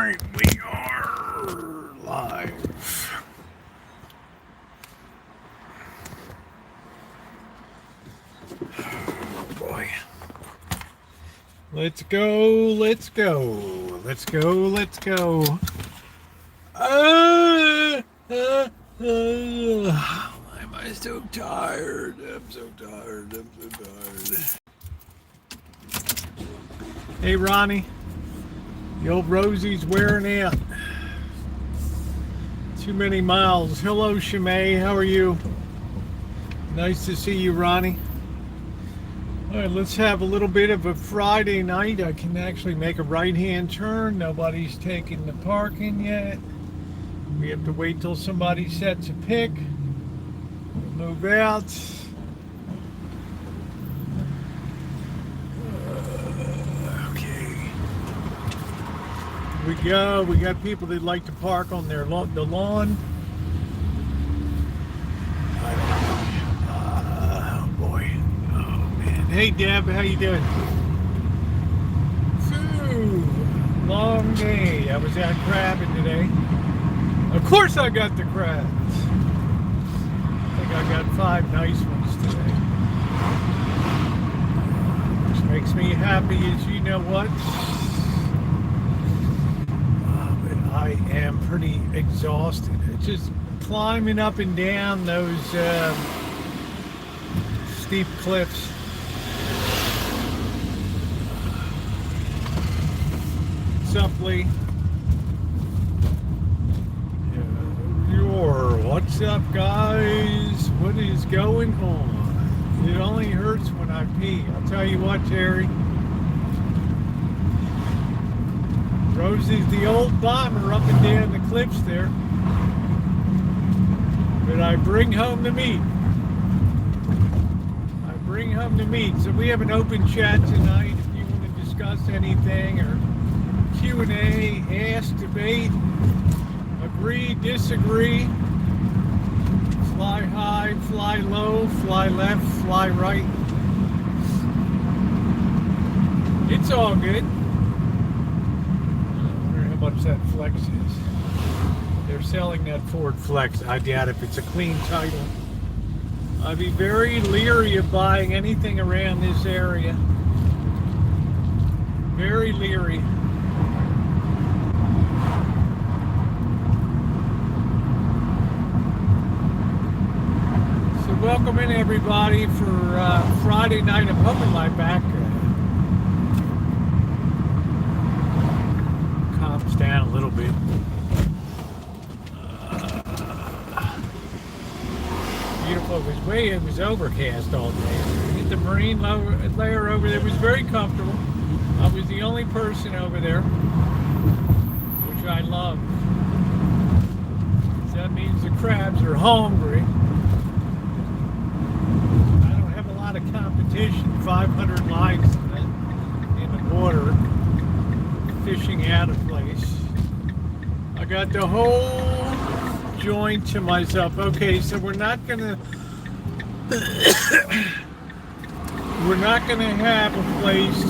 right, we are live. Oh boy. Let's go, let's go, let's go, let's go. Why am I so tired? I'm so tired, I'm so tired. Hey Ronnie, the old Rosie's wearing out. Too many miles. Hello Shimei, how are you? Nice to see you, Ronnie. All right, let's have a little bit of a Friday night. I can actually make a right-hand turn. Nobody's taking the parking yet. We have to wait till somebody sets a pick. We'll move out. Okay. Here we go. We got people that like to park on their the lawn. Oh boy. Oh man. Hey Deb, how you doing? Phew. Long day. I was out crabbing today. Of course I got the crabs. I think I got 5 nice ones today. Which makes me happy is, you know what? But I am pretty exhausted. It's just climbing up and down those steep cliffs. What's up, Lee? What's up, guys? What is going on? It only hurts when I pee. I'll tell you what, Jerry. Rosie's the old bomber up and down the cliffs there. But I bring home the meat. I bring home the meat. So we have an open chat tonight if you want to discuss anything or Q&A, ask, debate, agree, disagree. Fly high, fly low, fly left, fly right. It's all good. I wonder how much that Flex is. They're selling that Ford Flex. I doubt if it's a clean title. I'd be very leery of buying anything around this area. Very leery. Welcome in everybody for Friday night. I'm hoping my back calms down a little bit. Beautiful. It was overcast all day. Hit the marine layer over there. It was very comfortable. I was the only person over there, which I love. So that means the crabs are hungry. Of competition, 500 lines in the water, fishing out of place. I got the whole joint to myself. Okay, so we're not gonna have a place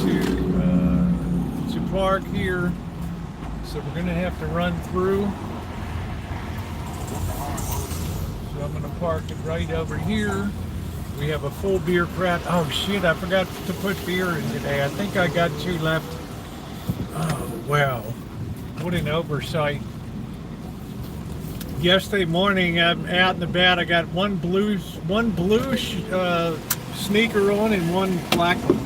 to park here, so we're gonna have to run through. So I'm gonna park it right over here. We have a full beer crate. Oh shit, I forgot to put beer in today. I think I got 2 left. Oh wow, what an oversight. Yesterday morning I'm out and about. I got one blue sneaker on and one black one.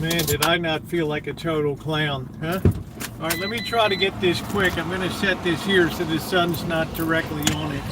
Man, did I not feel like a total clown, huh? All right, let me try to get this quick. I'm gonna set this here so the sun's not directly on it.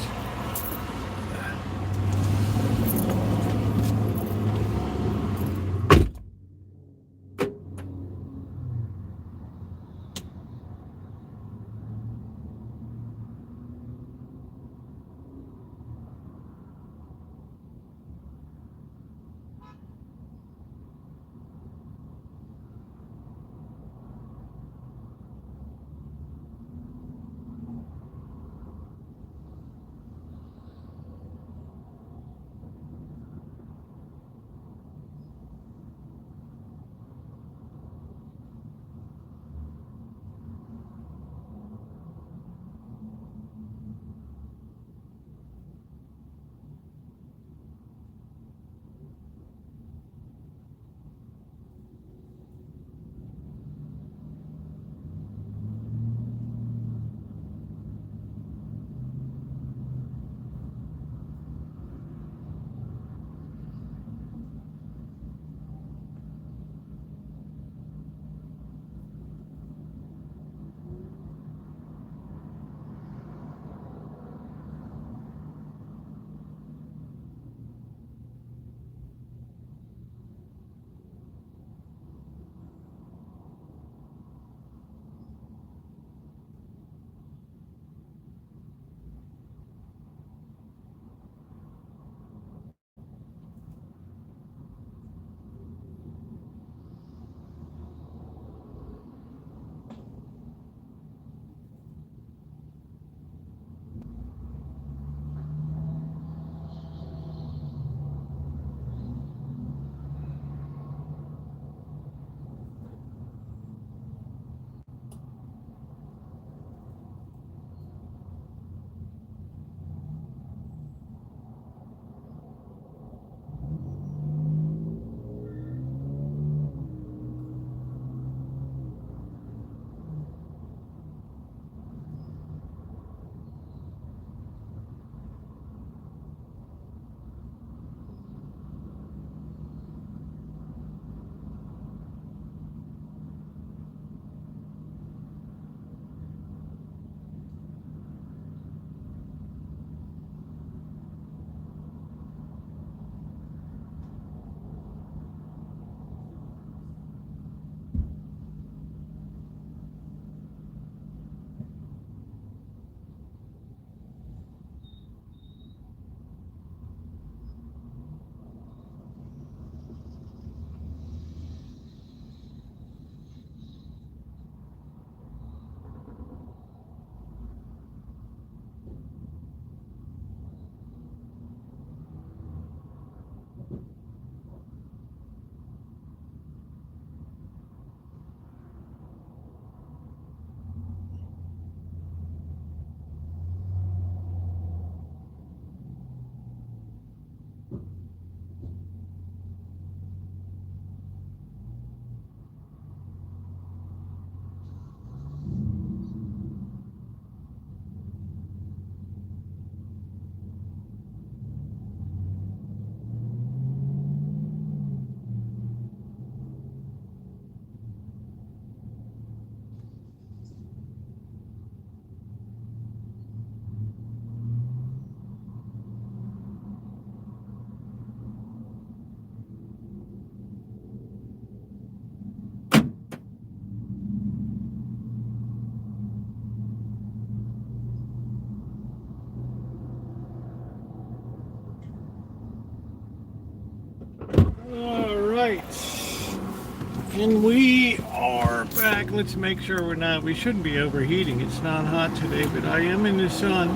And we are back. Let's make sure we shouldn't be overheating. It's not hot today, but I am in the sun.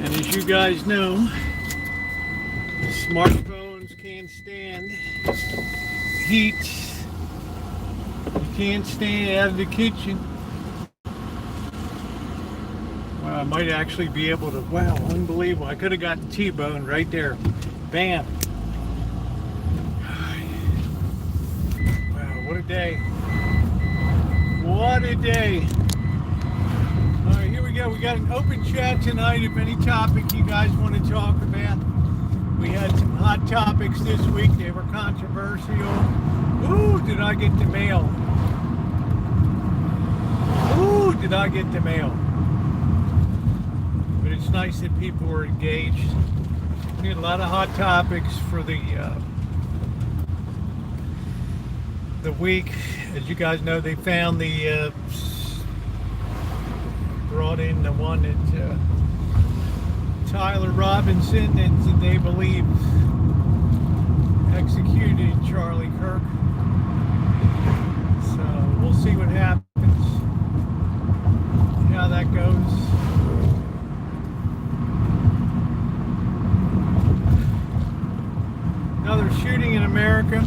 And as you guys know, smartphones can't stand heat. You can't stand out of the kitchen. Well, I might actually be able to, wow, unbelievable. I could have gotten T-bone right there. Bam. What a day. What a day. All right, here we go. We got an open chat tonight. If any topic you guys want to talk about. We had some hot topics this week. They were controversial. Ooh, did I get the mail? Ooh, did I get the mail? But it's nice that people were engaged. We had a lot of hot topics for the week. As you guys know, they found brought in the one that Tyler Robinson, and they believe executed Charlie Kirk. So we'll see what happens, how that goes. Another shooting in America.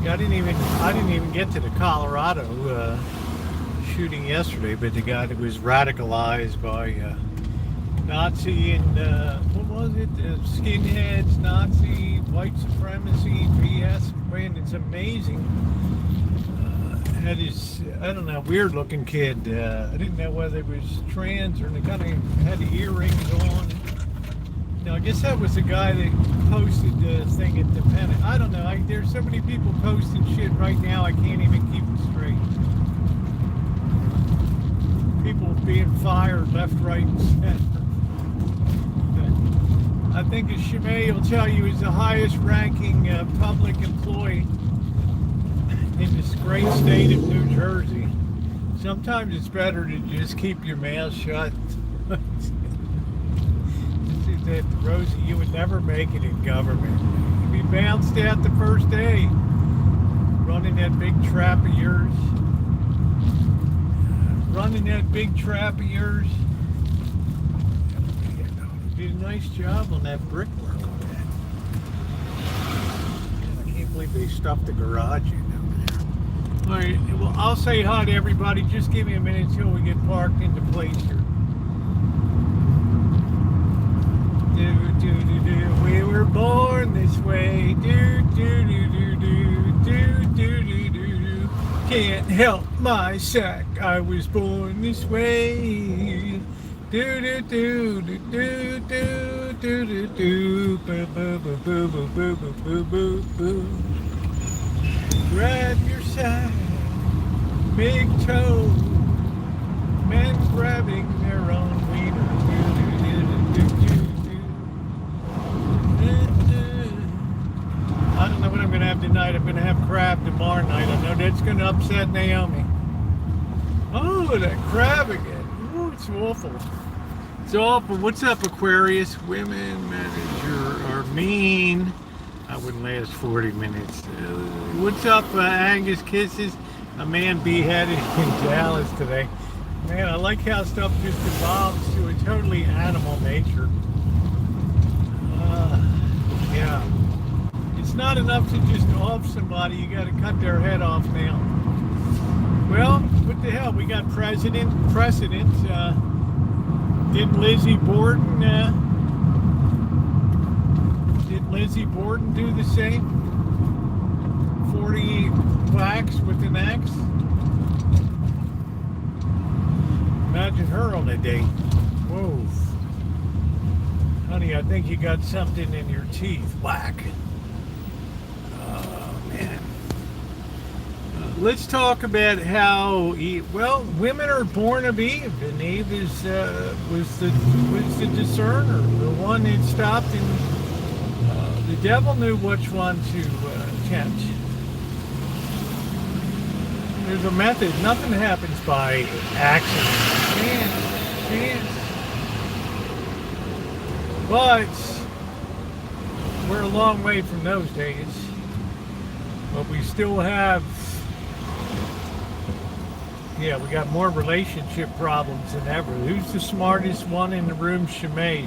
I didn't even get to the Colorado shooting yesterday, but the guy that was radicalized by Nazi and what was it? Skinheads, Nazi, white supremacy, BS. Man, it's amazing. Had his, I don't know, weird looking kid. I didn't know whether it was trans or they kind of had the earrings on. No, I guess that was the guy that posted the thing at the pen. I don't know. There's so many people posting shit right now, I can't even keep it straight. People being fired left, right, and center. I think as Shimei will tell you, is the highest ranking public employee in this great state of New Jersey. Sometimes it's better to just keep your mouth shut. That Rosie, you would never make it in government. You'd be bounced out the first day, running that big trap of yours. You did a nice job on that brickwork on that. Man, I can't believe they stuffed the garage in over there. All right, well, I'll say hi to everybody. Just give me a minute until we get parked into place here. We were born this way. Can't help my sack. I was born this way. Grab your sack. Big toe. Men grabbing their own wieners. I don't know what I'm going to have tonight. I'm going to have crab tomorrow night. I know that's going to upset Naomi. Oh, that crab again. Oh, it's awful. It's awful. What's up, Aquarius? Women manager are mean. I wouldn't last 40 minutes. What's up, Angus Kisses? A man beheaded in Dallas today. Man, I like how stuff just evolves to a totally animal nature. Yeah. It's not enough to just off somebody. You got to cut their head off now. Well, what the hell? We got precedent. Did Lizzie Borden do the same? 40 whacks with an axe? Imagine her on a date. Whoa. Honey, I think you got something in your teeth. Whack. Oh, man. Let's talk about how, women are born of Eve, and Eve was the discerner, the one that stopped, and the devil knew which one to tempt. There's a method. Nothing happens by accident. Chance. But we're a long way from those days, but we still have, yeah, we got more relationship problems than ever. Who's the smartest one in the room? Shimei.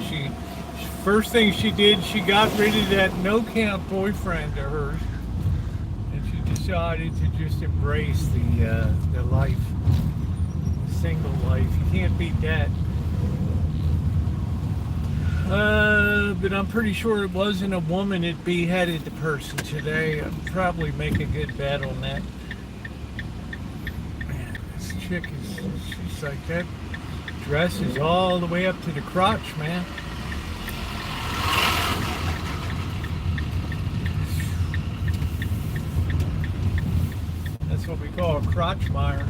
First thing she did, she got rid of that no-count boyfriend of hers, and she decided to just embrace the life, the single life. You can't beat that. But I'm pretty sure it wasn't a woman that beheaded the person today. I'd probably make a good bet on that. Man, this chick she's like, that dress is all the way up to the crotch, man. That's what we call a crotch mire.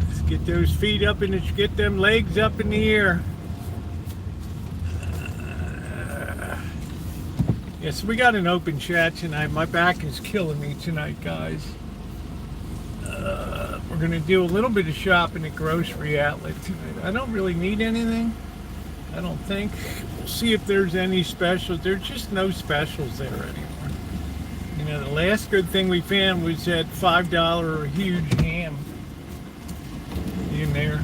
Let's get those feet up and get them legs up in the air. Yes, we got an open chat tonight. My back is killing me tonight, guys. We're going to do a little bit of shopping at Grocery Outlet tonight. I don't really need anything. I don't think. We'll see if there's any specials. There's just no specials there anymore. You know, the last good thing we found was that $5 huge ham in there.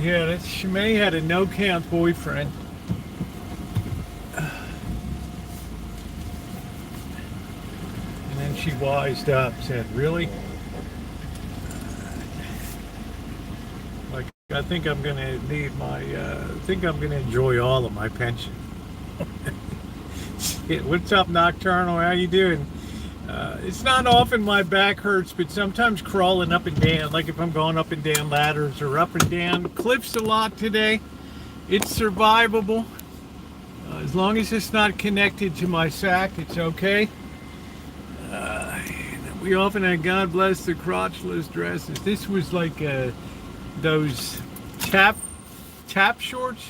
Yeah, that Shimei had a no-count boyfriend. And then she wised up, said, really? I think I'm gonna need my. I think I'm gonna enjoy all of my pension. What's up, Nocturnal? How you doing? It's not often my back hurts, but sometimes crawling up and down, like if I'm going up and down ladders or up and down cliffs a lot today, it's survivable. As long as it's not connected to my sack, it's okay. We often had God bless the crotchless dresses. This was like those tap shorts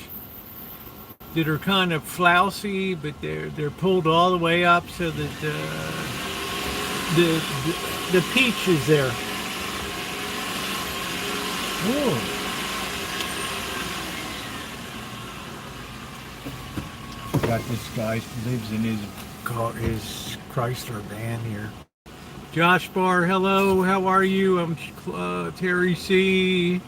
that are kind of flouncy, but they're pulled all the way up so that the peach is there. Ooh. Got this guy lives in his car, his Chrysler van here. Josh Barr, hello, how are you? I'm Terry C.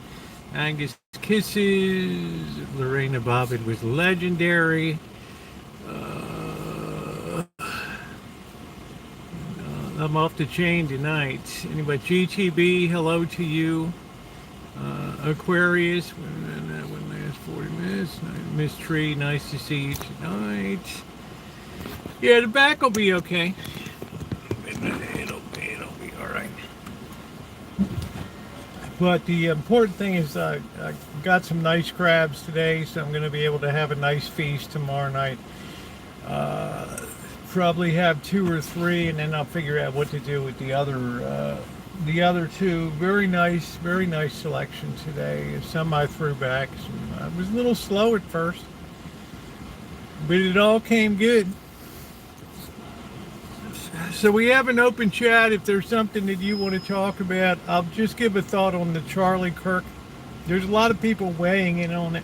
Angus Kisses. Lorena Bobbitt was legendary. I'm off the chain tonight. Anybody? GTB, hello to you. Aquarius, one last 40 minutes. Miss Tree, nice to see you tonight. Yeah, the back will be okay. It'll be all right. But the important thing is I got some nice crabs today, so I'm going to be able to have a nice feast tomorrow night. Probably have 2 or 3, and then I'll figure out what to do with the other 2. Very nice selection today. Some I threw back. I was a little slow at first, but it all came good. So we have an open chat. If there's something that you want to talk about, I'll just give a thought on the Charlie Kirk. There's a lot of people weighing in on it.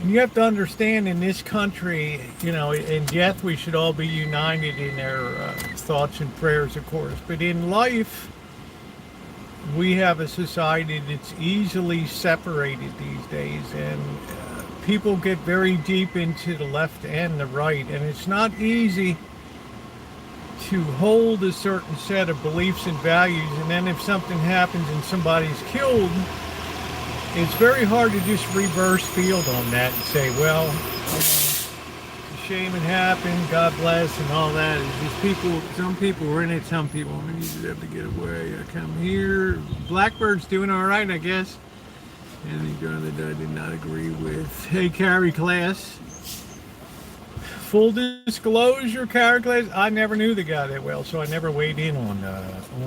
And you have to understand, in this country, you know, in death we should all be united in our thoughts and prayers, of course. But in life, we have a society that's easily separated these days, and people get very deep into the left and the right, and it's not easy to hold a certain set of beliefs and values, and then if something happens and somebody's killed, it's very hard to just reverse field on that and say, well, shame it happened, God bless, and all that. It's just some people were in it, some people, we just have to get away. I come here. Blackbird's doing all right, I guess. And the girl that I did not agree with. Hey, Carrie Class. Full disclosure, Carrie Class, I never knew the guy that well, so I never weighed in on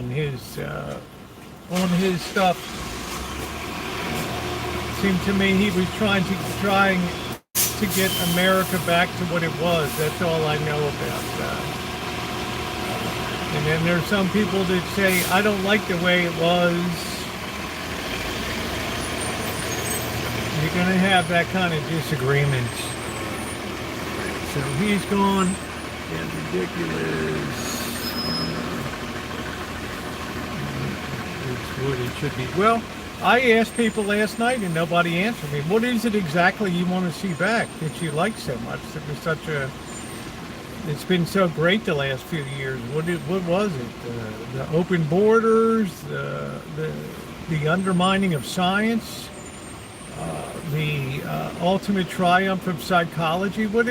his stuff. Seemed to me he was trying to get America back to what it was. That's all I know about that. And then there's some people that say, I don't like the way it was. going to have that kind of disagreement. So he's gone. Yeah, ridiculous. It's what it should be. Well, I asked people last night and nobody answered me. What is it exactly you want to see back that you like so much? It was such a. It's been so great the last few years. What was it? The open borders, the undermining of science, the ultimate triumph of psychology. What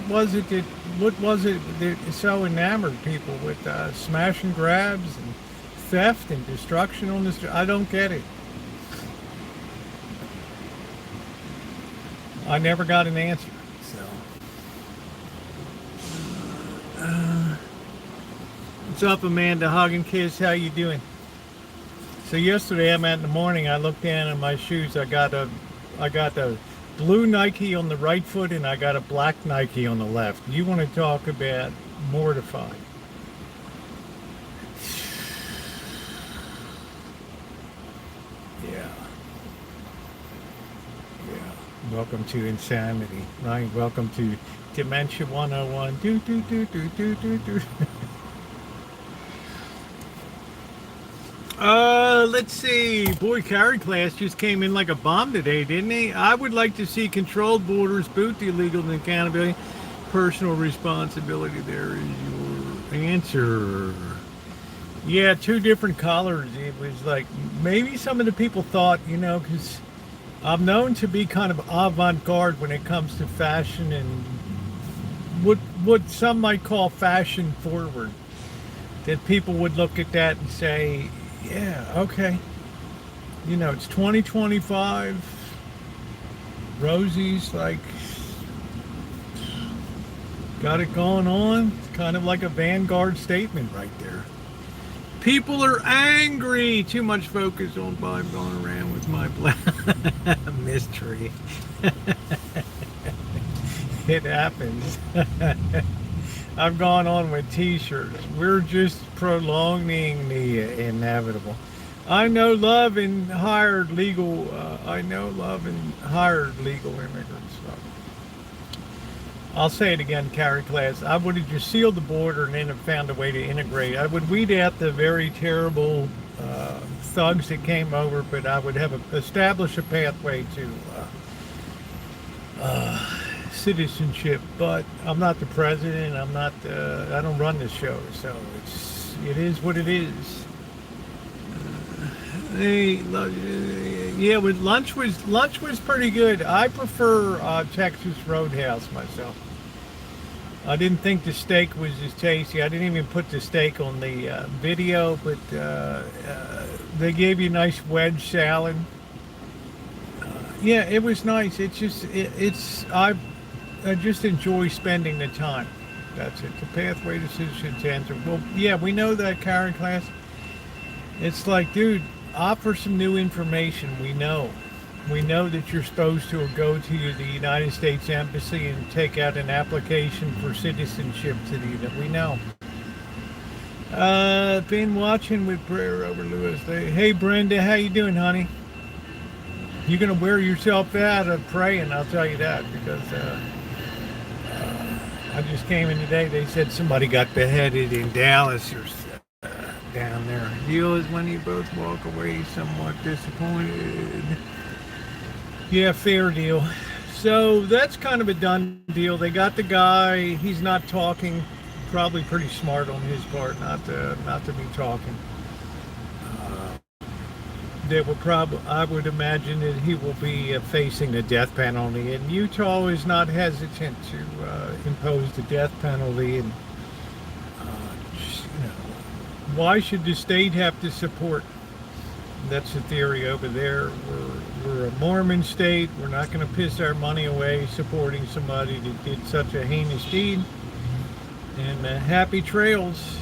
was it that so enamored people with smash and grabs and theft and destruction on the street? I don't get it. I never got an answer. What's up, Amanda? Hug and kiss. How you doing? So yesterday, I'm at in the morning. I looked down at my shoes. I got a blue Nike on the right foot, and I got a black Nike on the left. You want to talk about mortified? Yeah. Welcome to insanity, right? Welcome to Dementia 101. Do. Let's see. Boy, carry class just came in like a bomb today, didn't he? I would like to see controlled borders, boot the illegal and accountability, personal responsibility. There is your answer. Yeah, two different colors. It was like, maybe some of the people thought, because I'm known to be kind of avant-garde when it comes to fashion and what some might call fashion forward. That people would look at that and say, yeah, okay. It's 2025. Rosie's like got it going on. It's kind of like a vanguard statement right there. People are angry. Too much focus on vibe going around with my black mystery. It happens. I've gone on with t-shirts. We're just prolonging the inevitable. I know love and hired legal immigrants. I'll say it again, carry class. I would have just sealed the border and then have found a way to integrate. I would weed out the very terrible thugs that came over, but I would have established a pathway to citizenship. But I'm not the president. I don't run this show, so it is what it is. Yeah, with lunch was pretty good. I prefer Texas Roadhouse myself. I didn't think the steak was as tasty. I didn't even put the steak on the video, but they gave you a nice wedge salad. Yeah, it was nice. I just enjoy spending the time. That's it. The pathway to citizenship answer. Well, yeah, we know that, Karen class. It's like, dude, offer some new information. We know that you're supposed to go to the United States Embassy and take out an application for citizenship we know. Been watching with prayer over Lewis. Hey Brenda, how you doing, honey? You're gonna wear yourself out of praying, I'll tell you that, because I just came in today. They said somebody got beheaded in Dallas or down there. Deal is when you both walk away somewhat disappointed. Yeah, fair deal. So that's kind of a done deal. They got the guy. He's not talking. Probably pretty smart on his part not to be talking. They will I would imagine that he will be facing the death penalty. And Utah is not hesitant to impose the death penalty. And why should the state have to support? That's the theory over there. We're a Mormon state. We're not going to piss our money away supporting somebody that did such a heinous deed. And happy trails.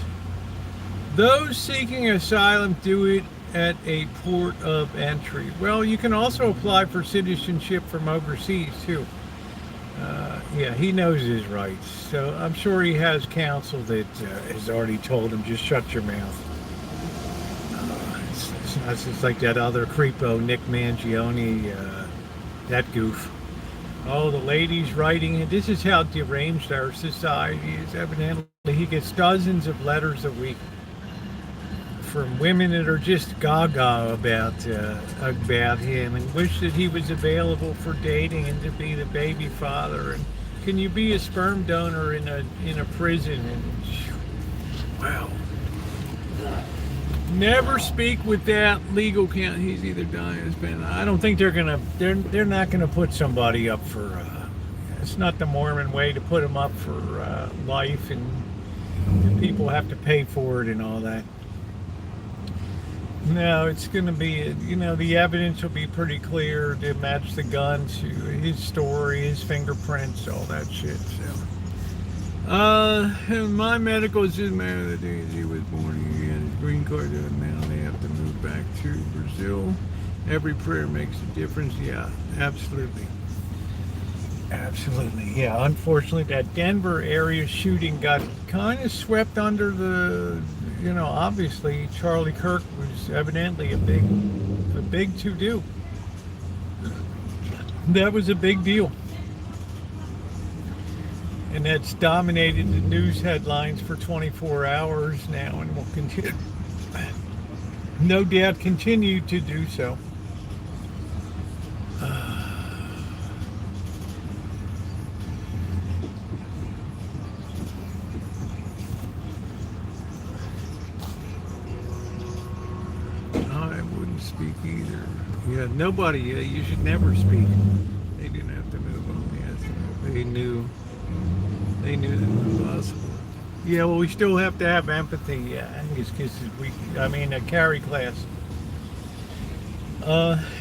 Those seeking asylum do it at a port of entry. Well, you can also apply for citizenship from overseas too. Yeah, he knows his rights. So I'm sure he has counsel that has already told him, just shut your mouth. It's like that other creepo, Nick Mangione, That goof. Oh, the ladies writing it. This is how deranged our society is. Evidently, he gets dozens of letters a week from women that are just gaga about him and wish that he was available for dating and to be the baby father. And can you be a sperm donor in a prison? And wow. Never speak with that legal count. He's either dying or spending. I don't think they're not gonna put somebody up for. It's not the Mormon way to put them up for life, and people have to pay for it and all that. No, it's gonna be. The evidence will be pretty clear to match the gun to his story, his fingerprints, all that shit. So. My medical assistant married the day he was born. He had his green card, and now they have to move back to Brazil. Every prayer makes a difference. Yeah, absolutely. Absolutely. Yeah, unfortunately, that Denver area shooting got kind of swept under the, obviously Charlie Kirk was evidently a big to-do. That was a big deal. And that's dominated the news headlines for 24 hours now and will continue, no doubt continue to do so. I wouldn't speak either. Yeah, nobody, you should never speak. They didn't have to move on. Yes, they knew that it was possible. Yeah, well, we still have to have empathy. Yeah, because a carry class.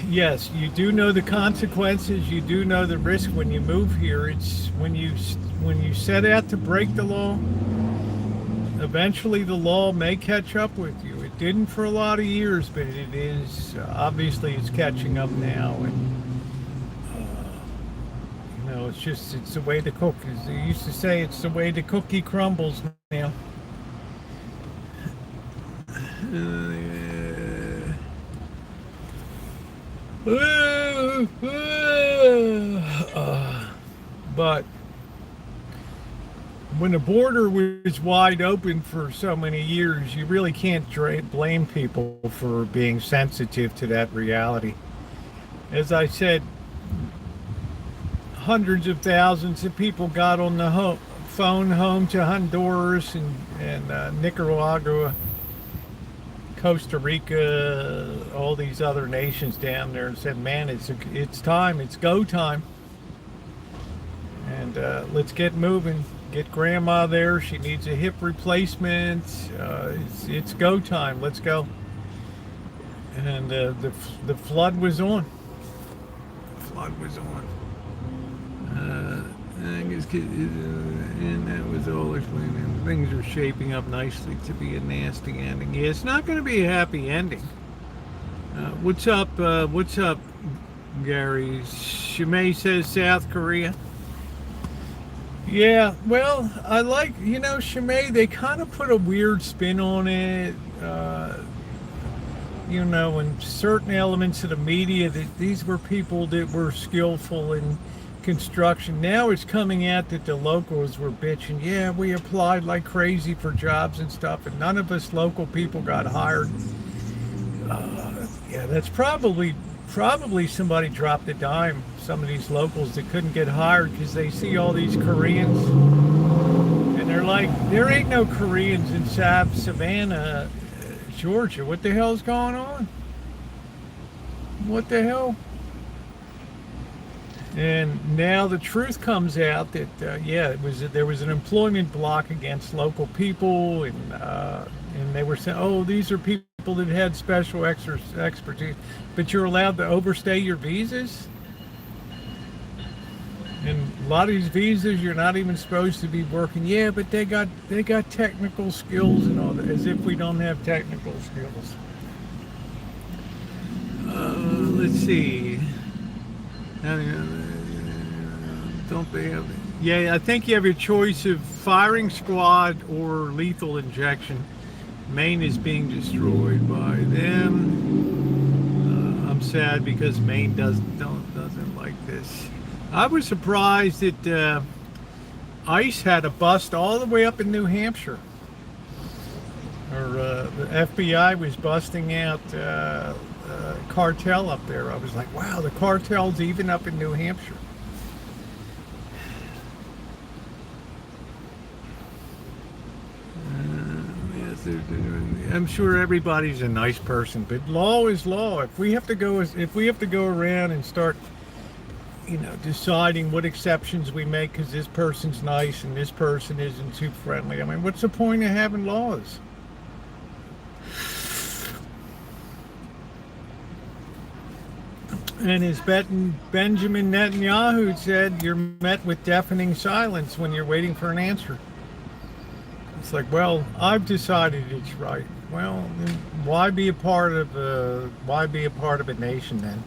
Yes, you do know the consequences. You do know the risk when you move here. It's when you set out to break the law. Eventually, the law may catch up with you. It didn't for a lot of years, but it is obviously it's catching up now. And it's the way the cook is. They used to say it's the way the cookie crumbles now. But when the border was wide open for so many years, you really can't blame people for being sensitive to that reality. As I said, hundreds of thousands of people got on the phone home to Honduras and Nicaragua, Costa Rica, all these other nations down there and said, man, it's time, it's go time. And let's get moving. Get grandma there. She needs a hip replacement. It's go time. Let's go. And the flood was on. And that was all explained. Things are shaping up nicely to be a nasty ending. Yeah, it's not going to be a happy ending. What's up, Gary? Shimei says South Korea. Yeah, well, I like, Shimei, they kind of put a weird spin on it. In certain elements of the media, that these were people that were skillful in construction. Now it's coming out that the locals were bitching. Yeah, we applied like crazy for jobs and stuff, and none of us local people got hired. Yeah, that's probably somebody dropped a dime. Some of these locals that couldn't get hired because they see all these Koreans, and they're like, there ain't no Koreans in Savannah, Georgia. What the hell's going on? What the hell? And now the truth comes out that there was an employment block against local people, and they were saying, oh, these are people that had special expertise, but you're allowed to overstay your visas. And a lot of these visas, you're not even supposed to be working. Yeah, but they got technical skills and all that, as if we don't have technical skills. Let's see. Don't they have? Yeah, I think you have your choice of firing squad or lethal injection. Maine is being destroyed by them. I'm sad because Maine doesn't like this. I was surprised that ICE had a bust all the way up in New Hampshire. Or the FBI was busting out cartel up there. I was like, wow, the cartel's even up in New Hampshire. I'm sure everybody's a nice person, but law is law. If we have to go around and start, deciding what exceptions we make because this person's nice and this person isn't too friendly, I mean, what's the point of having laws? And as Benjamin Netanyahu said, you're met with deafening silence when you're waiting for an answer. It's like, well, I've decided it's right. Well, then why be a part of a nation then?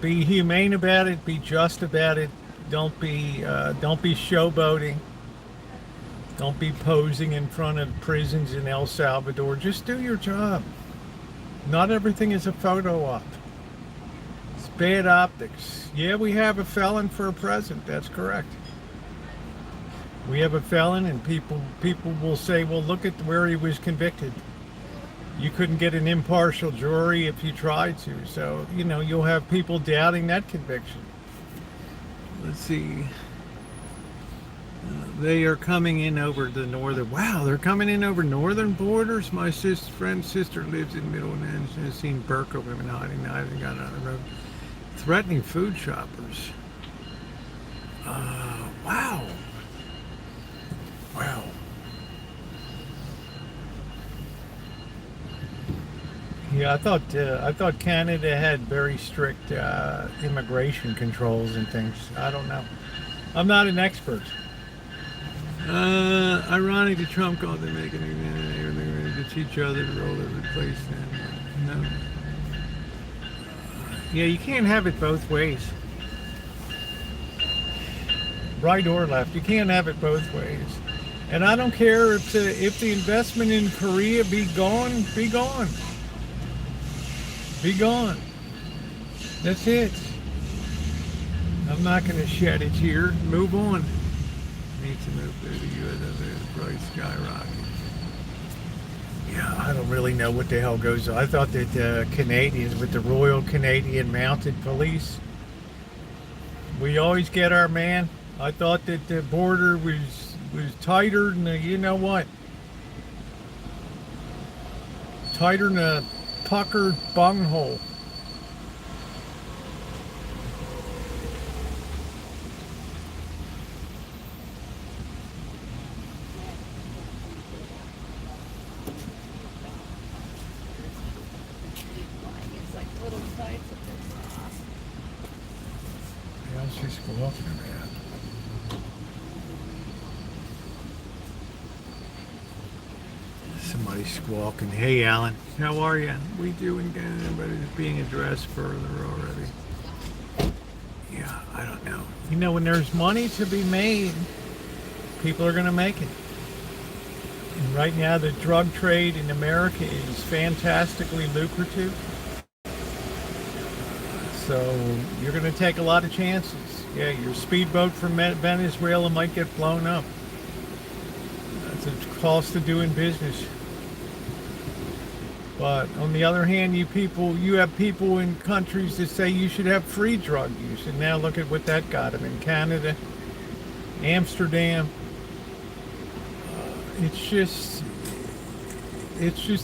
Be humane about it. Be just about it. Don't be showboating. Don't be posing in front of prisons in El Salvador. Just do your job. Not everything is a photo op. It's bad optics. Yeah, we have a felon for a president. That's correct. We have a felon, and people will say, well, look at where he was convicted. You couldn't get an impartial jury if you tried to. So, you'll have people doubting that conviction. Let's see. They are coming in over the northern. Wow, they're coming in over northern borders. My friend's sister lives in Middle and has seen burqa women hiding on the road, threatening food shoppers. Wow. Wow. Yeah, I thought Canada had very strict immigration controls and things. I don't know. I'm not an expert. Ironic that Trump called them making everything to teach others all over the place. No. Yeah, you can't have it both ways. Right or left. You can't have it both ways. And I don't care if the investment in Korea be gone, be gone. Be gone. That's it. I'm not going to shed it here. Move on. Need to move through the U.S. price skyrocket. Yeah, I don't really know what the hell goes on. I thought that Canadians with the Royal Canadian Mounted Police, we always get our man. I thought that the border was tighter than you know what? Tighter than a puckered bunghole. She's walking around. Somebody's squawking. Hey, Alan, how are you? We doing good? Everybody's being addressed further already. Yeah, I don't know. When there's money to be made, people are going to make it. And right now, the drug trade in America is fantastically lucrative. So you're going to take a lot of chances. Yeah, your speedboat from Venezuela might get blown up. That's a cost of doing business. But on the other hand, you have people in countries that say you should have free drug use. And now look at what that got them in Canada, Amsterdam. It's just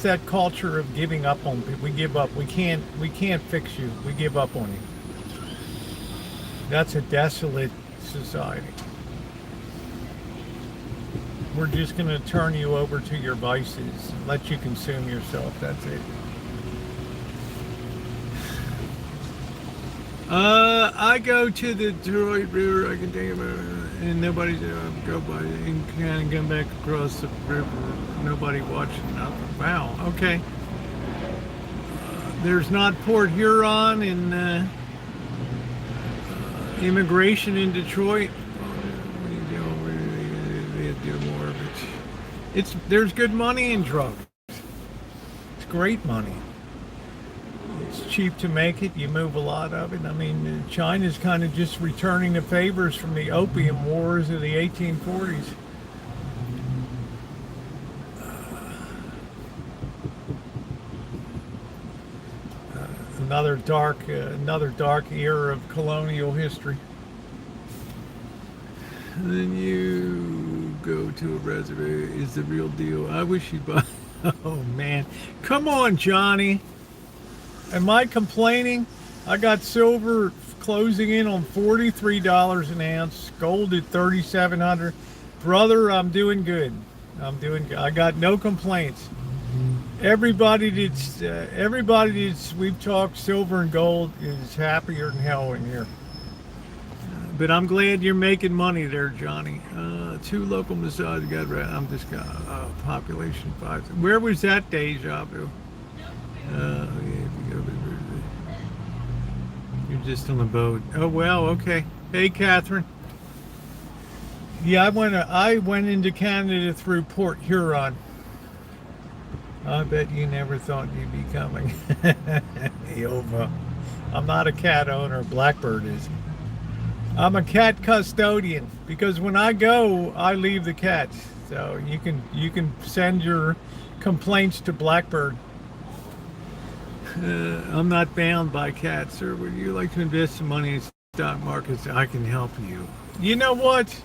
that culture of giving up on people. We give up. We can't fix you. We give up on you. That's a desolate society. We're just going to turn you over to your vices and let you consume yourself. That's it. I go to the Detroit River. I can tell you about it, and nobody's go by and kind of come back across the river. Nobody watching nothing. Wow. Okay. There's not Port Huron and immigration in Detroit. They do more of it. There's good money in drugs. It's great money. It's cheap to make it. You move a lot of it. I mean, China's kind of just returning the favors from the opium wars of the 1840s. Another dark era of colonial history. And then you go to a reservoir. Is the real deal. I wish you'd buy. Oh man, come on, Johnny. Am I complaining? I got silver closing in on $43 an ounce. Gold at $3,700. Brother, I'm doing good. I'm doing good. I got no complaints. Everybody that's we've talked silver and gold is happier than hell in here. But I'm glad you're making money there, Johnny. 2 local massage got right. I'm just got population 5. Where was that deja vu? Yeah, you're just on the boat. Oh well, okay. Hey, Catherine. Yeah, I went into Canada through Port Huron. I bet you never thought you'd be coming. Yova. I'm not a cat owner. Blackbird is. I'm a cat custodian because when I go, I leave the cats. So you can send your complaints to Blackbird. I'm not bound by cats, sir. Would you like to invest some money in stock markets? I can help you. You know what?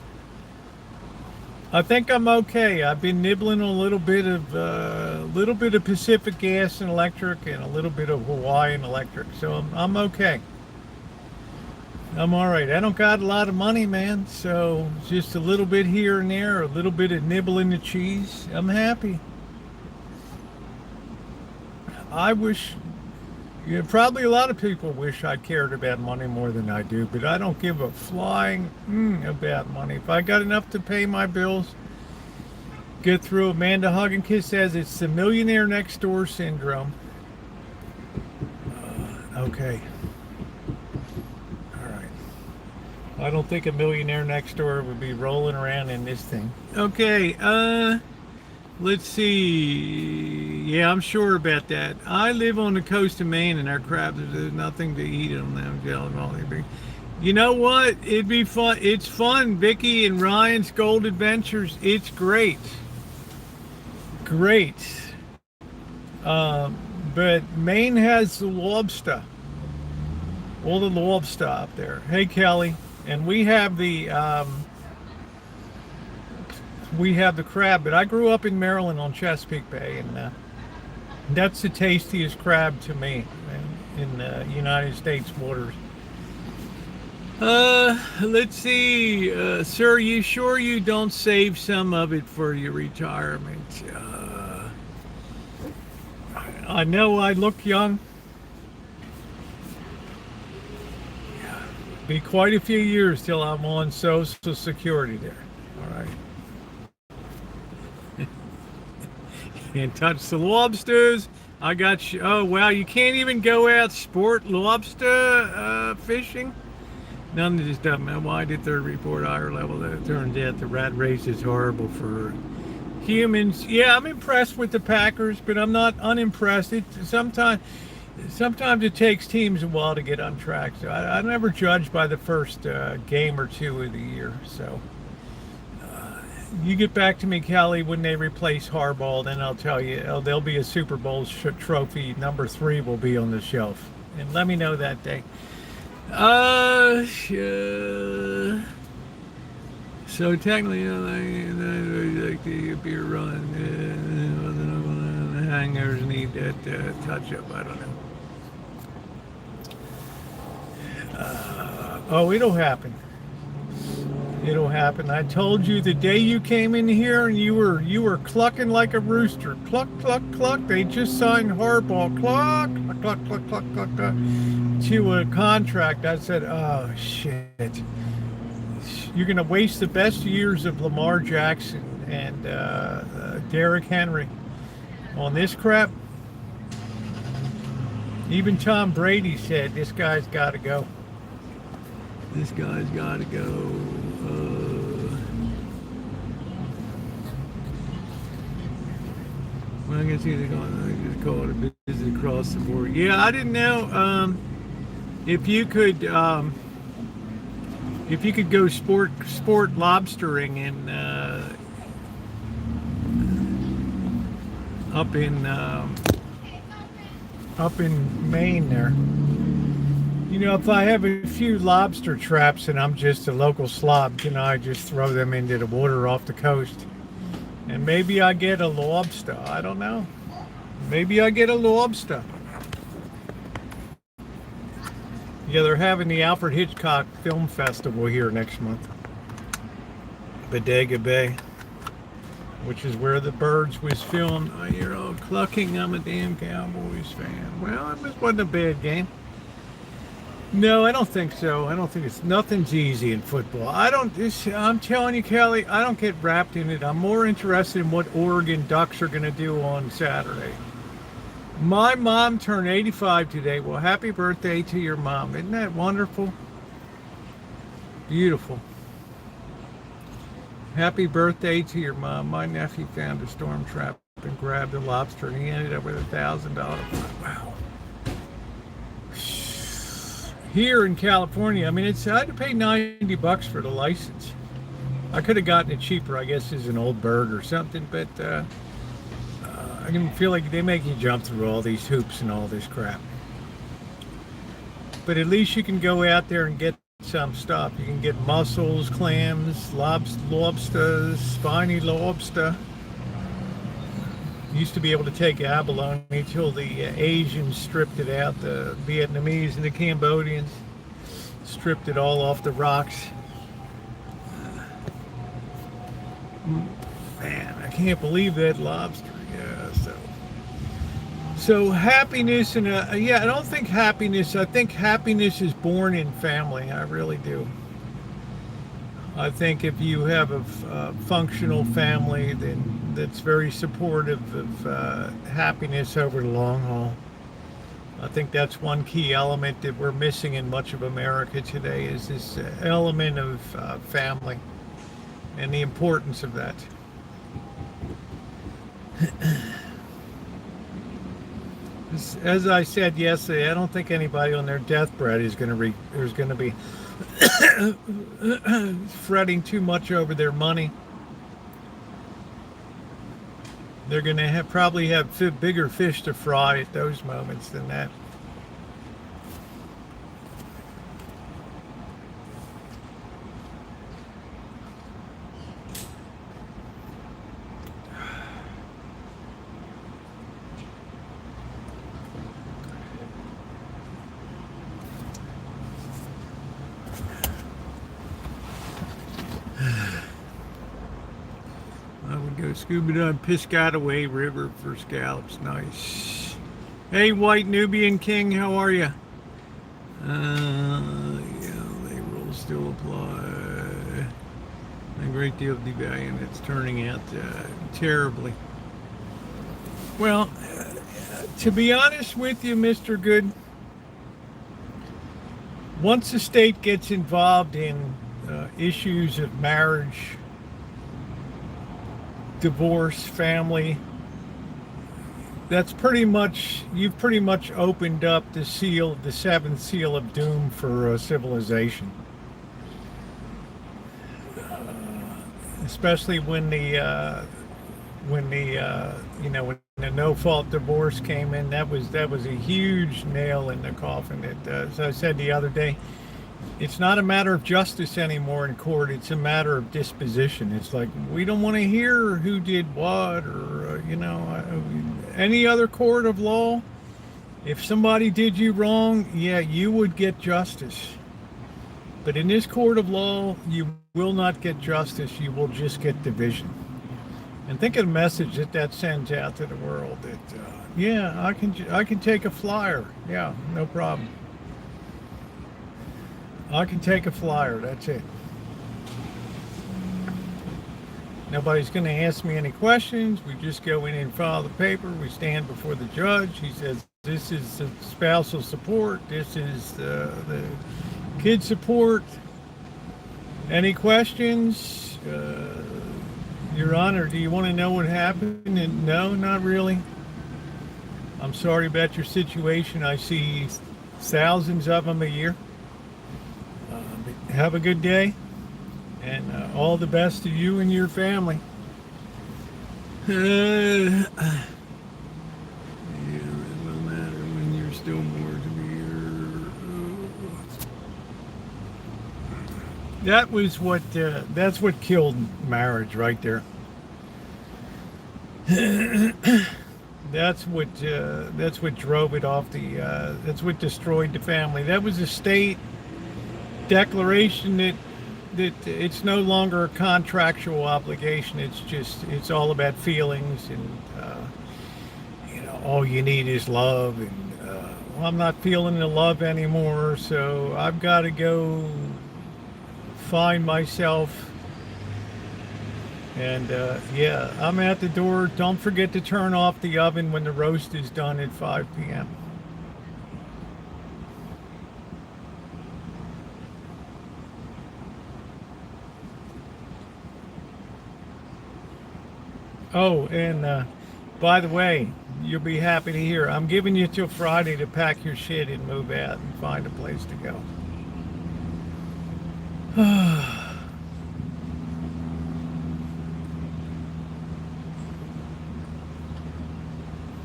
I think I'm okay. I've been nibbling a little bit of Pacific Gas and Electric and a little bit of Hawaiian Electric. So I'm okay. I'm all right. I don't got a lot of money, man. So just a little bit here and there, a little bit of nibbling the cheese. I'm happy. I wish, probably a lot of people wish I cared about money more than I do, but I don't give a flying about money. If I got enough to pay my bills, get through. Amanda Hugginkiss says it's the millionaire next door syndrome. Okay. All right. I don't think a millionaire next door would be rolling around in this thing. Okay. Let's see. Yeah, I'm sure about that. I live on the coast of Maine, and our crabs, there's nothing to eat on them. You know what? It'd be fun. It's fun. Vicky and Ryan's Gold Adventures. It's great. Great. But Maine has the lobster. All the lobster up there. Hey, Kelly. And we have the crab, but I grew up in Maryland on Chesapeake Bay, and that's the tastiest crab to me in United States waters. Let's see, sir, you sure you don't save some of it for your retirement? I know I look young. Be quite a few years till I'm on Social Security there. All right. Can't touch the lobsters. I got you. Oh, wow. You can't even go out sport lobster fishing? None of this stuff, man. Why did third report higher level that it turns out the rat race is horrible for humans? Yeah, I'm impressed with the Packers, but I'm not unimpressed. Sometimes it takes teams a while to get on track. So I never judge by the first game or two of the year. So you get back to me, Kelly, when they replace Harbaugh, then I'll tell you, there'll be a Super Bowl trophy. Number 3 will be on the shelf. And let me know that day. So technically, like the beer run, hangers need that touch up. I don't know. Oh, it'll happen. It'll happen. I told you the day you came in here and you were clucking like a rooster. Cluck, cluck, cluck. They just signed Harbaugh. Cluck, cluck, cluck, cluck, cluck, cluck, to a contract. I said, oh, shit. You're going to waste the best years of Lamar Jackson and Derrick Henry on this crap. Even Tom Brady said, this guy's got to go. This guy's got to go. Well, I guess either going to just call it a business across the board. Yeah, I didn't know if you could go sport lobstering in up in Maine there. You know, if I have a few lobster traps and I'm just a local slob, you know, I just throw them into the water off the coast. And maybe I get a lobster. I don't know. Maybe I get a lobster. Yeah, they're having the Alfred Hitchcock Film Festival here next month. Bodega Bay, which is where The Birds was filmed. Oh, you're all clucking. I'm a damn Cowboys fan. Well, it wasn't a bad game. No, I don't think so. I don't think nothing's easy in football. I'm telling you, Kelly, I don't get wrapped in it. I'm more interested in what Oregon Ducks are going to do on Saturday. My mom turned 85 today. Well, happy birthday to your mom. Isn't that wonderful? Beautiful. Happy birthday to your mom. My nephew found a storm trap and grabbed a lobster, and he ended up with $1,000. Wow. Here in California, I mean, I had to pay $90 for the license. I could have gotten it cheaper, I guess, as an old bird or something, but I can feel like they make you jump through all these hoops and all this crap. But at least you can go out there and get some stuff. You can get mussels, clams, lobsters, spiny lobster. Used to be able to take abalone until the Asians stripped it out. The Vietnamese and the Cambodians stripped it all off the rocks. Man, I can't believe that lobster. Yeah, so happiness and yeah, I don't think happiness. I think happiness is born in family. I really do. I think if you have a functional family, then that's very supportive of happiness over the long haul. I think that's one key element that we're missing in much of America today is this element of family and the importance of that. As I said yesterday, I don't think anybody on their deathbed is going to be fretting too much over their money. They're going to probably have bigger fish to fry at those moments than that. Scuba dive Piscataway River for scallops. Nice. Hey, White Nubian King, how are you? Yeah, they will still apply. A great deal of devaluing. It's turning out terribly. Well, to be honest with you, Mr. Good, once the state gets involved in issues of marriage, divorce, family, that's pretty much, you've pretty much opened up the seventh seal of doom for civilization. Especially when the no-fault divorce came in, that was a huge nail in the coffin. As I said the other day, it's not a matter of justice anymore in court. It's a matter of disposition. It's like, we don't want to hear who did what, or, any other court of law. If somebody did you wrong, yeah, you would get justice. But in this court of law, you will not get justice. You will just get division. And think of the message that sends out to the world that, yeah, I can take a flyer. Yeah, no problem. I can take a flyer, that's it. Nobody's going to ask me any questions. We just go in and file the paper. We stand before the judge. He says, this is the spousal support. This is the kid support. Any questions? Your Honor, do you want to know what happened? And no, not really. I'm sorry about your situation. I see thousands of them a year. Have a good day, and all the best to you and your family. Yeah, it will matter when you're still more to be here. That was what. That's what killed marriage right there. That's what. That's what drove it off the. That's what destroyed the family. That was a state declaration that it's no longer a contractual obligation. It's all about feelings, and all you need is love. And well, I'm not feeling the love anymore, so I've got to go find myself. And yeah, I'm at the door. Don't forget to turn off the oven when the roast is done at 5 p.m. Oh, and by the way, you'll be happy to hear I'm giving you till Friday to pack your shit and move out and find a place to go.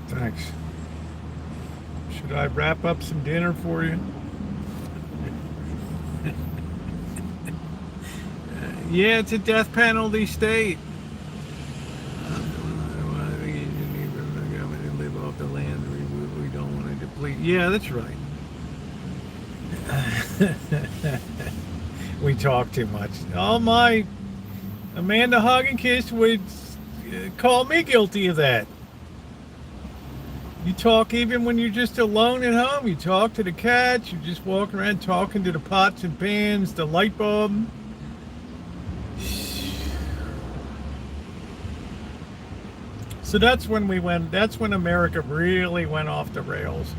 Thanks. Should I wrap up some dinner for you? Yeah, it's a death penalty state. Live off the land. We don't want to deplete. Yeah, that's right. We talk too much. Oh my, Amanda Hug and Kiss would call me guilty of that. You talk even when you're just alone at home. You talk to the cats. You're just walking around talking to the pots and pans, the light bulb. So that's when America really went off the rails.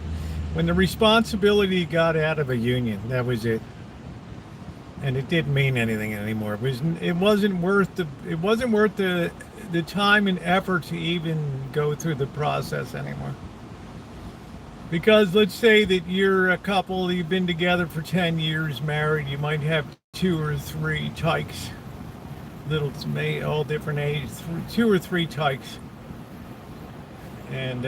When the responsibility got out of a union, that was it. And it didn't mean anything anymore. It wasn't worth the time and effort to even go through the process anymore. Because let's say that you're a couple, you've been together for 10 years, married, you might have 2 or 3 tykes, all different ages, 2 or 3 tykes. And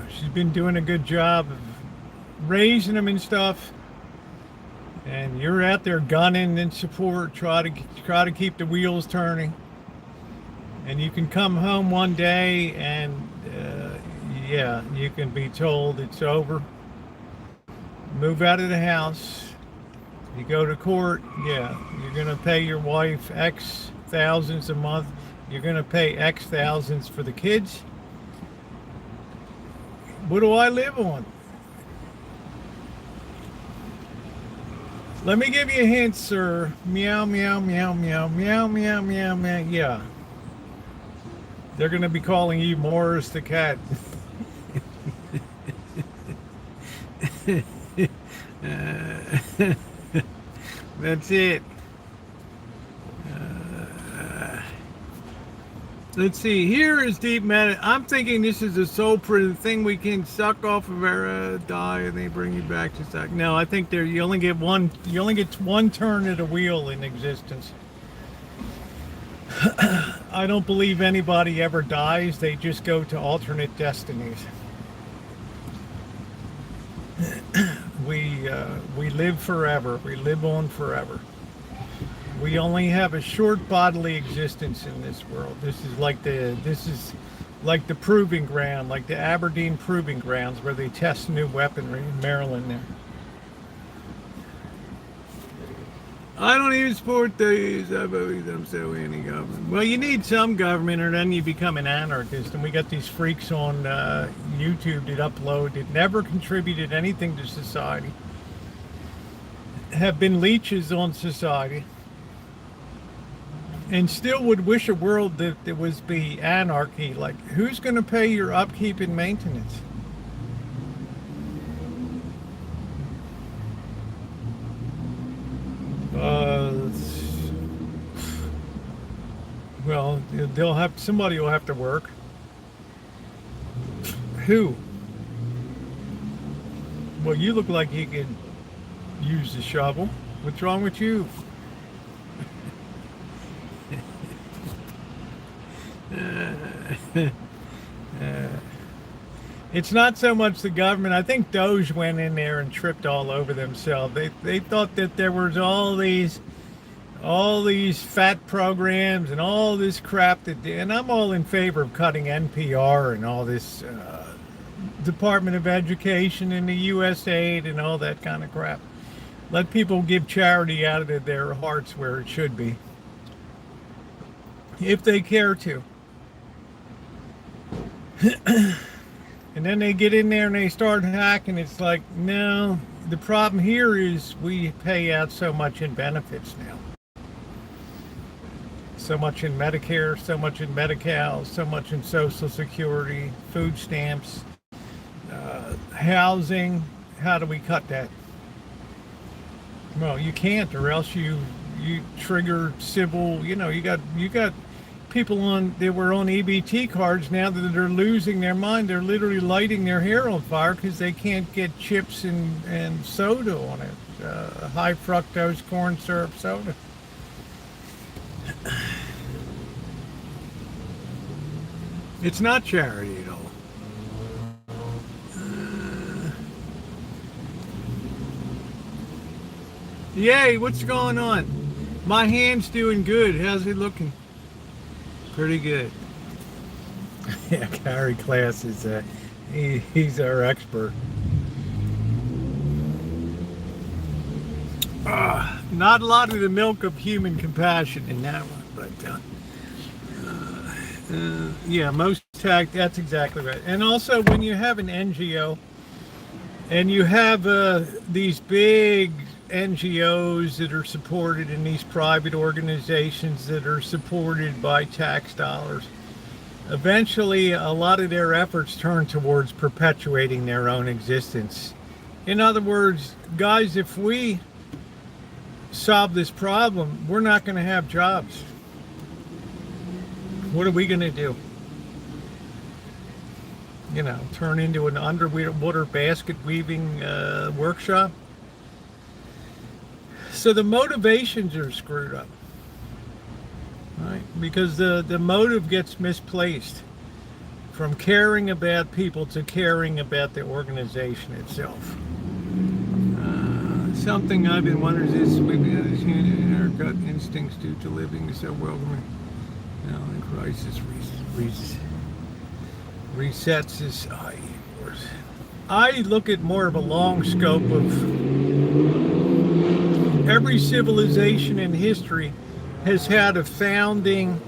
she's been doing a good job of raising them and stuff, and you're out there gunning in support, try to keep the wheels turning. And you can come home one day and yeah, you can be told it's over, move out of the house. You go to court, yeah, you're gonna pay your wife X thousands a month. You're going to pay X thousands for the kids. What do I live on? Let me give you a hint, sir. Meow, meow, meow, meow, meow, meow, meow, meow. Yeah. They're going to be calling you Morris the cat. That's it. Let's see. Here is deep meta. I'm thinking this is a soul thing we can suck off of our die, and they bring you back to suck. No, I think you only get one. You only get one turn at a wheel in existence. I don't believe anybody ever dies. They just go to alternate destinies. We live forever. We live on forever. We only have a short bodily existence in this world. This is like the proving ground, like the Aberdeen proving grounds where they test new weaponry in Maryland there. I don't even support these. I'm so anti-government. Well, you need some government, or then you become an anarchist. And we got these freaks on YouTube that upload that never contributed anything to society, have been leeches on society, and still would wish a world that there was be anarchy. Like, who's going to pay your upkeep and maintenance? Well, somebody will have to work. Who? Well, you look like you can use the shovel. What's wrong with you? It's not so much the government. I think Doge went in there and tripped all over themselves. They thought that there was all these fat programs and all this crap and I'm all in favor of cutting NPR and all this Department of Education and the USAID and all that kind of crap. Let people give charity out of their hearts where it should be, if they care to. And then they get in there and they start hacking. It's like, no, the problem here is we pay out so much in benefits now. So much in Medicare, so much in Medi-Cal, so much in Social Security, food stamps, housing. How do we cut that? Well, you can't, or else you trigger civil. You got people that were on EBT cards now that are losing their mind. They're literally lighting their hair on fire because they can't get chips and soda on it. High fructose corn syrup soda. It's not charity at all. Yay, what's going on? My hand's doing good. How's it looking? Pretty good. Yeah, Gary Class is he's our expert. Not a lot of the milk of human compassion in that one, but yeah, most tax. That's exactly right. And also, when you have an NGO and you have these big NGOs that are supported in these private organizations that are supported by tax dollars, eventually a lot of their efforts turn towards perpetuating their own existence. In other words, guys, if we solve this problem, we're not going to have jobs. What are we going to do? Turn into an underwater basket weaving workshop? So the motivations are screwed up, right? Because the motive gets misplaced from caring about people to caring about the organization itself. Something I've been wondering is our gut instincts due to living so welcoming. In crisis resets this. I look at more of a long scope of every civilization in history has had a founding,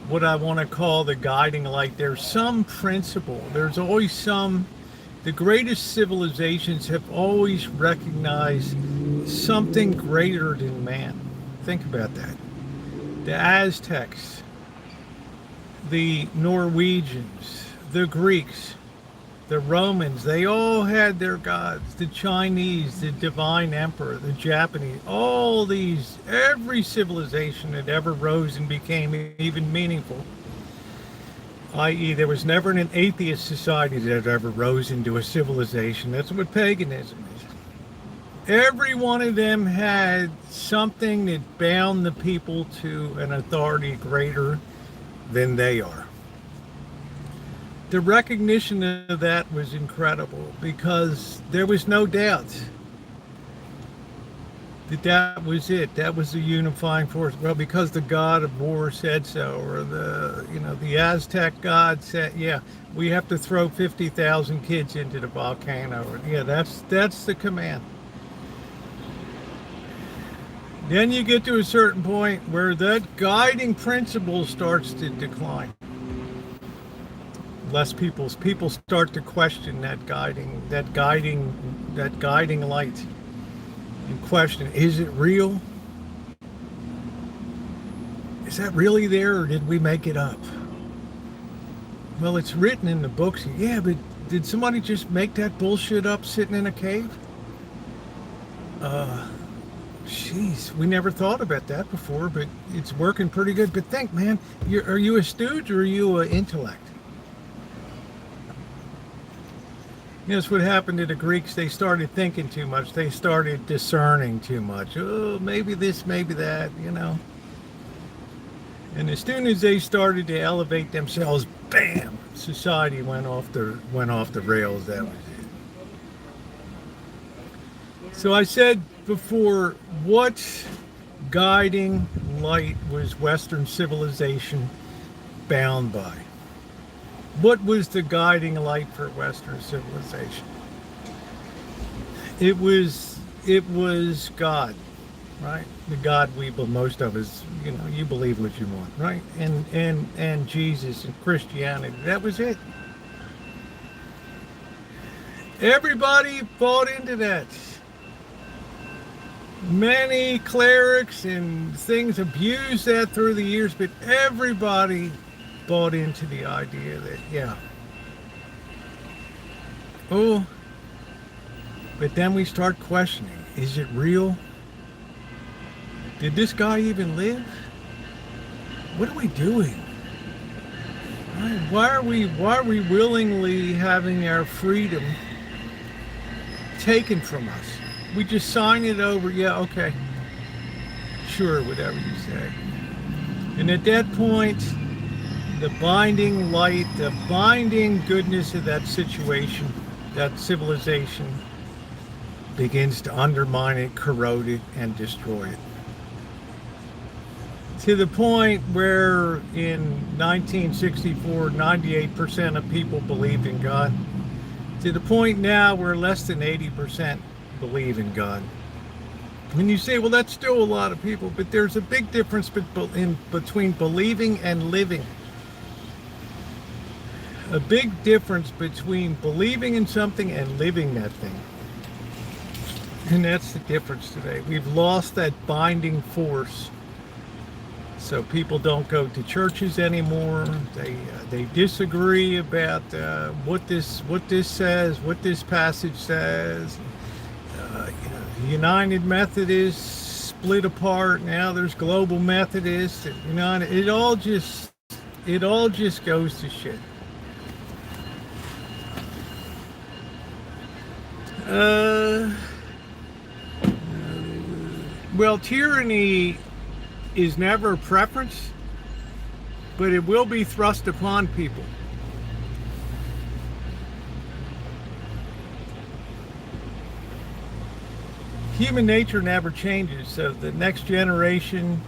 what I want to call the guiding light. There's some principle. There's always the greatest civilizations have always recognized something greater than man. Think about that. The Aztecs, the Norwegians, the Greeks, the Romans, they all had their gods. The Chinese, the divine emperor, the Japanese, all these, every civilization that ever rose and became even meaningful, i.e. there was never an atheist society that ever rose into a civilization. That's what paganism is. Every one of them had something that bound the people to an authority greater than they are. The recognition of that was incredible because there was no doubt that was it. That was the unifying force. Well, because the god of war said so, or the Aztec god said, yeah, we have to throw 50,000 kids into the volcano. Yeah, that's the command. Then you get to a certain point where that guiding principle starts to decline. Less people start to question that guiding light and question, is it real? Is that really there, or did we make it up? Well, it's written in the books. Yeah, but did somebody just make that bullshit up sitting in a cave? Jeez, we never thought about that before, but it's working pretty good. But think, man, are you a stooge or are you an intellect? That's what happened to the Greeks. They started thinking too much. They started discerning too much. Oh, maybe this, maybe that, And as soon as they started to elevate themselves, bam, society went off the rails. That was it. So I said before, what guiding light was Western civilization bound by? What was the guiding light for Western civilization? It was God, right? The God most of us, you believe what you want, right? And Jesus and Christianity. That was it. Everybody bought into that. Many clerics and things abused that through the years, but everybody bought into the idea that, oh, but then we start questioning, is it real? Did this guy even live? What are we doing? Why are we willingly having our freedom taken from us? We just sign it over, okay, sure, whatever you say. And at that point, the binding light, the binding goodness of that situation, that civilization, begins to undermine it, corrode it, and destroy it. To the point where in 1964, 98% of people believed in God. To the point now where less than 80% believe in God. And you say, well, that's still a lot of people, but there's a big difference between believing and living. A big difference between believing in something and living that thing. And that's the difference today. We've lost that binding force. So people don't go to churches anymore. They disagree about what this says, what this passage says. United Methodists split apart. Now there's Global Methodists. It all just goes to shit. Well, tyranny is never a preference, but it will be thrust upon people. Human nature never changes, so the next generation,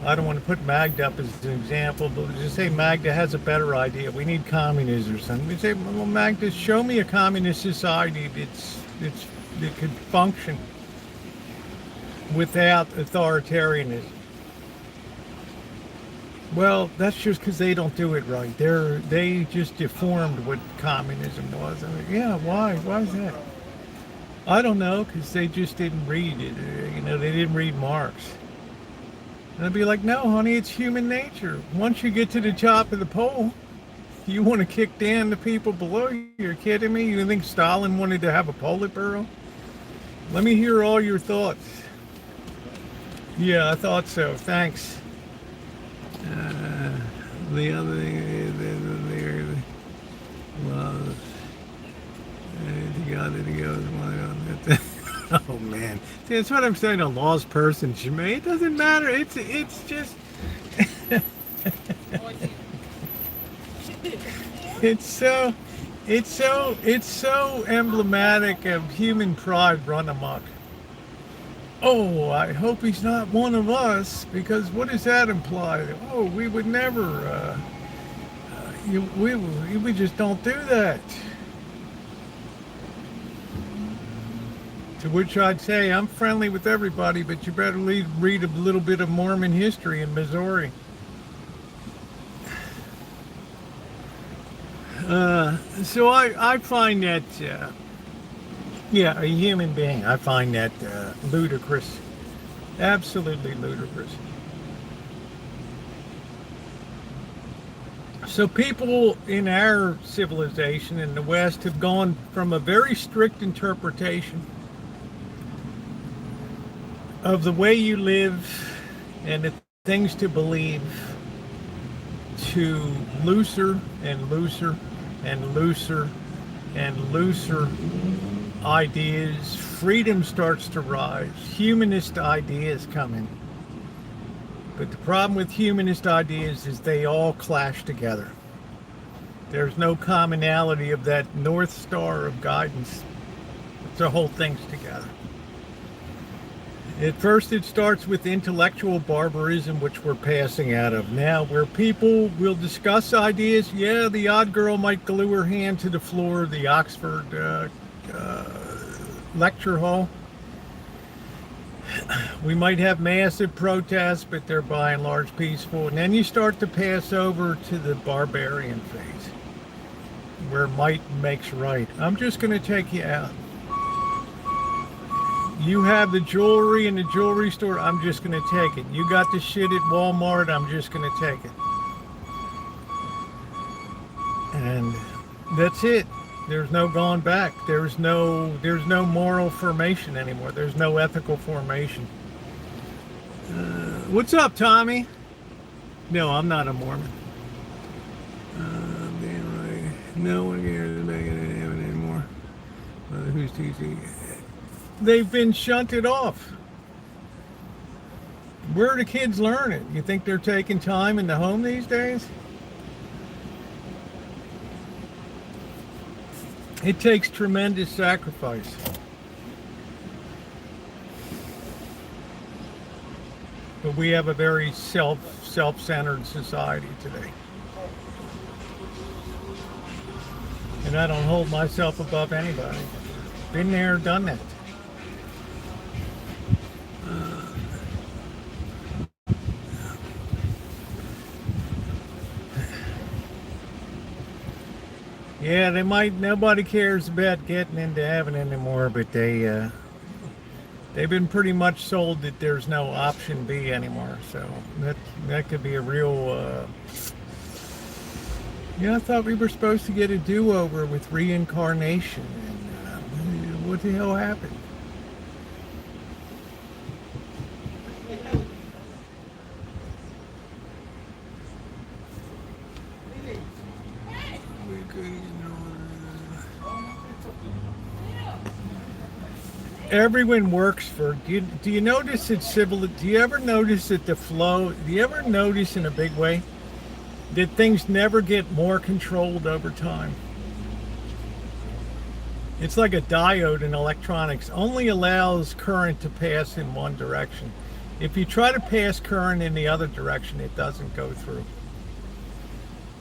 I don't want to put Magda up as an example, but just say Magda has a better idea. We need communism or something. We say, well, Magda, show me a communist society that could function without authoritarianism. Well, that's just because they don't do it right. They just deformed what communism was. Why? Why is that? I don't know, because they just didn't read it. They didn't read Marx. And I'd be like, no, honey, it's human nature. Once you get to the top of the pole, you want to kick down the people below you. You're kidding me? You think Stalin wanted to have a Politburo? Let me hear all your thoughts. Yeah, I thought so. Thanks. The other thing, love. Oh man, see, that's what I'm saying. A lost person, Shimei. It doesn't matter. It's just. It's so emblematic of human pride run amok. Oh, I hope he's not one of us, because what does that imply? Oh, we would never. We just don't do that. To which I'd say, I'm friendly with everybody, but you better read a little bit of Mormon history in Missouri. So I find that, a human being, I find that ludicrous. Absolutely ludicrous. So people in our civilization in the West have gone from a very strict interpretation of the way you live and the things to believe to looser and looser and looser and looser ideas, freedom starts to rise. Humanist ideas come in. But the problem with humanist ideas is they all clash together. There's no commonality of that North Star of guidance to hold things together. At first it starts with intellectual barbarism, which we're passing out of now, where people will discuss ideas. Yeah, the odd girl might glue her hand to the floor of the Oxford lecture hall. We might have massive protests, but they're by and large peaceful. And then you start to pass over to the barbarian phase, where might makes right. I'm just going to take you out. You have the jewelry in the jewelry store, I'm just going to take it. You got the shit at Walmart, I'm just going to take it. And that's it. There's no going back. There's no moral formation anymore. There's no ethical formation. What's up, Tommy? No, I'm not a Mormon. No one cares about it anymore. Who's TC? They've been shunted off. Where do kids learn it? You think they're taking time in the home these days? It takes tremendous sacrifice. But we have a very self-centered society today. And I don't hold myself above anybody. Been there, done that. Yeah, they might. Nobody cares about getting into heaven anymore, but they've been pretty much sold that there's no option B anymore. So that could be a real. I thought we were supposed to get a do-over with reincarnation, and what the hell happened? Everyone works for. Do you notice it's civil? Do you ever notice that the flow? Do you ever notice in a big way that things never get more controlled over time? It's like a diode in electronics. Only allows current to pass in one direction. If you try to pass current in the other direction, it doesn't go through.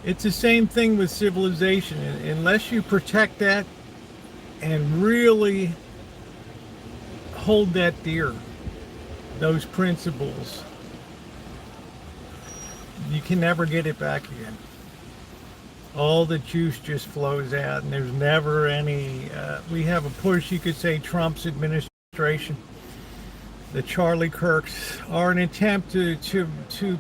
It's the same thing with civilization. Unless you protect that and really hold that dear, those principles, you can never get it back again. All the juice just flows out, and there's never any. We have a push, you could say, Trump's administration, the Charlie Kirks, are an attempt to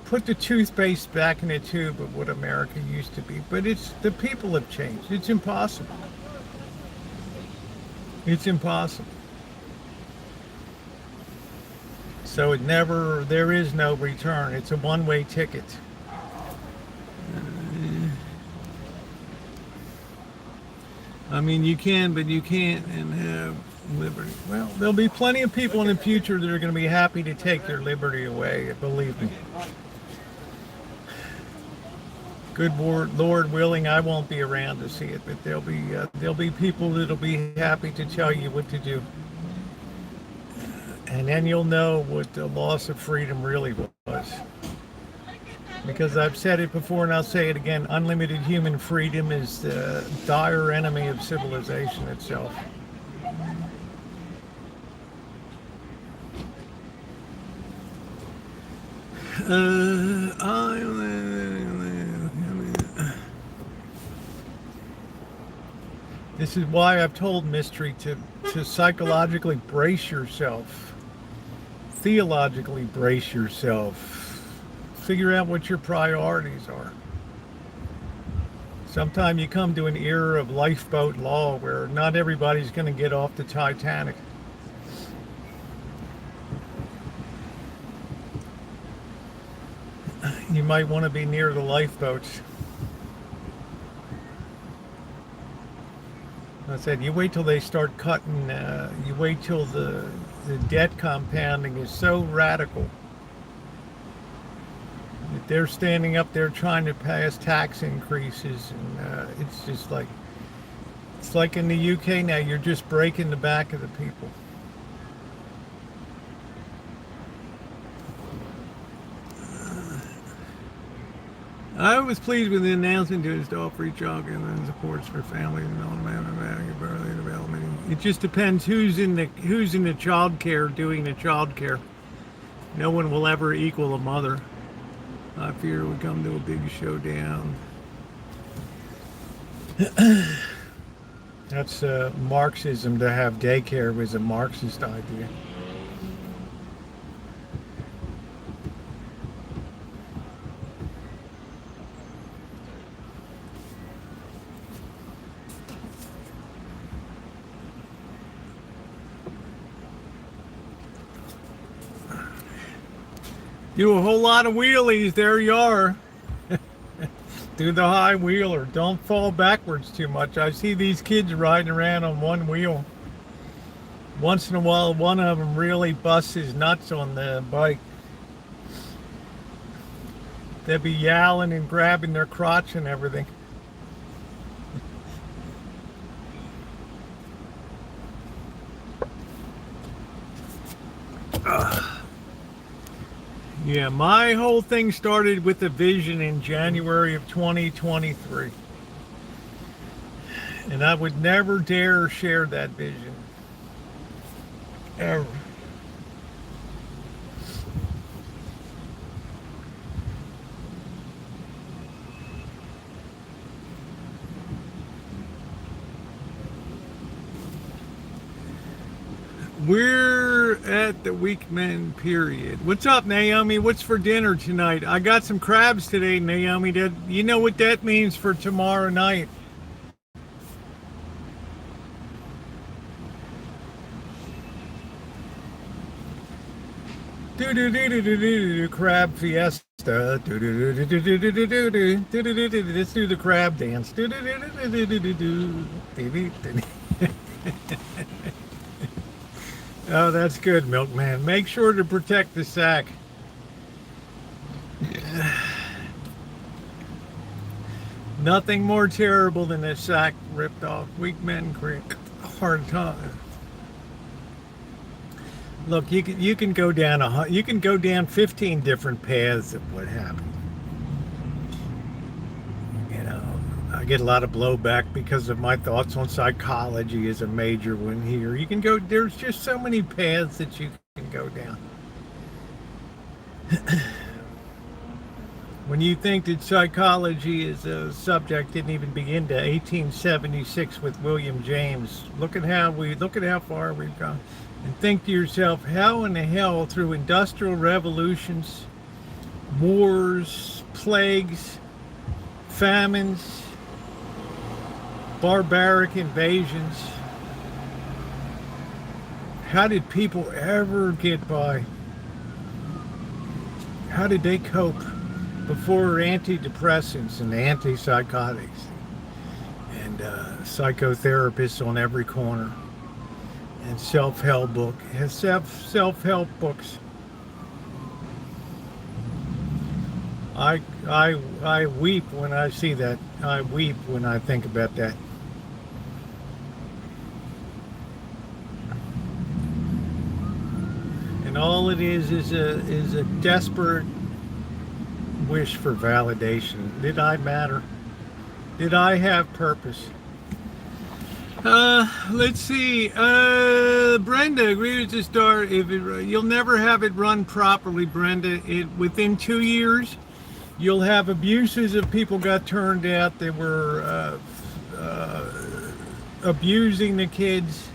put the toothpaste back in the tube of what America used to be. But the people have changed. It's impossible. It's impossible. So there is no return. It's a one-way ticket. I mean, you can, but you can't and have liberty. Well, there'll be plenty of people in the future that are going to be happy to take their liberty away, believe me. Good Lord willing, I won't be around to see it, but there'll be people that'll be happy to tell you what to do. And then you'll know what the loss of freedom really was. Because I've said it before and I'll say it again, unlimited human freedom is the dire enemy of civilization itself. This is why I've told Mystery to psychologically brace yourself. Theologically brace yourself. Figure out what your priorities are. Sometime you come to an era of lifeboat law where not everybody's going to get off the Titanic. You might want to be near the lifeboats. I said, you wait till they start cutting, you wait till the debt compounding is so radical that they're standing up there trying to pass tax increases. And it's just like, it's like in the UK now, you're just breaking the back of the people. I was pleased with the announcement to install free childcare and supports for families and all development. It just depends who's in the child care doing the child care. No one will ever equal a mother. I fear it would come to a big showdown. That's Marxism. To have daycare was a Marxist idea. Do a whole lot of wheelies. There you are. Do the high wheeler. Don't fall backwards too much. I see these kids riding around on one wheel. Once in a while, one of them really busts his nuts on the bike. They'll be yowling and grabbing their crotch and everything. Yeah, my whole thing started with a vision in January of 2023. And I would never dare share that vision. Ever. We're at the weekend period. What's up, Naomi? What's for dinner tonight? I got some crabs today, Naomi. You know what that means for tomorrow night? Crab fiesta. Let's do the crab dance. Oh, that's good, Milkman. Make sure to protect the sack. Nothing more terrible than a sack ripped off. Weak men create hard time. Look, you can go down 15 different paths of what happened. You know, I get a lot of blowback because of my thoughts on psychology as a major one here. You can go, there's just so many paths that you can go down. When you think that psychology as a subject didn't even begin to 1876 with William James, look at how far we've gone. And think to yourself, how in the hell through industrial revolutions, wars, plagues, famines, barbaric invasions, how did people ever get by? How did they cope before antidepressants and antipsychotics and psychotherapists on every corner and self-help books? I weep when I see that. I weep when I think about that. And all it is a desperate wish for validation. Did I matter? Did I have purpose? Let's see. Brenda, agree to start. You'll never have it run properly, Brenda. Within 2 years, you'll have abuses of people got turned out. They were abusing the kids.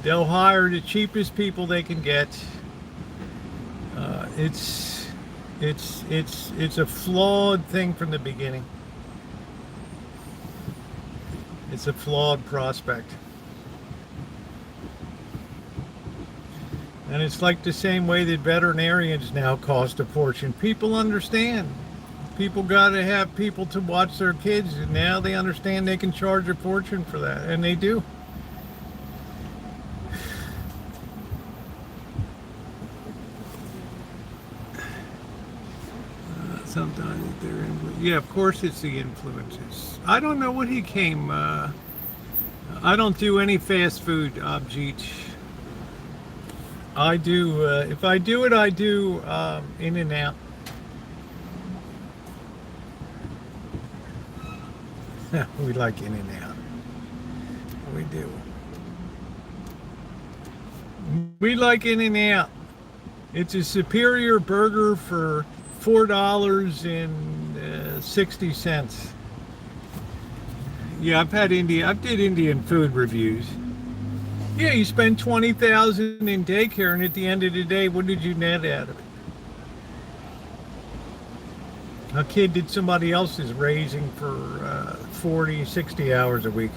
They'll hire the cheapest people they can get. It's a flawed thing from the beginning. It's a flawed prospect. And it's like the same way that veterinarians now cost a fortune. People understand. People got to have people to watch their kids, and now they understand they can charge a fortune for that, and they do. Sometimes they're yeah, of course it's the influences. I don't know what he came. I don't do any fast food, Abjeet. I do. If I do it, I do in and out. We like in and out. We do. We like in and out. It's a superior burger for $4.60. Yeah, I've had I did Indian food reviews. Yeah, you spend $20,000 in daycare, and at the end of the day, what did you net out of it? A kid did somebody else's raising for 40, 60 hours a week.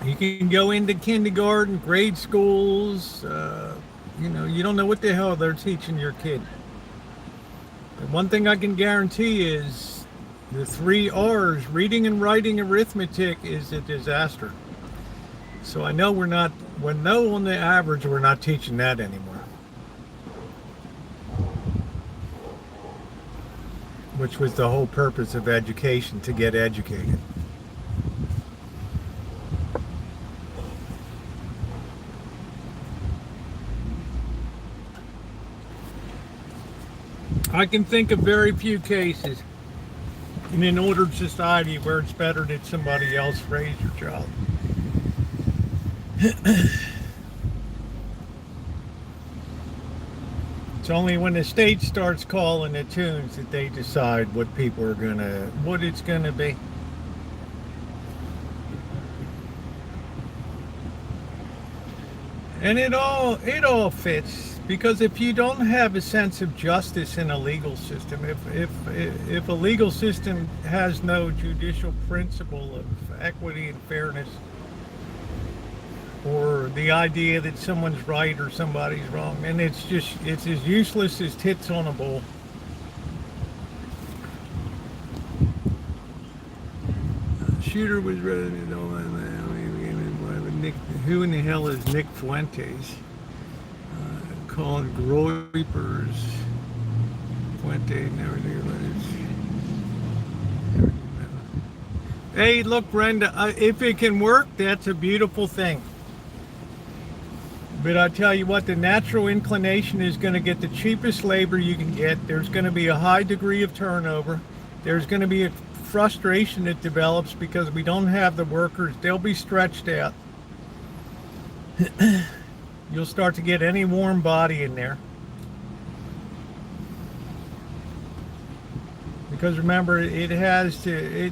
You can go into kindergarten, grade schools, you know, you don't know what the hell they're teaching your kid. But one thing I can guarantee is the 3 R's, reading and writing arithmetic, is a disaster. So I know on the average, we're not teaching that anymore. Which was the whole purpose of education, to get educated. I can think of very few cases in an ordered society where it's better that somebody else raise your child. It's only when the state starts calling the tunes that they decide what it's gonna be. And it all fits. Because if you don't have a sense of justice in a legal system, if a legal system has no judicial principle of equity and fairness, or the idea that someone's right or somebody's wrong, and it's as useless as tits on a bowl. Shooter was ready to know Nick. Who in the hell is Nick Fuentes? Called Groypers. Fuente never knew what it is. Hey, look, Brenda, if it can work, that's a beautiful thing. But I tell you what, the natural inclination is going to get the cheapest labor you can get. There's going to be a high degree of turnover. There's going to be a frustration that develops because we don't have the workers. They'll be stretched out. You'll start to get any warm body in there. Because remember, it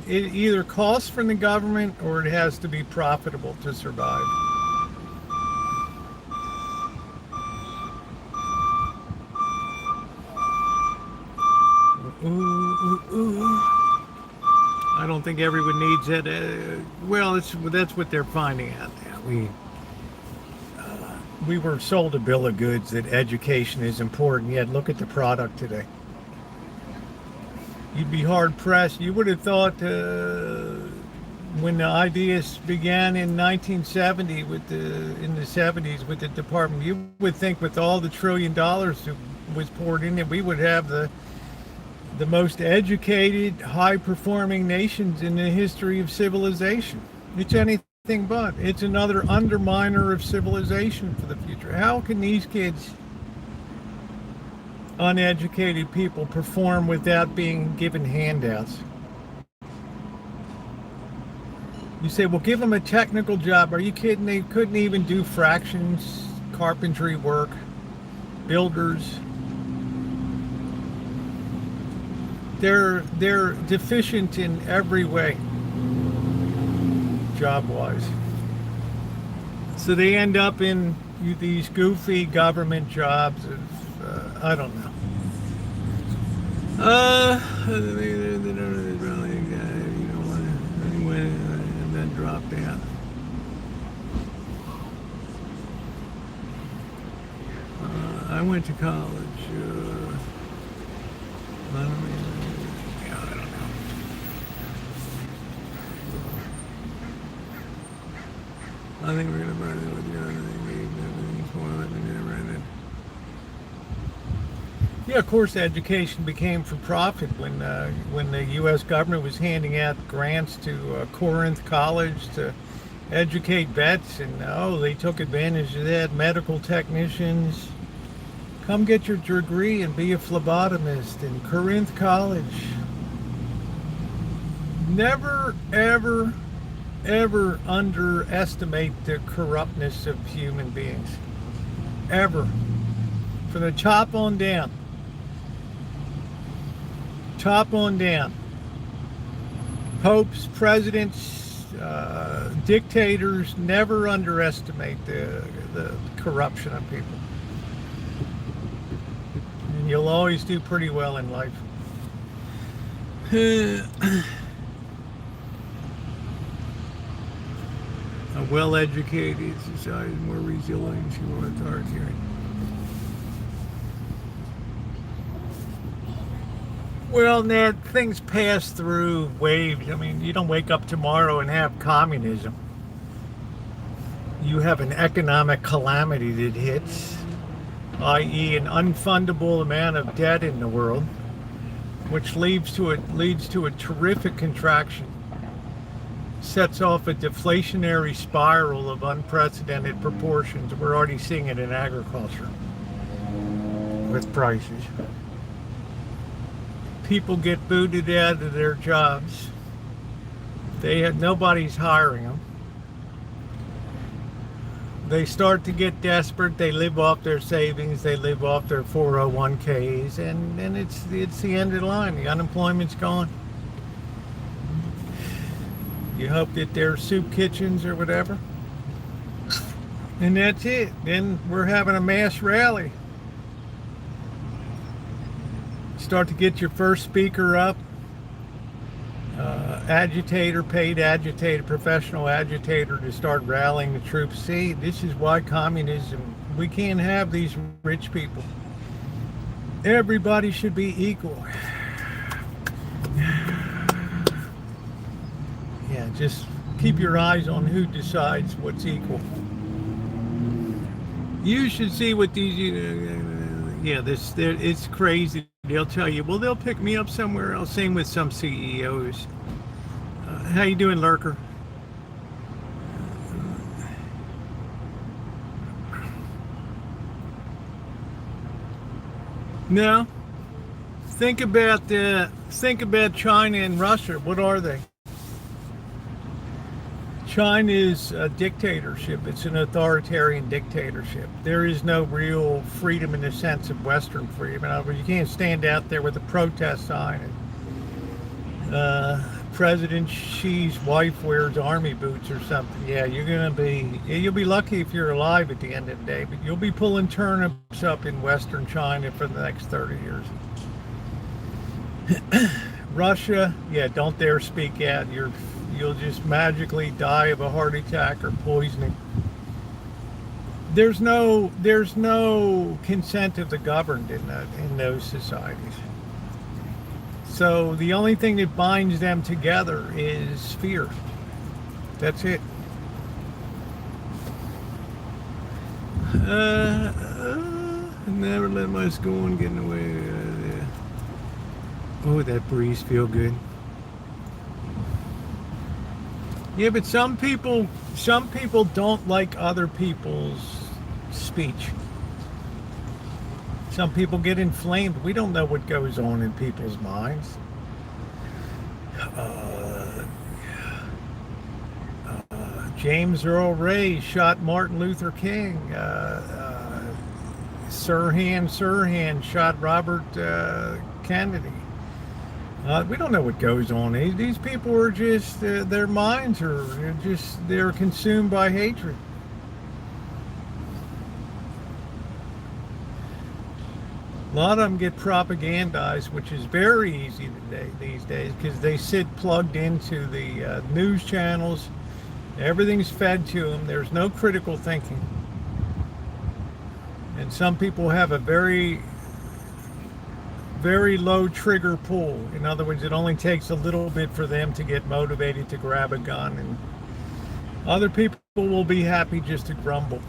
either costs from the government or it has to be profitable to survive. I don't think everyone needs it. Well, that's what they're finding out now. We were sold a bill of goods that education is important, yet look at the product today. You'd be hard pressed. You would have thought when the ideas began in 1970 in the 70s with the department, you would think with all the $1 trillion that was poured in it, we would have the most educated, high-performing nations in the history of civilization. It's anything but. It's another underminer of civilization for the future. How can these kids, uneducated people, perform without being given handouts? You say, well, give them a technical job. Are you kidding? They couldn't even do fractions, carpentry work, builders. They're deficient in every way, job-wise. So they end up in these goofy government jobs of, I don't know. And then drop down. I went to college. I don't know. I think we're gonna burn it with yeah, of course, education became for profit when the U.S. government was handing out grants to Corinth College to educate vets, and they took advantage of that. Medical technicians, come get your degree and be a phlebotomist in Corinth College. Never, ever, ever underestimate the corruptness of human beings. Ever. From the top on down. Top on down. Popes, presidents, dictators, never underestimate the corruption of people. And you'll always do pretty well in life. A well-educated society is more resilient, more authoritarian. Well, Ned, things pass through waves. I mean, you don't wake up tomorrow and have communism. You have an economic calamity that hits, i.e. an unfundable amount of debt in the world, which leads to a terrific contraction. Sets off a deflationary spiral of unprecedented proportions. We're already seeing it in agriculture with prices. People get booted out of their jobs. Nobody's hiring them. They start to get desperate. They live off their savings. They live off their 401ks, and it's the end of the line. The unemployment's gone. You hope that they're soup kitchens or whatever. And that's it. Then we're having a mass rally. Start to get your first speaker up. Paid agitator, professional agitator to start rallying the troops. See, this is why communism, we can't have these rich people. Everybody should be equal. Yeah, just keep your eyes on who decides what's equal. You should see what these, it's crazy. They'll tell you, well, they'll pick me up somewhere else. Same with some CEOs. How you doing, Lurker? Now, think about China and Russia. What are they? China is a dictatorship. It's an authoritarian dictatorship. There is no real freedom in the sense of Western freedom. In other words, you can't stand out there with a protest sign and President Xi's wife wears army boots or something. Yeah, you'll be lucky if you're alive at the end of the day, but you'll be pulling turnips up in Western China for the next 30 years. Russia, yeah, don't dare speak out. You'll just magically die of a heart attack or poisoning. There's no consent of the governed in those societies. So the only thing that binds them together is fear. That's it. Never let my school getting away. Oh, that breeze feel good. Yeah, but some people don't like other people's speech. Some people get inflamed. We don't know what goes on in people's minds. James Earl Ray shot Martin Luther King. Sirhan shot Robert Kennedy. We don't know what goes on. These people are just, their minds are just, they're consumed by hatred. A lot of them get propagandized, which is very easy today these days because they sit plugged into the news channels. Everything's fed to them. There's no critical thinking. And some people have a very, very low trigger pull. In other words, it only takes a little bit for them to get motivated to grab a gun. And other people will be happy just to grumble.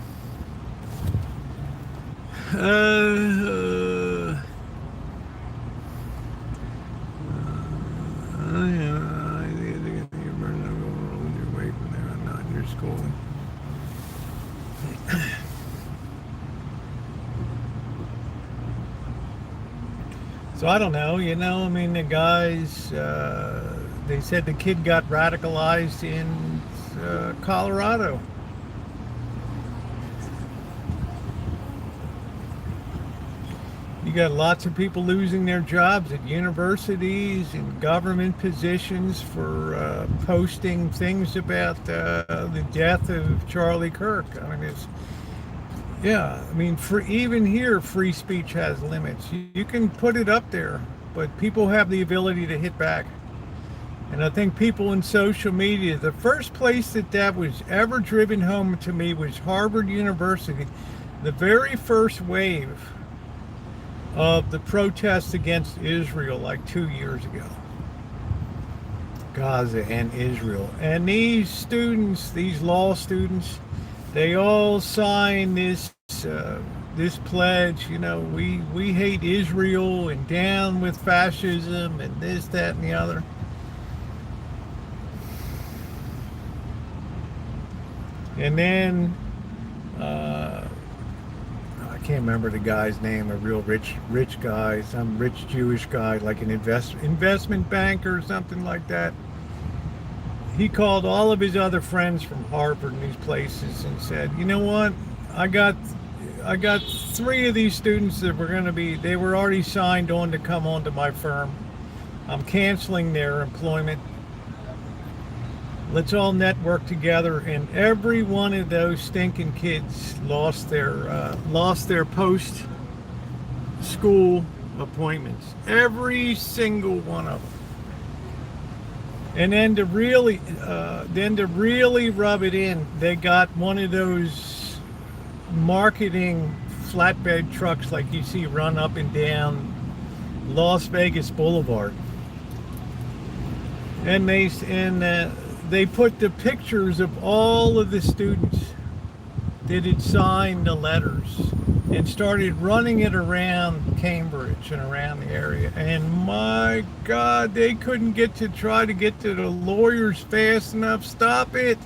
So I don't know, I mean, the guys, they said the kid got radicalized in Colorado. You got lots of people losing their jobs at universities and government positions for posting things about the death of Charlie Kirk. I mean, for even here, free speech has limits. You can put it up there, but people have the ability to hit back. And I think people in social media, the first place that was ever driven home to me was Harvard University. The very first wave of the protests against Israel like 2 years ago. Gaza and Israel. And these students, these law students, they all signed this pledge, we hate Israel and down with fascism and this, that, and the other. And then I can't remember the guy's name, a real rich guy, some rich Jewish guy, like an investment banker or something like that. He called all of his other friends from Harvard and these places and said, you know what, I got 3 of these students that they were already signed on to come on to my firm. I'm canceling their employment. Let's all network together. And every one of those stinking kids lost their post-school appointments. Every single one of them. And then to really rub it in, they got one of those marketing flatbed trucks like you see run up and down Las Vegas Boulevard. And they put the pictures of all of the students that had signed the letters and started running it around Cambridge and around the area. And my God, they couldn't try to get to the lawyers fast enough. Stop it.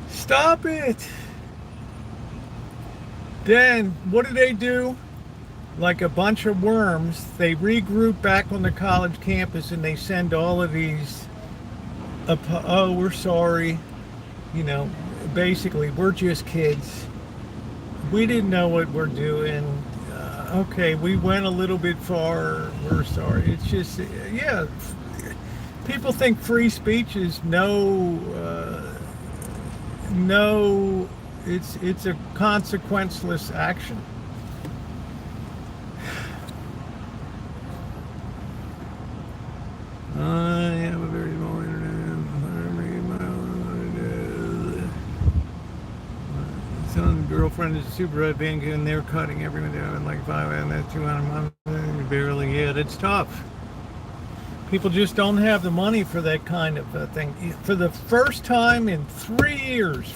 Stop it. Then what do? Like a bunch of worms, they regroup back on the college campus and they send all of these, we're sorry, basically, we're just kids. We didn't know what we're doing. Okay, we went a little bit far. We're sorry. It's just, people think free speech is it's a consequenceless action. I have a very small internet. Son's girlfriend is a super red bank, and they're cutting everyone down like 5 and that's 200 months. Barely, it's tough. People just don't have the money for that kind of thing. For the first time in 4 years,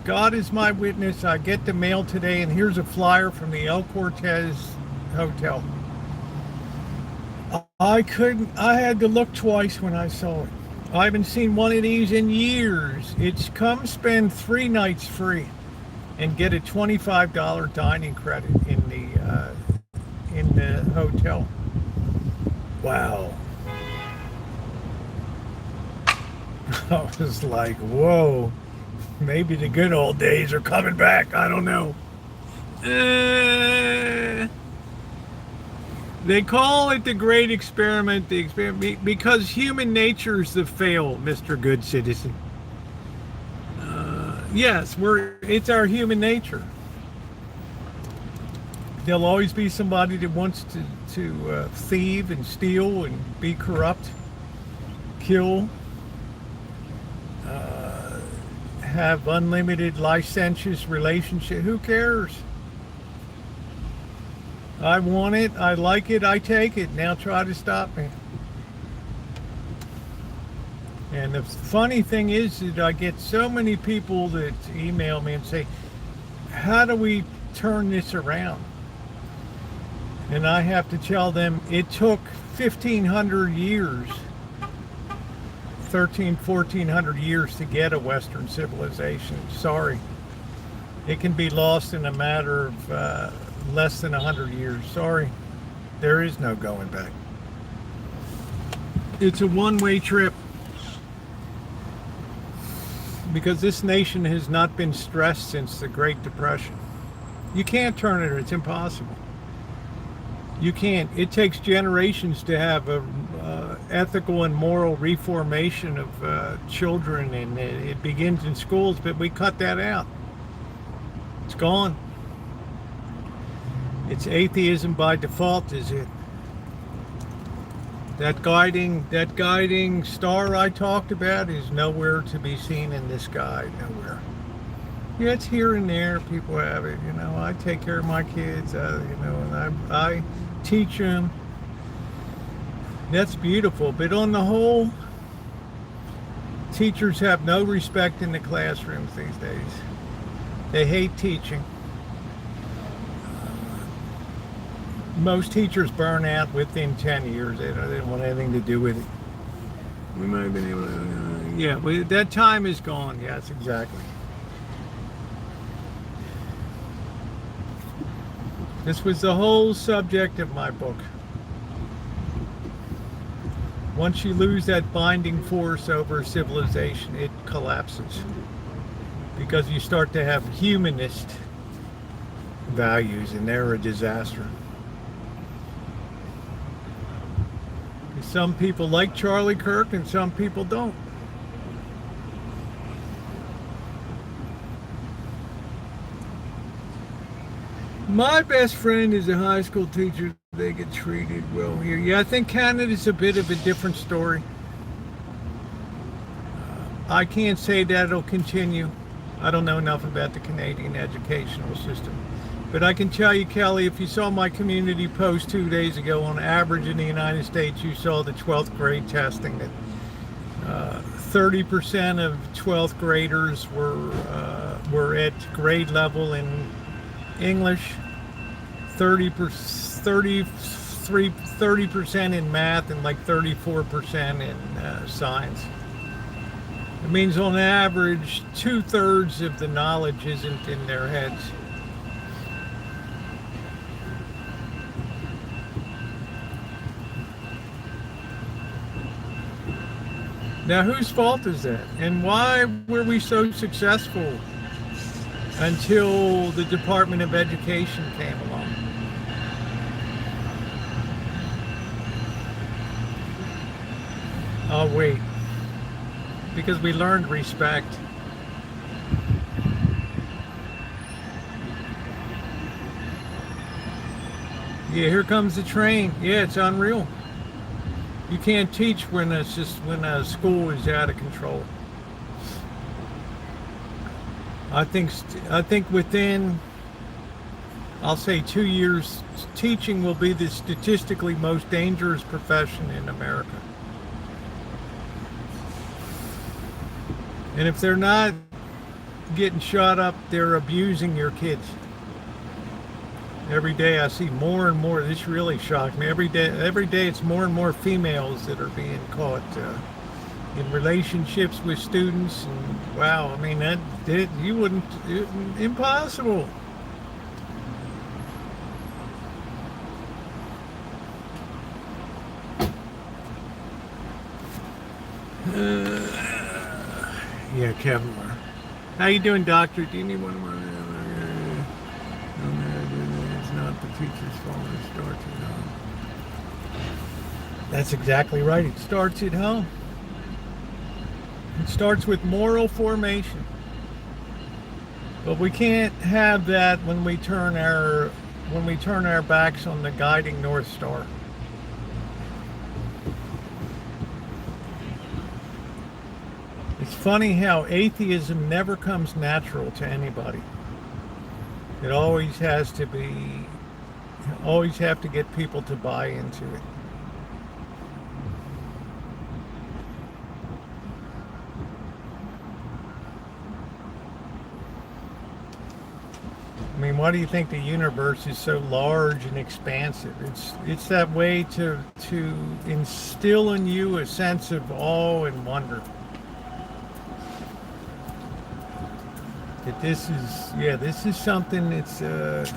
God is my witness, I get the mail today, and here's a flyer from the El Cortez Hotel. I had to look twice when I saw it. I haven't seen one of these in years. It's come spend 3 nights free and get a $25 dining credit in the hotel. Wow. I was like, whoa, maybe the good old days are coming back. I don't know. They call it the great experiment, because human nature is to fail, Mr. Good Citizen. Yes, it's our human nature. There'll always be somebody that wants to thieve and steal and be corrupt, kill, have unlimited licentious relationship. Who cares? I want it, I like it, I take it. Now try to stop me. And the funny thing is that I get so many people that email me and say, how do we turn this around? And I have to tell them it took 1,500 years, 1,400 years to get a Western civilization. Sorry. It can be lost in a matter of less than 100 years. Sorry. There is no going back. It's a one-way trip. Because this nation has not been stressed since the Great Depression. You can't turn it, it's impossible. You can't. It takes generations to have a ethical and moral reformation of children, and it begins in schools, but we cut that out. It's gone. It's atheism by default, is it? That guiding star I talked about is nowhere to be seen in this guide, nowhere. Yeah, it's here and there, people have it, you know. I take care of my kids, you know, and I teach them. That's beautiful, but on the whole, teachers have no respect in the classrooms these days. They hate teaching. Most teachers burn out within 10 years. They don't want anything to do with it. We might have been able to, yeah, that time is gone. Yes, exactly. This was the whole subject of my book. Once you lose that binding force over civilization, it collapses. Because you start to have humanist values, and they're a disaster. Some people like Charlie Kirk and some people don't. My best friend is a high school teacher. They get treated well here. Yeah, I think Canada's a bit of a different story. I can't say that it'll continue. I don't know enough about the Canadian educational system. But I can tell you, Kelly, if you saw my community post 2 days ago, on average in the United States, you saw the 12th grade testing that 30% of 12th graders were at grade level in English, 30% in math, and like 34% in science. It means on average 2/3 of the knowledge isn't in their heads. Now, whose fault is that? And why were we so successful until the Department of Education came along? Oh, wait. Because we learned respect. Yeah, here comes the train. Yeah, it's unreal. You can't teach when a school is out of control. I think within, I'll say 2 years, teaching will be the statistically most dangerous profession in America. And if they're not getting shot up, they're abusing your kids. Every day I see more and more. This really shocked me. Every day it's more and more females that are being caught in relationships with students. And wow, I mean, impossible. Yeah, Kevin. How you doing, doctor? Do you need one of my... It's not the teacher's fault. It starts at home. That's exactly right. It starts at home. It starts with moral formation. But we can't have that when we turn our when we turn our backs on the guiding North Star. It's funny how atheism never comes natural to anybody. It always has to be, you always have to get people to buy into it. I mean, why do you think the universe is so large and expansive? It's that way to instill in you a sense of awe and wonder. That this is something. It's this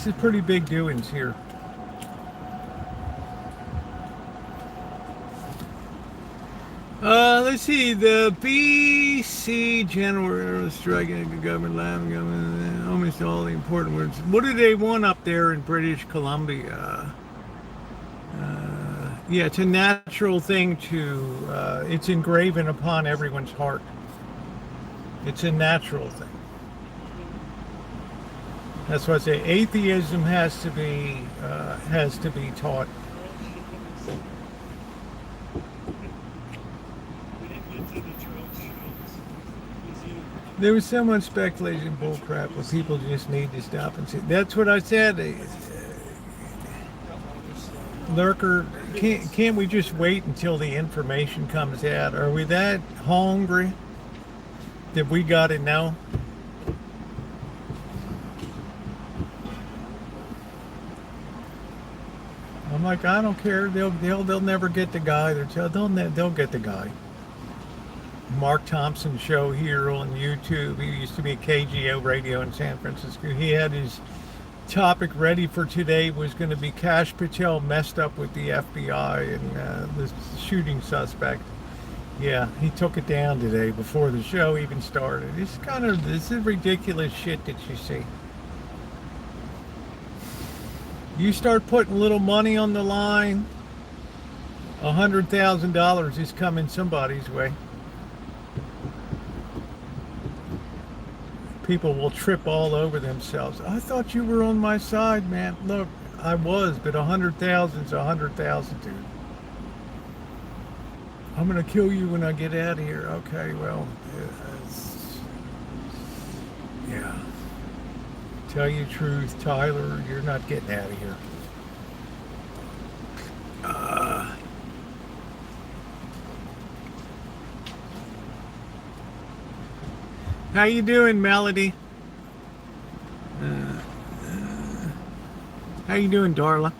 is pretty big doings here. Let's see. The BC General striking the government lab, almost all the important words. What do they want up there in British Columbia? Yeah, it's a natural thing to. It's engraven upon everyone's heart. It's a natural thing. That's why I say atheism has to be taught. There was so much speculation, bullcrap, where people just need to stop and see. That's what I said. Lurker, can't we just wait until the information comes out? Are we that hungry that we got to know? I'm like, I don't care. They'll never get the guy. They'll get the guy. Mark Thompson show here on YouTube. He used to be at KGO radio in San Francisco. He had his topic ready for today was going to be Kash Patel messed up with the FBI and the shooting suspect. Yeah, he took it down today before the show even started. This is ridiculous shit that you see. You start putting a little money on the line, $100,000 is coming somebody's way. People will trip all over themselves. I thought you were on my side, man. Look, I was, but 100,000's 100,000, dude. I'm gonna kill you when I get out of here. Okay, well, yeah. Tell you the truth, Tyler, you're not getting out of here. How you doing, Melody? How you doing, Darla?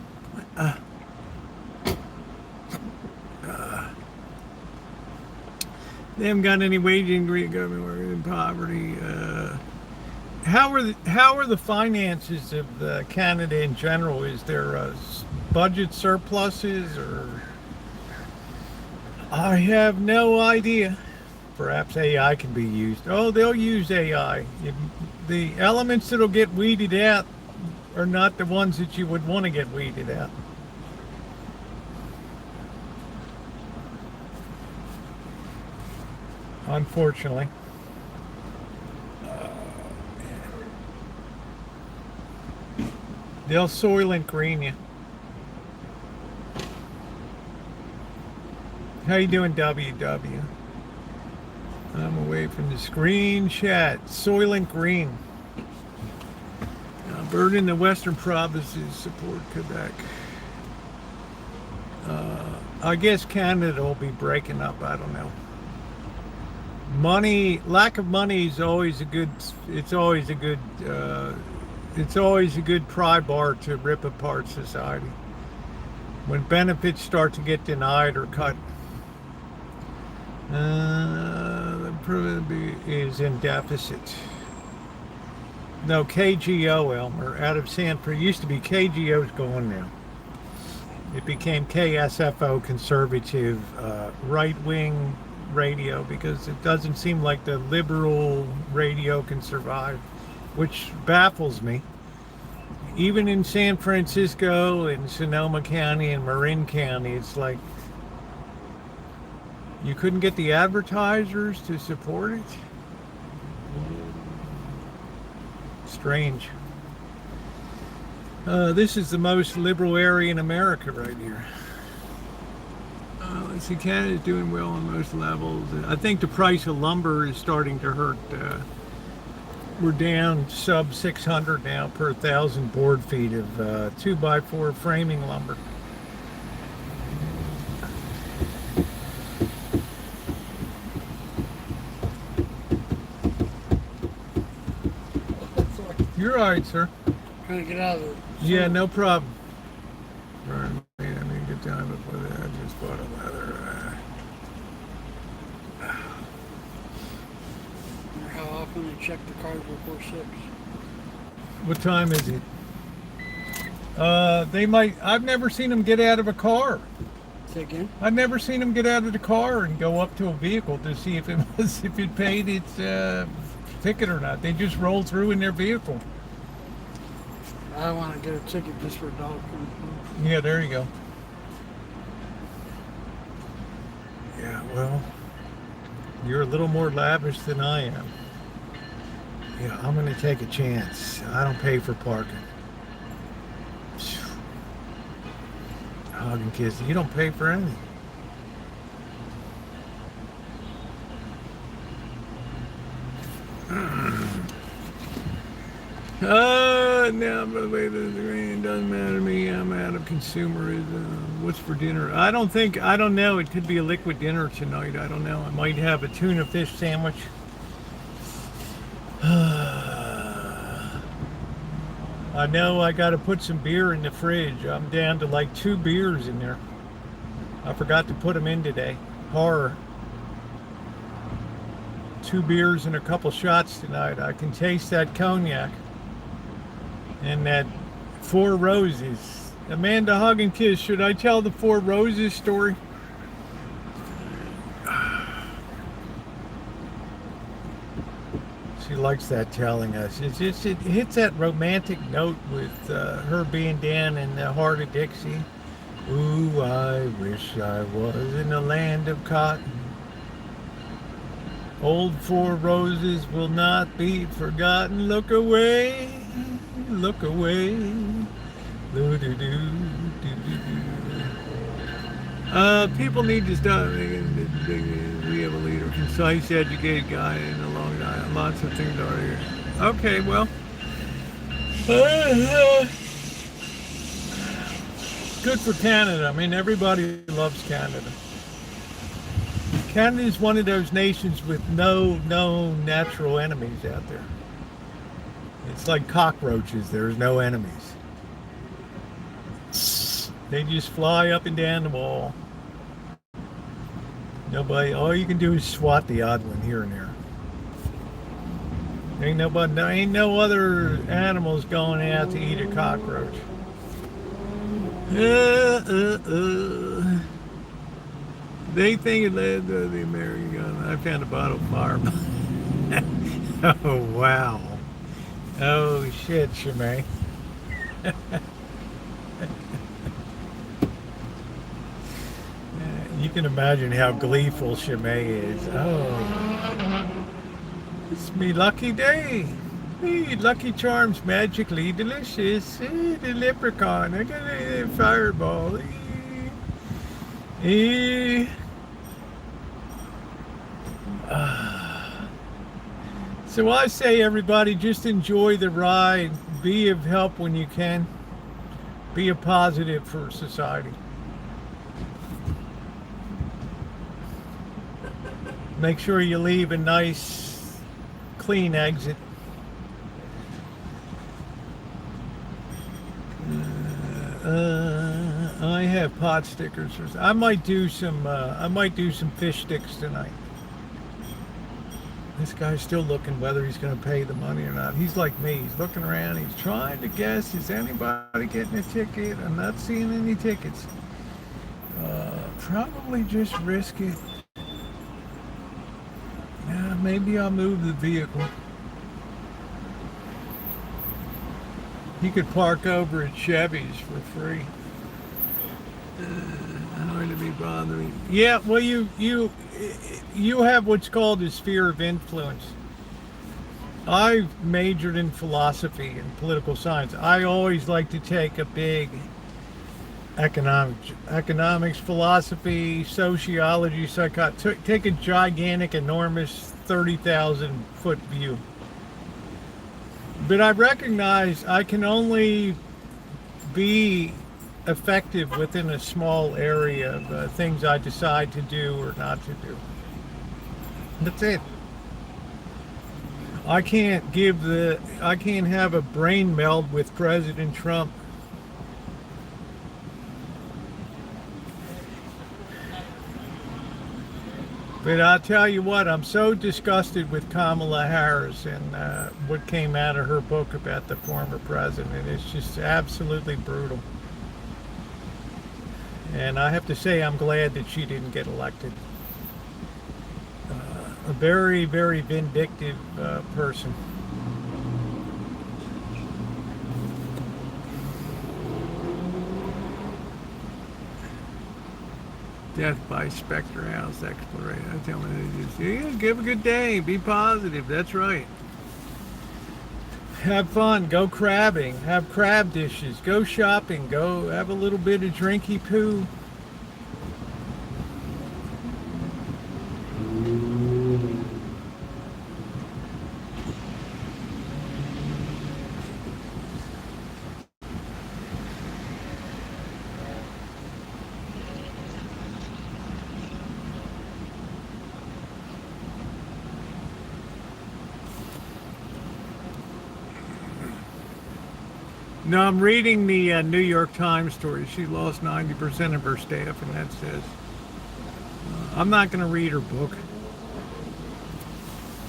They haven't got any wage increase, government workers in poverty. How are the finances of Canada in general? Is there budget surpluses, or I have no idea. Perhaps AI can be used. Oh, they'll use AI. The elements that'll get weeded out are not the ones that you would want to get weeded out. Unfortunately. They'll soil and green you. How you doing, WW? I'm away from the screen chat. Soylent Green. Bird in the Western provinces support Quebec. I guess Canada will be breaking up. I don't know. Lack of money is always a good. It's always a good pry bar to rip apart society. When benefits start to get denied or cut. The is in deficit. No, KGO, Elmer, out of Sanford. Used to be KGO's going now. It became KSFO, conservative, right-wing radio, because it doesn't seem like the liberal radio can survive, which baffles me. Even in San Francisco and Sonoma County and Marin County, it's like you couldn't get the advertisers to support it. Strange. This is the most liberal area in America right here. Let's see, Canada's doing well on most levels. I think the price of lumber is starting to hurt. We're down sub 600 now per 1,000 board feet of 2x4 framing lumber. You're all right, sir. Trying to get out of it. Yeah, no problem. Right, I mean, a good time before that. I just bought a leather. How often they check the cars before 6? What time is it? They might. I've never seen them get out of a car. Say again? I've never seen them get out of the car and go up to a vehicle to see if it paid its ticket or not. They just roll through in their vehicle. I want to get a ticket just for a dog. Yeah, there you go. Yeah, well, you're a little more lavish than I am. Yeah, I'm going to take a chance. I don't pay for parking. Hugging kids, you don't pay for anything. Now, by the way, it doesn't matter to me. I'm out of consumerism. What's for dinner? I don't know. It could be a liquid dinner tonight. I don't know. I might have a tuna fish sandwich. I know I got to put some beer in the fridge. I'm down to like 2 beers in there. I forgot to put them in today. Horror. 2 beers and a couple shots tonight. I can taste that cognac. And that 4 Roses. Amanda Hug and Kiss, should I tell the 4 Roses story? She likes that telling us. It hits that romantic note with her being down in the heart of Dixie. Ooh, I wish I was in the land of cotton. Old 4 Roses will not be forgotten. Look away. Look away. People need to stop. We have a leader, concise, educated guy, and a long night. Lots of things are here. Okay, well. Good for Canada. I mean, everybody loves Canada. Canada is one of those nations with no natural enemies out there. It's like cockroaches. There's no enemies. They just fly up and down the wall. Nobody. All you can do is swat the odd one here and there. Ain't no other animals going out to eat a cockroach. They think it led to the American gun. I found a bottle of fireball. Oh wow. Oh shit, Shemay. You can imagine how gleeful Shemay is. Oh, it's me lucky day. Me Lucky Charms magically delicious. The leprechaun. I got a fireball. So I say, everybody, just enjoy the ride. Be of help when you can. Be a positive for society. Make sure you leave a nice, clean exit. I have pot stickers. I might do some fish sticks tonight. This guy's still looking whether he's going to pay the money or not. He's like me. He's looking around. He's trying to guess, is anybody getting a ticket? I'm not seeing any tickets. Probably just risk it. Yeah, maybe I'll move the vehicle. He could park over at Chevy's for free. Hard to be bothering. Yeah, well, you have what's called a sphere of influence. I majored in philosophy and political science. I always like to take a big economics, philosophy, sociology, take a gigantic, enormous 30,000 foot view. But I recognize I can only be effective within a small area of things I decide to do or not to do. That's it. I can't have a brain meld with President Trump. But I'll tell you what, I'm so disgusted with Kamala Harris and what came out of her book about the former president. It's just absolutely brutal. And I have to say, I'm glad that she didn't get elected. A very, very vindictive person. Death by Spectre House Exploration. I tell me, yeah, give a good day. Be positive. That's right. Have fun. Go crabbing. Have crab dishes. Go shopping. Go have a little bit of drinky poo. No, I'm reading the New York Times story. She lost 90% of her staff, and that says, I'm not going to read her book.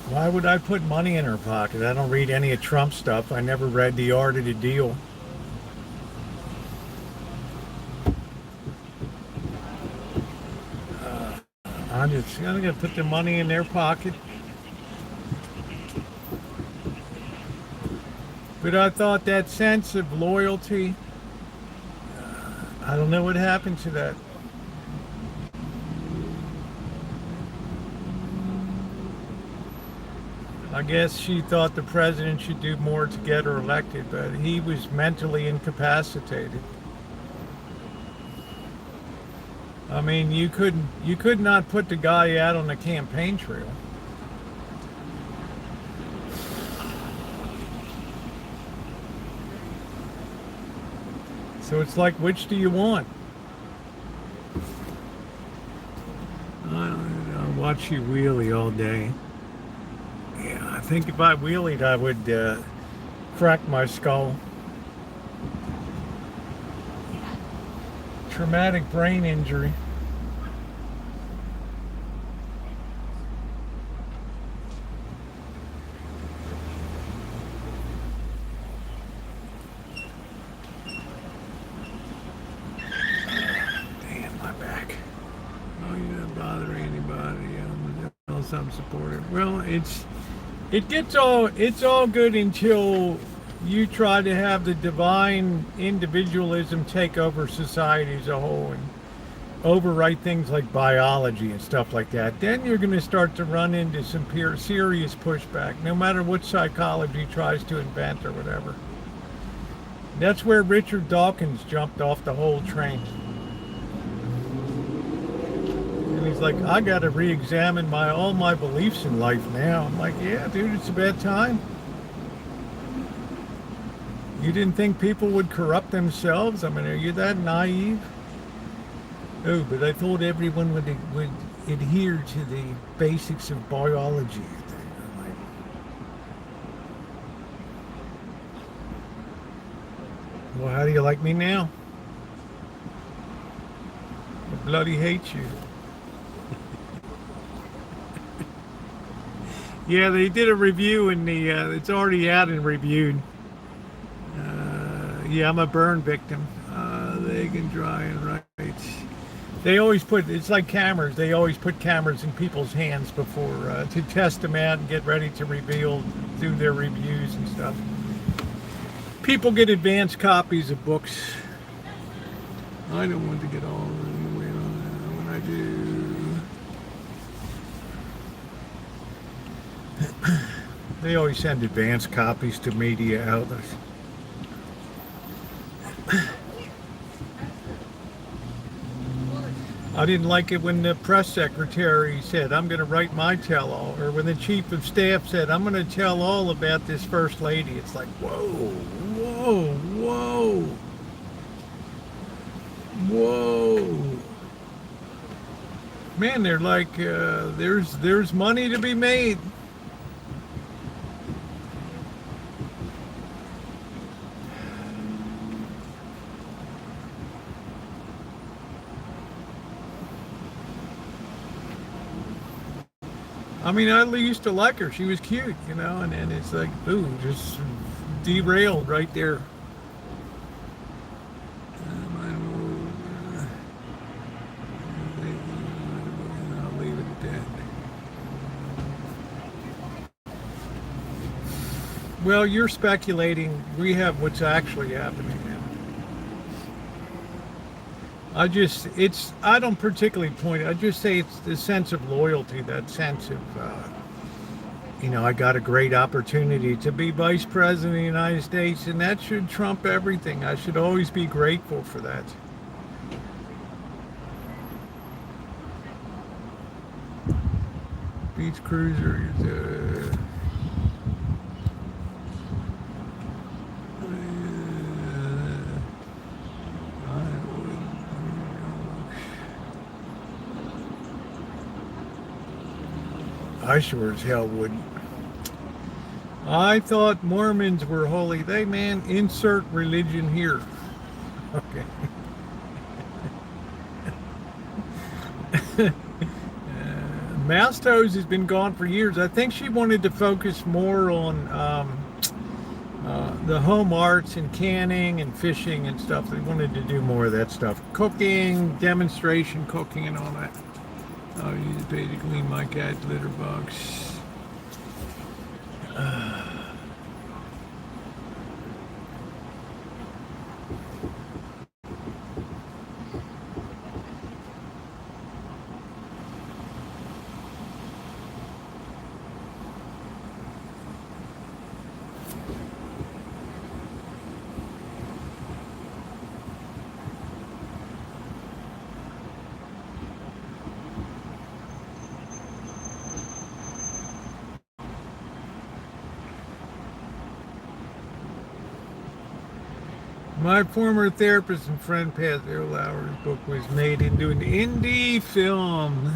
Why would I put money in her pocket? I don't read any of Trump stuff. I never read The Art of the Deal. I'm going to put the money in their pocket. But I thought that sense of loyalty, I don't know what happened to that. I guess she thought the president should do more to get her elected, but he was mentally incapacitated. I mean, you could not put the guy out on the campaign trail. So it's like, which do you want? I'll watch you wheelie all day. Yeah, I think if I wheelied, I would crack my skull. Traumatic brain injury. I'm supportive. Well, it's all good until you try to have the divine individualism take over society as a whole and overwrite things like biology and stuff like that. Then you're going to start to run into some serious pushback, no matter what psychology tries to invent or whatever. That's where Richard Dawkins jumped off the whole train. And he's like, I got to re-examine all my beliefs in life now. I'm like, yeah, dude, it's about time. You didn't think people would corrupt themselves? I mean, are you that naive? Oh, but I thought everyone would adhere to the basics of biology. I'm like, well, how do you like me now? I bloody hate you. Yeah, they did a review in the, it's already out and reviewed. Yeah, I'm a burn victim. They can dry and right. They always it's like cameras. They always put cameras in people's hands before, to test them out and get ready to do their reviews and stuff. People get advanced copies of books. I don't want to get all in the way on that when I do. They always send advance copies to media outlets. I didn't like it when the press secretary said, I'm going to write my tell-all, or when the chief of staff said, I'm going to tell all about this first lady. It's like, whoa, whoa, whoa, whoa. Man, they're like, there's money to be made. I mean, I used to like her. She was cute, you know, and then it's like, ooh, just derailed right there. I'll leave it at that. Well, you're speculating. We have what's actually happening now. I don't particularly point, I just say it's the sense of loyalty, that sense of, I got a great opportunity to be vice president of the United States, and that should trump everything. I should always be grateful for that. Beach cruiser is, I sure as hell wouldn't. I thought Mormons were holy. They, man, insert religion here. Okay. Mouse Toes has been gone for years. I think she wanted to focus more on the home arts and canning and fishing and stuff. They wanted to do more of that stuff. Cooking, demonstration cooking and all that. I'll use it to clean my cat's litter box. My former therapist and friend Pat Lauer's book was made into an indie film.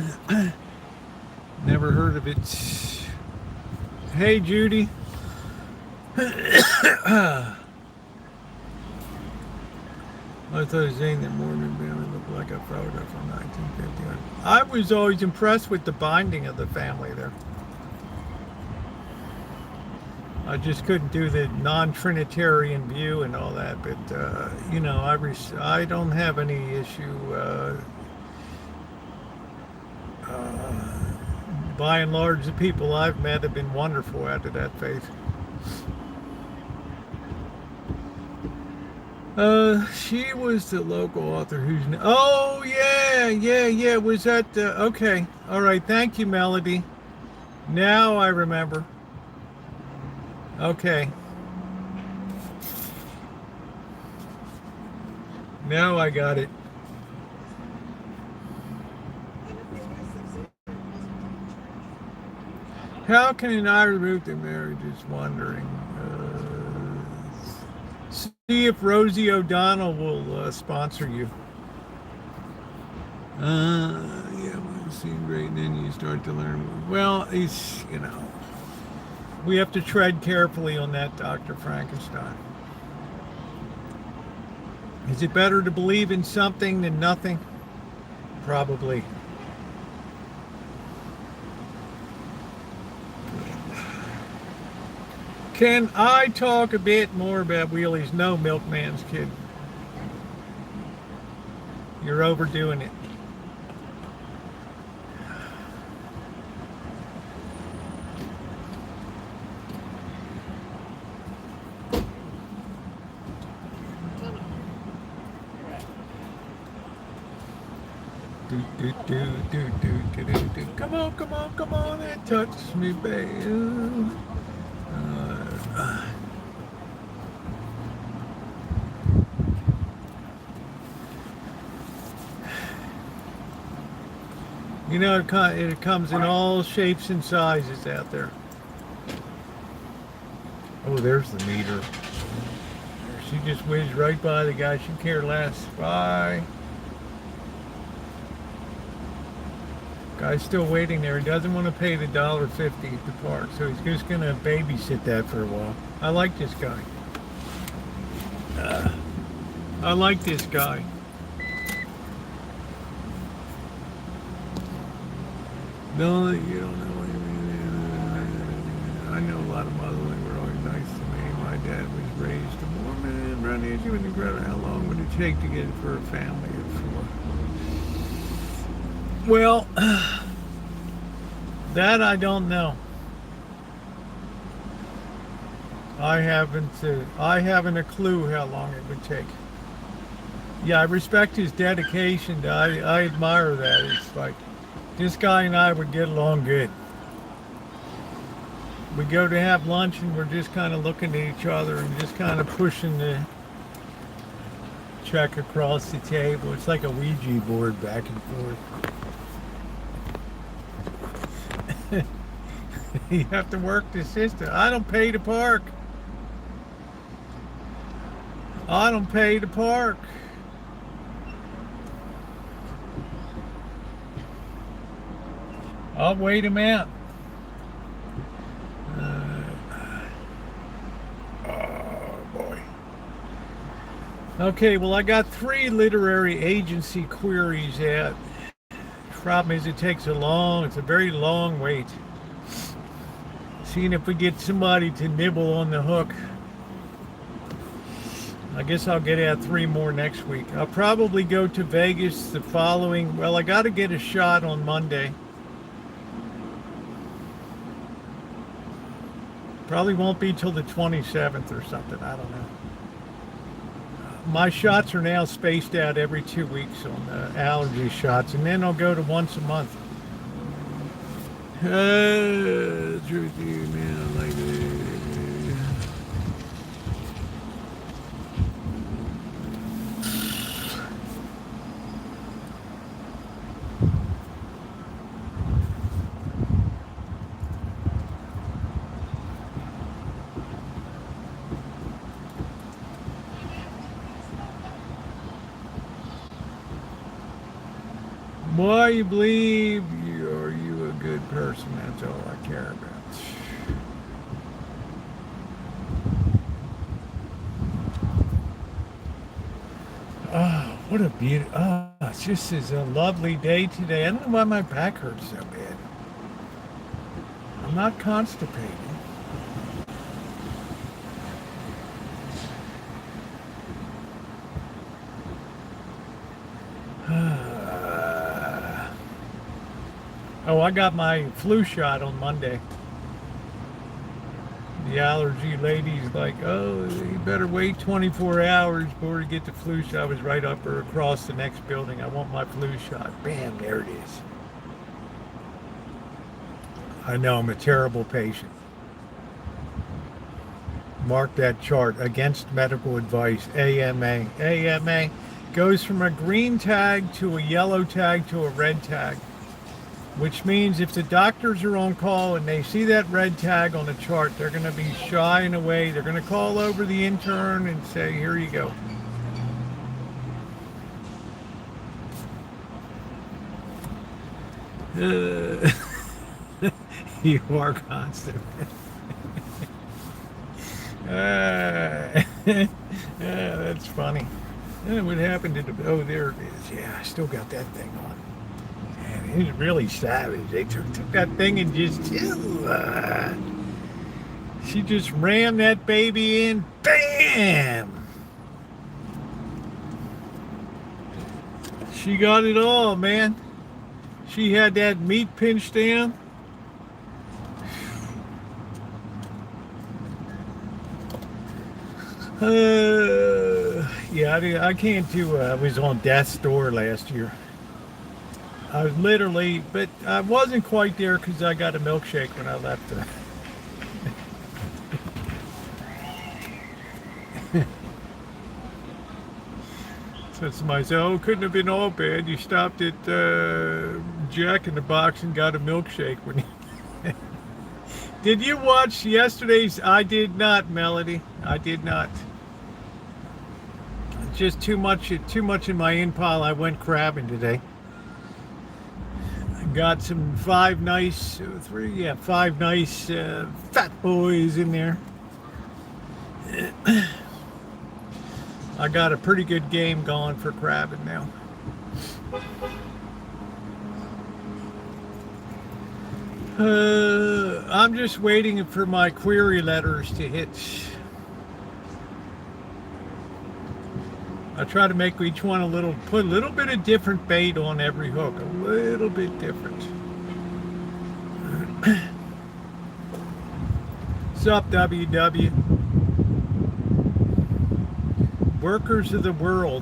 Never heard of it. Hey, Judy. I thought he was saying that Mormon family looked like a photo from 1951. I was always impressed with the binding of the family there. I just couldn't do the non-Trinitarian view and all that, but I don't have any issue. By and large, the people I've met have been wonderful out of that faith. She was the local author who's... Oh, yeah. Was that... okay. All right. Thank you, Melody. Now I remember. Okay. Now I got it. How can an Irish root to marriage is wondering? See if Rosie O'Donnell will sponsor you. Yeah, well, it seemed great, and then you start to learn. Well, it's, we have to tread carefully on that, Dr. Frankenstein. Is it better to believe in something than nothing? Probably. Can I talk a bit more about Wheelie's No Milkman's Kid? You're overdoing it. Come on, that touches me, babe. You know, it comes in all shapes and sizes out there. Oh, there's the meter. She just whizzed right by the guy. She cared less. Bye. Guy's still waiting there. He doesn't want to pay the $1.50 at the park, so he's just going to babysit that for a while. I like this guy. I like this guy. No, you don't know. I know a lot of mothers were always nice to me. My dad was raised a Mormon. Rancho was incredible. How long would it take to get for a family of 4? Well, that I don't know. I haven't a clue how long it would take. Yeah, I respect his dedication. I admire that. It's like this guy and I would get along good. We go to have lunch and we're just kind of looking at each other and just kind of pushing the check across the table. It's like a Ouija board back and forth. You have to work the system. I don't pay to park. I don't pay to park. I'll wait him out. Oh boy. Okay, well, I got 3 literary agency queries out. Problem is, it's a very long wait. Seeing if we get somebody to nibble on the hook. I guess I'll get out 3 more next week. I'll probably go to Vegas the following. Well, I got to get a shot on Monday. Probably won't be till the 27th or something. I don't know. My shots are now spaced out every 2 weeks on the allergy shots, and then I'll go to once a month. Truth to you, man, I like it. Why you believe are you a good person? That's all I care about. Oh, what a beauty. Oh, it's just is a lovely day today. I don't know why my back hurts so bad. I'm not constipated. Oh, I got my flu shot on Monday. The allergy lady's like, oh, you better wait 24 hours before you get the flu shot. I was right up or across the next building. I want my flu shot. Bam, there it is. I know I'm a terrible patient. Mark that chart. Against medical advice. AMA. AMA goes from a green tag to a yellow tag to a red tag. Which means if the doctors are on call and they see that red tag on the chart, they're going to be shying away. They're going to call over the intern and say, here you go. You are constant. That's funny. What happened to the... Oh, there it is. Yeah, I still got that thing on. He's really savage. They took that thing and just, she just rammed that baby in. Bam! She got it all, man. She had that meat pinched down. Yeah, I can't do. I was on death's door last year. I was literally, but I wasn't quite there because I got a milkshake when I left her. So somebody said, oh, couldn't have been all bad. You stopped at Jack in the Box and got a milkshake when he... Did you watch yesterday's? I did not, Melody. I did not. Just too much in my in pile. I went crabbing today. I got some five nice fat boys in there. I got a pretty good game going for crabbing now. I'm just waiting for my query letters to hit. I try to make each one put a little bit of different bait on every hook, a little bit different. What's up, WW? Workers of the world.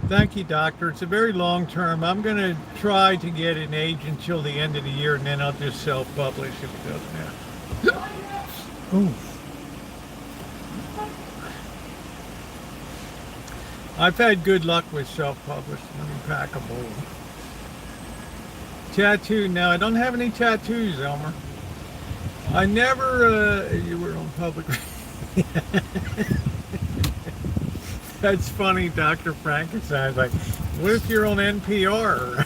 Thank you, doctor. It's a very long term. I'm going to try to get an agent until the end of the year, and then I'll just self-publish if it doesn't happen. Ooh. I've had good luck with self-publishing. Let me pack a bowl. Tattoo. Now, I don't have any tattoos, Elmer. I never, you were on public. That's funny, Dr. Frankenstein. Like, what if you're on NPR?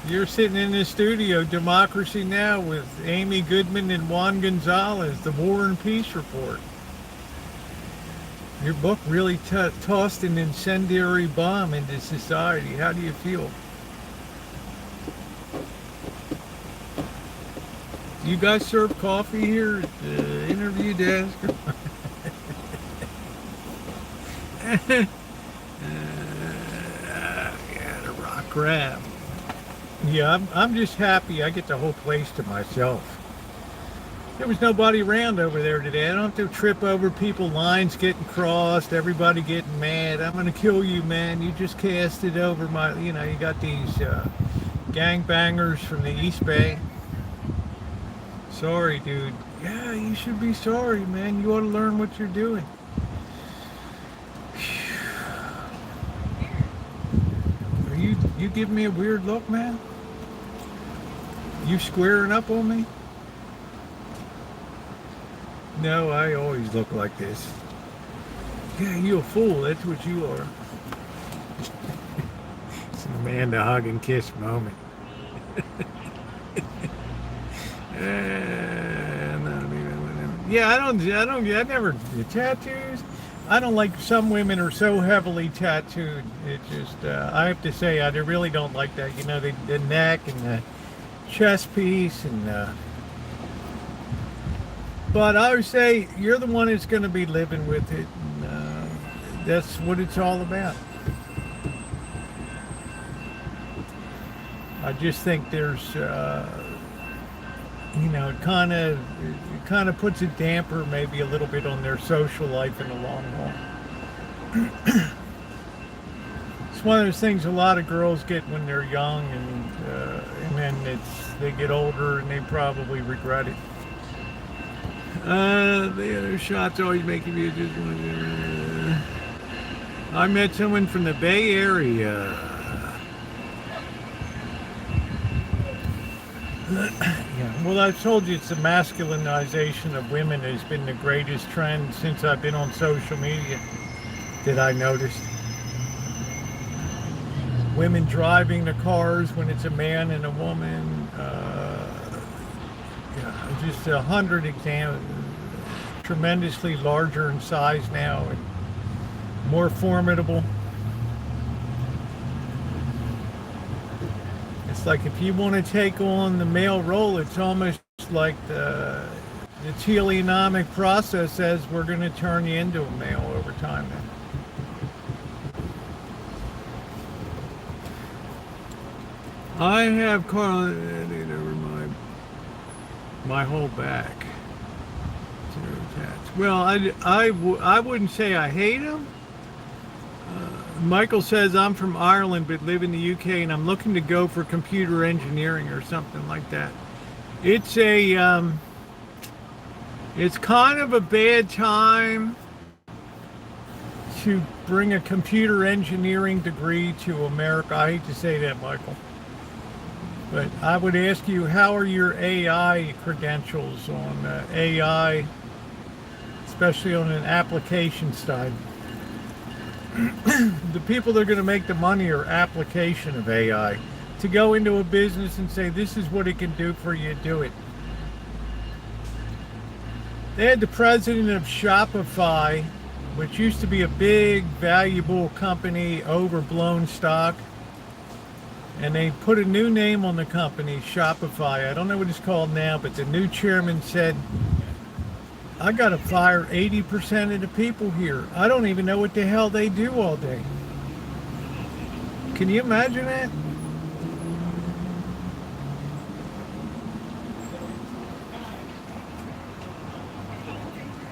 You're sitting in the studio, Democracy Now! With Amy Goodman and Juan Gonzalez, the War and Peace Report. Your book really tossed an incendiary bomb into society. How do you feel? Do you guys serve coffee here at the interview desk? Yeah, the rock crab. Yeah, I'm just happy I get the whole place to myself. There was nobody around over there today. I don't have to trip over people, lines getting crossed, everybody getting mad. I'm going to kill you, man. You just cast it over my, you got these gangbangers from the East Bay. Sorry, dude. Yeah, you should be sorry, man. You ought to learn what you're doing. Are you giving me a weird look, man? You squaring up on me? No, I always look like this. Yeah, you a fool. That's what you are. It's an Amanda hug and kiss moment. Yeah, I never tattoos. I don't like, some women are so heavily tattooed. It just, I have to say, I really don't like that. The neck and the chest piece and, but I would say you're the one that's going to be living with it. And, that's what it's all about. I just think there's, it kind of puts a damper maybe a little bit on their social life in the long run. It's one of those things a lot of girls get when they're young, and then they get older and they probably regret it. The other shots always making me just. I met someone from the Bay Area. Yeah, well, I've told you it's the masculinization of women has been the greatest trend since I've been on social media that I noticed. Women driving the cars when it's a man and a woman. Just 100 examples. Tremendously larger in size now and more formidable. It's like if you want to take on the male role, it's almost like the teleonomic process says we're going to turn you into a male over time now. I have Carl over my whole back. Well, I wouldn't say I hate him. Michael says I'm from Ireland but live in the UK and I'm looking to go for computer engineering or something like that. It's it's kind of a bad time to bring a computer engineering degree to America. I hate to say that, Michael. But I would ask you, how are your AI credentials on AI, especially on an application side? The people that are going to make the money are application of AI. To go into a business and say, this is what it can do for you, do it. They had the president of Shopify, which used to be a big, valuable company, overblown stock. And they put a new name on the company, Shopify. I don't know what it's called now, but the new chairman said, I got to fire 80% of the people here. I don't even know what the hell they do all day. Can you imagine that?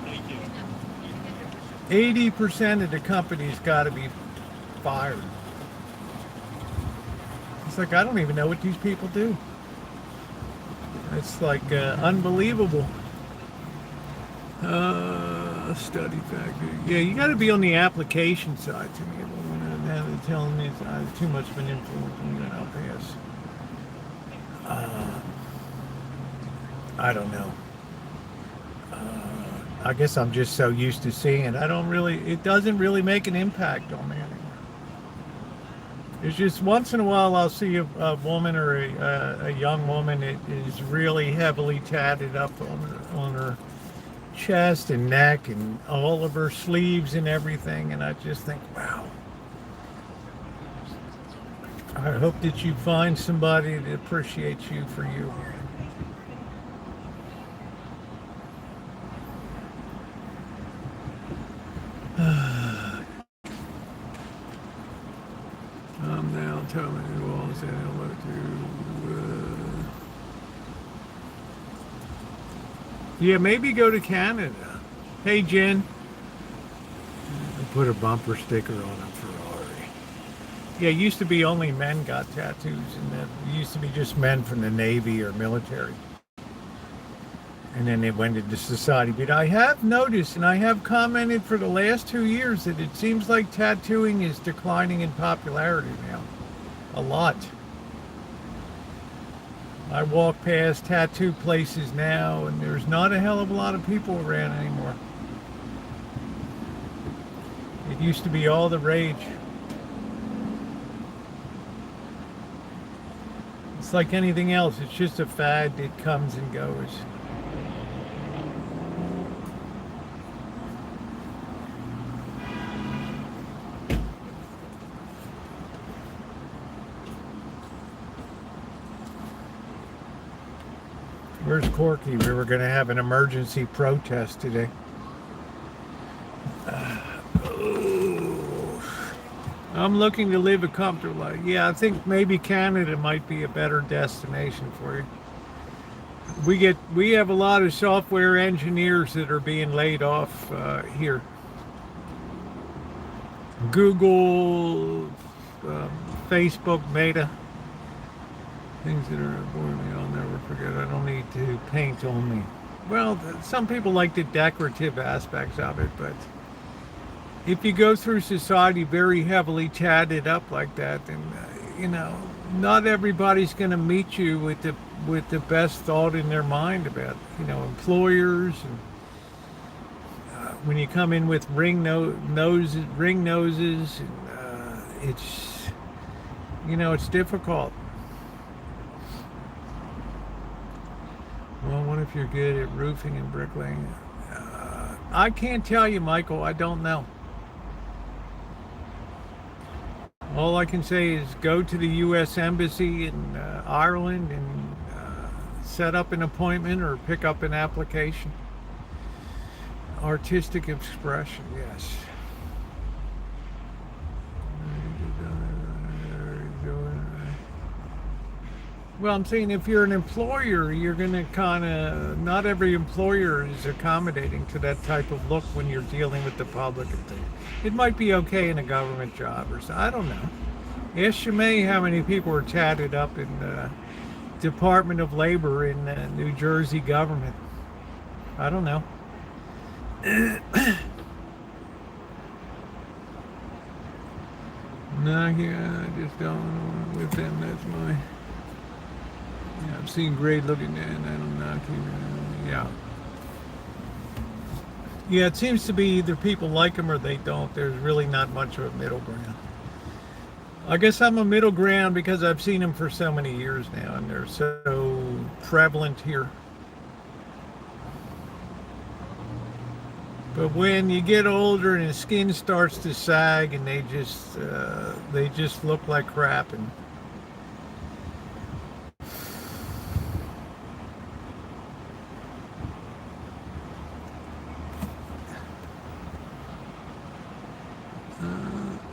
Thank you. 80% of the company's got to be fired. It's like, I don't even know what these people do. It's like unbelievable. Study factor. Yeah, you got to be on the application side to me. Now they're telling me it's too much of an influence, and then I'll pass. I don't know. I guess I'm just so used to seeing it. It doesn't really make an impact on me anymore. It's just once in a while I'll see a woman or a young woman that is really heavily tatted up on her chest and neck and all of her sleeves and everything, and I just think, wow. I hope that you find somebody that appreciates you for you. I'm now telling you all to say hello to. Yeah, maybe go to Canada. Hey, Jen. I put a bumper sticker on a Ferrari. Yeah, it used to be only men got tattoos, and that it used to be just men from the Navy or military. And then they went into society. But I have noticed, and I have commented for the last 2 years, that it seems like tattooing is declining in popularity now. A lot. I walk past tattoo places now, and there's not a hell of a lot of people around anymore. It used to be all the rage. It's like anything else. It's just a fad that comes and goes. Where's Corky? We were going to have an emergency protest today. I'm looking to live a comfortable life. Yeah, I think maybe Canada might be a better destination for you. We have a lot of software engineers that are being laid off here. Google, Facebook, Meta. Things that are boring me, I'll never forget. I don't need to paint on me. Well, some people like the decorative aspects of it, but if you go through society very heavily tatted up like that, then not everybody's going to meet you with the best thought in their mind about employers. And when you come in with ring noses, and it's difficult. Well, what if you're good at roofing and bricklaying? I can't tell you, Michael. I don't know. All I can say is go to the U.S. Embassy in Ireland and set up an appointment or pick up an application. Artistic expression, yes. Well, I'm saying if you're an employer, you're going to not every employer is accommodating to that type of look when you're dealing with the public and things. It might be okay in a government job or so. I don't know. Ask Shimei how many people are tatted up in the Department of Labor in the New Jersey government. I don't know. No, yeah, I just don't with them. That's my. Yeah, I've seen great looking and I don't knock you. Yeah. Yeah, it seems to be either people like them or they don't. There's really not much of a middle ground. I guess I'm a middle ground because I've seen them for so many years now and they're so prevalent here. But when you get older and the skin starts to sag and they just look like crap and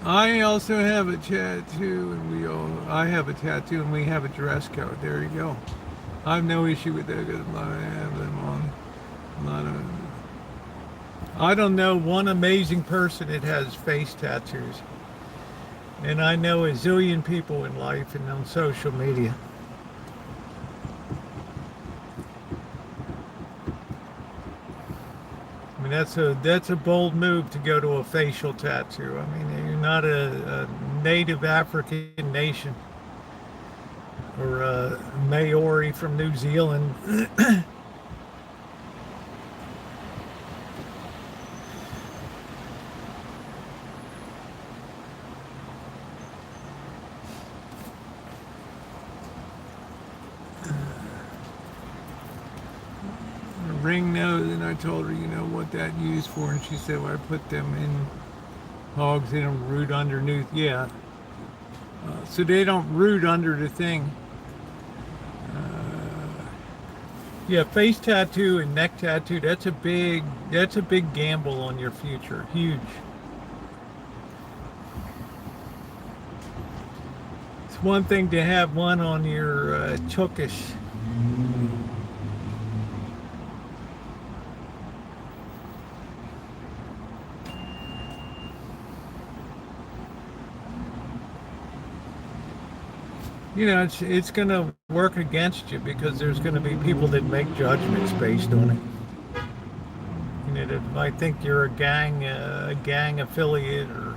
I also have a tattoo, and I have a tattoo, and we have a dress code. There you go. I have no issue with that because I have them on. A lot of. I don't know one amazing person that has face tattoos, and I know a zillion people in life and on social media. I mean, that's a bold move to go to a facial tattoo. I mean, you're not a native African nation or a Maori from New Zealand. Ring nose, and I told her, you know, what that used for, and she said, well, I put them in hogs, they don't root underneath. Yeah. So they don't root under the thing. Yeah, face tattoo and neck tattoo, that's a big gamble on your future. Huge. It's one thing to have one on your tukish. You know, it's going to work against you because there's going to be people that make judgments based on it. You know, that might think you're a gang affiliate or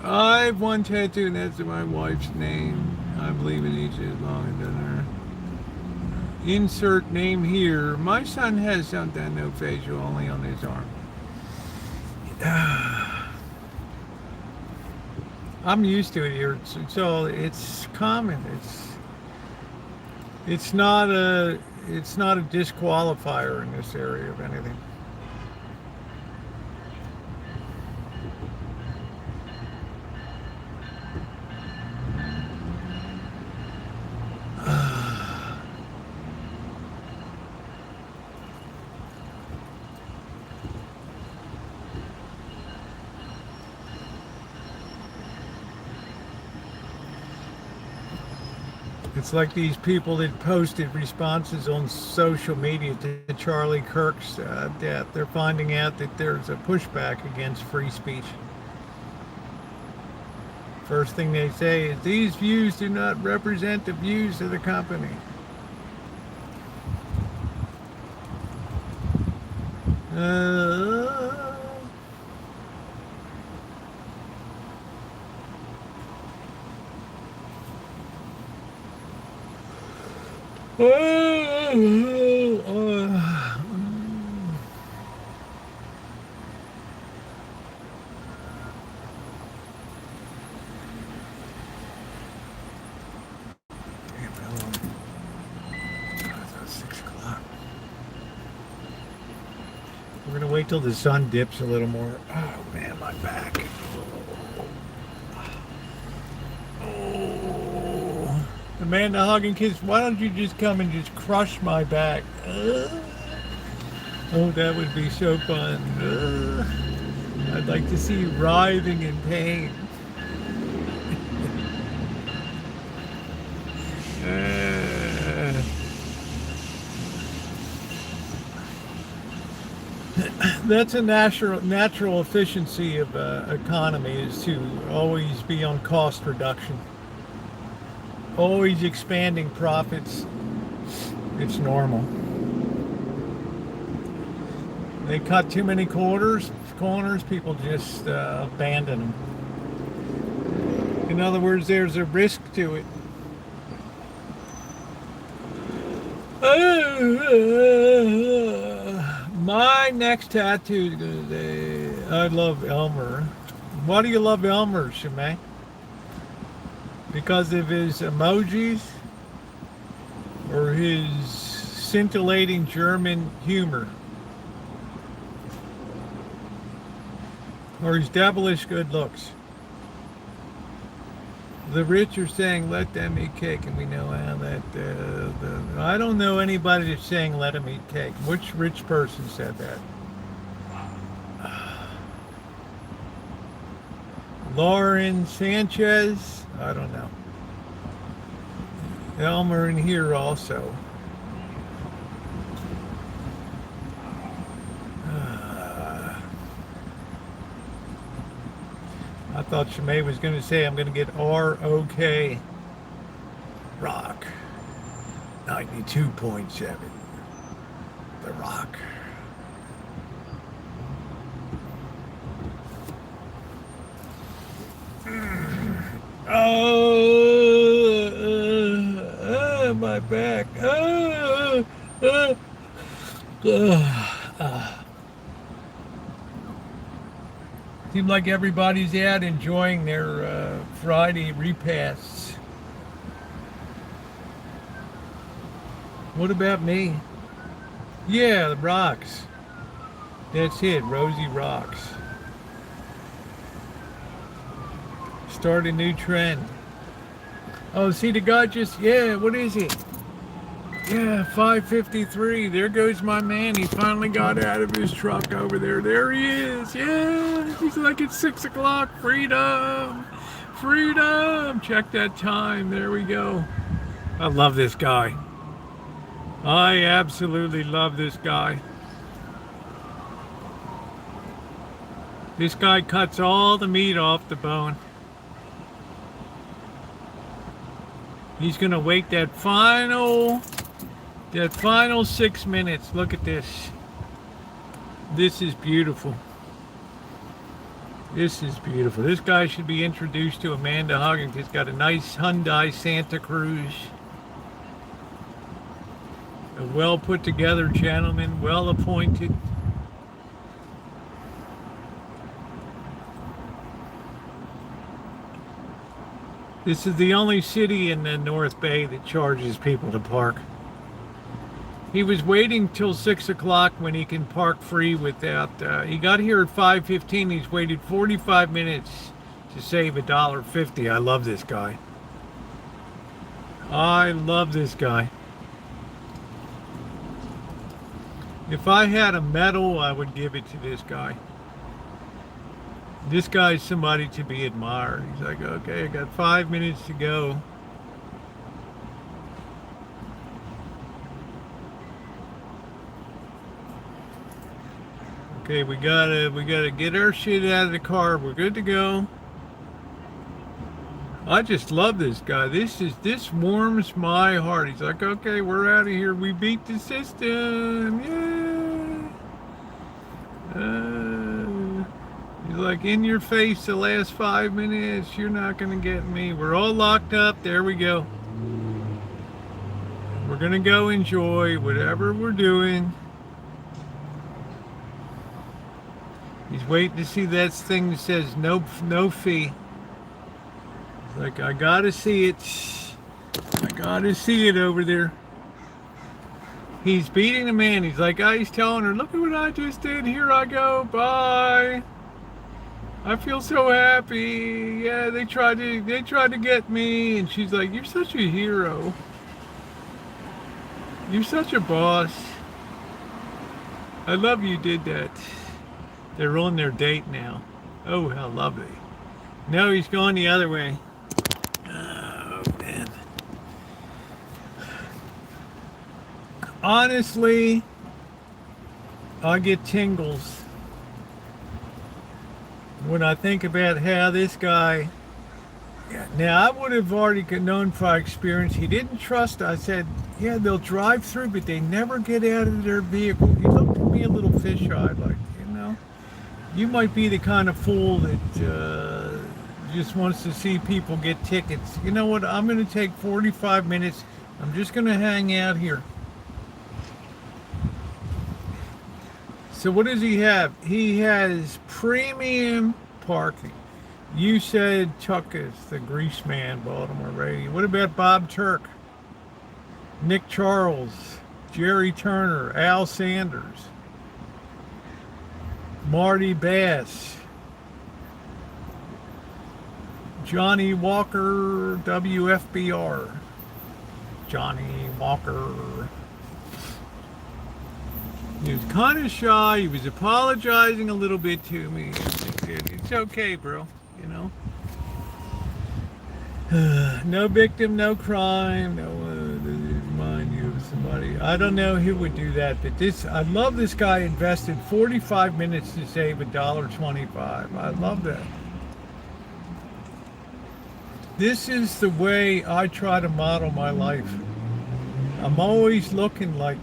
I have one tattoo and that's my wife's name. I believe in each as long as it doesn't. Insert name here. My son has something no facial, only on his arm. I'm used to it here, so it's common. It's not a disqualifier in this area of anything. It's like these people that posted responses on social media to Charlie Kirk's death. They're finding out that there's a pushback against free speech. First thing they say is, these views do not represent the views of the company. We're gonna wait till the sun dips a little more. Oh man, my back. Oh, Amanda hugging kids. Why don't you just come and just crush my back? Oh, that would be so fun. I'd like to see you writhing in pain. That's a natural efficiency of economy, is to always be on cost reduction, always expanding profits. It's normal. They cut too many corners, people just abandon them. In other words, there's a risk to it. My next tattoo is gonna say, I love Elmer. Why do you love Elmer, Shimei? Because of his emojis or his scintillating German humor? Or his devilish good looks? The rich are saying, let them eat cake, and we know how that, I don't know anybody that's saying let them eat cake. Which rich person said that? Lauren Sanchez? I don't know. Elmer in here also. I thought Shimei was going to say, I'm going to get R-O-K Rock 92.7. The Rock. Oh, my back. Seems like everybody's out enjoying their Friday repasts. What about me? Yeah, the rocks. That's it, Rosie rocks. Start a new trend. Oh, see the guy just, yeah, what is it? Yeah, 5:53. There goes my man. He finally got out of his truck over there. There he is. Yeah, he's like, it's 6 o'clock. Freedom. Freedom. Check that time. There we go. I love this guy. I absolutely love this guy. This guy cuts all the meat off the bone. He's gonna wait that final 6 minutes. Look at this. This is beautiful. This is beautiful. This guy should be introduced to Amanda Huggins. He's got a nice Hyundai Santa Cruz. A well put together gentleman, well appointed. This is the only city in the North Bay that charges people to park. He was waiting till 6 o'clock when he can park free without, he got here at 5:15. He's waited 45 minutes to save $1.50. I love this guy. I love this guy. If I had a medal, I would give it to this guy. This guy's somebody to be admired. He's like, okay, I got 5 minutes to go. Okay, we gotta get our shit out of the car. We're good to go. I just love this guy. This warms my heart. He's like, okay, we're out of here. We beat the system. Yeah. He's like, in your face the last 5 minutes. You're not gonna get me. We're all locked up. There we go. We're gonna go enjoy whatever we're doing. He's waiting to see that thing that says no fee. He's like, I gotta see it. I gotta see it over there. He's beating the man. He's like, he's telling her, look at what I just did. Here I go. Bye. I feel so happy. Yeah, they tried to get me. And she's like, you're such a hero. You're such a boss. I love you did that. They're on their date now. Oh, how lovely. No, he's going the other way. Oh, man. Honestly, I get tingles when I think about how this guy... Now, I would have already known by experience. He didn't trust. I said, yeah, they'll drive through, but they never get out of their vehicle. He looked me a little fisheye, like, you know. You might be the kind of fool that just wants to see people get tickets. You know what? I'm going to take 45 minutes. I'm just going to hang out here. So what does he have? He has premium parking. You said Tuckus, the grease man, Baltimore radio. What about Bob Turk, Nick Charles, Jerry Turner, Al Sanders, Marty Bass, Johnny Walker, WFBR, Johnny Walker. He was kind of shy. He was apologizing a little bit to me. It's okay, bro. You know. No victim, no crime. No remind you of somebody. I don't know who would do that, but I love this guy invested 45 minutes to save $1.25. I love that. This is the way I try to model my life. I'm always looking like,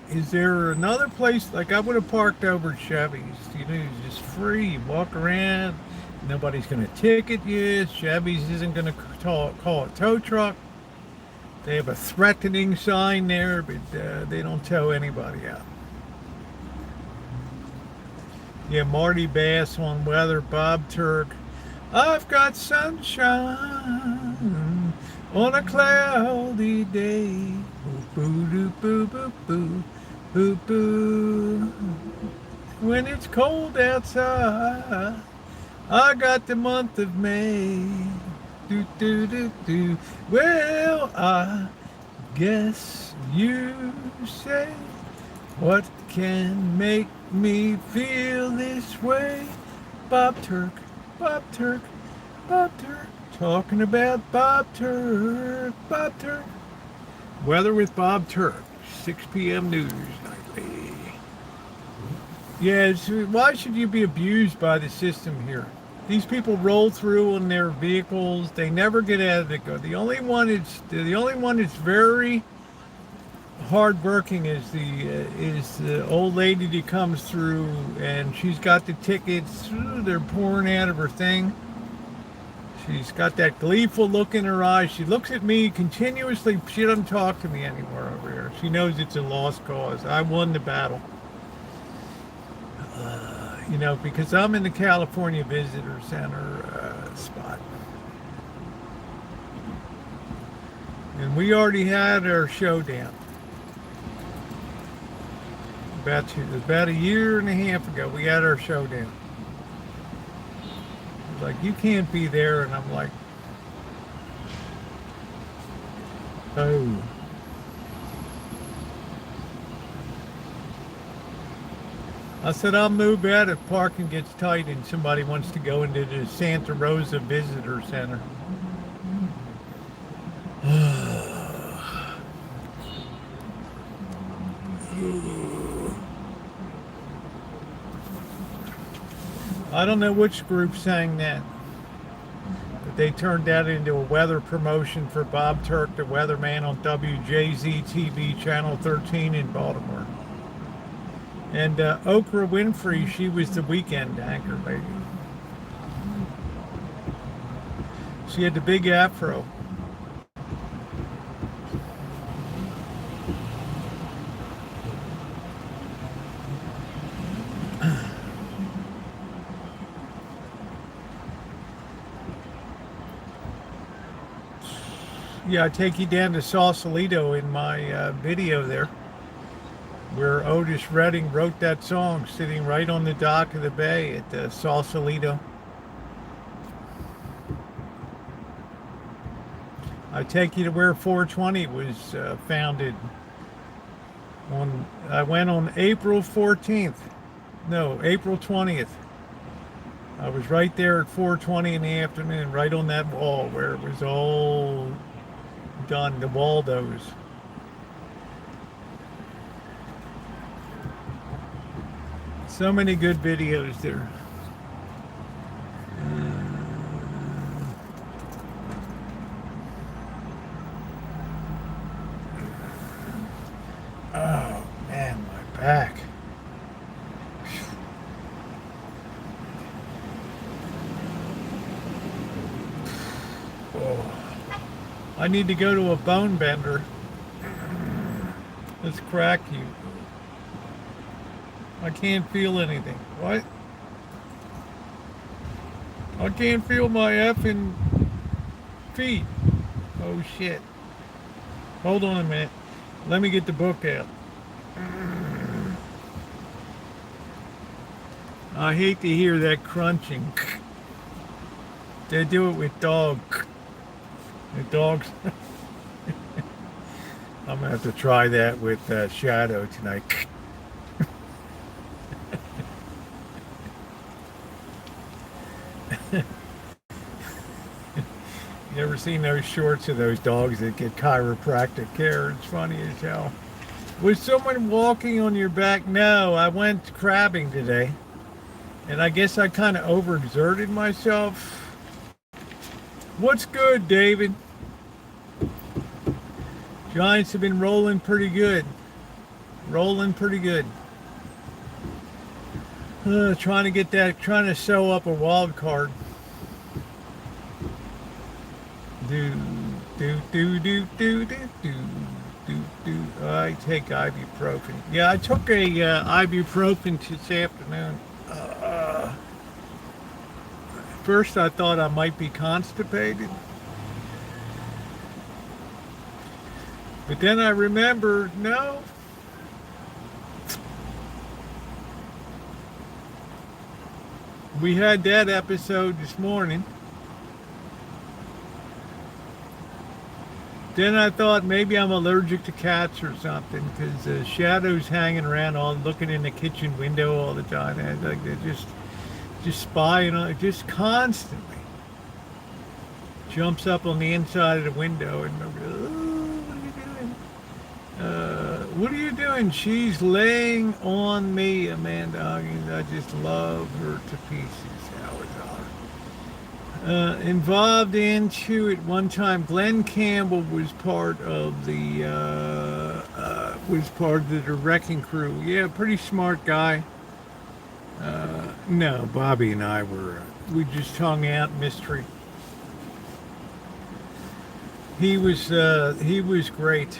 is there another place? Like I would have parked over at Chevy's. You know, it's just free. Walk around. Nobody's going to ticket you. Chevy's isn't going to call a tow truck. They have a threatening sign there, but they don't tow anybody out. Yeah, Marty Bass on weather. Bob Turk. I've got sunshine on a cloudy day. Boo boo boo boo boo boo boo. When it's cold outside, I got the month of May. Do do do do. Well, I guess you say, what can make me feel this way? Bob Turk, Bob Turk, Bob Turk. Talking about Bob Turk, Bob Turk. Weather with Bob Turk, 6 p.m. news nightly. Yeah, why should you be abused by the system here? These people roll through in their vehicles. They never get out of the go. The only one that's very hardworking is the old lady that comes through, and she's got the tickets. They're pouring out of her thing. She's got that gleeful look in her eyes. She looks at me continuously. She doesn't talk to me anymore over here. She knows it's a lost cause. I won the battle. You know, because I'm in the California Visitor Center spot. And we already had our showdown. About a year and a half ago, we had our showdown. Like, you can't be there, and I'm like, oh. I said, I'll move out if parking gets tight and somebody wants to go into the Santa Rosa Visitor Center. I don't know which group sang that, but they turned that into a weather promotion for Bob Turk, the weatherman on WJZ TV Channel 13 in Baltimore. And Oprah Winfrey, she was the weekend anchor lady. She had the big afro. Yeah, I take you down to Sausalito in my video there, where Otis Redding wrote that song, sitting right on the dock of the bay at Sausalito. I take you to where 420 was founded. I went on April 14th. No, April 20th. I was right there at 4:20 in the afternoon, right on that wall where it was all done, the Waldos. So many good videos there. Oh man, my back. I need to go to a bone bender. Let's crack you. I can't feel anything. What? I can't feel my effing feet. Oh shit. Hold on a minute. Let me get the book out. I hate to hear that crunching. They do it with dogs. The dogs. I'm gonna have to try that with Shadow tonight. You ever seen those shorts of those dogs that get chiropractic care? It's funny as hell. Was someone walking on your back? No, I went crabbing today. And I guess I kind of overexerted myself. What's good, David? Giants have been rolling pretty good. Rolling pretty good. Trying to sew up a wild card. I take ibuprofen. Yeah, I took a ibuprofen this afternoon. First, I thought I might be constipated. But then I remembered, no. We had that episode this morning. Then I thought maybe I'm allergic to cats or something, because Shadow's hanging around, all looking in the kitchen window all the time. And like they're just spying on, just constantly jumps up on the inside of the window and what are you doing? She's laying on me, Amanda. I just love her to pieces. Involved into it one time. Glenn Campbell was part of the wrecking crew. Yeah, pretty smart guy. No, Bobby and I we just hung out mystery. He was great.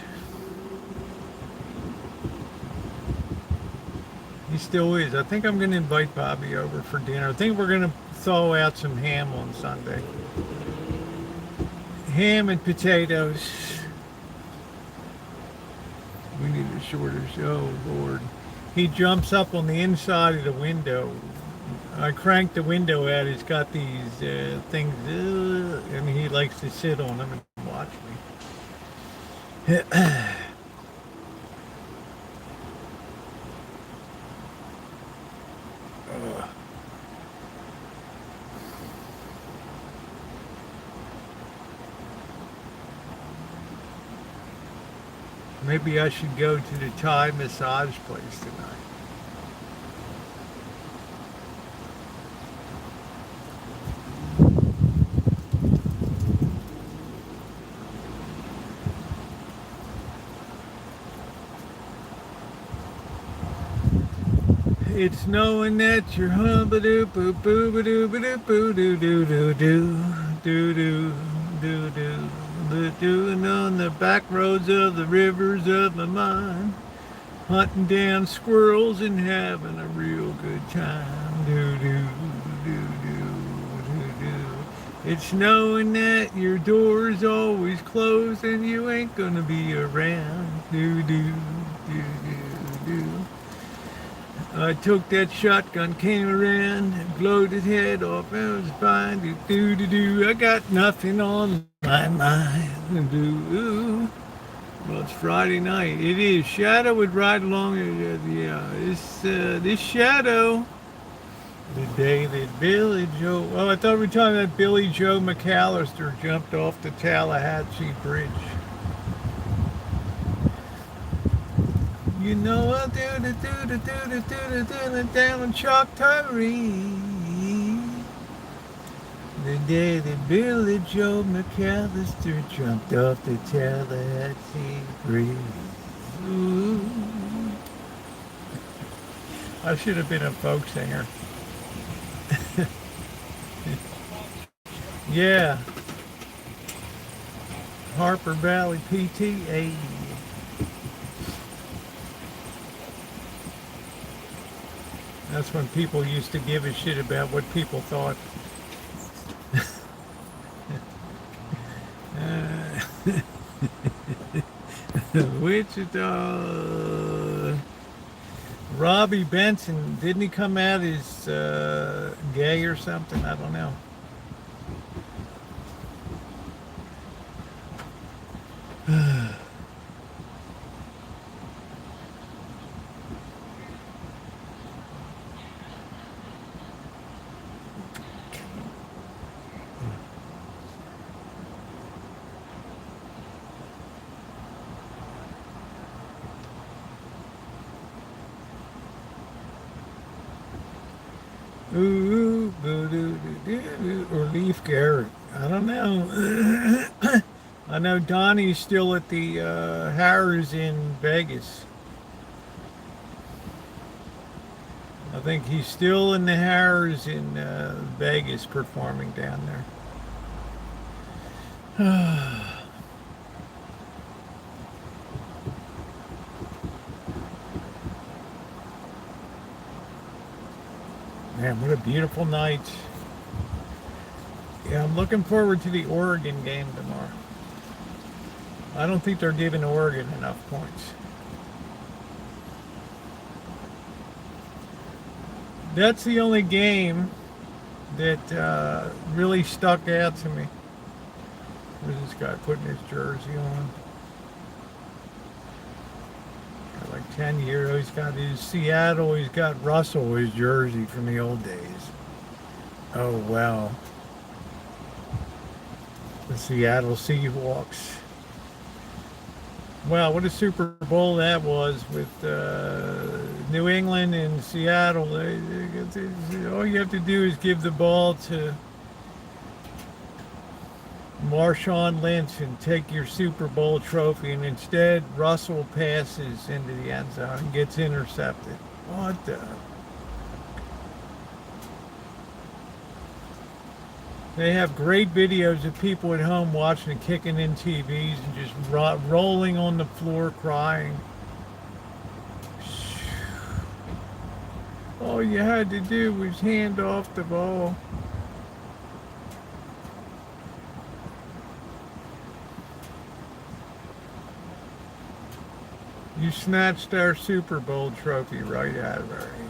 He still is. I think I'm going to invite Bobby over for dinner. I think we're going to thaw out some ham on Sunday. Ham and potatoes. We need a shorter show, Lord. He jumps up on the inside of the window. I cranked the window out. He's got these things, and he likes to sit on them and watch me. Maybe I should go to the Thai massage place tonight. It's knowing that you're hum-ba-doo boo boo ba doo ba doo boo doo doo doo doo doo doo doo doo. Doing on the back roads of the rivers of my mind, hunting down squirrels and having a real good time. Do do do do do do. It's knowing that your door's always closed and you ain't gonna be around. Do do do do do. I took that shotgun, came around, and blowed his head off. It was fine. Do do do do. I got nothing on my mind. Do. Well, it's Friday night. It is. Shadow would ride along. This Shadow. The day that Billy Joe. Oh, I thought we were talking about Billy Joe McAllister jumped off the Tallahatchie Bridge. You know I'll do down on Choctaw-Ree. The day that Billy Joe McAllister jumped off the Tallahatchie Bridge. Ooh. I should have been a folk singer. Yeah. Harper Valley PTA. That's when people used to give a shit about what people thought. Wichita. Robbie Benson, didn't he come out as gay or something? I don't know. Ooh, or Leaf Garrett. I don't know. I know Donnie's still at the Harrah's in Vegas. I think he's still in the Harrah's in Vegas performing down there. Man, what a beautiful night. Yeah, I'm looking forward to the Oregon game tomorrow. I don't think they're giving Oregon enough points. That's the only game that really stuck out to me. Where's this guy putting his jersey on? Got like 10 years. He's got his Seattle. He's got Russell, his jersey from the old days. Oh, wow. The Seattle Seahawks. Wow, what a Super Bowl that was with New England and Seattle. All you have to do is give the ball to Marshawn Lynch and take your Super Bowl trophy, and instead Russell passes into the end zone and gets intercepted. What the? They have great videos of people at home watching and kicking in TVs and just rolling on the floor crying. All you had to do was hand off the ball. You snatched our Super Bowl trophy right out of our hand.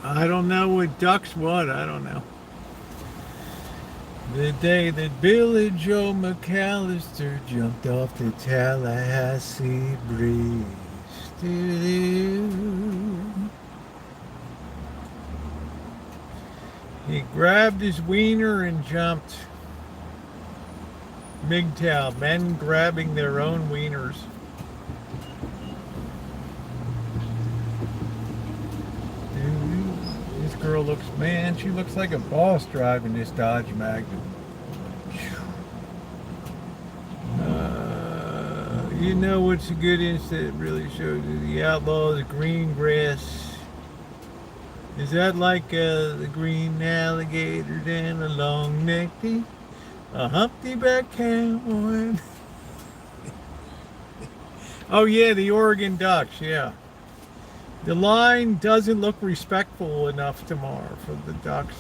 I don't know what ducks what, I don't know. The day that Billy Joe McAllister jumped off the Tallahassee Bridge. He grabbed his wiener and jumped. MGTOW, men grabbing their own wieners. This girl looks, man, she looks like a boss driving this Dodge Magnum. You know what's a good incident really shows you the outlaw of the green grass. Is that like the green alligator down a long neck? A humpty-back cowboy. Oh yeah, the Oregon Ducks, yeah. The line doesn't look respectful enough tomorrow for the Ducks.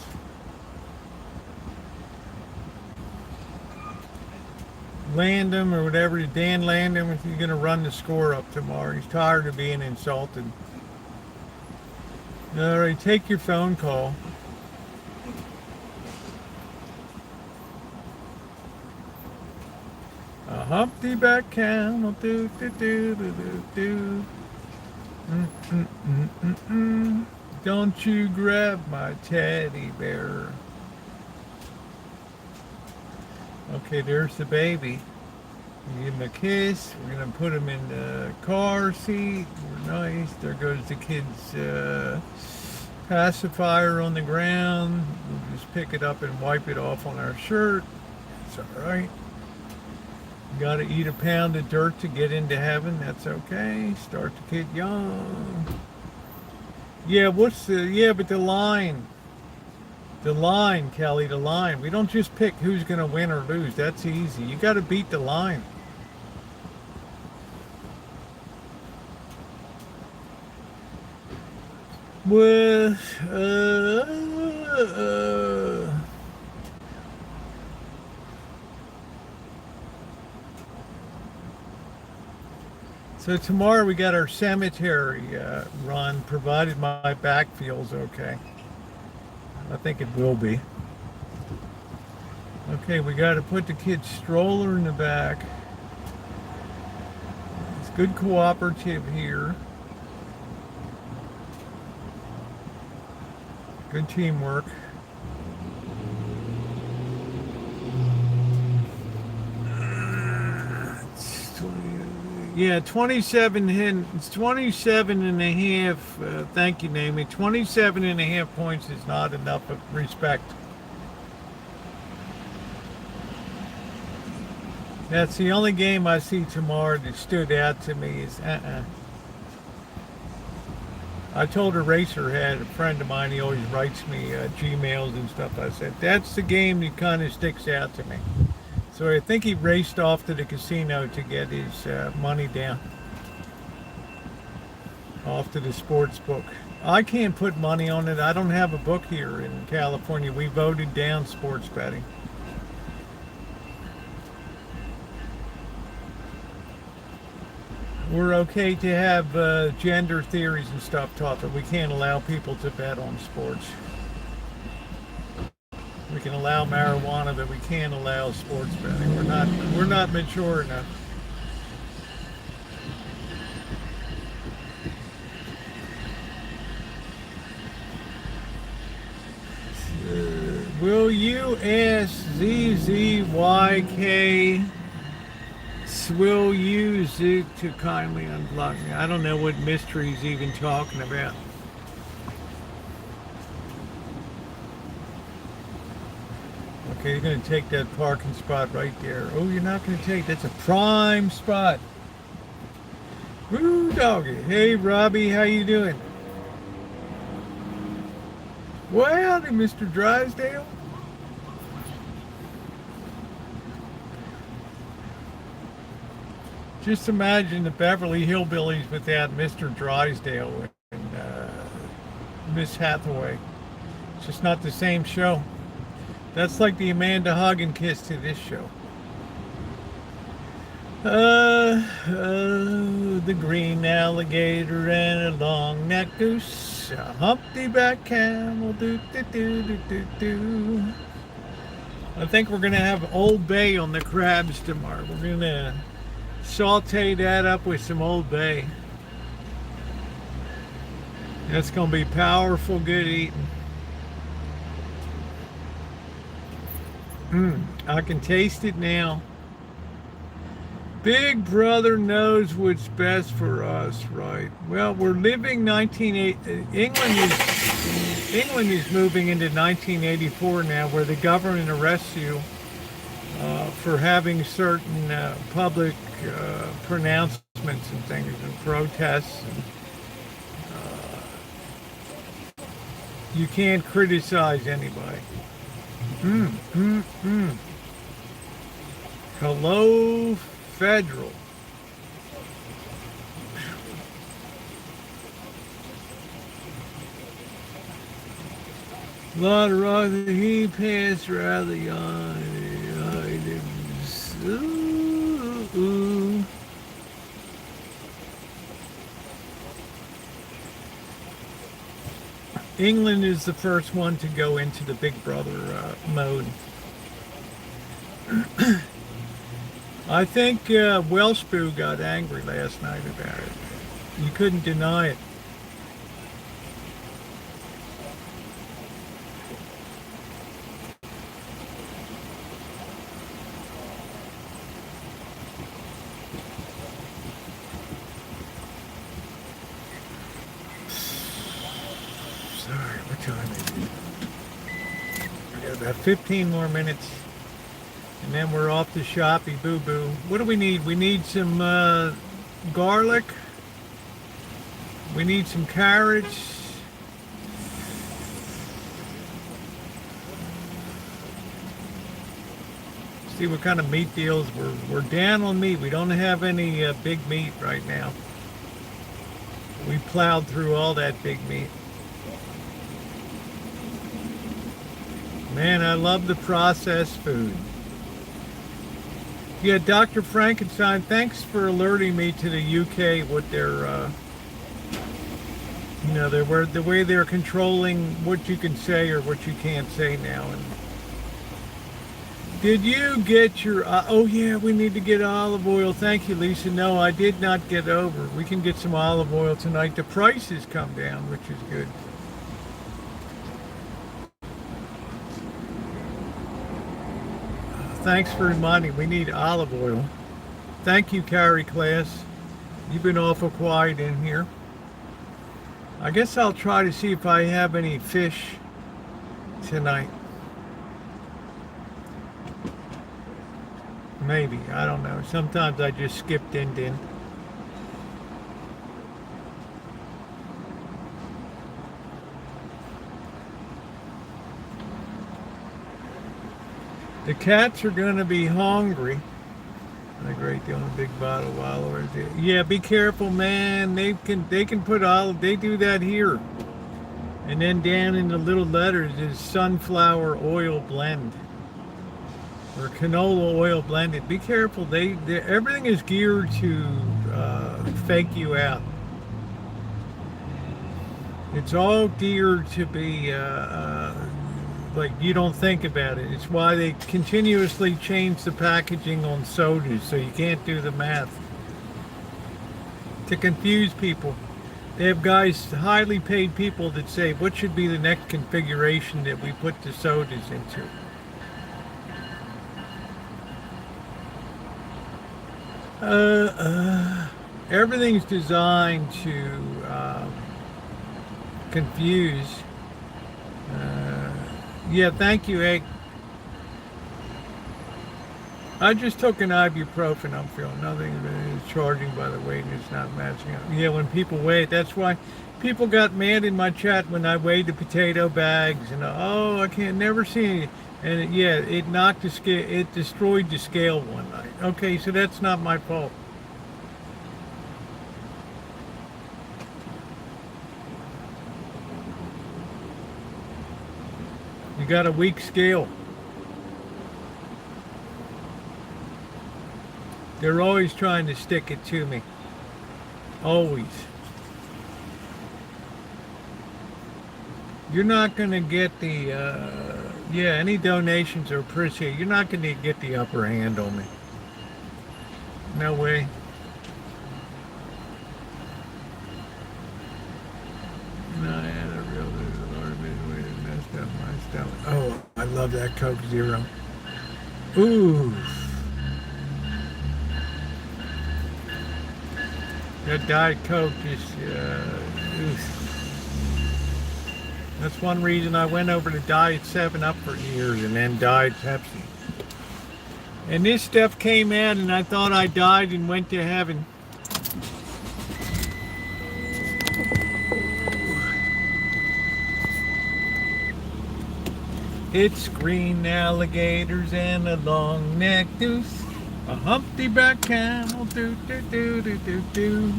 Landham or whatever, Dan Landham, he's going to run the score up tomorrow. He's tired of being insulted. All right, take your phone call. A humpty-back camel, do do do do do do. Don't you grab my teddy bear. Okay, there's the baby. Give him a kiss. We're gonna put him in the car seat. We're nice. There goes the kid's pacifier on the ground. We'll just pick it up and wipe it off on our shirt. It's all right. Got to eat a pound of dirt to get into heaven. That's okay. Start the kid young. Yeah, but the line. The line, Kelly, the line. We don't just pick who's going to win or lose. That's easy. You got to beat the line. Well, so tomorrow we got our cemetery run, provided my back feels okay. I think it will be. Okay, we got to put the kid's stroller in the back. It's good cooperative here. Good teamwork. Yeah, 27 it's 27 and a half. Thank you, Naomi. 27 and a half points is not enough of respect. That's the only game I see tomorrow that stood out to me is I told Eraserhead, a friend of mine, he always writes me Gmails and stuff. I said, that's the game that kind of sticks out to me. So I think he raced off to the casino to get his money down. Off to the sports book. I can't put money on it. I don't have a book here in California. We voted down sports betting. We're okay to have gender theories and stuff taught, but we can't allow people to bet on sports. We can allow marijuana, but we can't allow sports betting. We're not mature enough. Will you ask ZZYK? Will use it to kindly unblock me? I don't know what mystery he's even talking about. Okay, you're going to take that parking spot right there. Oh, you're not going to take, that's a prime spot. Woo, doggy. Hey, Robbie, how you doing? Well, Mr. Drysdale. Just imagine the Beverly Hillbillies without Mr. Drysdale and Miss Hathaway. It's just not the same show. That's like the Amanda Hug and Kiss to this show. The green alligator and a long neck goose, a humpty back camel, do do do do do do. I think we're gonna have Old Bay on the crabs tomorrow. We're gonna saute that up with some Old Bay. That's gonna be powerful good eating. I can taste it now. Big Brother knows what's best for us, right? Well, we're living 1980. England is moving into 1984 now, where the government arrests you for having certain public pronouncements and things and protests. And, you can't criticize anybody. Hello, Federal. A lot of Rosie, he passed rather young items. Ooh. England is the first one to go into the Big Brother mode. I think Welshboo got angry last night about it. You couldn't deny it. Sorry, what time is it? We got about 15 more minutes. And then we're off to Shoppy Boo Boo. What do we need? We need some garlic. We need some carrots. See what kind of meat deals. We're down on meat. We don't have any big meat right now. We plowed through all that big meat. Man, I love the processed food. Yeah, Dr. Frankenstein, thanks for alerting me to the UK, what they're, the way they're controlling what you can say or what you can't say now. And did you get your, oh yeah, we need to get olive oil. Thank you, Lisa. No, I did not get over. We can get some olive oil tonight. The prices come down, which is good. Thanks for reminding. We need olive oil. Thank you, Carrie Class. You've been awful quiet in here. I guess I'll try to see if I have any fish tonight. Maybe. I don't know. Sometimes I just skip din. The cats are going to be hungry. A great deal in a big bottle of olive oil. Yeah, be careful, man. They can put olive. They do that here. And then down in the little letters is sunflower oil blend or canola oil blended. Be careful. Everything is geared to fake you out. It's all geared to be like you don't think about it. It's why they continuously change the packaging on sodas, so you can't do the math. To confuse people. They have guys, highly paid people, that say, what should be the next configuration that we put the sodas into? Everything's designed to confuse. Yeah, thank you, Egg. I just took an ibuprofen. I'm feeling nothing. It's charging by the weight and it's not matching up. Yeah, when people weigh it, that's why people got mad in my chat when I weighed the potato bags and oh, I can't never see it. And yeah, it knocked the scale. It destroyed the scale one night. Okay, so that's not my fault. You got a weak scale. They're always trying to stick it to me. Always. You're not going to get the, yeah, any donations are appreciated. You're not going to get the upper hand on me. No way. No, I had a real way to messed up my stomach. Oh, I love that Coke Zero. Ooh. That Diet Coke is, that's one reason I went over to Diet 7-Up for years and then Diet Pepsi. And this stuff came out and I thought I died and went to heaven. It's green alligators and a long neck goose. A humpty back camel, do do do do do do.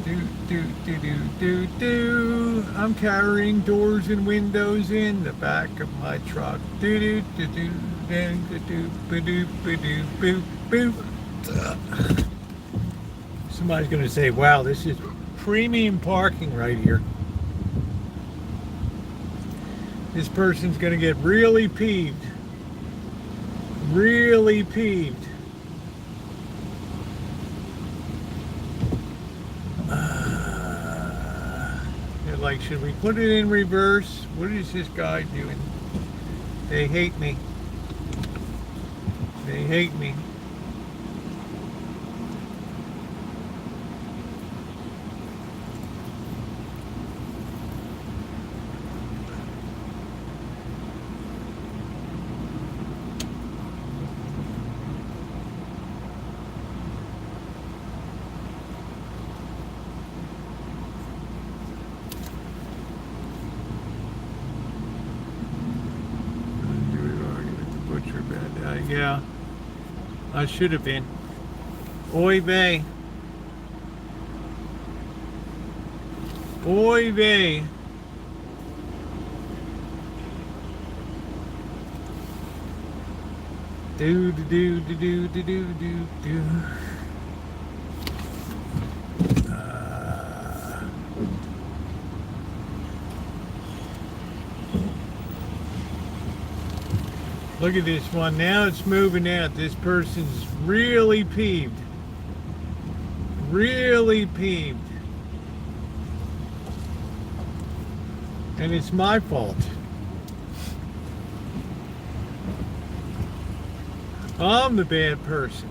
Do do do do do do. I'm carrying doors and windows in the back of my truck. Do do do do do do do do do do do. Somebody's gonna say, "Wow, this is premium parking right here." This person's gonna get really peeved. Really peeved. They're like, should we put it in reverse? What is this guy doing? They hate me. They hate me. picture, but yeah, I should have been. Oy vey. Oy vey. Do do do do do do do do do. Look at this one. Now it's moving out. This person's really peeved. Really peeved. And it's my fault. I'm the bad person.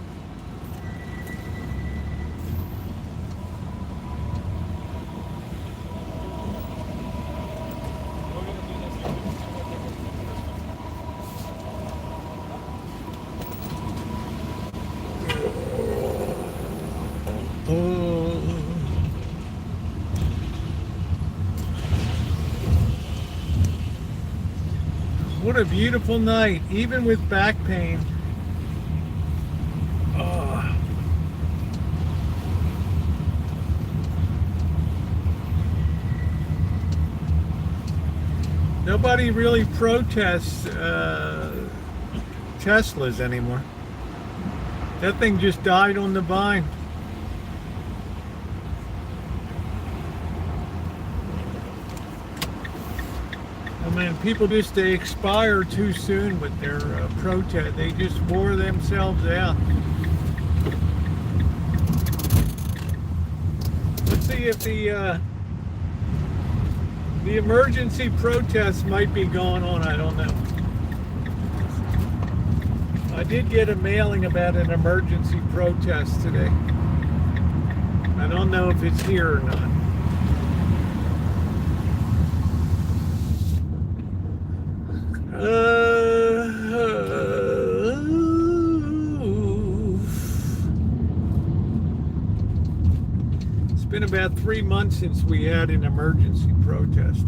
What a beautiful night, even with back pain. Nobody really protests Teslas anymore. That thing just died on the vine. I mean, people just, they expire too soon with their protest. They just wore themselves out. Let's see if the emergency protests might be going on. I don't know. I did get a mailing about an emergency protest today. I don't know if it's here or not. It's been about 3 months since we had an emergency protest.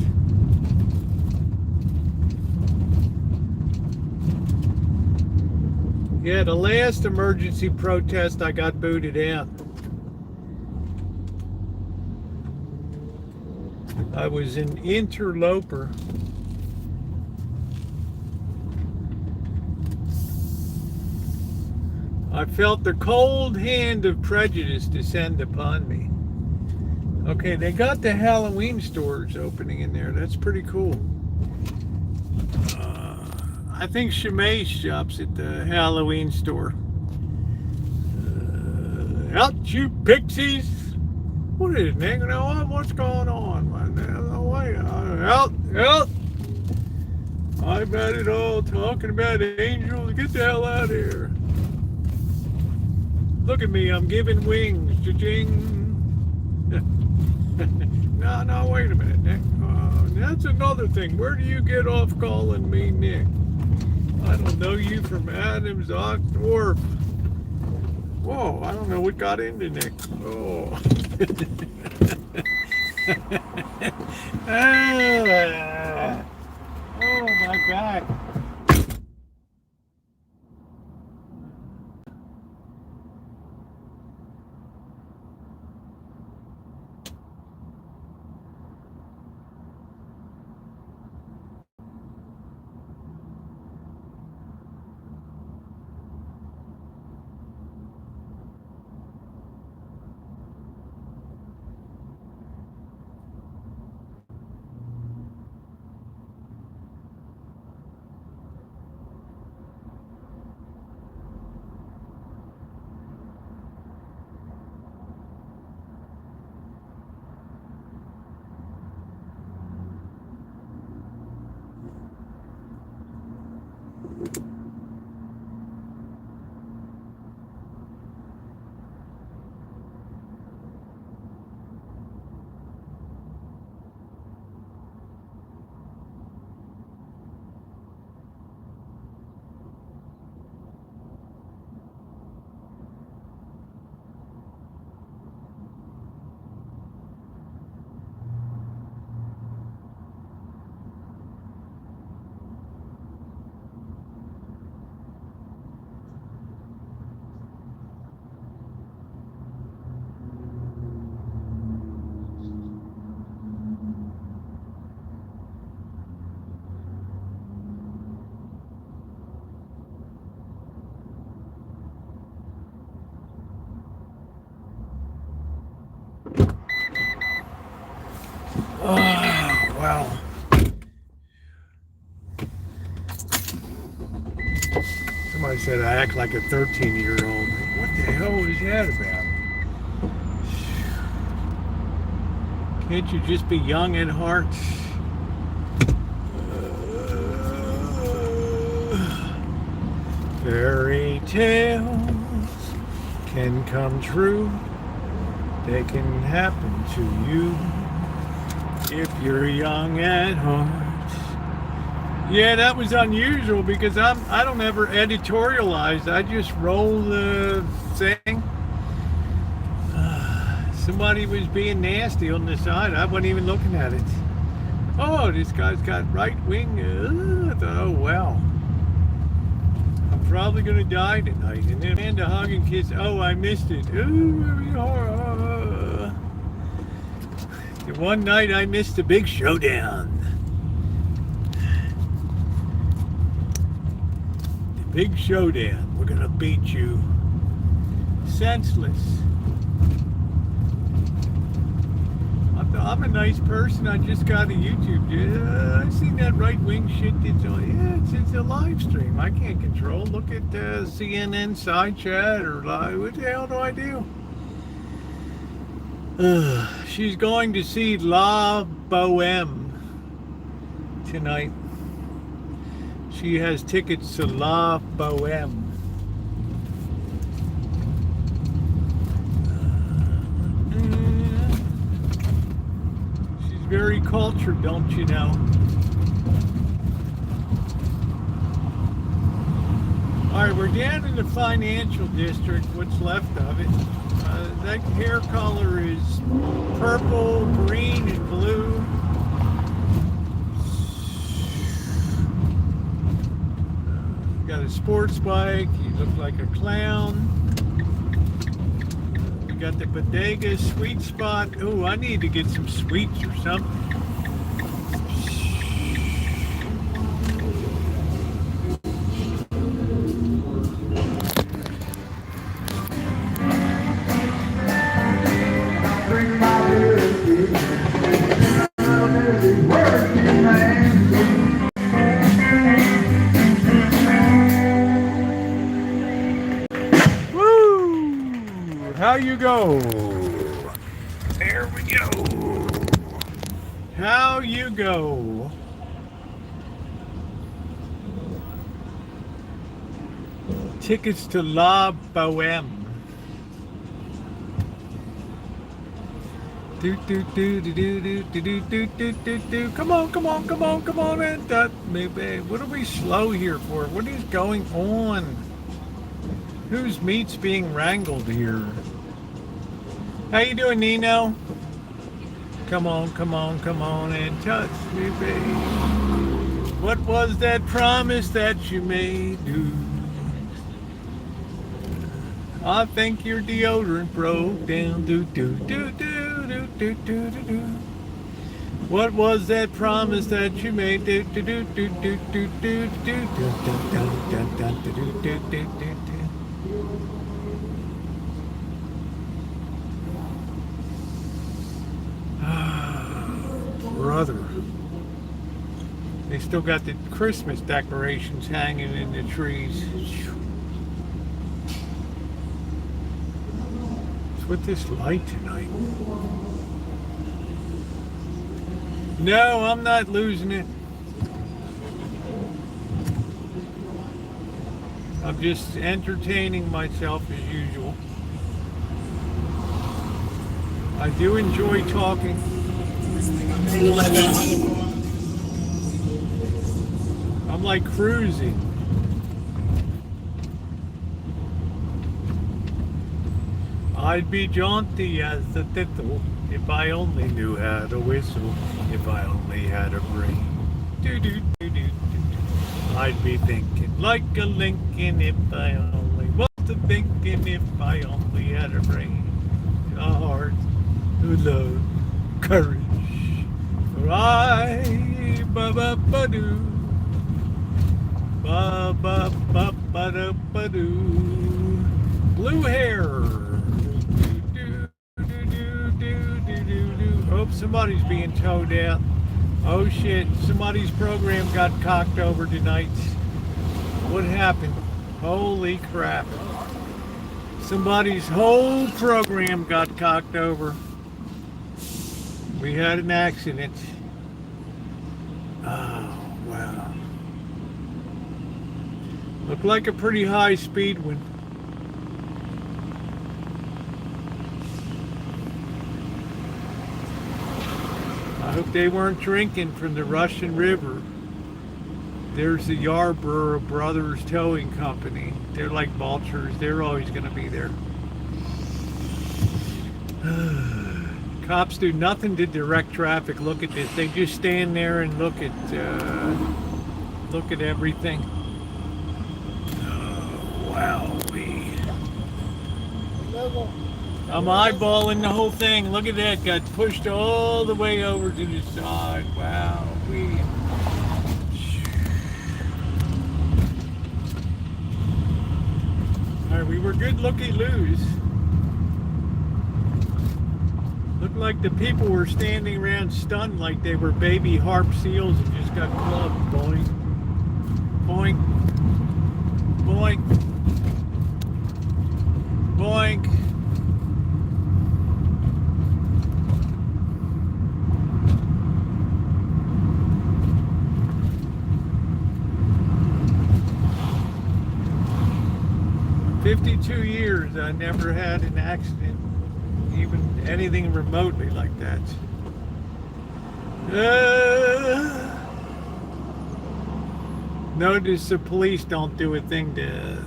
Yeah, the last emergency protest I got booted out. I was an interloper. I felt the cold hand of prejudice descend upon me. Okay, they got the Halloween stores opening in there. That's pretty cool. I think Shimei shops at the Halloween store. Out you pixies! What is it, Nick? What's going on? Out! I've had it all talking about angels. Get the hell out of here. Look at me, I'm giving wings. Cha-ching. No, wait a minute, Nick. That's another thing. Where do you get off calling me Nick? I don't know you from Adam's Ox Dwarf. Whoa, I don't know what got into Nick. Oh. Oh, my back. Oh, well. Somebody said I act like a 13-year-old. What the hell was that about? Can't you just be young at heart? Fairy tales can come true. They can happen to you if you're young at heart. Yeah, that was unusual because I don't ever editorialize. I just roll the thing. Somebody was being nasty on the side. I wasn't even looking at it. Oh, this guy's got right wing. Oh, well. I'm probably going to die tonight. And then Amanda hug and kiss. Oh, I missed it. The one night I missed the big showdown. The big showdown. We're going to beat you senseless. I'm a nice person. I just got a YouTube. Yeah, I seen that right-wing shit. It's a live stream. I can't control. Look at CNN side chat or live. What the hell do I do? She's going to see La Boheme tonight. She has tickets to La Boheme. Very cultured, don't you know? Alright, we're down in the financial district, what's left of it. That hair color is purple, green, and blue. Got a sports bike, you look like a clown. Got the bodega sweet spot. Oh, I need to get some sweets or something. How you go? There we go. How you go? Tickets to La Boheme. Do do do do do do do do do do do. Come on, come on, come on, come on, and maybe. What are we slow here for? What is going on? Whose meat's being wrangled here? How you doing, Nino? Come on, come on, come on and touch me, baby. What was that promise that you made? I think your deodorant broke down. Do do do do do do do do do. What was that promise that you made? Do do do do do do do do do do do do do. Brother, they still got the Christmas decorations hanging in the trees. What's with this light tonight? No, I'm not losing it. I'm just entertaining myself as usual. I do enjoy talking. I'm like cruising. I'd be jaunty as the tittle if I only knew how to whistle, if I only had a brain. Do do do do do. I'd be thinking like a Lincoln if I only was thinking, if I only had a brain, a heart, to love, courage. I ba ba ba do, ba ba ba ba da ba do. Blue hair. Do do do do do do do. Oh, Oh, somebody's being towed out. Oh shit, somebody's program got cocked over tonight. What happened? Holy crap. Somebody's whole program got cocked over. We had an accident. Oh, wow. Looked like a pretty high speed one. I hope they weren't drinking from the Russian River. There's the Yarborough Brothers Towing Company. They're like vultures. They're always going to be there. Cops do nothing to direct traffic. Look at this. They just stand there and look at everything. Oh, wowee. I'm eyeballing the whole thing. Look at that. Got pushed all the way over to the side. Wowee. All right, we were good looky-loos. Looked like the people were standing around stunned like they were baby harp seals and just got clubbed. Boink, boink, boink, boink. In 52 years, I never had an accident. Even anything remotely like that. Notice the police don't do a thing to...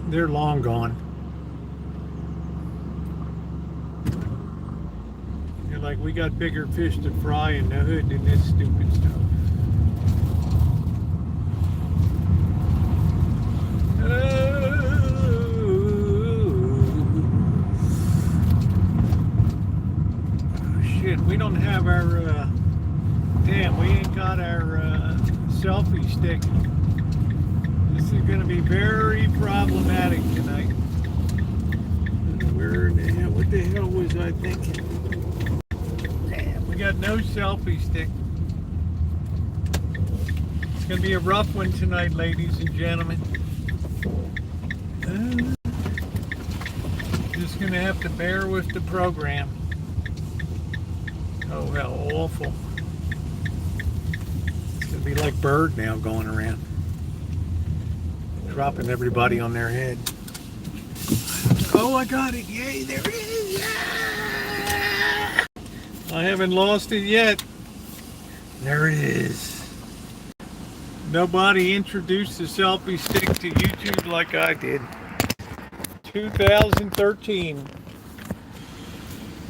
They're long gone. They're like, we got bigger fish to fry in the hood than this stupid stuff. We don't have our we ain't got our selfie stick. This is going to be very problematic tonight. Where in the hell, what the hell was I thinking? Damn, we got no selfie stick. It's going to be a rough one tonight, ladies and gentlemen. Just going to have to bear with the program. Oh, how awful. It's going to be like Bird now going around. Dropping everybody on their head. Oh, I got it. Yay, there it is. Yeah! I haven't lost it yet. There it is. Nobody introduced the selfie stick to YouTube like I did. 2013.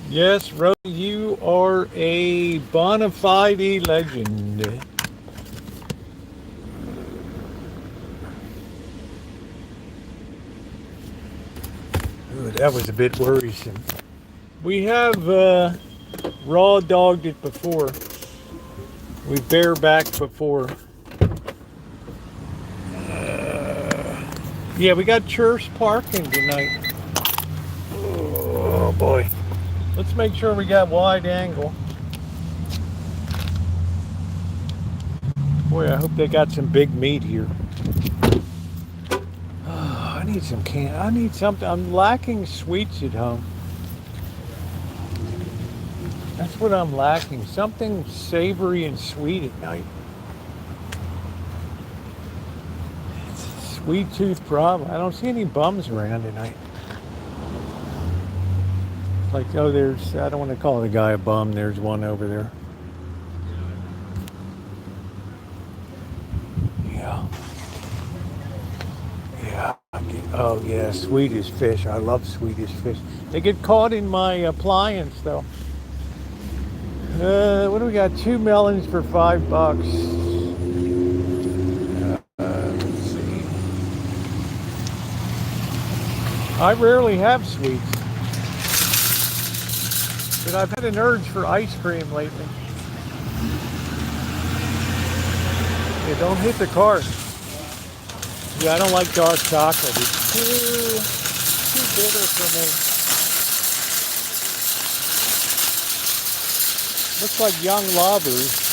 Yes, Rosie, you are a bona fide legend. Ooh, that was a bit worrisome. We have raw dogged it before. We barebacked before. Yeah, we got church parking tonight. Oh boy. Let's make sure we got wide angle. Boy, I hope they got some big meat here. Oh, I need some I need something. I'm lacking sweets at home. That's what I'm lacking. Something savory and sweet at night. It's a sweet tooth problem. I don't see any bums around tonight. Like, oh, there's, I don't want to call the guy a bum. There's one over there. Yeah. Yeah. Oh, yeah, Swedish fish. I love Swedish fish. They get caught in my appliance, though. What do we got? 2 melons for $5. Let's see. I rarely have sweets. But I've had an urge for ice cream lately. Yeah, don't hit the car. Yeah, I don't like dark chocolate. It's too bitter for me. Looks like young lovers.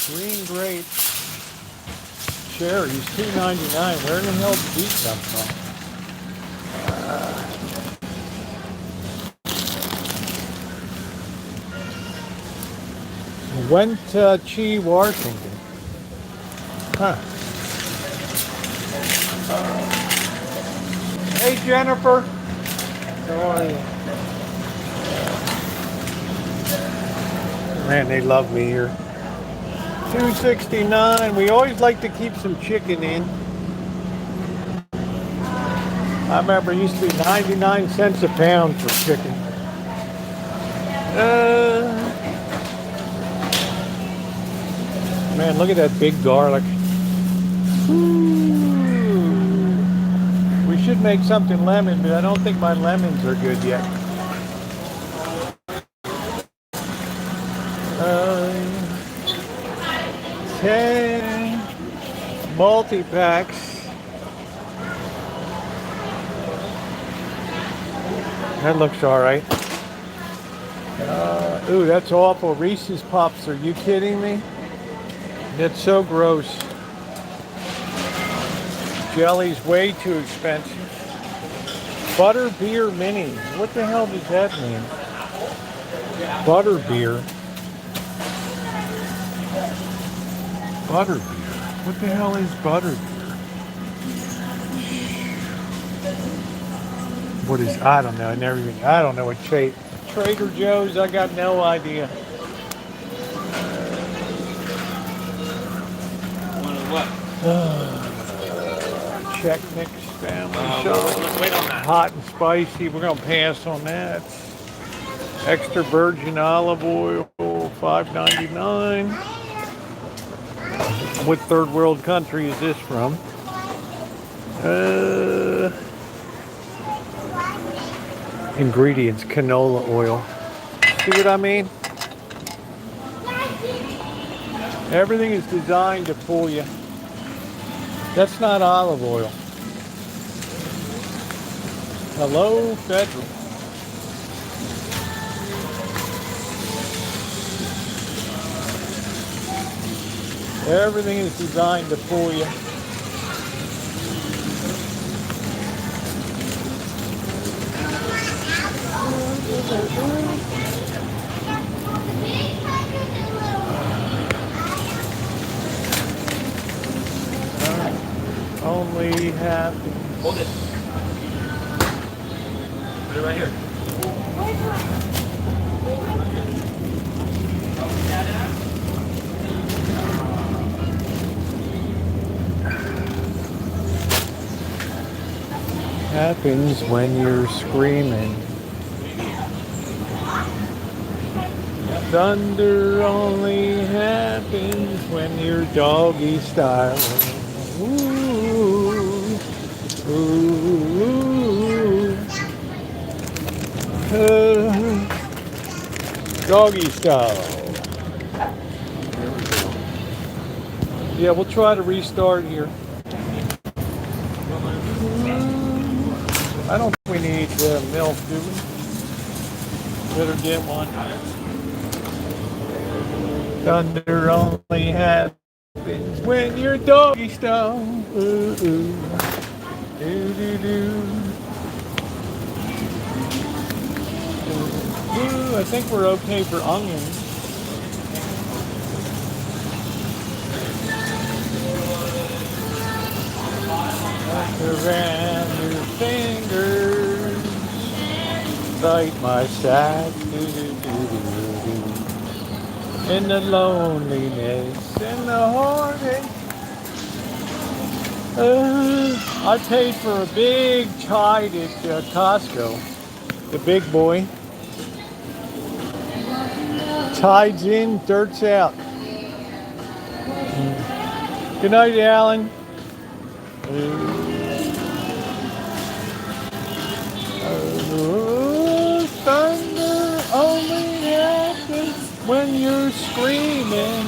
Green grapes. Cherries, $2.99. Where in the hell did these come from? Wenatchee, Washington. Huh. Hey, Jennifer. How are you? Man, they love me here. $2.69. We always like to keep some chicken in. I remember it used to be 99 cents a pound for chicken. Man, look at that big garlic. Ooh. We should make something lemon, but I don't think my lemons are good yet. Okay. Multi-packs. That looks all right. Ooh, that's awful. Reese's Puffs. Are you kidding me? That's so gross. Jelly's way too expensive. Butter beer minis. What the hell does that mean? Butter beer. Butter beer. What the hell is butter beer? What is? I don't know. I don't know what Trader Joe's. I got no idea. What? Check mix family sauce. Wait on that. Hot and spicy. We're gonna pass on that. Extra virgin olive oil, $5.99. What third world country is this from? Ingredients: canola oil. See what I mean? Everything is designed to fool you. That's not olive oil. Hello, Federal. Everything is designed to fool you. Only happy. Hold it. Put it right here. Happens when you're screaming. Thunder only happens when you're doggy style. Ooh, ooh, doggy style. There we go. Yeah, we'll try to restart here. I don't think we need milk, do we? Better get one. Thunder only happens when you're doggy style. Ooh, ooh. Do, do, do. Ooh, I think we're okay for onions. Around your fingers, bite my side, in the loneliness and the heartache. I paid for a big Tide at Costco, the big boy. Tide's in, dirt's out. Good night, Alan. Thunder only happens when you're screaming.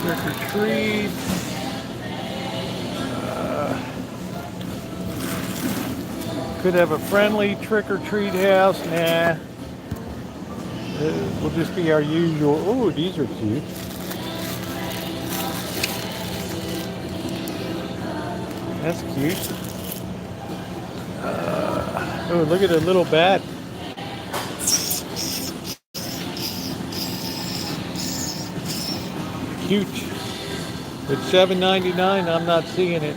Trick or treat. Could have a friendly trick-or-treat house. Nah. Will just be our usual. Oh, these are cute. That's cute. Oh, look at a little bat. Cute. But $7.99, I'm not seeing it.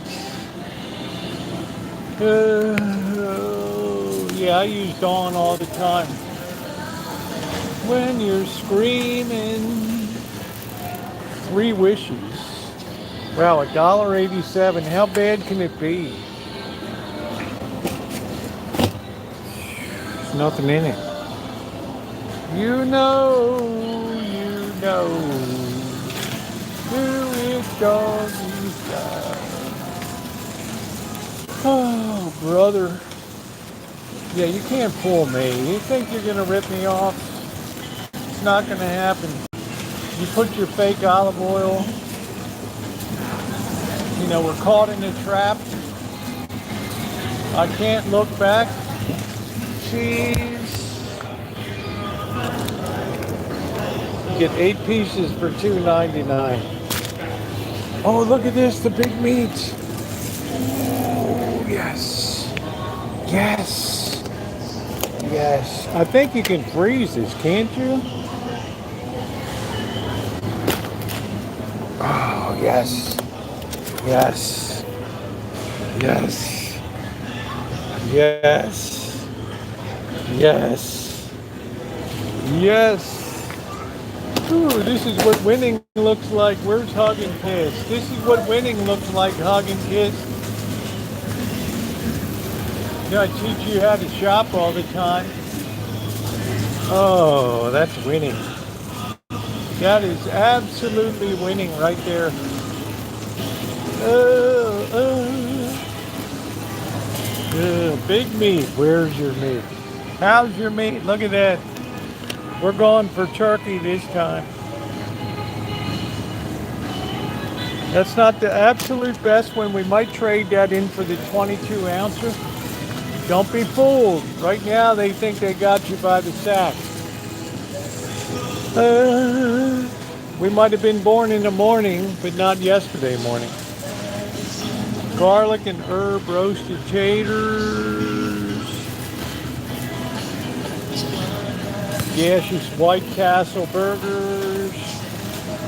Yeah, I use Dawn all the time. When you're screaming. 3 wishes. Wow, $1.87. How bad can it be? There's nothing in it. You know. Do it, doggy style. Oh, brother. Yeah, you can't fool me. You think you're going to rip me off? It's not going to happen. You put your fake olive oil. You know, we're caught in a trap. I can't look back. Cheese. You get 8 pieces for $2.99. Oh, look at this, the big meat. Oh, yes. Yes. Yes. I think you can freeze this, can't you? Oh, yes. Yes. Yes. Yes. Yes. Yes. Ooh, this is what winning looks like. Where's Hug and Kiss? This is what winning looks like, Hug and Kiss. I teach you how to shop all the time. Oh, that's winning. That is absolutely winning right there. Big meat. Where's your meat? How's your meat? Look at that. We're going for turkey this time. That's not the absolute best one. We might trade that in for the 22 ouncer. Don't be fooled. Right now they think they got you by the sack. We might have been born in the morning, but not yesterday morning. Garlic and herb roasted taters. Gaseous White Castle burgers.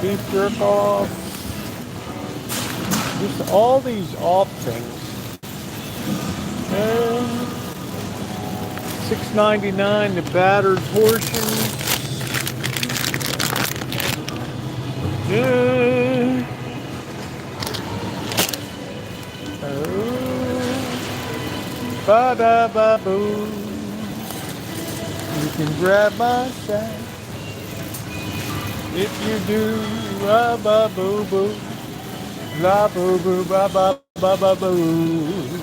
Beef jerk off. Just all these off things. $6.99 the battered portions. Ba-da-ba-boo. You can grab my sack. If you do, ba-ba-boo-boo. La-boo-boo-ba-ba-ba-ba-boo.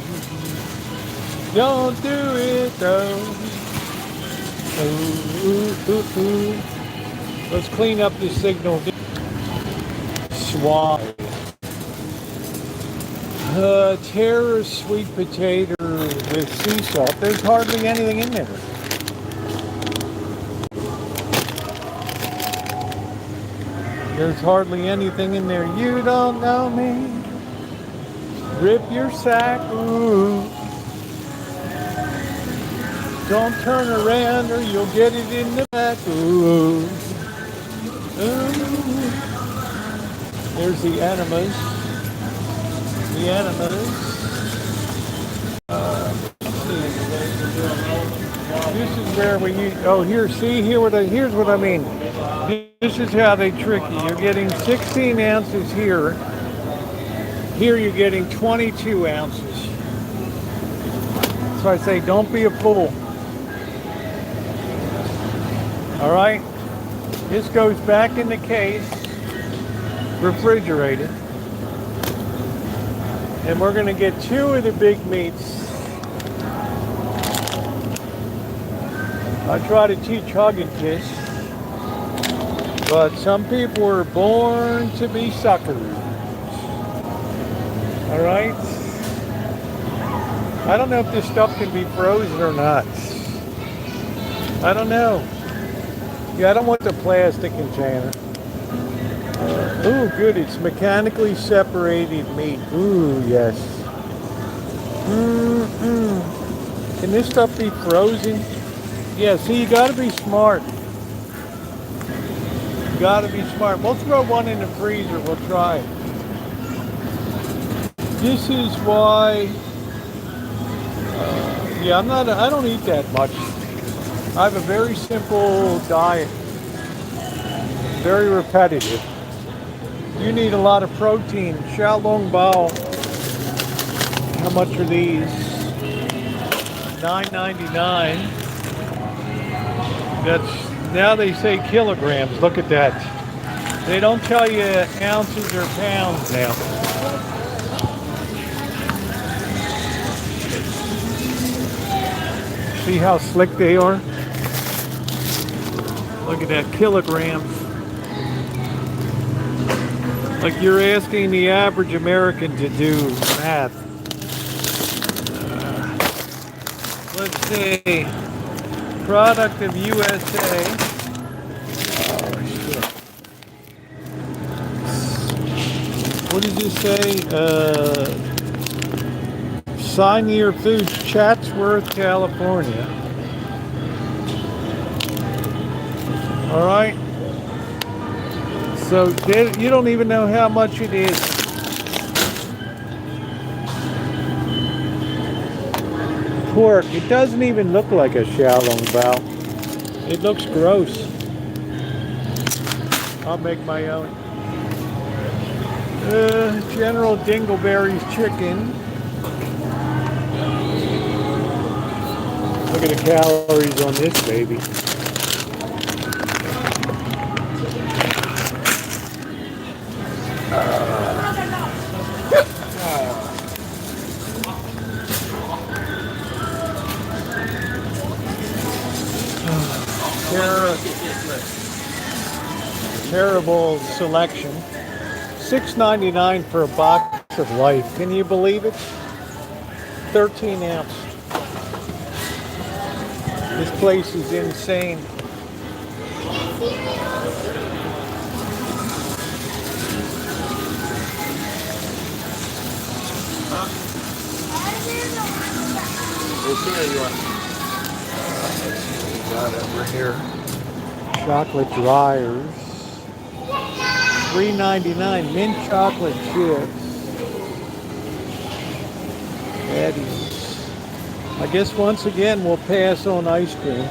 Don't do it though. Ooh. Let's clean up this signal. Swab. Terra sweet potato with sea salt. There's hardly anything in there. There's hardly anything in there. You don't know me. Rip your sack. Ooh. Don't turn around or you'll get it in the back. Ooh. Ooh. There's the enemas. The enemas. This is where we use. Oh, here. See here. Here's what I mean. This is how they trick you. You're getting 16 ounces here. Here you're getting 22 ounces. So I say, don't be a fool. All right. This goes back in the case, refrigerated. And we're going to get 2 of the big meats. I try to teach Hug and Kiss, but some people were born to be suckers. All right. I don't know if this stuff can be frozen or not. I don't know. Yeah, I don't want the plastic container. Ooh, good. It's mechanically separated meat. Ooh, yes. Can this stuff be frozen? Yeah, see, you gotta be smart. You gotta be smart. We'll throw one in the freezer. We'll try it. This is why, yeah, I don't eat that much. I have a very simple diet. Very repetitive. You need a lot of protein. Xiaolong bao. How much are these? $9.99. That's, now they say kilograms. Look at that. They don't tell you ounces or pounds now. See how slick they are? Look at that, kilograms. Like you're asking the average American to do math. Let's see. Product of USA. Oh, shit. What does this say? Sinear Foods, Chatsworth, California. All right. So you don't even know how much it is. Pork. It doesn't even look like a xiaolong bao. It looks gross. I'll make my own. General Dingleberry's chicken. Look at the calories on this baby. Terrible selection. $6.99 for a box of life. Can you believe it? 13 ounce. This place is insane. Which one you want? Let's see what we got over here. Chocolate dryers. $3.99. Mint chocolate chips. Eddie's. I guess once again we'll pass on ice cream.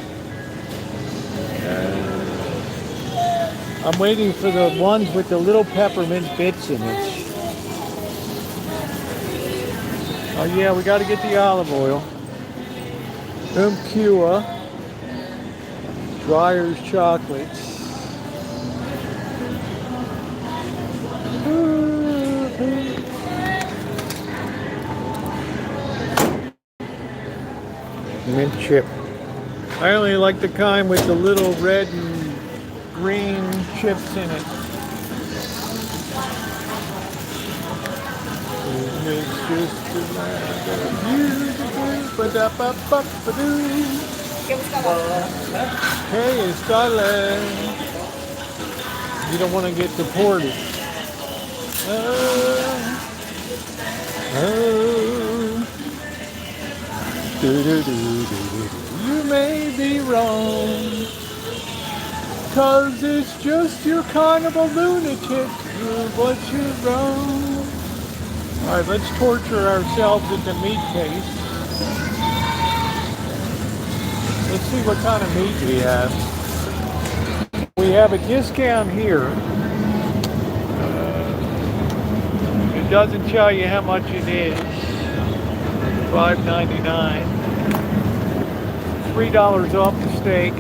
I'm waiting for the ones with the little peppermint bits in it. Oh yeah, we got to get the olive oil. Umqua. Dryer's chocolates. Mint chip. I only like the kind with the little red and green chips in it. It's just another Hey, it's Thailand. You don't want to get deported. You may be wrong, 'cause it's just you're kind of a lunatic, but you're wrong. Alright, let's torture ourselves at the meat case. Let's see what kind of meat we have. We have a discount here. It doesn't tell you how much it is. $5.99. $3 off the steak.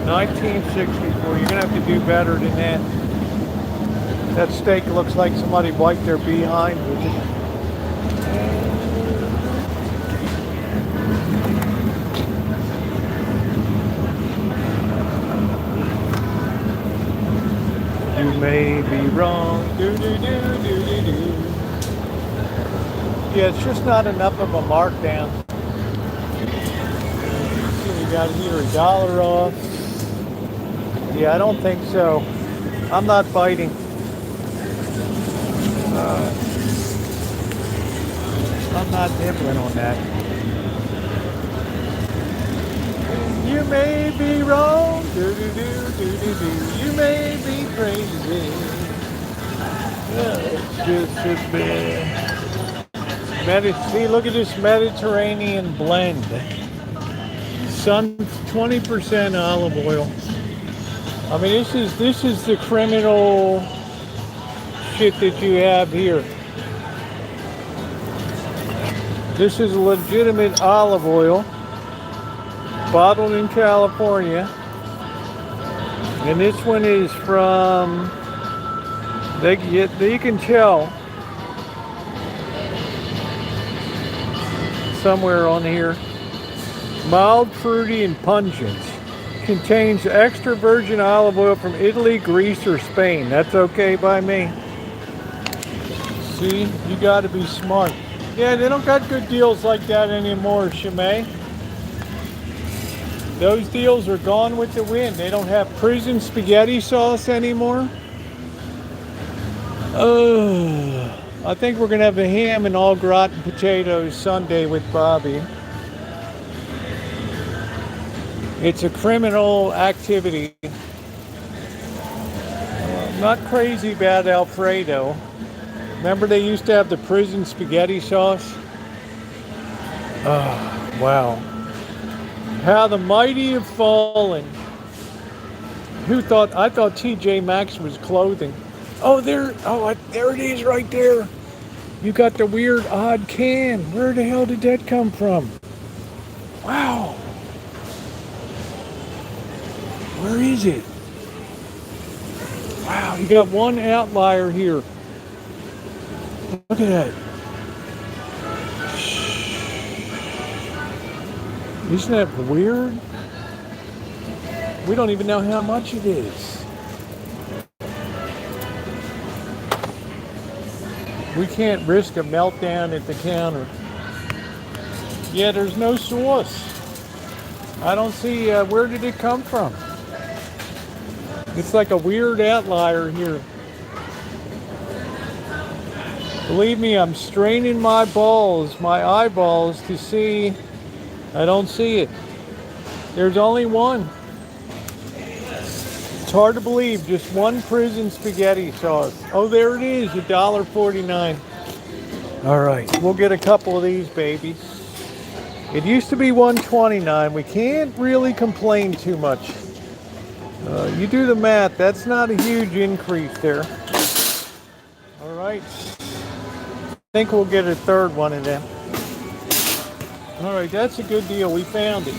$19.64. You're gonna have to do better than that. That steak looks like somebody wiped their behind with it. You may be wrong. Do do do do do do. Yeah, it's just not enough of a markdown. See, we got here $1 off. Yeah, I don't think so. I'm not biting. I'm not nibbling on that. You may be wrong, you may be crazy. It's just a bit. See, look at this Mediterranean blend. Sun 20% olive oil. I mean, this is the criminal shit that you have here. This is legitimate olive oil, bottled in California, and this one is from. You can tell somewhere on here. Mild, fruity, and pungent. Contains extra virgin olive oil from Italy, Greece, or Spain. That's okay by me. See, you got to be smart. Yeah, they don't got good deals like that anymore, Shimei. Those deals are gone with the wind. They don't have prison spaghetti sauce anymore. I think we're going to have a ham and au gratin potatoes Sunday with Bobby. It's a criminal activity. Not crazy about Alfredo. Remember they used to have the prison spaghetti sauce? Oh, wow. How the mighty have fallen. Who thought? I thought TJ Maxx was clothing. Oh, there it is right there. You got the weird odd can. Where the hell did that come from? Wow. Where is it? Wow, you got one outlier here. Look at that. Isn't that weird? We don't even know how much it is. We can't risk a meltdown at the counter. Yeah, there's no sauce. I don't see, where did it come from? It's like a weird outlier here. Believe me, I'm straining my balls, my eyeballs to see. I don't see it. There's only one. It's hard to believe, just one prison spaghetti sauce. Oh, there it is, $1.49. All right, we'll get a couple of these babies. It used to be $1.29. We can't really complain too much. You do the math, that's not a huge increase there. All right. I think we'll get a third one of them. All right, that's a good deal. We found it.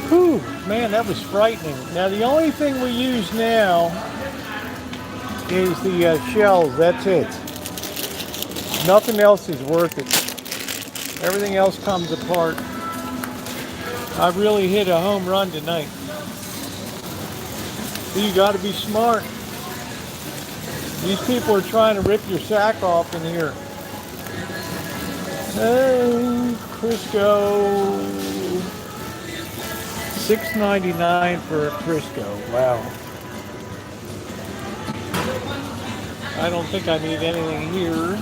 Whew, man, that was frightening. Now, the only thing we use now is the shells. That's it. Nothing else is worth it. Everything else comes apart. I really hit a home run tonight. You got to be smart. These people are trying to rip your sack off in here. Oh, Crisco. $6.99 for a Crisco. Wow. I don't think I need anything here.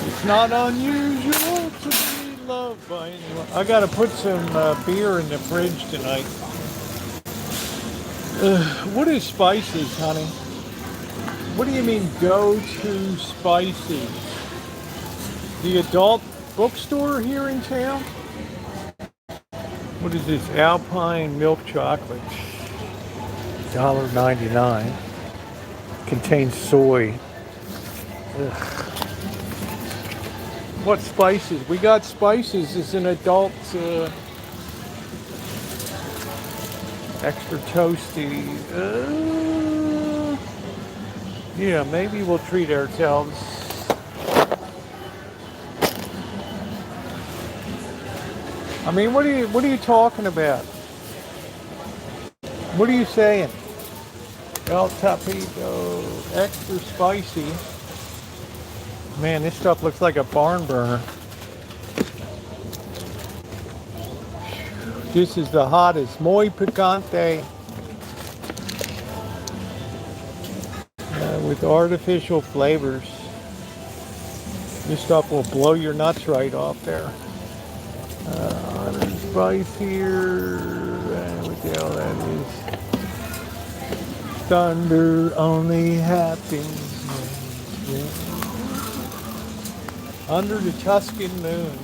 It's not unusual to be loved by anyone. I got to put some beer in the fridge tonight. What is spices, honey? What do you mean go-to spices? The adult bookstore here in town? What is this? Alpine milk chocolate. $1.99. Contains soy. Ugh. What spices? We got spices as an adult. Extra toasty. Yeah, maybe we'll treat ourselves. I mean, what are you talking about? What are you saying? El Tapito, extra spicy. Man, this stuff looks like a barn burner. This is the hottest. Muy picante. With artificial flavors. This stuff will blow your nuts right off there. Spice here. What the hell that is? Thunder only happens. Under the Tuscan moon.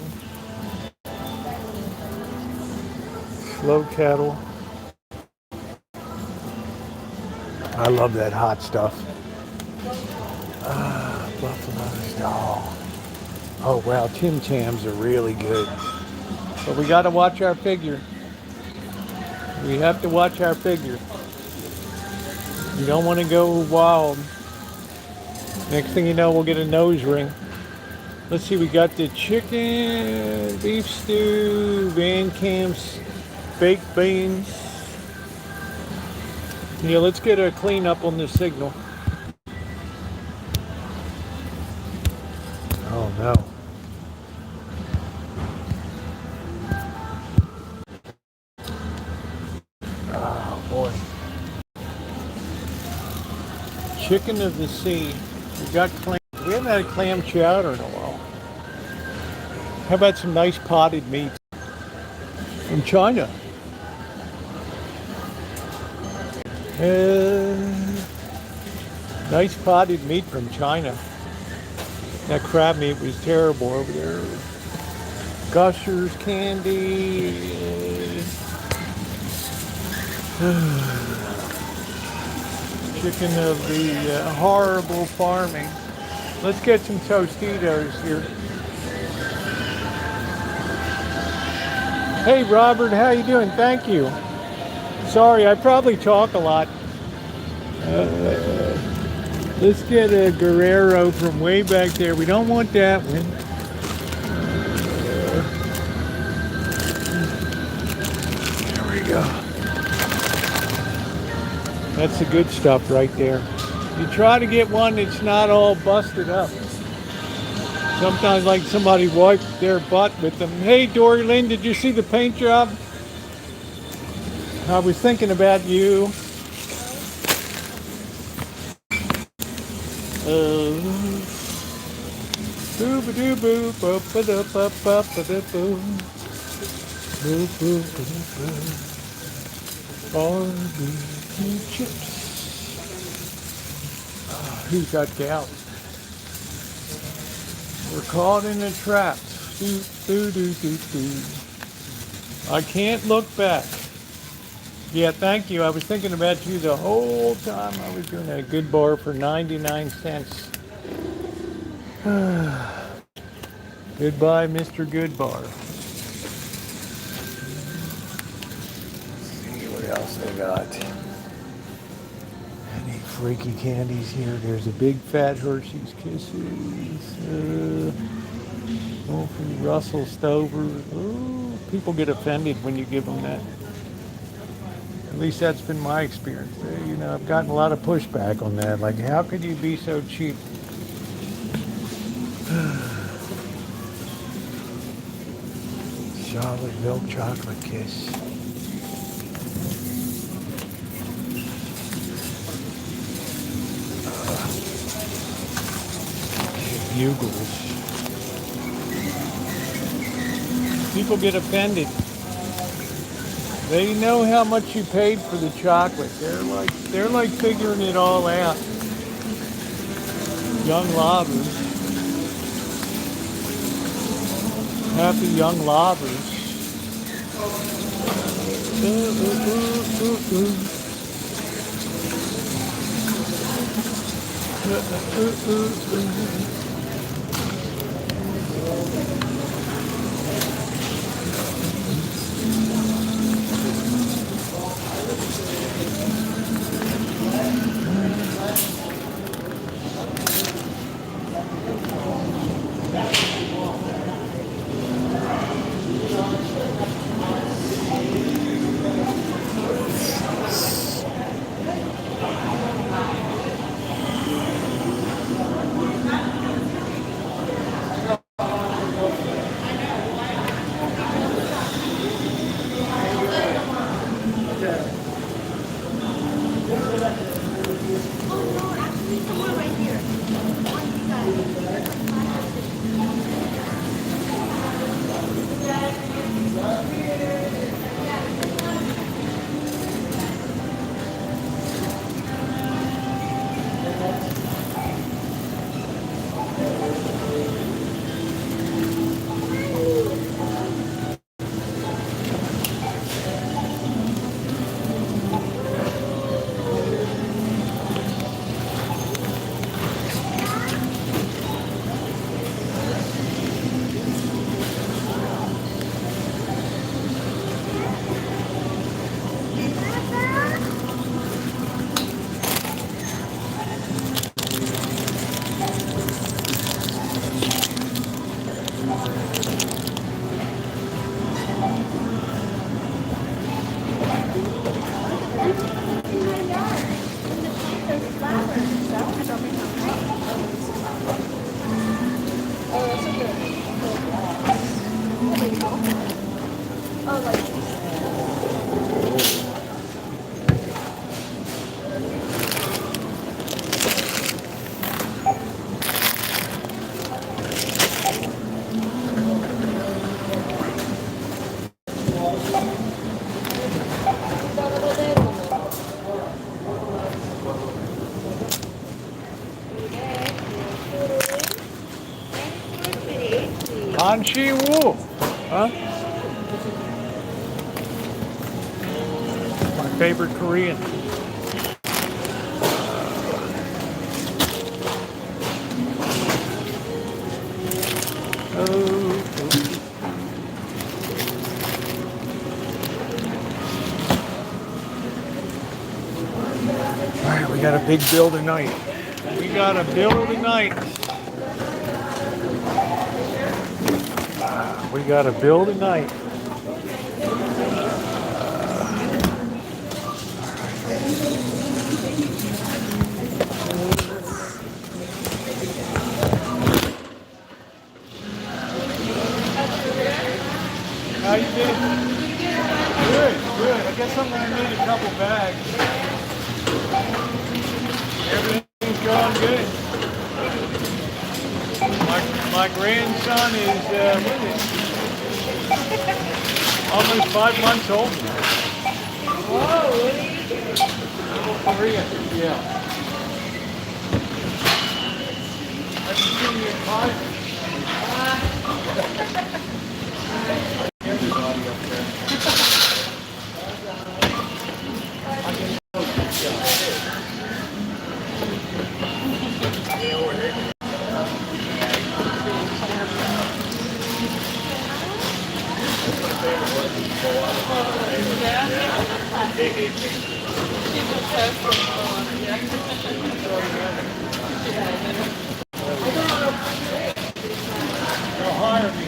Slow kettle. I love that hot stuff. Buffalo style. Oh wow, Tim Tams are really good. But we got to watch our figure. We have to watch our figure. You don't want to go wild. Next thing you know, we'll get a nose ring. Let's see, we got the chicken, beef stew, Van Camp's baked beans. Yeah, let's get a cleanup on the signal. Oh no. Oh boy. Chicken of the sea. We got clam. We haven't had a clam chowder in a while. How about some nice potted meat from China? Nice potted meat from China. That crab meat was terrible over there. Gushers candy. Chicken of the horrible farming. Let's get some Tostitos here. Hey Robert, how you doing? Thank you. Sorry, I probably talk a lot. Let's get a Guerrero from way back there. We don't want that one. There we go. That's the good stuff right there. You try to get one that's not all busted up. Sometimes like somebody wiped their butt with them. Hey Dory Lynn, did you see the paint job? I was thinking about you. Barbecue chips. Who's got gout? We're caught in a trap. I can't look back. Yeah, thank you. I was thinking about you the whole time I was doing a good bar for 99 cents. Goodbye, Mr. Good Bar. Let's see what else they got. Any freaky candies here? There's a big fat Hershey's Kisses. Russell Stover. Ooh, people get offended when you give them that. At least that's been my experience. You know, I've gotten a lot of pushback on that. Like, how could you be so cheap? Charlotte milk chocolate kiss. Bugles. People get offended. They know how much you paid for the chocolate. They're like figuring it all out. Young lovers. Happy young lovers. Hanshi Wu. Huh? My favorite Korean. Alright, we got a big bill tonight. We got a bill tonight. We got a bill tonight. How you doing? Good, good. I guess I'm gonna need a couple bags. Everything's going good. My grandson is what is it? Almost 5 months old. Whoa, what are you doing? Korean, yeah. Have you seen your pie? Everybody up there. They'll hire me.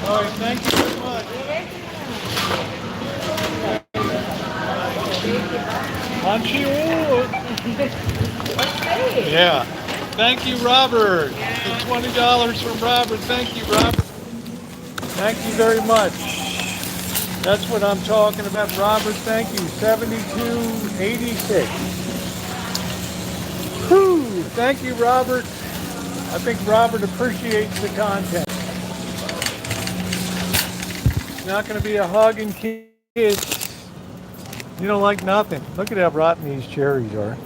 All right, thank you very much. Hanshi Wu. Yeah. Thank you, Robert. The $20 from Robert. Thank you, Robert. Thank you very much. That's what I'm talking about, Robert. Thank you. 7286. Whew. Thank you, Robert. I think Robert appreciates the content. It's not going to be a hug and kiss. You don't like nothing. Look at how rotten these cherries are.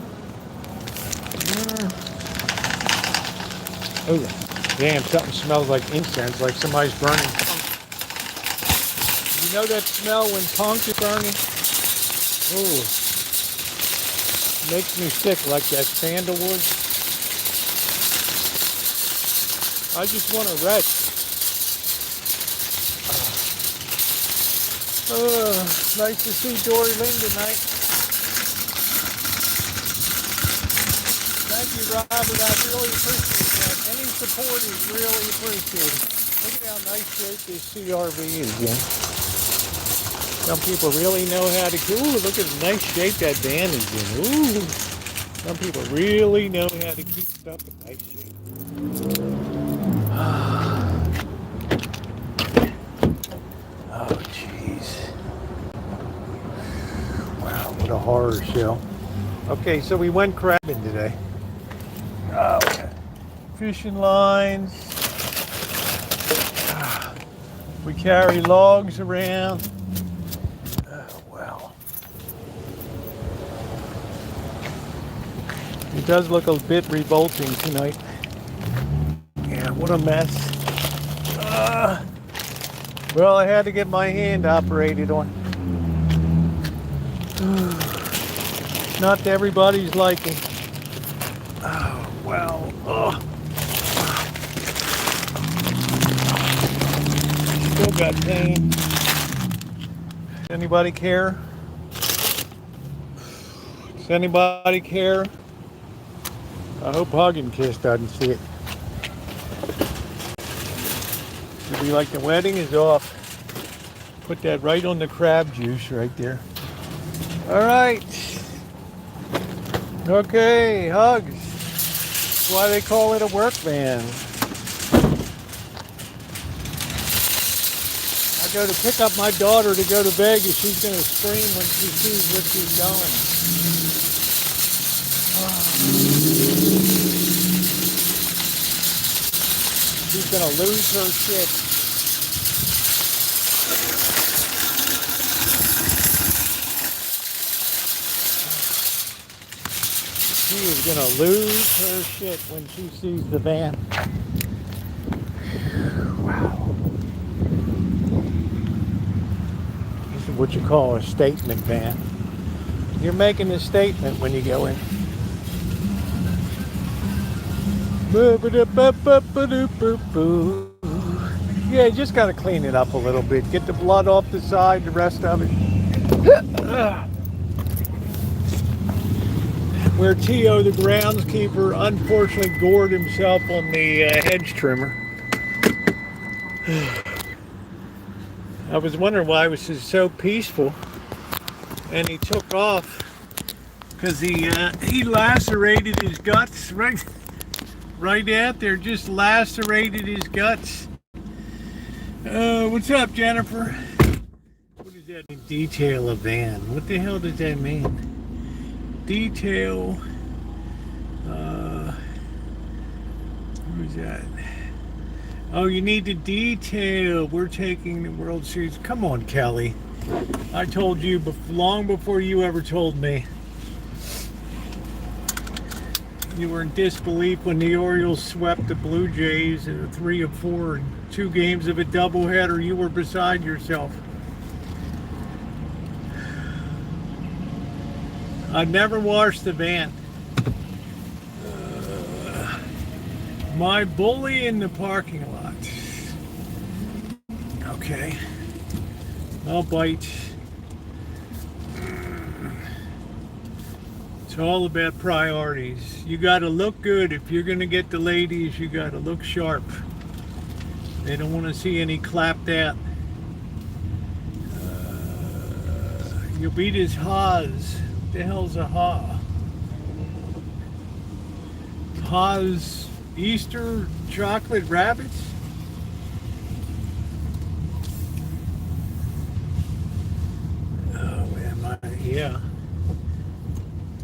Oh, damn, something smells like incense, like somebody's burning punk. You know that smell when punk is burning? Oh, makes me sick, like that sandalwood. I just want to rest. Nice to see Dory Lynn tonight. Thank you, Robert. I really appreciate that. Any support is really appreciated. Look at how nice shape this CRV is, Jim. Some people really know how to. Ooh, look at the nice shape that van is in. Ooh. Some people really know how to keep stuff in nice shape. Oh, jeez. Wow, what a horror show. Okay, so we went crabbing today. Oh, okay. Fishing lines. We carry logs around. Oh, wow. It does look a bit revolting tonight. Yeah, what a mess. Well, I had to get my hand operated on. Not to everybody's liking. Oh, wow. Oh. Still got pain. Anybody care? Does anybody care? I hope Hug and Kiss doesn't see it. It'll be like the wedding is off. Put that right on the crab juice right there. All right. Okay, Hugs. That's why they call it a work van. I go to pick up my daughter to go to Vegas. She's going to scream when she sees what she's doing. She's going to lose her shit. She is going to lose her shit when she sees the van. Wow. This is what you call a statement van. You're making a statement when you go in. Yeah, you just got to clean it up a little bit. Get the blood off the side, the rest of it. Where Tio, the groundskeeper, unfortunately gored himself on the hedge trimmer. I was wondering why it was so peaceful. And he took off because he lacerated his guts right out there, just lacerated his guts. What's up, Jennifer? What does that mean? Detail a van. What the hell does that mean? Detail. Who's that? Oh, you need to detail. We're taking the World Series. Come on, Kelly. I told you long before you ever told me. You were in disbelief when the Orioles swept the Blue Jays in 3 of 4 in 2 games of a doubleheader. You were beside yourself. I never washed the van. My bully in the parking lot. Okay. I'll bite. It's all about priorities. You got to look good. If you're going to get the ladies, you got to look sharp. They don't want to see any clapped out. You'll beat his haws. What the hell's a haw? Haws Easter chocolate rabbits? Oh, yeah.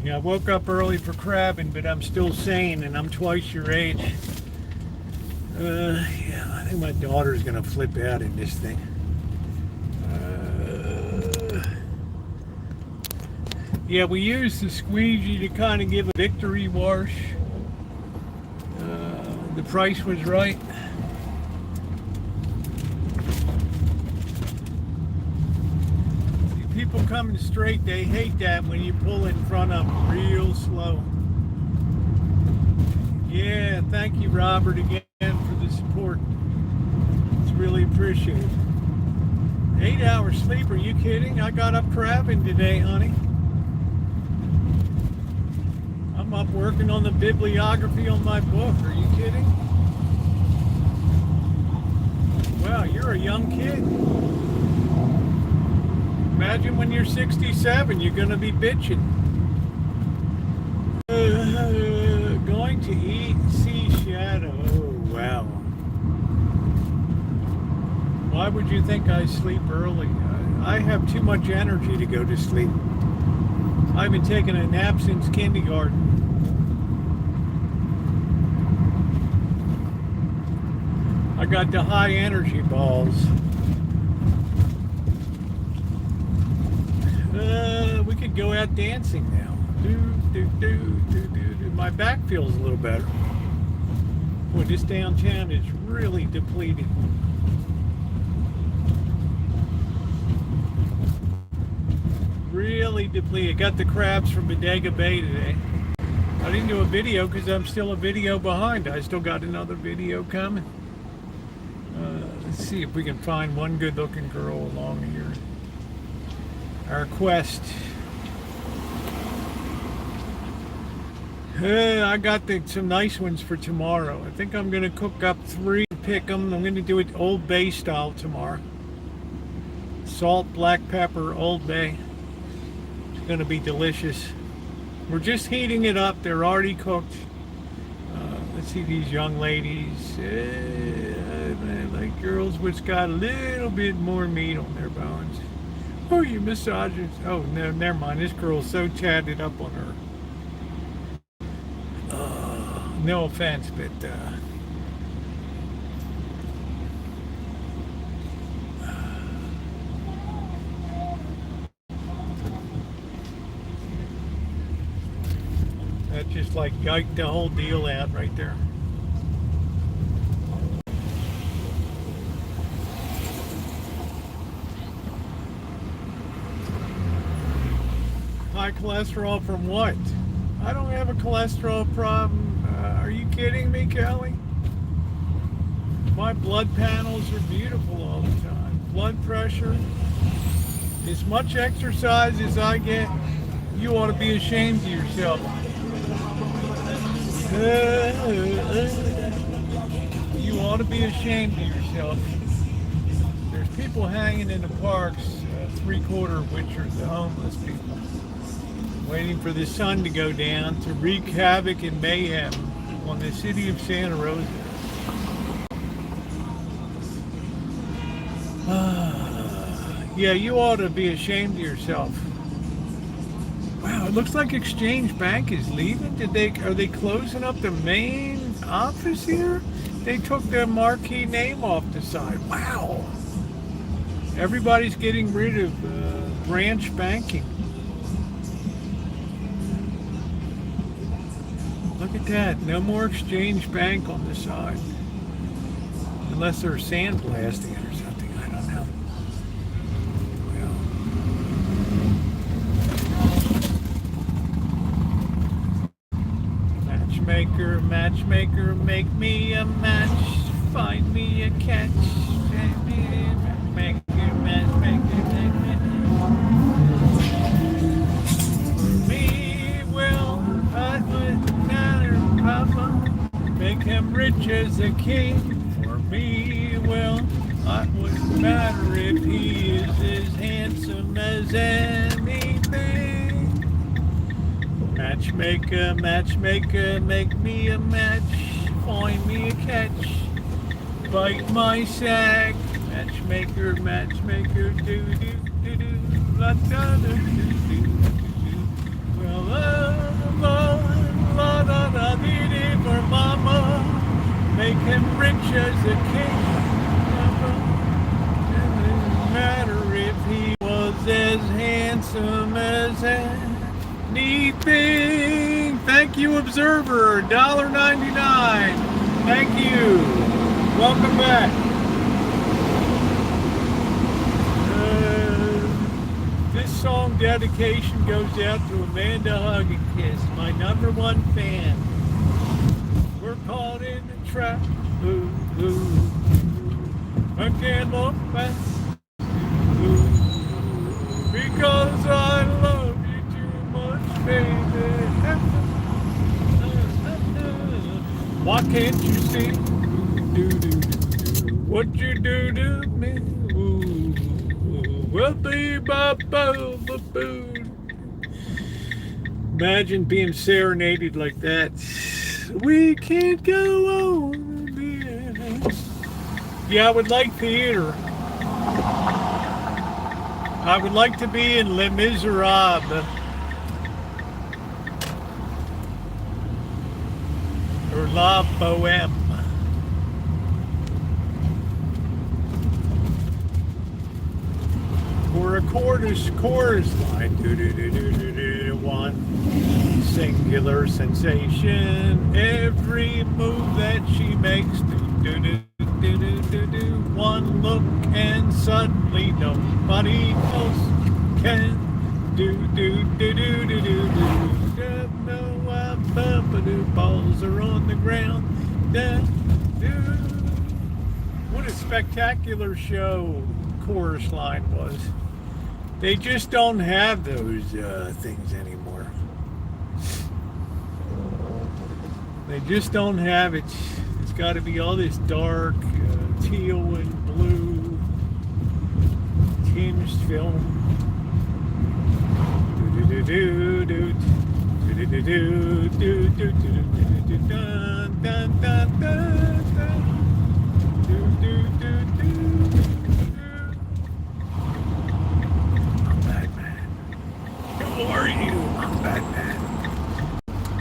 Yeah, I woke up early for crabbing, but I'm still sane and I'm twice your age. Yeah, I think my daughter's gonna flip out in this thing. Yeah, we used the squeegee to kind of give a victory wash. The price was right. People coming straight, they hate that when you pull in front of them real slow. Yeah, thank you, Robert, again for the support. It's really appreciated. 8 hour sleep, are you kidding? I got up crabbing today, honey. I'm up working on the bibliography on my book. Are you kidding? Wow, you're a young kid. Imagine when you're 67, you're going to be bitching. Going to eat, see shadow. Oh, wow. Why would you think I sleep early? I have too much energy to go to sleep. I've been taking a nap since kindergarten. I got the high energy balls. We could go out dancing now. My back feels a little better. Boy, this downtown is really depleted. Really depleted. Got the crabs from Bodega Bay today. I didn't do a video because I'm still a video behind. I still got another video coming. Let's see if we can find one good looking girl along here. Our quest. I got some nice ones for tomorrow. I think I'm going to cook up 3 and pick them. I'm going to do it Old Bay style tomorrow. Salt, black pepper, Old Bay. It's going to be delicious. We're just heating it up. They're already cooked. Let's see these young ladies. I like girls which got a little bit more meat on their bones. Oh, you misogynist. Oh, no, never mind. This girl's so tatted up on her. No offense, but that just like yiked the whole deal out right there. High cholesterol from what? I don't have a cholesterol problem. Are you kidding me, Kelly? My blood panels are beautiful all the time. Blood pressure. As much exercise as I get, you ought to be ashamed of yourself. You ought to be ashamed of yourself. There's people hanging in the parks, 3/4 of which are the homeless people, waiting for the sun to go down to wreak havoc and mayhem on the city of Santa Rosa. Yeah, you ought to be ashamed of yourself. Wow, it looks like Exchange Bank is leaving. Are they closing up the main office here? They took their marquee name off the side. Wow. Everybody's getting rid of branch banking. Look at that. No more Exchange Bank on the side. Unless they're sandblasting it or something. I don't know. Well. Matchmaker, matchmaker, make me a match. Find me a catch. Matchmaker, matchmaker, make me. For me, well, I would. Make him rich as a king. For me, well, it wouldn't matter if he is as handsome as anything. Matchmaker, matchmaker, make me a match. Find me a catch. Bite my sack. Matchmaker, matchmaker, do-do-do-do. La-da-da-do-do-do-do. Well, la-da-da-dee-dee for mama. Make him rich as a king. It didn't matter if he was as handsome as that. Anything. Thank you, Observer. $1.99. Thank you. Welcome back. This song dedication goes out to Amanda Hugginkiss, my #1 fan. We're caught in the trap. Ooh, ooh. I can't look back. Ooh, because I love you too much, baby. Why can't you see? What you do to me? Ooh, well, imagine being serenaded like that. We can't go on. Yeah, I would like theater. I would like to be in Les Miserables. Or La Boheme. Or a chorus line. One singular sensation. Every move that she makes. One look and suddenly nobody else can do. Balls are on the ground. What a spectacular show chorus line was. They just don't have those things anymore. They just don't have it. It's got to be all this dark teal and blue tinged film. Who are you? I'm Batman.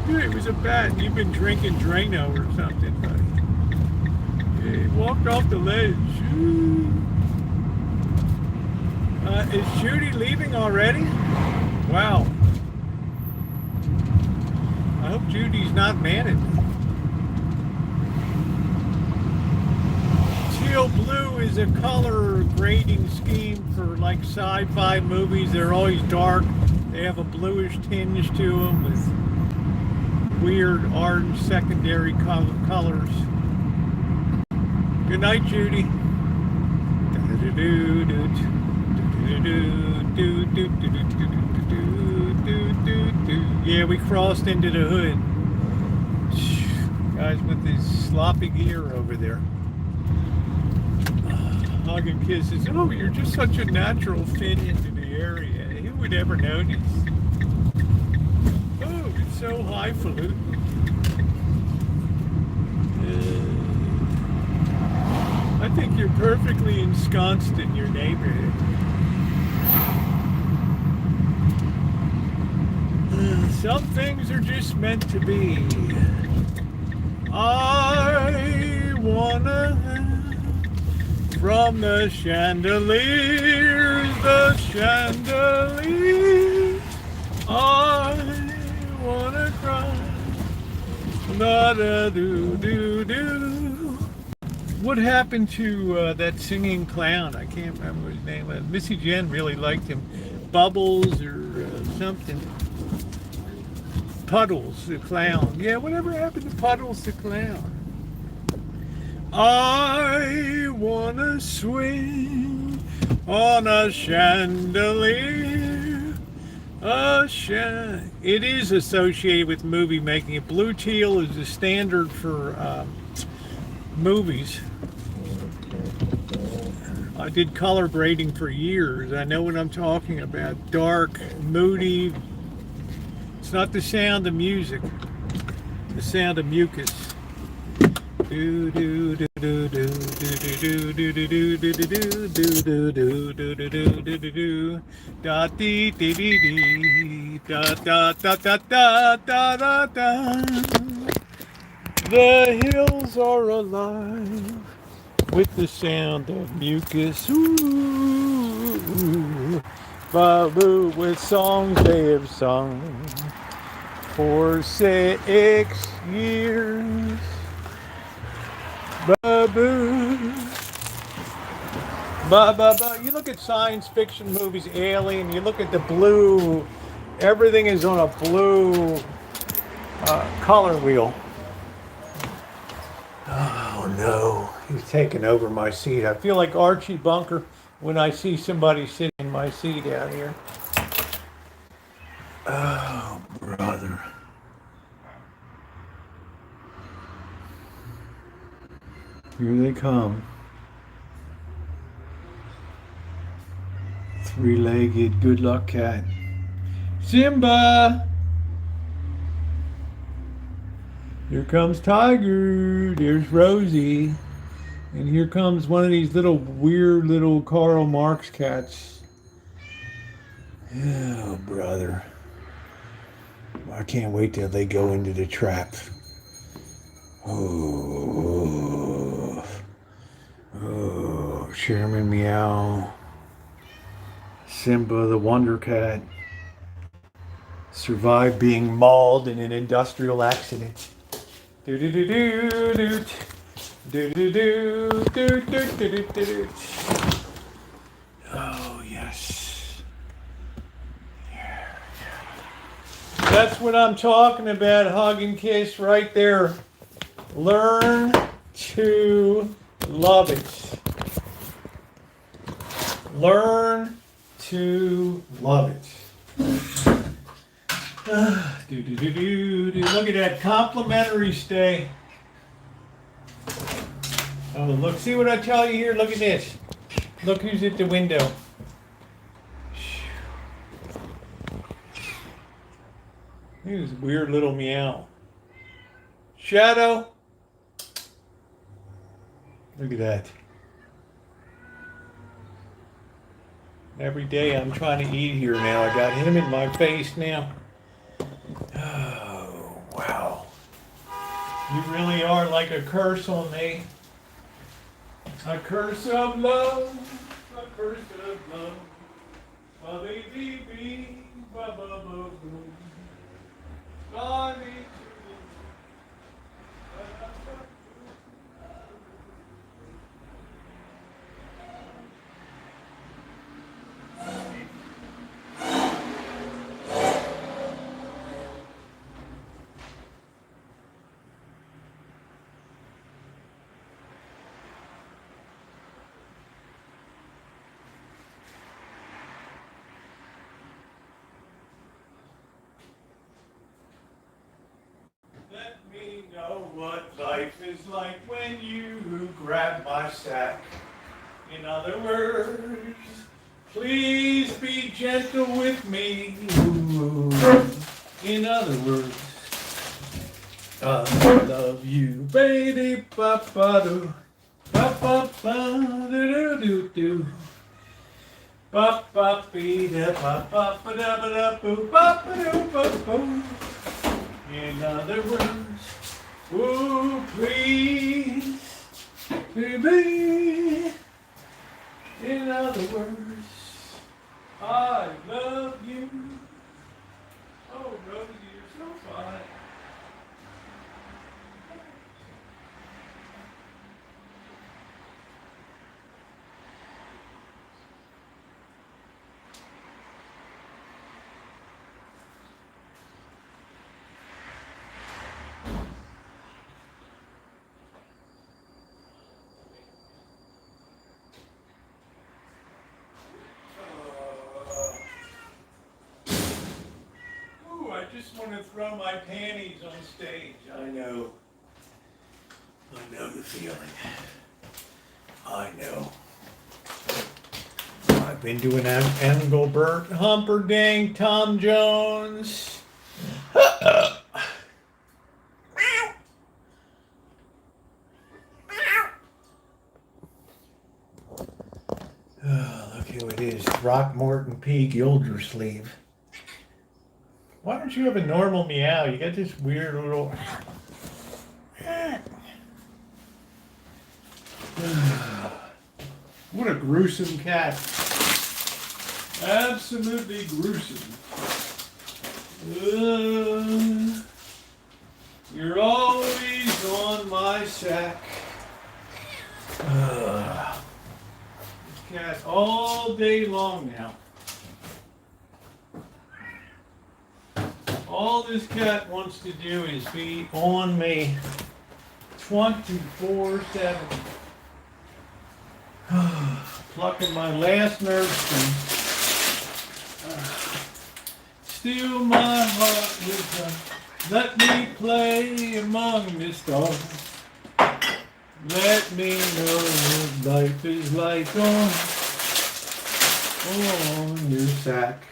Dude, it was a bat. You've been drinking Drano or something, buddy. Yeah, he walked off the ledge. Is Judy leaving already? Wow. I hope Judy's not mad at me. Teal blue is a color grading scheme for like sci-fi movies. They're always dark. They have a bluish tinge to them with weird orange secondary colors. Good night, Judy. Yeah, we crossed into the hood. Guys with this sloppy gear over there. Hug and kisses. Oh, you're just such a natural fit into the area. Who would ever notice? Oh, it's so highfalutin. I think you're perfectly ensconced in your neighborhood. Some things are just meant to be. I wanna from the chandeliers, I wanna cry. Da-da-do-do-do. What happened to that singing clown? I can't remember his name. Missy Jen really liked him. Bubbles or something. Puddles the clown. Yeah, whatever happened to Puddles the clown? I wanna swing on a chandelier. It is associated with movie making. Blue teal is the standard for movies. I did color grading for years. I know what I'm talking about. Dark, moody. It's not the sound of music. The sound of mucus. Do do do do do do do do do do do do do do do da dee dee dee dee da da da da da da da da. The hills are alive with the sound of mucus. Ooh. Babu with songs they have sung for 6 years. Babu. You look at science fiction movies, Alien, you look at the blue, everything is on a blue color wheel. Oh no, he's taking over my seat. I feel like Archie Bunker when I see somebody sitting in my seat out here. Oh, brother. Here they come. Three-legged good luck cat. Simba! Here comes Tiger. There's Rosie. And here comes one of these little weird little Karl Marx cats. Oh, brother. I can't wait till they go into the trap. Oh. Oh, Chairman Meow. Simba the Wonder Cat survived being mauled in an industrial accident. Do do do do do do do do do do do do. Oh yes, that's what I'm talking about. Hug and kiss right there. Learn to love it. Learn to love it. Look at that complimentary stay. Oh, look, see what I tell you here? Look at this. Look who's at the window. Look at this weird little meow. Shadow. Look at that. Every day I'm trying to eat here now. I got him in my face now. Oh, wow. You really are like a curse on me. A curse of love. A curse of love. Ba-dee-dee-dee. Ba-ba-ba-boo. Ba-dee-dee-dee. Let me know what life is like when you grab my sack. In other words, please be gentle with me. In other words, I love you, baby. Ba-ba-do. Ba-ba-ba-do-do-do-do. Ba-ba-be-da-ba-ba-ba-da-ba-da-boo. Ba-ba-do-ba-boo. In other words, oh please, baby. In other words, I love you. Oh, Rosie, you're so fine. I just want to throw my panties on stage. I know the feeling. I know. I've been doing Engelbert Humperdinck, Tom Jones. Oh, look who it is. Throckmorton P. Gildersleeve. Why don't you have a normal meow? You got this weird little... What a gruesome cat. Absolutely gruesome. Uh, you're always on my sack. This cat all day long now. All this cat wants to do is be on me 24/7. Plucking my last nerve string. Steal my heart with let me play among the stars. Let me know what life is like on your sack.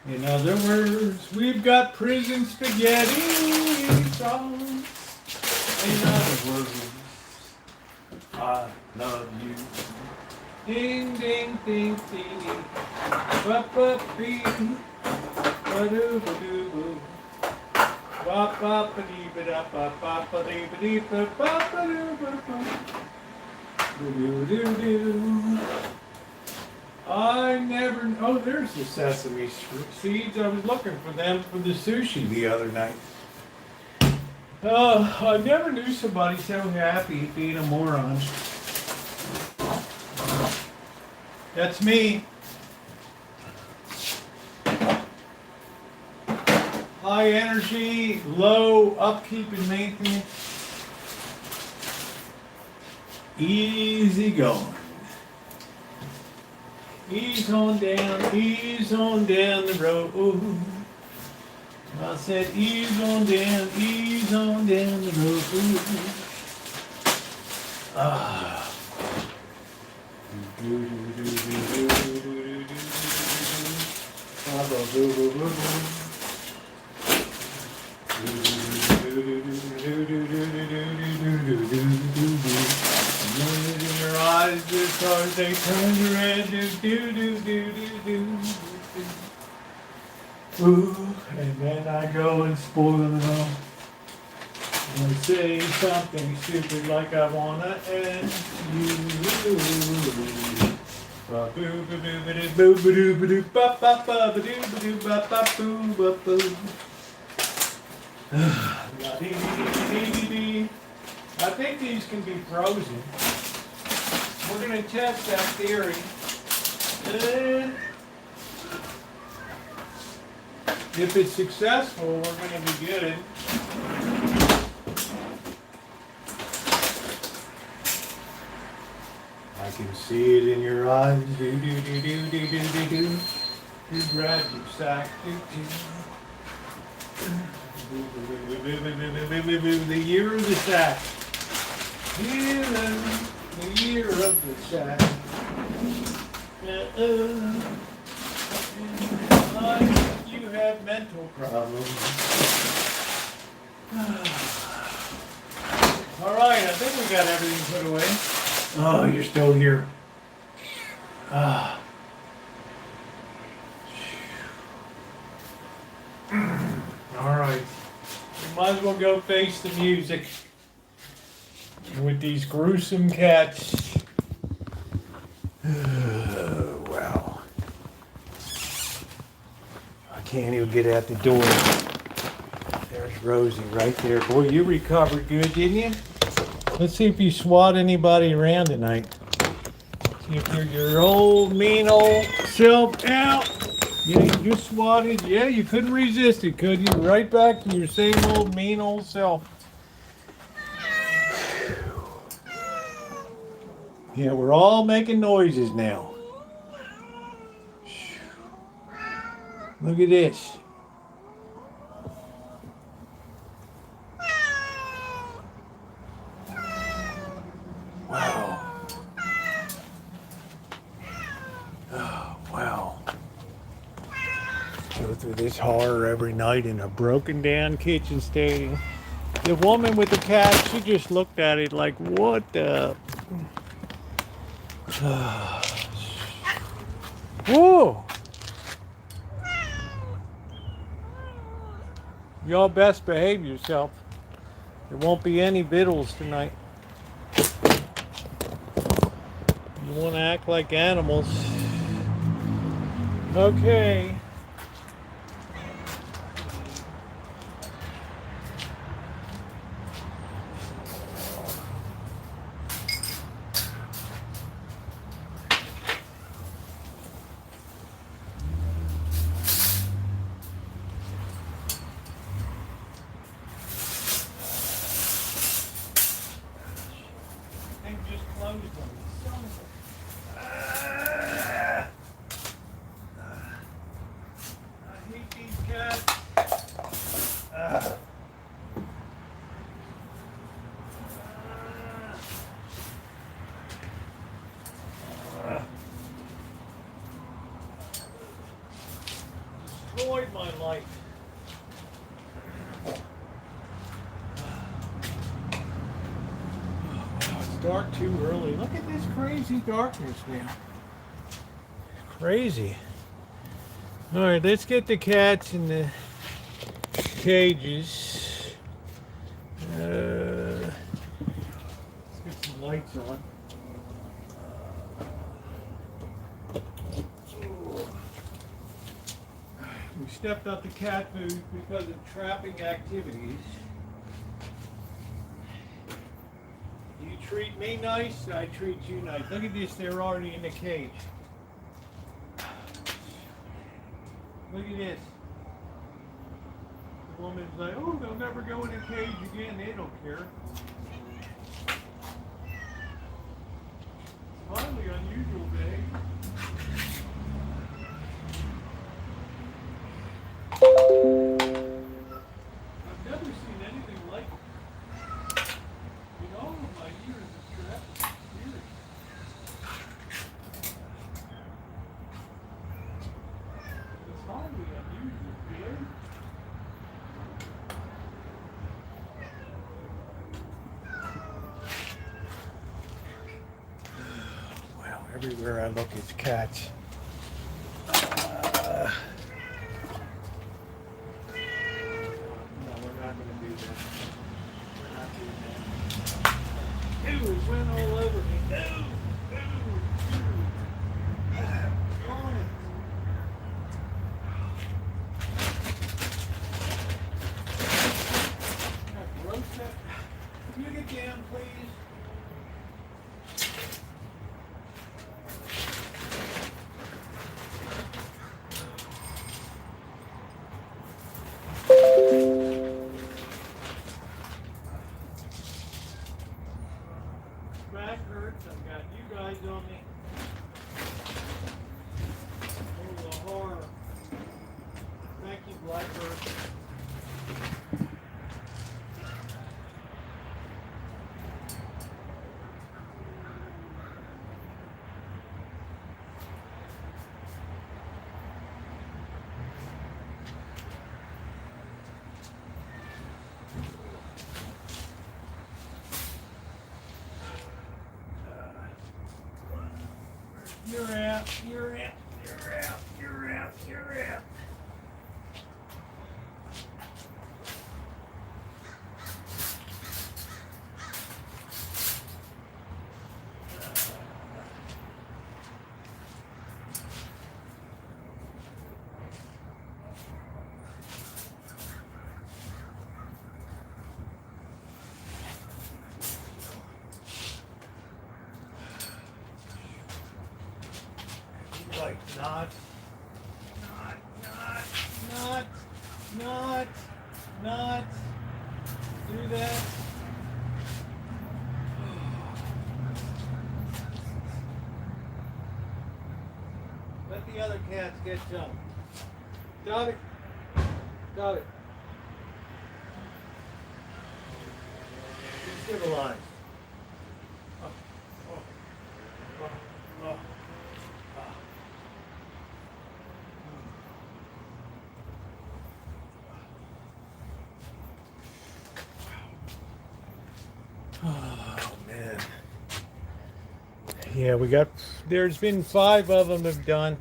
In other words, we've got prison spaghetti songs. In other words, I love you. Ding, ding, ding, ding. Ba-ba-bee. Ba-doo-ba-doo-boo. Ba-ba-ba-dee-ba-da-ba-ba-ba-dee-ba-dee-ba-ba-ba-doo-ba-ba. Doo-doo-doo-doo. I never... Oh, there's the sesame seeds. I was looking for them for the sushi the other night. I never knew somebody so happy being a moron. That's me. High energy, low upkeep and maintenance. Easy going. Ease on down the road. I said ease on down the road. Ah. In your eyes, because they turn your head, Ooh, and then I go and spoil it all. And I say something stupid like I wanna end you. I think these can be frozen. We're going to test that theory. If it's successful, we're going to be good. I can see it in your eyes. Do do do do do do do do. You grab your sack. Do do. The year of the sack. The year of the sack. I think you have mental problems. All right, I think we got everything put away. Oh, you're still here. Ah. All right. We might as well go face the music with these gruesome cats. Wow. I can't even get out the door. There's Rosie right there. Boy, you recovered good, didn't you? Let's see if you swat anybody around tonight. See if you're your old, mean old self out. Yeah, you just swatted. Yeah, you couldn't resist it, could you? Right back to your same old, mean old self. Yeah, we're all making noises now. Look at this. Wow. Oh, wow. Go through this horror every night in a broken down kitchen stadium. The woman with the cat, she just looked at it like, what the... Whoa! Y'all best behave yourself. There won't be any victuals tonight. You want to act like animals. Okay. Thing just closed on me. Son of a- I hate these cats. Destroyed my life. It's dark too early. Look at this crazy darkness now. Crazy. All right, let's get the cats in the cages. Let's get some lights on. We stepped up the cat food because of trapping activities. You treat me nice, I treat you nice. Look at this, they're already in the cage. Look at this. The woman's like, oh, they'll never go in a cage again. They don't care. Highly unusual day. I've never seen anything like it. In all of my years of trap experience. It's highly unusual today. Wow, everywhere I look it's cats. No, we're not going to do that. We're not doing that. Ew, it went all over me. Ew, ew, ew. Darn it. Rosa, can you get down, please? Back hurts. I've got you guys on me. Oh, the horror. Thank you, Blackbird. You're out, you're out, you're out, you're out, you're out. Like not do that. Let the other cats get some. Got it. Got it. Be civilized. Oh, oh, oh, oh. Oh man. Yeah, there's been 5 of them have done.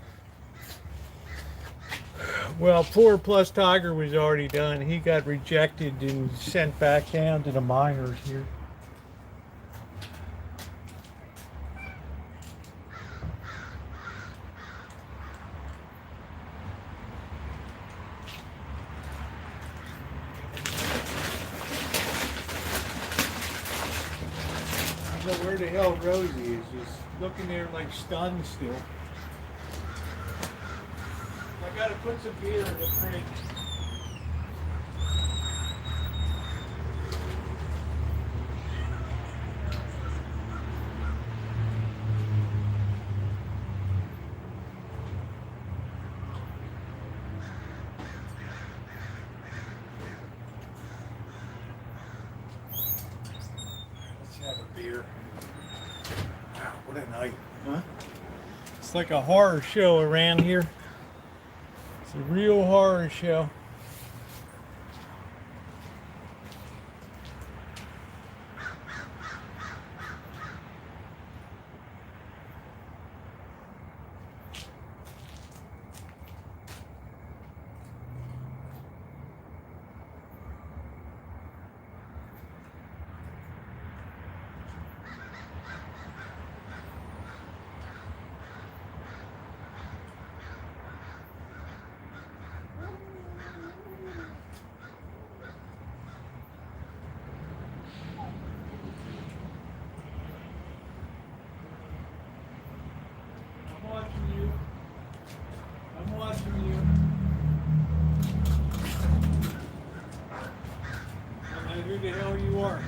Well, 4 plus Tiger was already done. He got rejected and sent back down to the minors here. know where the hell Rosie is. Just looking there like stunned still. I gotta put some beer in the fridge. Let's have a beer. Wow, what a night, huh? It's like a horror show around here. It's a real horror show. I'm watching you. I'm watching you. I don't know who the hell you are.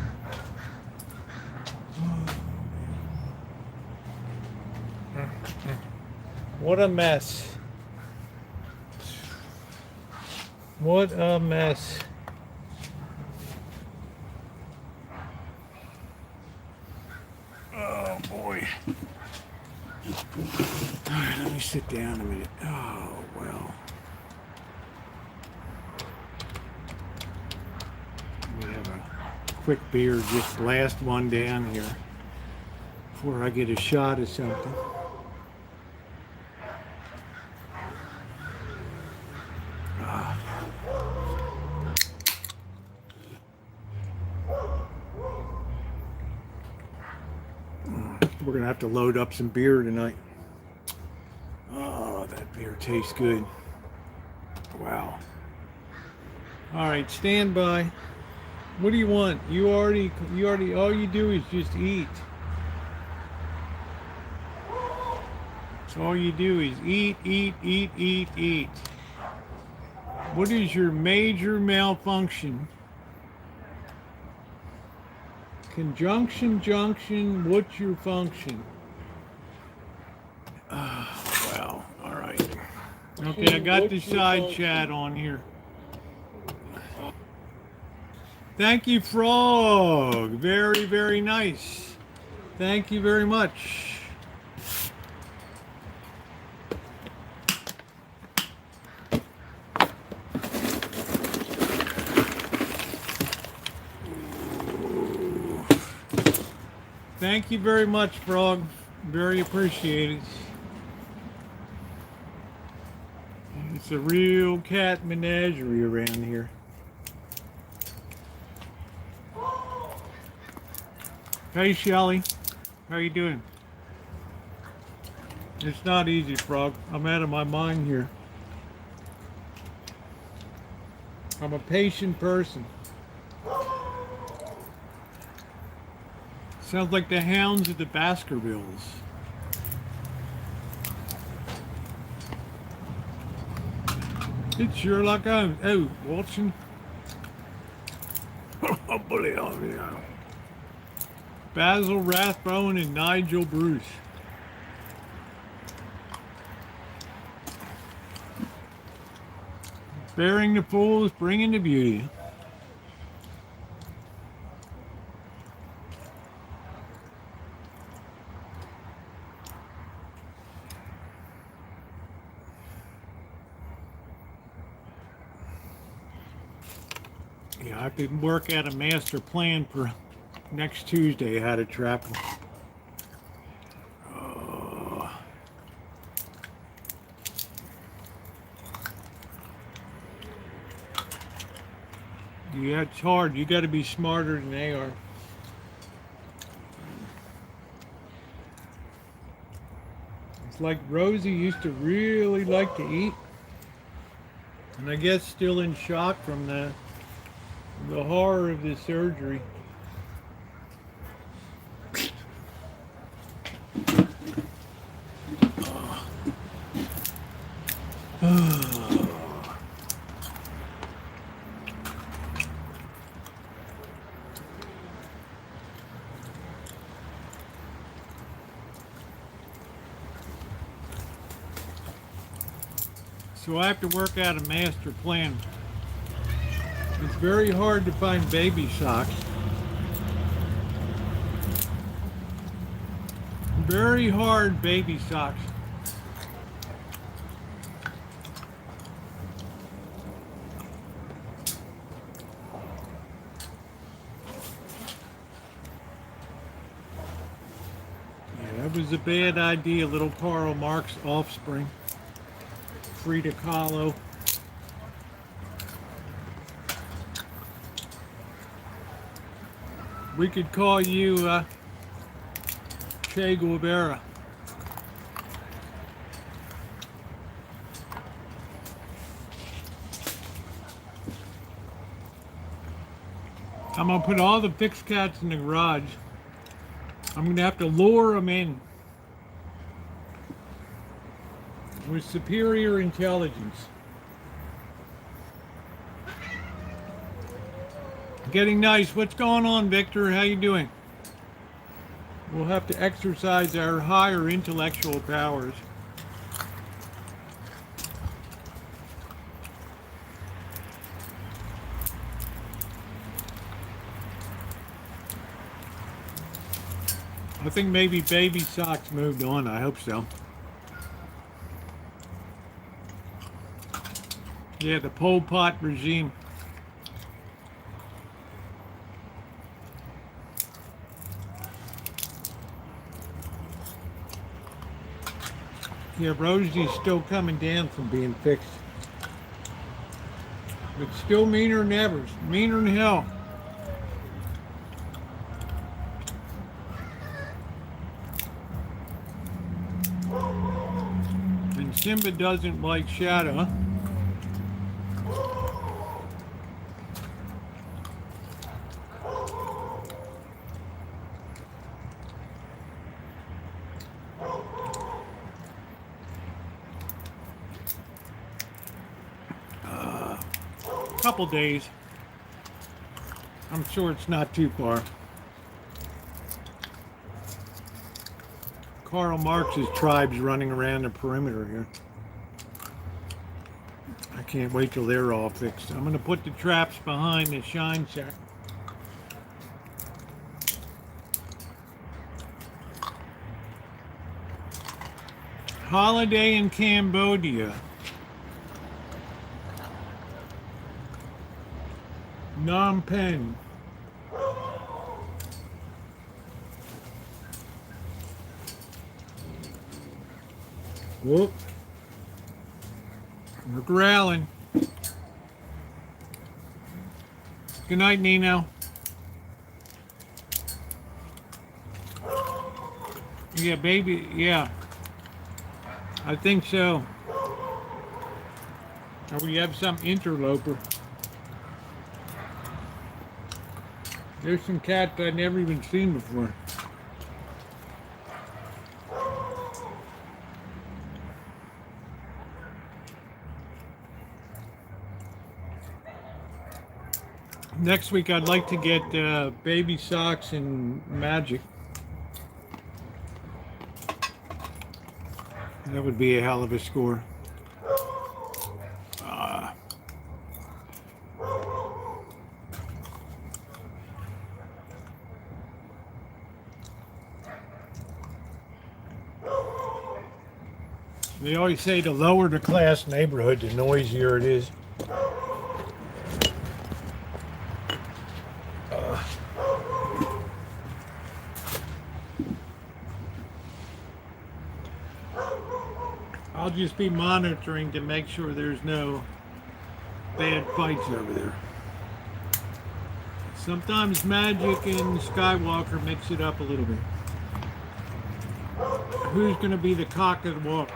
What a mess. What a mess. Oh boy. Alright, let me sit down a minute. Oh, well. We have a quick beer, just blast one down here before I get a shot of something. We're gonna have to load up some beer tonight. Oh, that beer tastes good. Wow. All right, stand by. What do you want? You already, all you do is just eat. So all you do is eat, eat, eat, eat, eat. What is your major malfunction? Conjunction, junction, what's your function? Well, all right. Okay, I got the side chat on here. Thank you, Frog. Very, very nice. Thank you very much. Thank you very much, Frog. Very appreciated. It's a real cat menagerie around here. Hey, Shelly. How you doing? It's not easy, Frog. I'm out of my mind here. I'm a patient person. Sounds like the hounds of the Baskervilles. It's Sherlock Holmes. Oh, Watson. Oh, bully on me. Basil Rathbone and Nigel Bruce. Bearing the fools, bringing the beauty. Yeah, I could work out a master plan for next Tuesday how to trap them. Yeah, it's hard. You got to be smarter than they are. It's like Rosie used to really like to eat, and I guess still in shock from the horror of the surgery. So I have to work out a master plan. It's very hard to find baby socks. Very hard baby socks. Yeah, that was a bad idea, little Karl Marx offspring. Frida Kahlo. We could call you Che Guevara. I'm gonna put all the fixed cats in the garage. I'm gonna have to lure them in with superior intelligence. Getting nice. What's going on, Victor? How you doing? We'll have to exercise our higher intellectual powers. I think maybe baby socks moved on. I hope so. Yeah, the Pol Pot regime. Yeah, Rosie's still coming down from being fixed. But still meaner than ever. Meaner than hell. And Simba doesn't like Shadow. Couple days. I'm sure it's not too far. Karl Marx's tribe's running around the perimeter here. I can't wait till they're all fixed. I'm going to put the traps behind the shine shack. Holiday in Cambodia. Phnom Penh. Whoop. We're growling. Good night, Nino. Yeah, baby, yeah. I think so. Or we have some interloper. There's some cats I've never even seen before. Next week I'd like to get baby socks and magic. That would be a hell of a score. They always say the lower the class neighborhood, the noisier it is. I'll just be monitoring to make sure there's no bad fights over there. Sometimes Magic and Skywalker mix it up a little bit. Who's going to be the cock of the walk?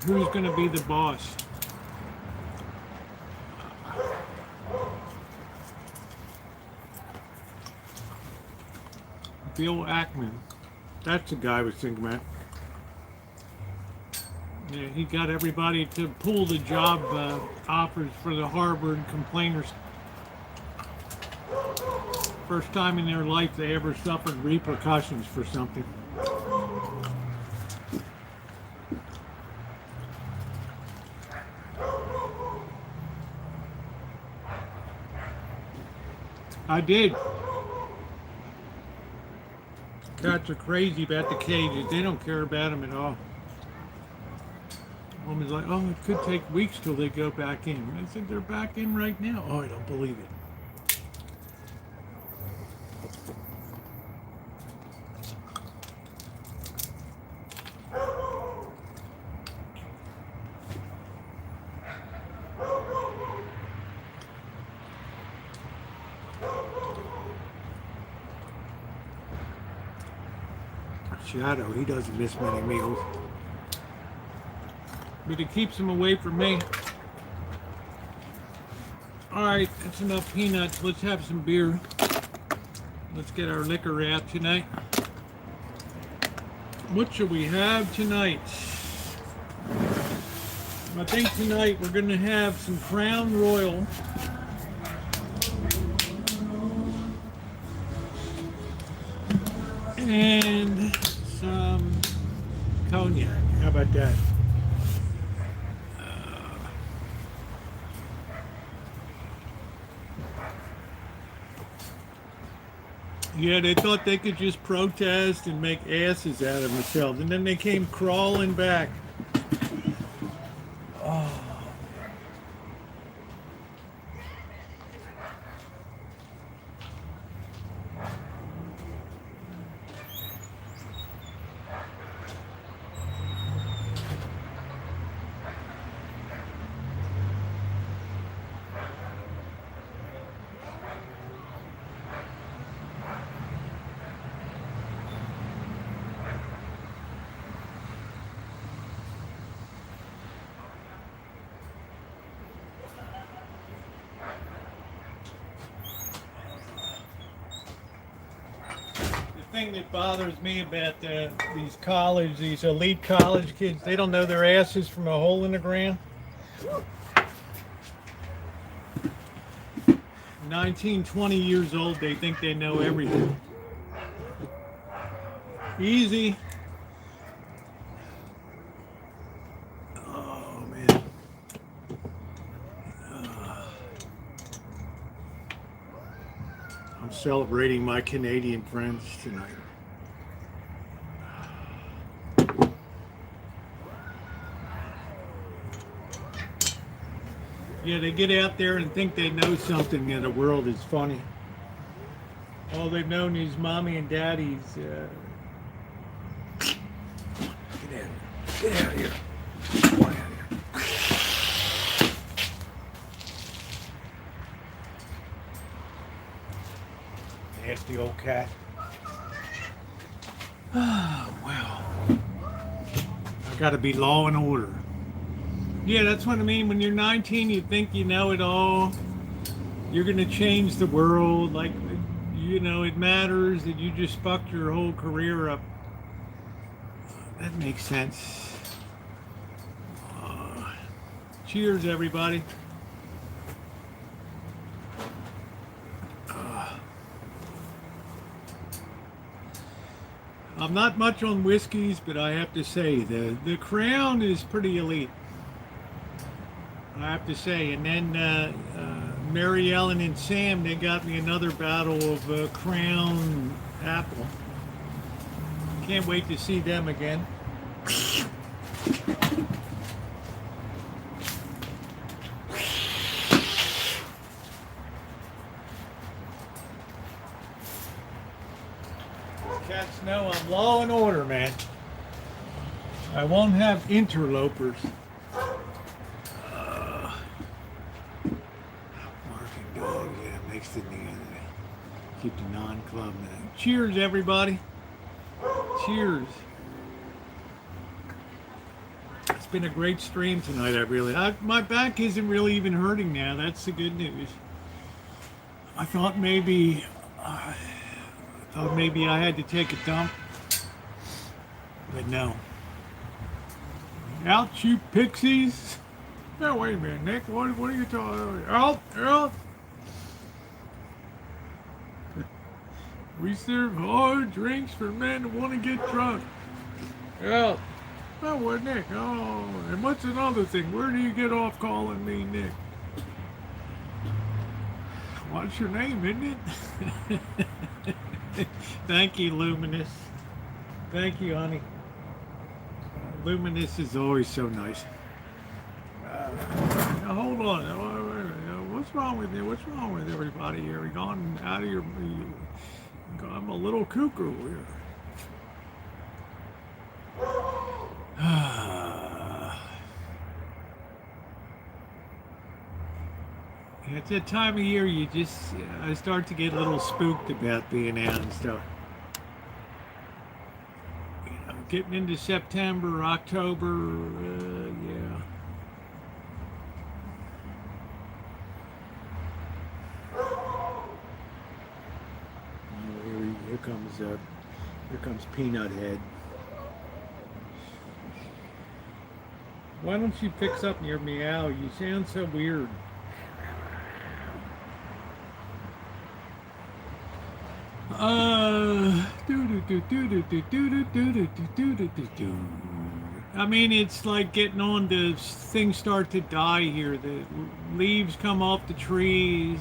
Who's going to be the boss? Bill Ackman. That's the guy I was thinking about. Yeah, he got everybody to pull the job offers for the Harvard complainers. First time in their life they ever suffered repercussions for something. I did. Cats are crazy about the cages. They don't care about them at all. Woman's like, oh, it could take weeks till they go back in. I said, they're back in right now. Oh, I don't believe it. Shadow, he doesn't miss many meals. But it keeps him away from me. Alright, that's enough peanuts. Let's have some beer. Let's get our liquor out tonight. What shall we have tonight? I think tonight we're going to have some Crown Royal. And some cognac. How about that? Yeah, they thought they could just protest and make asses out of themselves, and then they came crawling back. Oh. The thing that bothers me about these elite college kids, they don't know their asses from a hole in the ground. 19, 20 years old, they think they know everything. Easy. Oh, man. I'm celebrating my Canadian friends tonight. Yeah, they get out there and think they know something and the world is funny. All they've known is mommy and daddy's. Get out of here. Get out of here. Get out of here. Nasty old cat. Oh, wow. I gotta be law and order. Yeah, that's what I mean. When you're 19, you think you know it all. You're gonna change the world. Like, you know, it matters that you just fucked your whole career up. That makes sense. Cheers, everybody. I'm not much on whiskeys, but I have to say the Crown is pretty elite. I have to say. And then Mary Ellen and Sam, they got me another bottle of Crown Apple. Can't wait to see them again. Cats know I'm law and order, man. I won't have interlopers. Barking dog, yeah, makes the keep the non-club now. Cheers, everybody. Cheers. It's been a great stream tonight. My back isn't really even hurting now. That's the good news. I thought maybe I had to take a dump, but no. Out you pixies! No, wait a minute, Nick. What are you talking about? Out! We serve hard drinks for men who want to get drunk. Out. Oh, what, Nick? Oh, and what's another thing? Where do you get off calling me Nick? What's your name, isn't it? Thank you, Luminous. Thank you, honey. Luminous is always so nice. Now hold on. What's wrong with you? What's wrong with everybody here? We're gone out of your. I'm a little cuckoo here. It's that time of year I start to get a little spooked about being out and stuff. You know, getting into September, October, yeah. Here comes Peanut Head. Why don't you fix up your meow? You sound so weird. I mean, it's like getting on to things start to die here. The leaves come off the trees.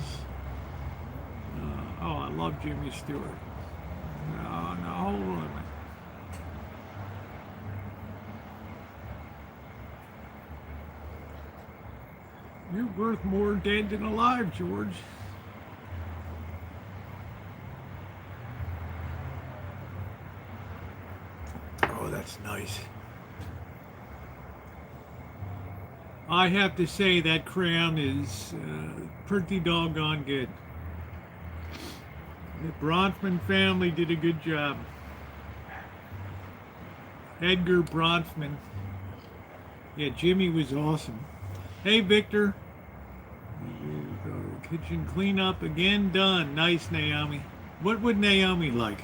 Oh, I love Jimmy Stewart. No, hold on a minute. You're worth more dead than alive, George. Oh, that's nice. I have to say that crown is pretty doggone good. The Bronfman family did a good job. Edgar Bronfman. Yeah, Jimmy was awesome. Hey, Victor. Kitchen cleanup again done. Nice, Naomi. What would Naomi like?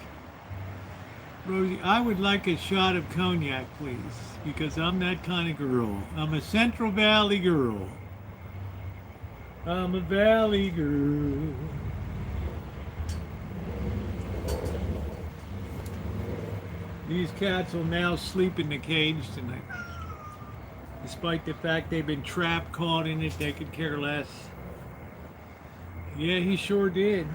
Rosie, I would like a shot of cognac, please, because I'm that kind of girl. I'm a Central Valley girl. I'm a Valley girl. These cats will now sleep in the cage tonight. Despite the fact they've been trapped, caught in it, they could care less. Yeah, he sure did.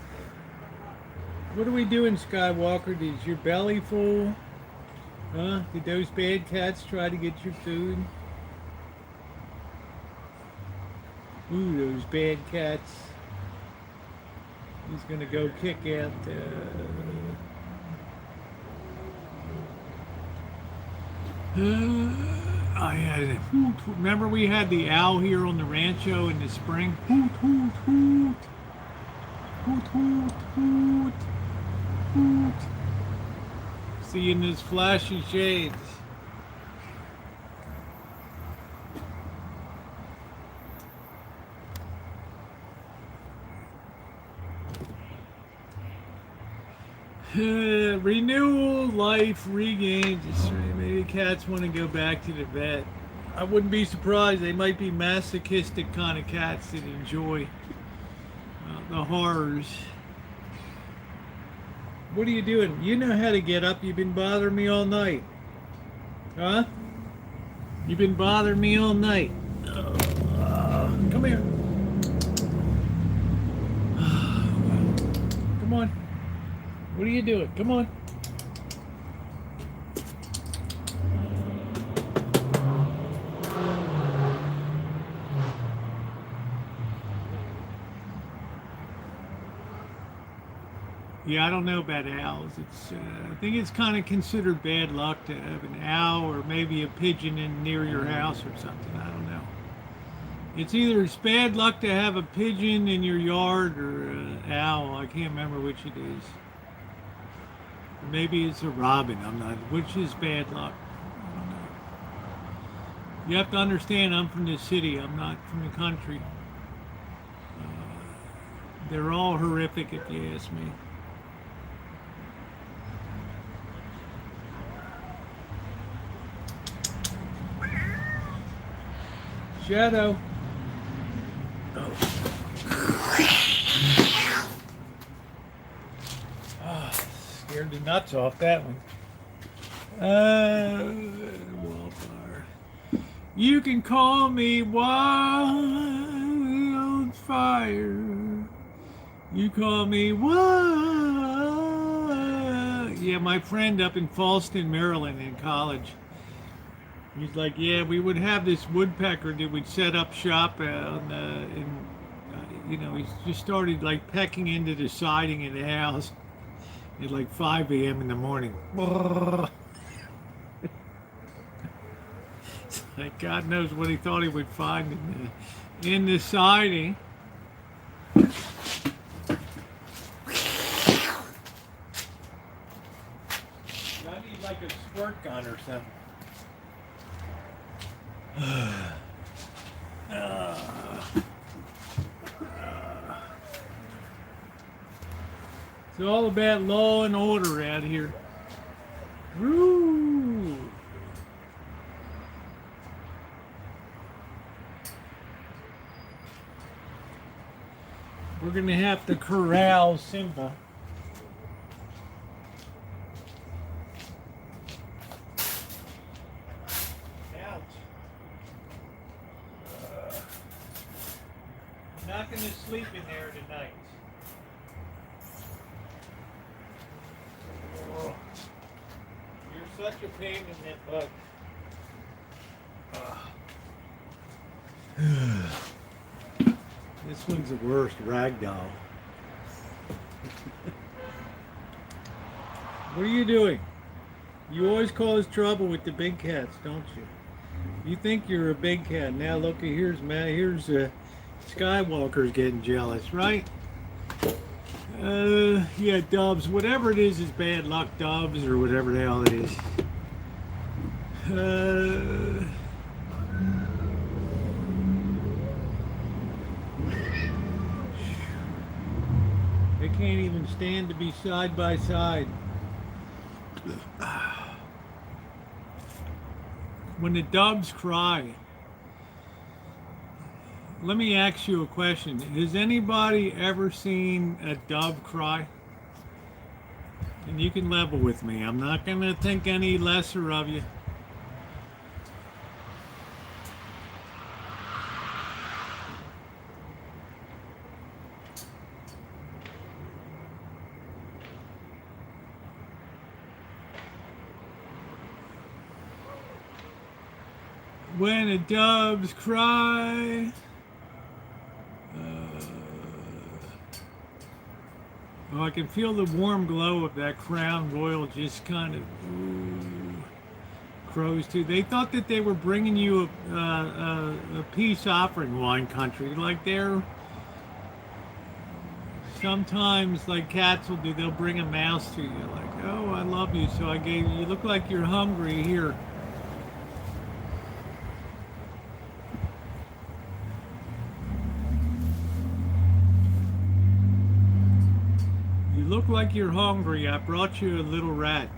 What are we doing, Skywalker? Is your belly full? Huh? Did those bad cats try to get your food? Ooh, those bad cats. He's gonna go kick out I had it. Remember we had the owl here on the Rancho in the spring? Hoot, hoot, hoot. Hoot, hoot, hoot. Hoot. See in those flashy shades. Renewal, life, regained. Maybe cats want to go back to the vet. I wouldn't be surprised. They might be masochistic kind of cats that enjoy the horrors. What are you doing? You know how to get up. You've been bothering me all night. Huh? You've been bothering me all night. Come here. Come on. What are you doing? Come on. Yeah, I don't know about owls. I think it's kind of considered bad luck to have an owl or maybe a pigeon in near your house or something. I don't know. It's bad luck to have a pigeon in your yard or an owl. I can't remember which it is. Maybe it's a robin. I'm not. Which is bad luck? I don't know. You have to understand, I'm from the city. I'm not from the country. They're all horrific, if you ask me. Shadow. Scared the nuts off that one. Wildfire. You can call me wildfire. You call me what? Yeah, my friend up in Falston, Maryland, in college. He's like, yeah, we would have this woodpecker that would set up shop on he just started like pecking into the siding of the house at like 5 a.m. in the morning. It's like God knows what he thought he would find in the siding. I need like a squirt gun or something. It's all about law and order out here. Woo! We're gonna have to corral Simba. Not going to sleep in there tonight. Oh, you're such a pain in that butt. This one's the worst, ragdoll. What are you doing? You always cause trouble with the big cats, don't you? You think you're a big cat. Now look, here's Skywalker's getting jealous, right? Yeah, Dubs. Whatever it is bad luck, Dubs, or whatever the hell it is. They can't even stand to be side by side. When the Dubs cry, let me ask you a question. Has anybody ever seen a dove cry? And you can level with me. I'm not going to think any lesser of you. When the doves cry. Oh, I can feel the warm glow of that Crown Royal just kind of crows too. They thought that they were bringing you a peace offering, Wine Country. Like they're sometimes like cats will do. They'll bring a mouse to you. Like, oh, I love you, so I gave you. You look like you're hungry here. You look like you're hungry. I brought you a little rat.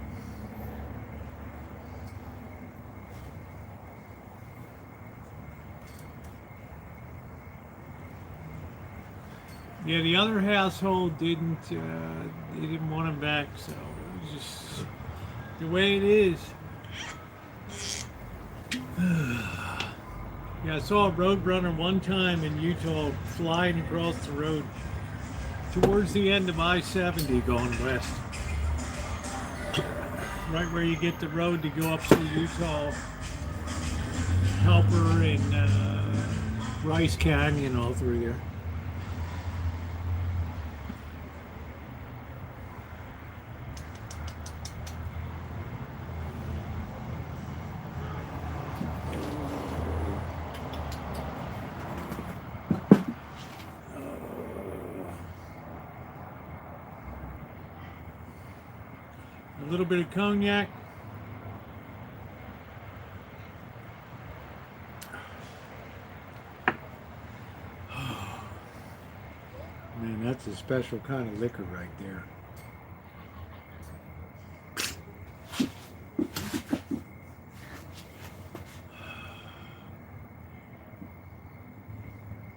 Yeah, the other household didn't. They didn't want him back, so it was just the way it is. Yeah, I saw a roadrunner one time in Utah flying across the road towards the end of I-70 going west. Right where you get the road to go up to Utah, Helper and Rice Canyon, all through there. A little bit of cognac. Man, that's a special kind of liquor right there.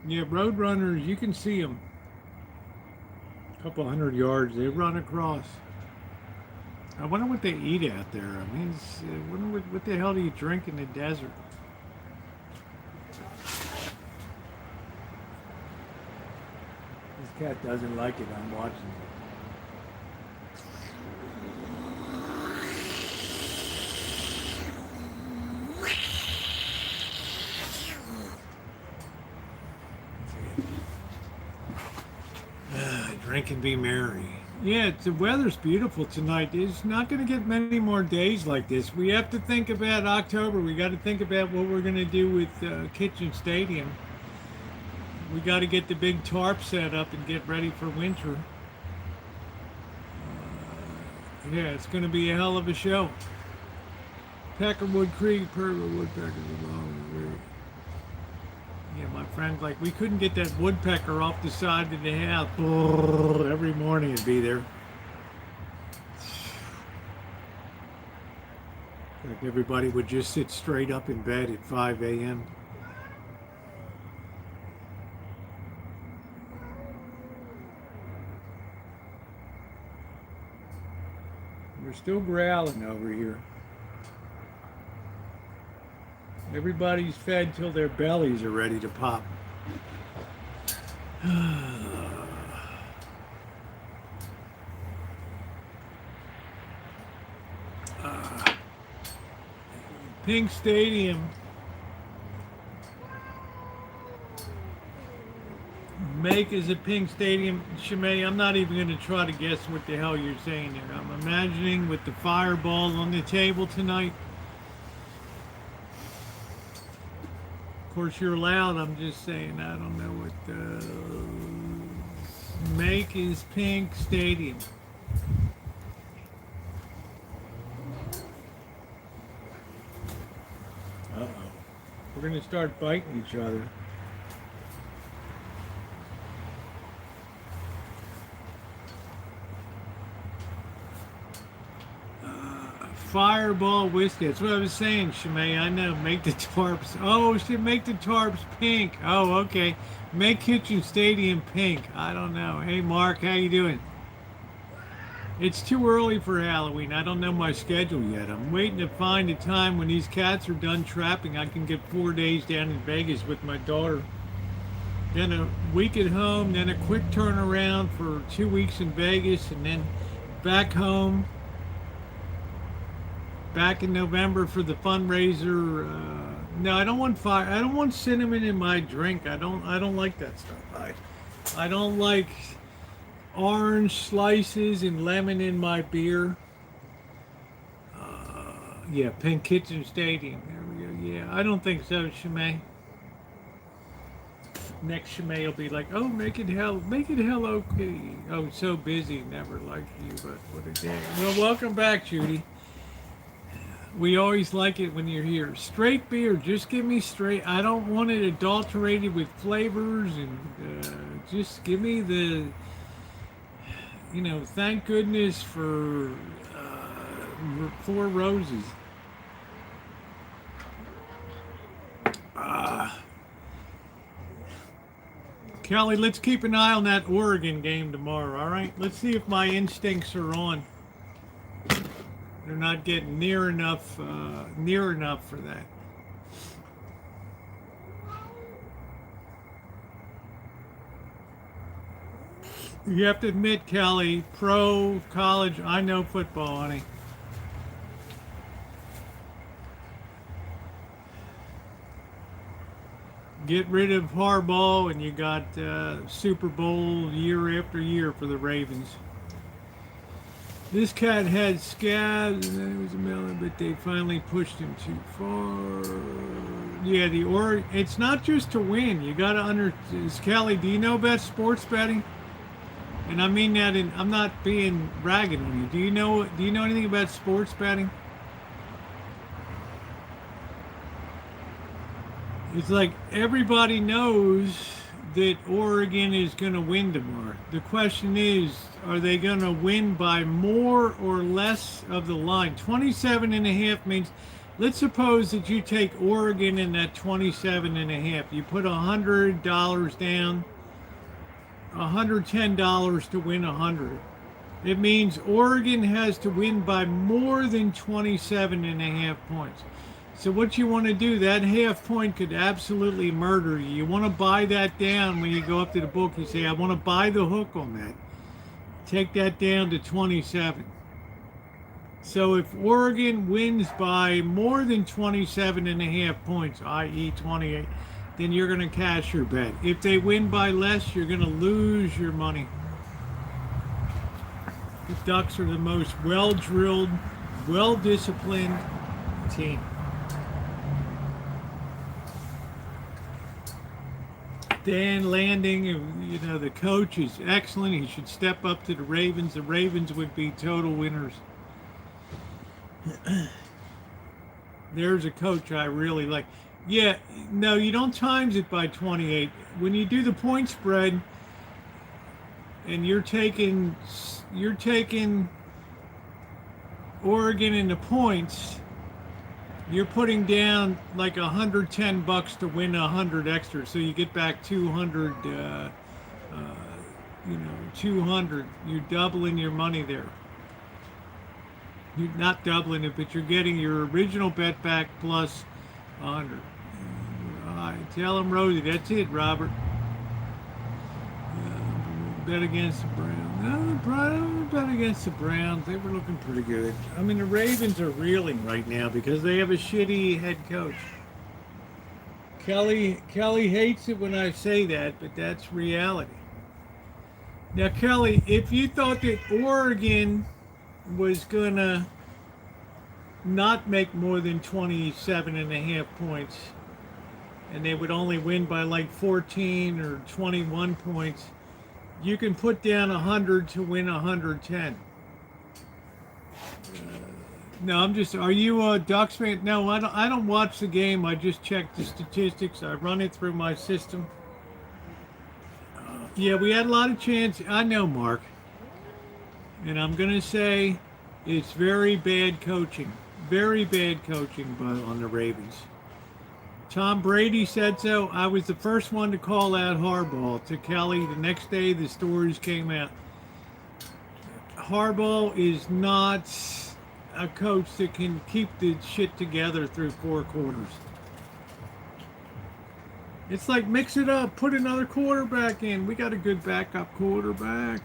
Yeah, roadrunners, you can see them. A couple 100 yards, they run across. I wonder what they eat out there. I mean, I wonder what the hell do you drink in the desert? These cat doesn't like it. I'm watching it. Drink and be merry. Yeah, the weather's beautiful tonight. It's not going to get many more days like this. We have to think about October. We got to think about what we're going to do with Kitchen Stadium. We got to get the big tarp set up and get ready for winter. Yeah, it's going to be a hell of a show. Peckerwood Creek, Purwood Woodpecker. Yeah, my friend's like, we couldn't get that woodpecker off the side of the house. Every morning it'd be there. Like everybody would just sit straight up in bed at 5 a.m. We're still growling over here. Everybody's fed till their bellies are ready to pop. Pink Stadium. Make is a pink stadium. Shimei, I'm not even going to try to guess what the hell you're saying there. I'm imagining with the fireballs on the table tonight. Of course, you're loud. I'm just saying. I don't know what make is pink stadium. Uh-oh. We're going to start biting each other. Fireball whiskey. That's what I was saying, Shimei. I know. Make the tarps. Oh, should make the tarps pink. Oh, okay. Make Kitchen Stadium pink. I don't know. Hey, Mark, how you doing? It's too early for Halloween. I don't know my schedule yet. I'm waiting to find a time when these cats are done trapping. I can get 4 days down in Vegas with my daughter. Then a week at home. Then a quick turnaround for 2 weeks in Vegas, and then back home. Back in November for the fundraiser. No, I don't want fire. I don't want cinnamon in my drink. I don't like that stuff. I don't like orange slices and lemon in my beer. Yeah, Pink Kitchen Stadium. There we go. Yeah, I don't think so, Shimei. Next Shimei will be like, oh, make it Hello Kitty. Oh, so busy, never liked you, but what a day. Well, welcome back, Judy. We always like it when you're here. Straight beer, just give me straight. I don't want it adulterated with flavors, and just give me the, thank goodness for 4 roses. Kelly, let's keep an eye on that Oregon game tomorrow, all right? Let's see if my instincts are on. They're not getting near enough for that. You have to admit, Kelly, pro, college, I know football, honey. Get rid of Harbaugh and you got Super Bowl year after year for the Ravens. This cat had scabs, and then it was a melon, but they finally pushed him too far. Yeah, it's not just to win. You got to Kelly, do you know about sports betting? And I mean that I'm not being ragging on you. Do you know anything about sports betting? It's like everybody knows that Oregon is going to win tomorrow. The question is, are they going to win by more or less of the line? 27.5 means, let's suppose that you take Oregon in that 27.5. You put $100 down, $110 to win 100. It means Oregon has to win by more than 27.5 points. So what you want to do, that half point could absolutely murder you. You want to buy that down when you go up to the book. You say, I want to buy the hook on that. Take that down to 27. So if Oregon wins by more than 27 and a half points, i.e. 28, then you're going to cash your bet. If they win by less, you're going to lose your money. The Ducks are the most well-drilled, well-disciplined team. Dan Landing, you know, the coach is excellent. He should step up to the Ravens. The Ravens would be total winners. There's a coach I really like. Yeah, no, you don't times it by 28. When you do the point spread and you're taking Oregon in the points, you're putting down like $110 to win 100 extra, so you get back 200. 200. You're doubling your money there. You're not doubling it, but you're getting your original bet back plus 100. Tell him, Rosie. That's it, Robert. Bet against the Browns. No, bet against the Browns. They were looking pretty good. I mean, the Ravens are reeling right now because they have a shitty head coach. Kelly hates it when I say that, but that's reality. Now, Kelly, if you thought that Oregon was gonna not make more than 27 and a half points, and they would only win by like 14 or 21 points, you can put down 100 to win 110. No, are you a Ducks fan? No, I don't watch the game. I just check the statistics. I run it through my system. Yeah, we had a lot of chances. I know, Mark. And I'm going to say it's very bad coaching. Very bad coaching on the Ravens. Tom Brady said so. I was the first one to call out Harbaugh to Kelly. The next day, the stories came out. Harbaugh is not a coach that can keep the shit together through 4 quarters. It's like, mix it up. Put another quarterback in. We got a good backup quarterback.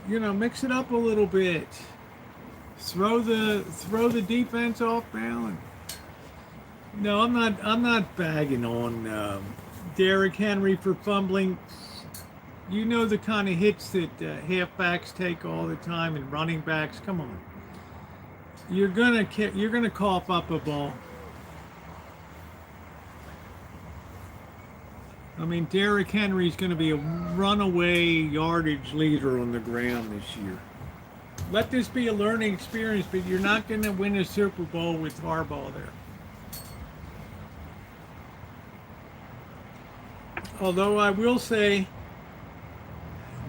Mix it up a little bit. Throw the defense off balance. No, I'm not bagging on Derrick Henry for fumbling. You know the kind of hits that halfbacks take all the time and running backs. Come on, you're gonna cough up a ball. I mean, Derrick Henry's going to be a runaway yardage leader on the ground this year. Let this be a learning experience, but you're not going to win a Super Bowl with Harbaugh there. Although I will say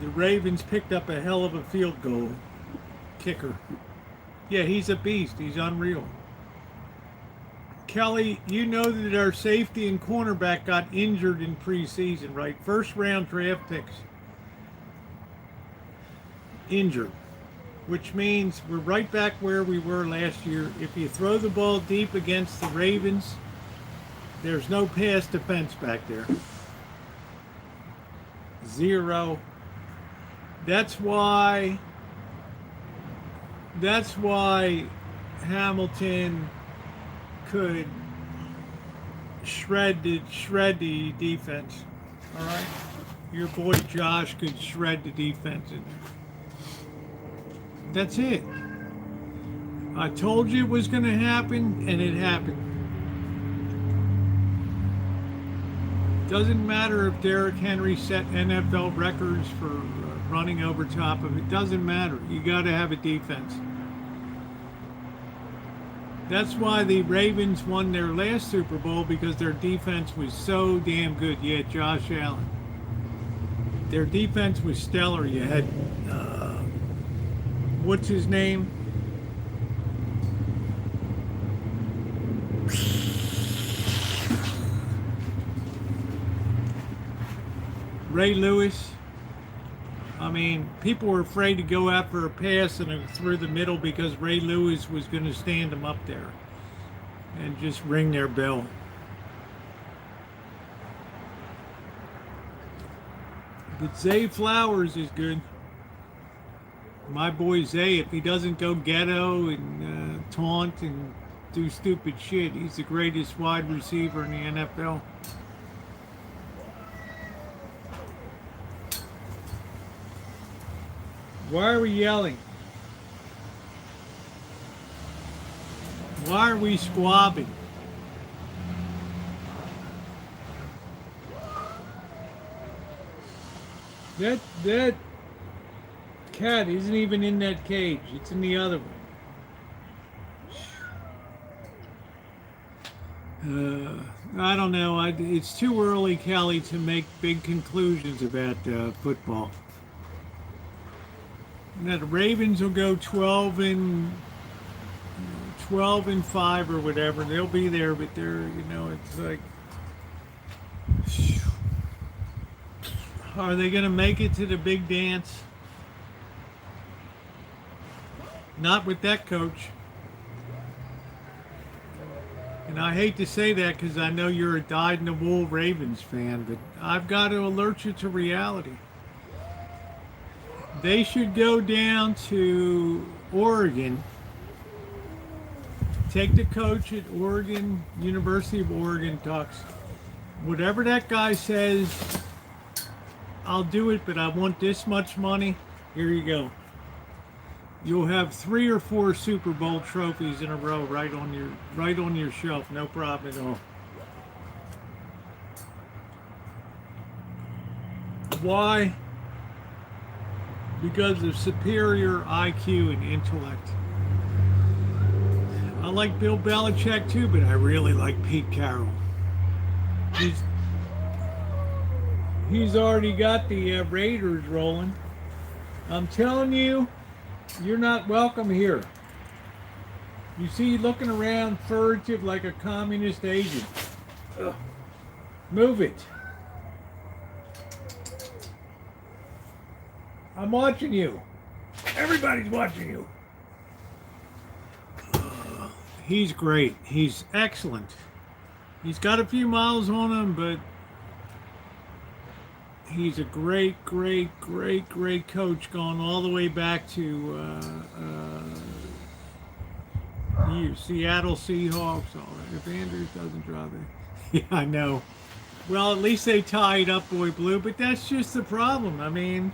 the Ravens picked up a hell of a field goal kicker. Yeah, he's a beast. He's unreal. Kelly, you know that our safety and cornerback got injured in preseason, right? First round draft picks. Injured. Which means we're right back where we were last year. If you throw the ball deep against the Ravens, there's no pass defense back there. 0. That's why Hamilton could shred the defense. All right, your boy Josh could shred the defense. That's it. I told you it was going to happen, and it happened. Doesn't matter if Derrick Henry set NFL records for running over top of it. Doesn't matter. You got to have a defense. That's why the Ravens won their last Super Bowl, because their defense was so damn good. You had Josh Allen. Their defense was stellar. You had, what's his name? Ray Lewis. I mean, people were afraid to go after a pass and through the middle because Ray Lewis was going to stand him up there. and just ring their bell. But Zay Flowers is good. My boy Zay, if he doesn't go ghetto and taunt and do stupid shit, he's the greatest wide receiver in the NFL. Why are we yelling? Why are we squabbing? That cat isn't even in that cage. It's in the other one. I don't know. It's too early, Kelly, to make big conclusions about football. Now the Ravens will go 12 and 5 or whatever. They'll be there, but they're, it's like, are they going to make it to the big dance? Not with that coach. And I hate to say that because I know you're a dyed-in-the-wool Ravens fan, but I've got to alert you to reality. They should go down to Oregon, take the coach at Oregon, University of Oregon, talks. Whatever that guy says, I'll do it, but I want this much money. Here you go. You'll have 3 or 4 Super Bowl trophies in a row right on your shelf. No problem at all. Why? Because of superior IQ and intellect. I like Bill Belichick too, but I really like Pete Carroll. He's already got the Raiders rolling. I'm telling you, you're not welcome here. You see, looking around furtive like a communist agent. Ugh. Move it. I'm watching you. Everybody's watching you. He's great. He's excellent. He's got a few miles on him, but he's a great coach going all the way back to Seattle Seahawks. All right. If Andrews doesn't drive it. Yeah, I know. Well, at least they tied up Boy Blue, but that's just the problem. I mean,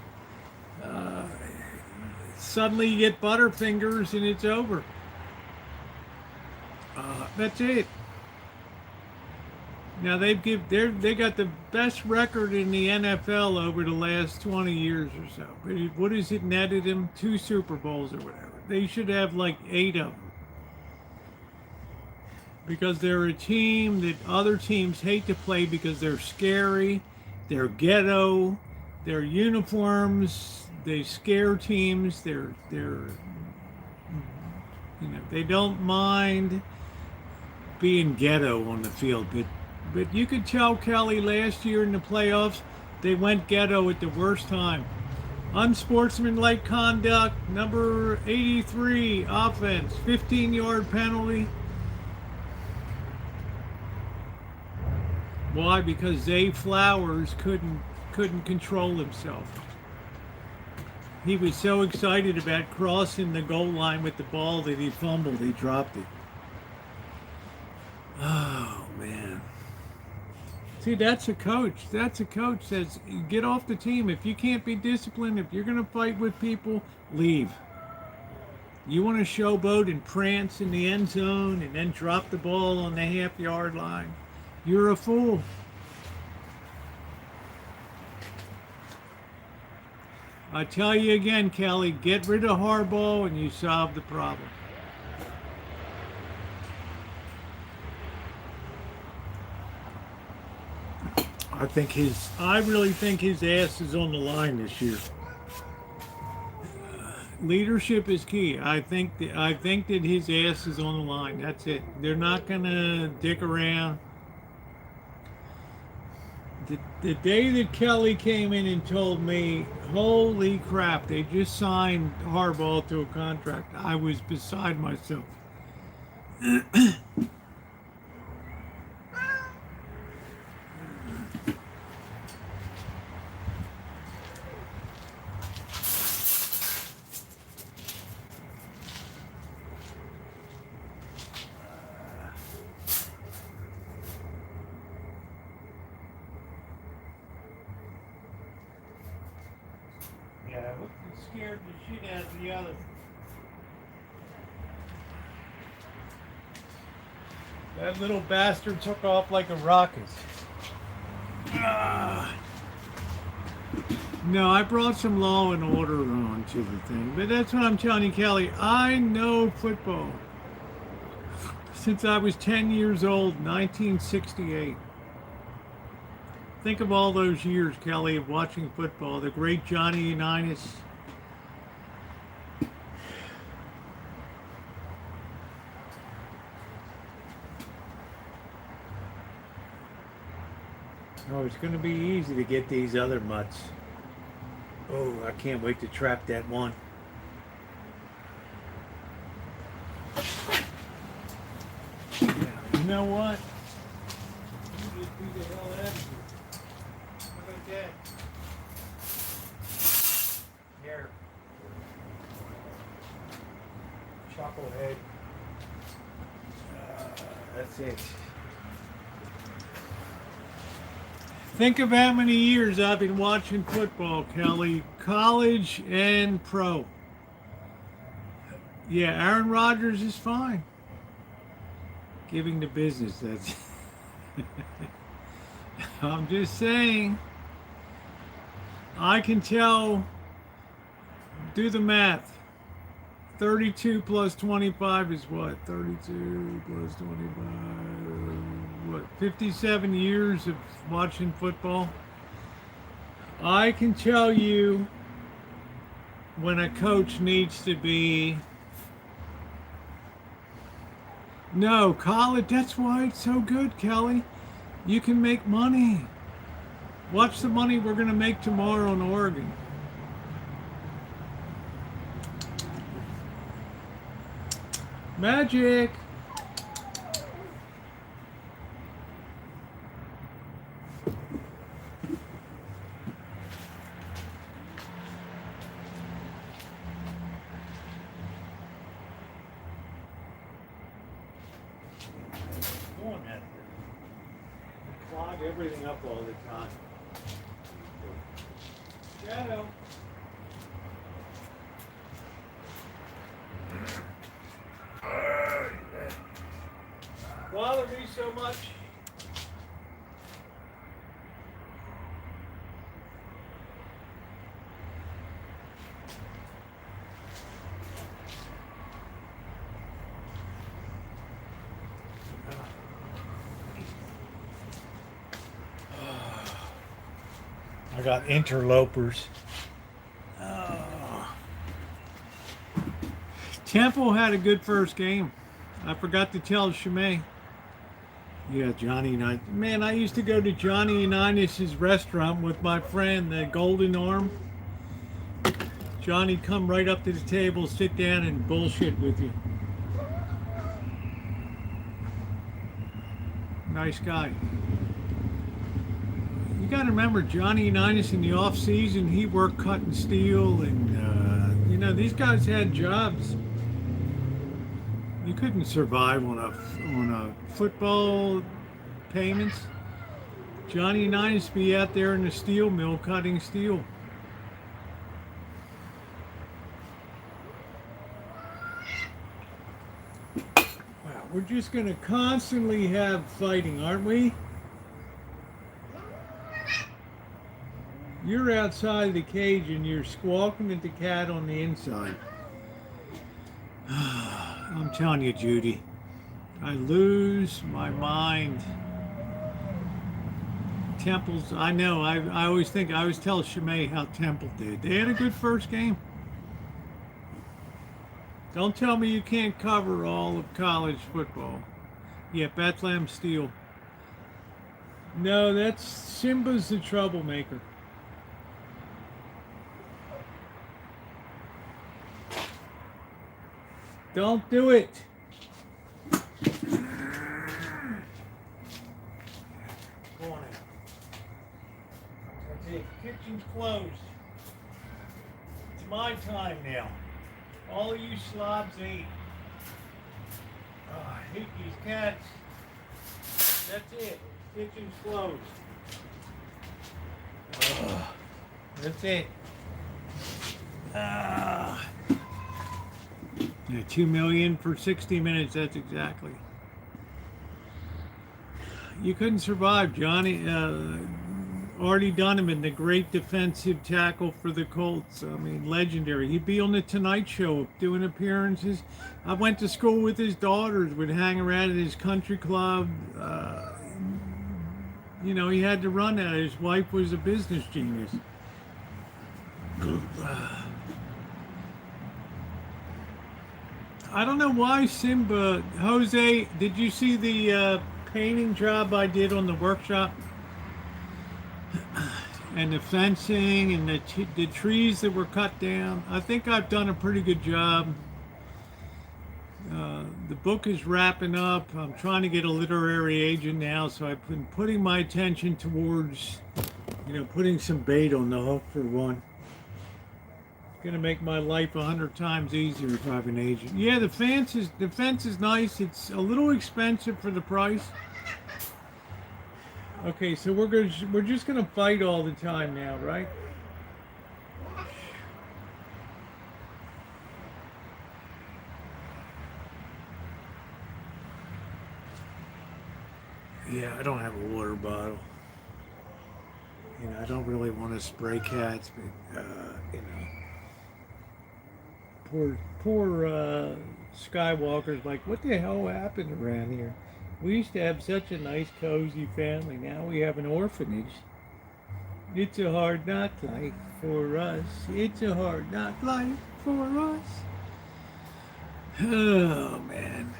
suddenly you get Butterfingers and it's over. That's it. Now they got the best record in the NFL over the last 20 years or so. But what is it netted them? 2 Super Bowls or whatever. They should have like 8 of them. Because they're a team that other teams hate to play because they're scary, they're ghetto, their uniforms, they scare teams, they don't mind being ghetto on the field, but you could tell, Kelly, last year in the playoffs, they went ghetto at the worst time. Unsportsmanlike conduct, number 83, offense, 15-yard penalty. Why? Because Zay Flowers couldn't control himself. He was so excited about crossing the goal line with the ball that he fumbled. He dropped it. Oh, man. See, that's a coach. That's a coach says, get off the team. If you can't be disciplined, if you're going to fight with people, leave. You want to showboat and prance in the end zone and then drop the ball on the half-yard line. You're a fool. I tell you again, Kelly, get rid of Harbaugh and you solve the problem. I really think his ass is on the line this year. Leadership is key. I think that his ass is on the line. That's it. They're not gonna dick around. The day that Kelly came in and told me, holy crap, they just signed Harbaugh to a contract, I was beside myself. Yeah, what scared the shit out of the other. That little bastard took off like a rocket. Ah. No, I brought some law and order onto the thing. But that's what I'm telling you, Kelly. I know football. Since I was 10 years old, 1968. Think of all those years, Kelly, of watching football. The great Johnny Unitas. Oh, it's going to be easy to get these other mutts. Oh, I can't wait to trap that one. Yeah, you know what? You just beat the hell out of you. How about that? Here. Chucklehead. That's it. Think of how many years I've been watching football, Kelly. College and pro. Yeah, Aaron Rodgers is fine. Giving the business, that's... I'm just saying. I can tell... Do the math. 32 plus 25 is what? 32 plus 25... What, 57 years of watching football? I can tell you when a coach needs to be... No, college, that's why it's so good, Kelly. You can make money. Watch the money we're going to make tomorrow in Oregon. Magic! Clog everything up all the time. Shadow. Bother me so much. I got interlopers. Temple had a good first game. I forgot to tell Shimei. Yeah, Johnny Unitas. Man, I used to go to Johnny Unitas' restaurant with my friend, the Golden Arm. Johnny'd come right up to the table, sit down, and bullshit with you. Nice guy. You got to remember, Johnny Unitas in the off season, he worked cutting steel, and you know, these guys had jobs. You couldn't survive on a football payments. Johnny Unitas be out there in the steel mill cutting steel. Wow, we're just going to constantly have fighting, aren't we? You're outside the cage and you're squawking at the cat on the inside. I'm telling you, Judy, I lose my mind. Temple's, I know, I always tell Shimei how Temple did. They had a good first game. Don't tell me you can't cover all of college football. Yeah, Bethlehem Steel. No, that's Simba's the troublemaker. Don't do it. Go on in. That's it. Kitchen's closed. It's my time now. All of you slobs ate. Oh, I hate these cats. That's it. Kitchen's closed. That's it. Yeah, 2 million for 60 minutes. That's exactly. You couldn't survive, Johnny. Artie Donovan, the great defensive tackle for the Colts. I mean, legendary. He'd be on the Tonight Show doing appearances. I went to school with his daughters. Would hang around at his country club. You know, he had to run that. His wife was a business genius. I don't know why Simba. Jose, did you see the painting job I did on the workshop? And the fencing and the trees that were cut down. I think I've done a pretty good job. The book is wrapping up. I'm trying to get a literary agent now, so I've been putting my attention towards, you know, putting some bait on the hook for one. It's gonna make my life 100 times easier if I have an agent. Yeah, the fence is nice. It's a little expensive for the price. Okay, so we're just gonna fight all the time now, right? Yeah, I don't have a water bottle. You know, I don't really want to spray cats, but you know, poor Skywalker's like, what the hell happened around here? We used to have such a nice, cozy family. Now we have an orphanage. It's a hard knock life for us. It's a hard knock life for us. Oh, man.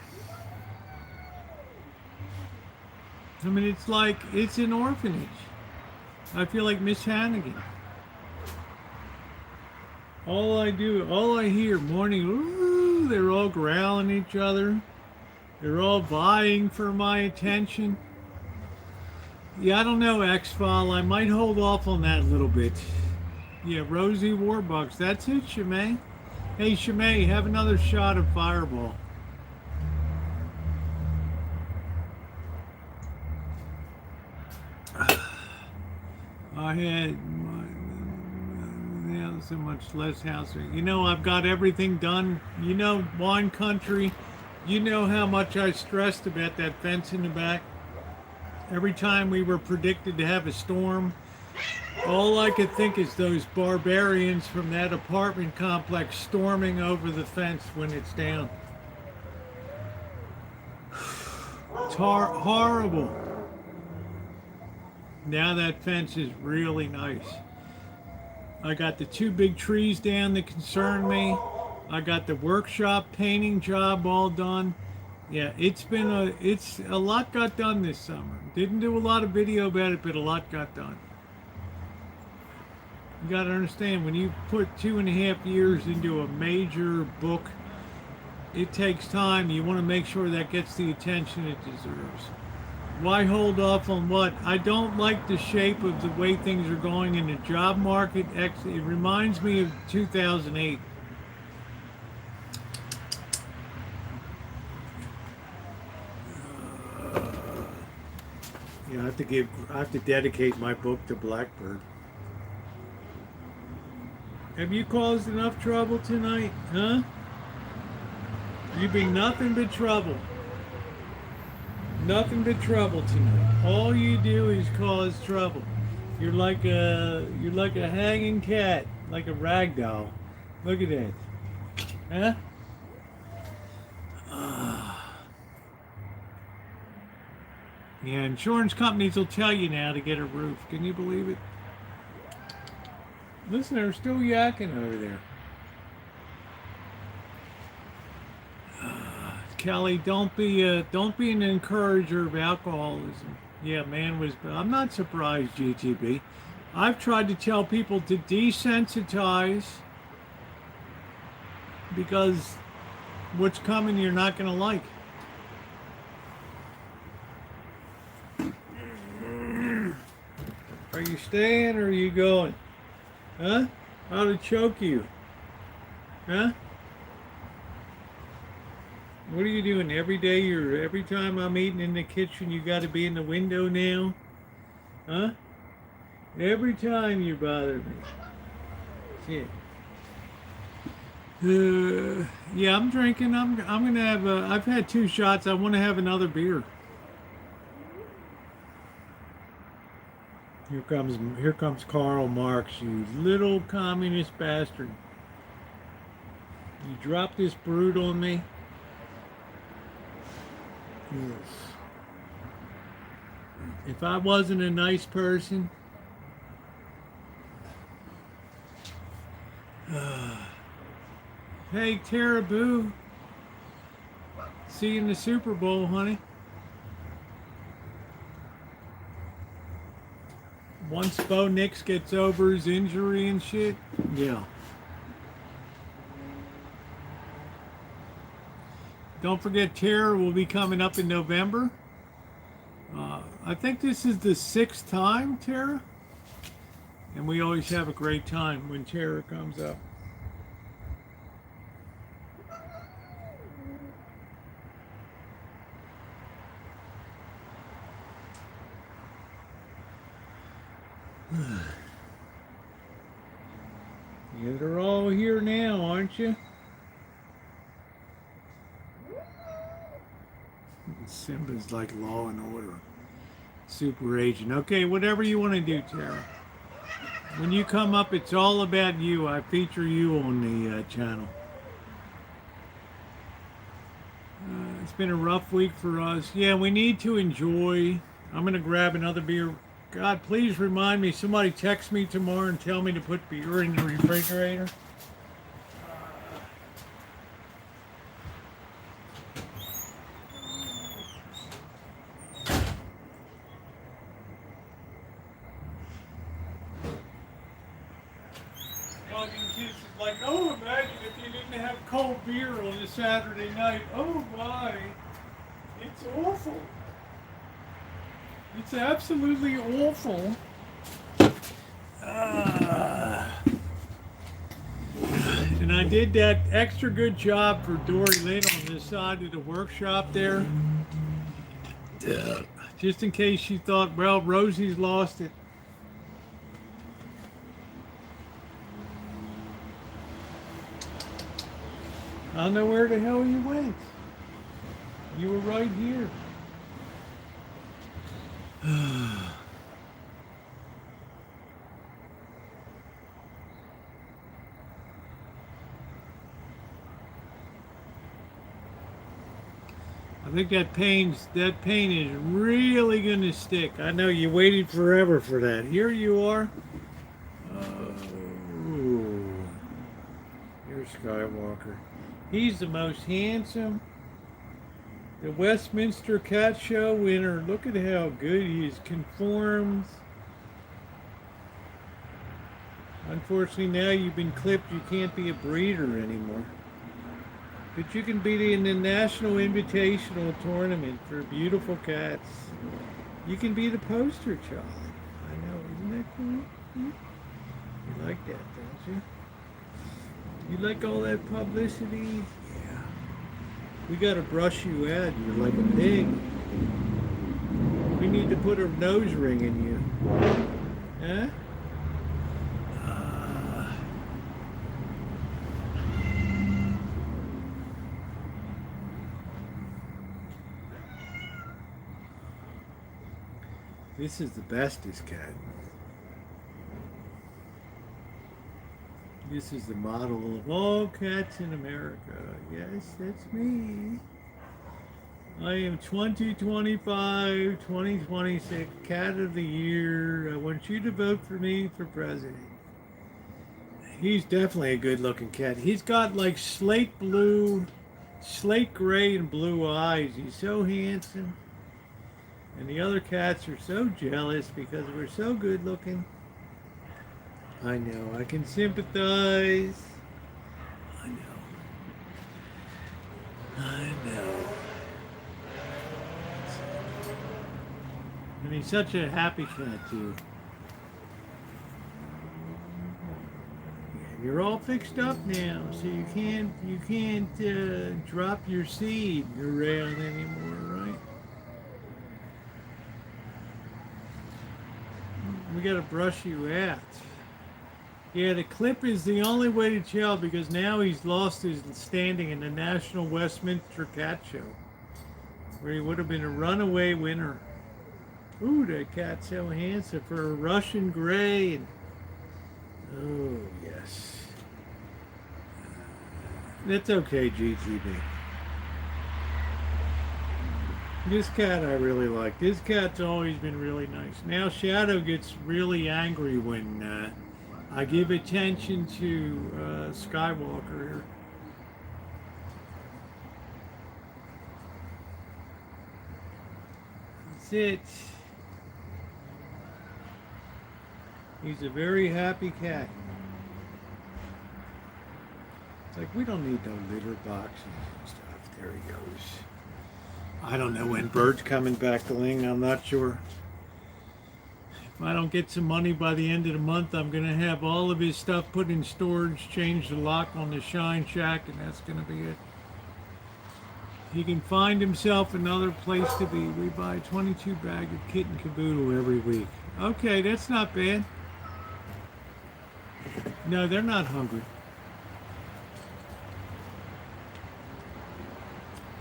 I mean, it's like, it's an orphanage. I feel like Miss Hannigan. All I hear morning, ooh, they're all growling at each other. They're all vying for my attention. Yeah, I don't know, X-File. I might hold off on that a little bit. Yeah, Rosie Warbucks. That's it, Shimei. Hey, Shimei, have another shot of Fireball. I had so much less house. You know, I've got everything done. You know, wine country. You know how much I stressed about that fence in the back. Every time we were predicted to have a storm, all I could think is those barbarians from that apartment complex storming over the fence when it's down. It's horrible. Now that fence is really nice. I got the 2 big trees down that concern me. I got the workshop painting job all done. Yeah, it's a lot got done this summer. Didn't do a lot of video about it, but a lot got done. You got to understand, when you put 2.5 years into a major book, it takes time. You want to make sure that gets the attention it deserves. Why hold off on what? I don't like the shape of the way things are going in the job market. It reminds me of 2008. Yeah, I have to dedicate my book to Blackbird. Have you caused enough trouble tonight, huh? You've been nothing but trouble. Nothing but trouble tonight. All you do is cause trouble. You're like a hanging cat, like a rag doll. Look at that. Huh? Yeah, insurance companies will tell you now to get a roof. Can you believe it? Listen, they're still yakking over there. Kelly, don't be an encourager of alcoholism. Yeah, man was. I'm not surprised, GTB. I've tried to tell people to desensitize because what's coming you're not going to like. Are you staying or are you going? Huh? How to choke you? Huh? What are you doing every day? Every time I'm eating in the kitchen, you got to be in the window now? Huh? Every time you bother me. Shit. Yeah, I'm drinking. I'm gonna have. I've had 2 shots. I want to have another beer. Here comes Karl Marx, you little communist bastard. You dropped this brood on me. Yes. If I wasn't a nice person, hey Tara Boo, see you in the Super Bowl, honey. Once Bo Nix gets over his injury and shit, yeah. Don't forget, Tara will be coming up in November. I think this is the 6th time, Tara. And we always have a great time when Tara comes up. Yeah, they're all here now, aren't you? Simba's like Law and Order. Super agent. Okay, whatever you want to do, Tara. When you come up, it's all about you. I feature you on the channel. It's been a rough week for us. Yeah, we need to enjoy. I'm going to grab another beer. God, please remind me. Somebody text me tomorrow and tell me to put beer in the refrigerator. Kids is like, oh, imagine if you didn't have cold beer on a Saturday night. Oh my, it's awful. It's absolutely awful. And I did that extra good job for Dory Lynn on this side of the workshop there. Just in case she thought, well, Rosie's lost it. I don't know where the hell you went. You were right here. I think that pain is really going to stick. I know you waited forever for that. Here you are. Here's Skywalker. He's the most handsome. The Westminster Cat Show winner. Look at how good he is. Conforms. Unfortunately, now you've been clipped. You can't be a breeder anymore. But you can be in the National Invitational Tournament for beautiful cats. You can be the poster child. I know, isn't that cool? You like that, don't you? You like all that publicity? Yeah. We gotta brush you out. You're like a pig. We need to put a nose ring in you. Huh? This is the bestest cat. This is the model of all cats in America. Yes, that's me. I am 2025, 2026 Cat of the Year. I want you to vote for me for president. He's definitely a good looking cat. He's got like slate blue, slate gray and blue eyes. He's so handsome. And the other cats are so jealous because we're so good looking. I know, I can sympathize. I know. And he's such a happy cat too. You're all fixed up now, so you can't drop your seed around anymore, right? We gotta brush you out. Yeah, the clip is the only way to tell because now he's lost his standing in the National Westminster Cat Show, where he would have been a runaway winner. Ooh, that cat's so handsome for a Russian gray. And, oh, yes. That's okay, GTB. This cat I really like. This cat's always been really nice. Now Shadow gets really angry when I give attention to Skywalker here. That's it. He's a very happy cat. It's like we don't need no litter boxes and stuff. There he goes. I don't know when Bird's coming back to Ling. I'm not sure. If I don't get some money by the end of the month, I'm going to have all of his stuff put in storage, change the lock on the Shine Shack, and that's going to be it. He can find himself another place to be. We buy 22 bags of kitten caboodle every week. Okay, that's not bad. No, they're not hungry.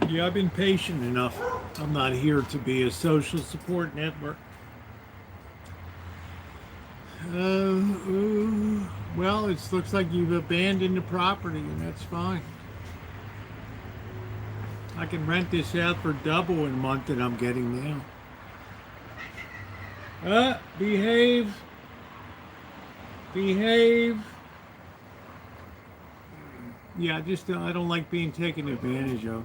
Yeah, I've been patient enough. I'm not here to be a social support network. Well, it looks like you've abandoned the property, and that's fine. I can rent this out for double in a month that I'm getting now. Behave. Behave. Yeah, I don't like being taken advantage of.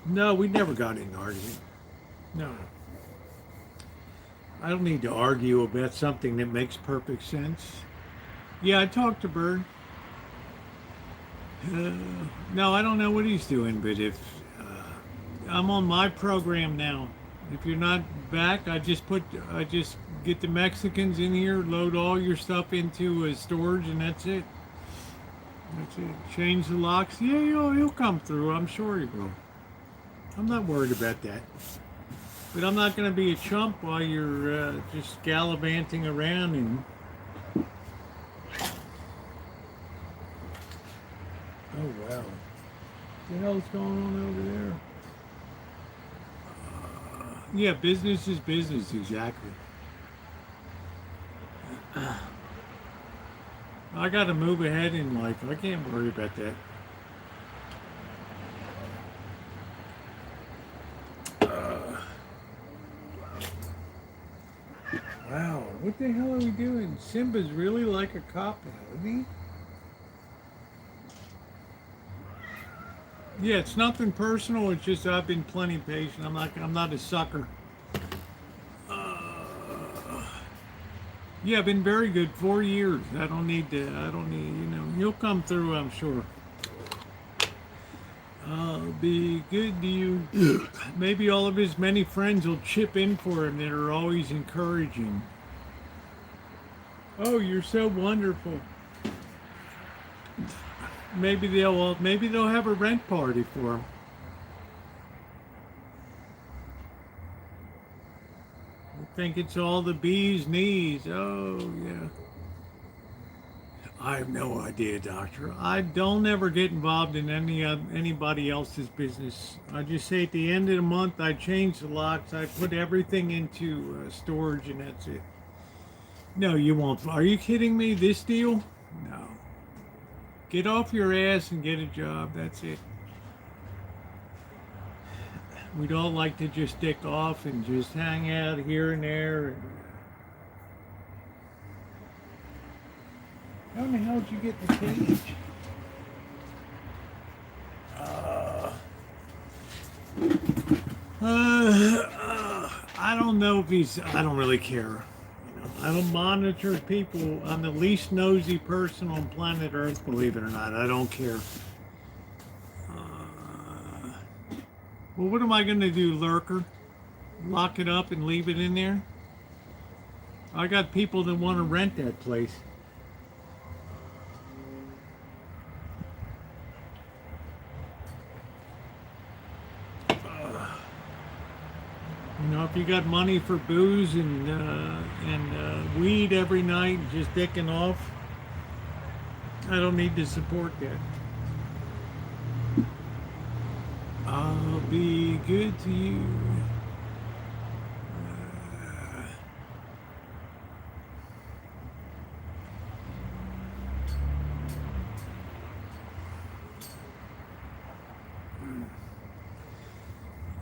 No, we never got in an argument. No. I don't need to argue about something that makes perfect sense. Yeah, I talked to Bird. No, I don't know what he's doing, but if I'm on my program now. If you're not back, I just get the Mexicans in here, load all your stuff into a storage, and that's it. That's it. Change the locks. Yeah, he'll come through. I'm sure he will. I'm not worried about that. But I'm not going to be a chump while you're just gallivanting around and... Oh, wow. What the hell's going on over there? Yeah, business is business, exactly. I got to move ahead in life. I can't worry about that. Wow, what the hell are we doing? Simba's really like a cop now, isn't he? Yeah, it's nothing personal. It's just I've been plenty patient. I'm not a sucker. Yeah, I've been very good. 4 years. I don't need, he'll come through, I'm sure. I'll be good to you. Maybe all of his many friends will chip in for him that are always encouraging. Oh, you're so wonderful. Maybe they'll have a rent party for him. I think it's all the bee's knees. Oh, yeah. I have no idea, Doctor. I don't ever get involved in anybody else's business. I just say at the end of the month, I change the locks. I put everything into storage, and that's it. No, you won't. Are you kidding me? This deal? No. Get off your ass and get a job. That's it. We'd all like to just stick off and just hang out here and there. How in the hell did you get in the cage? I don't know if he's, I don't really care. I don't monitor people. I'm the least nosy person on planet Earth, believe it or not. I don't care. Well, what am I going to do, lurker? Lock it up and leave it in there? I got people that want to rent that place. If If you got money for booze and weed every night, just dicking off, I don't need to support that. I'll be good to you.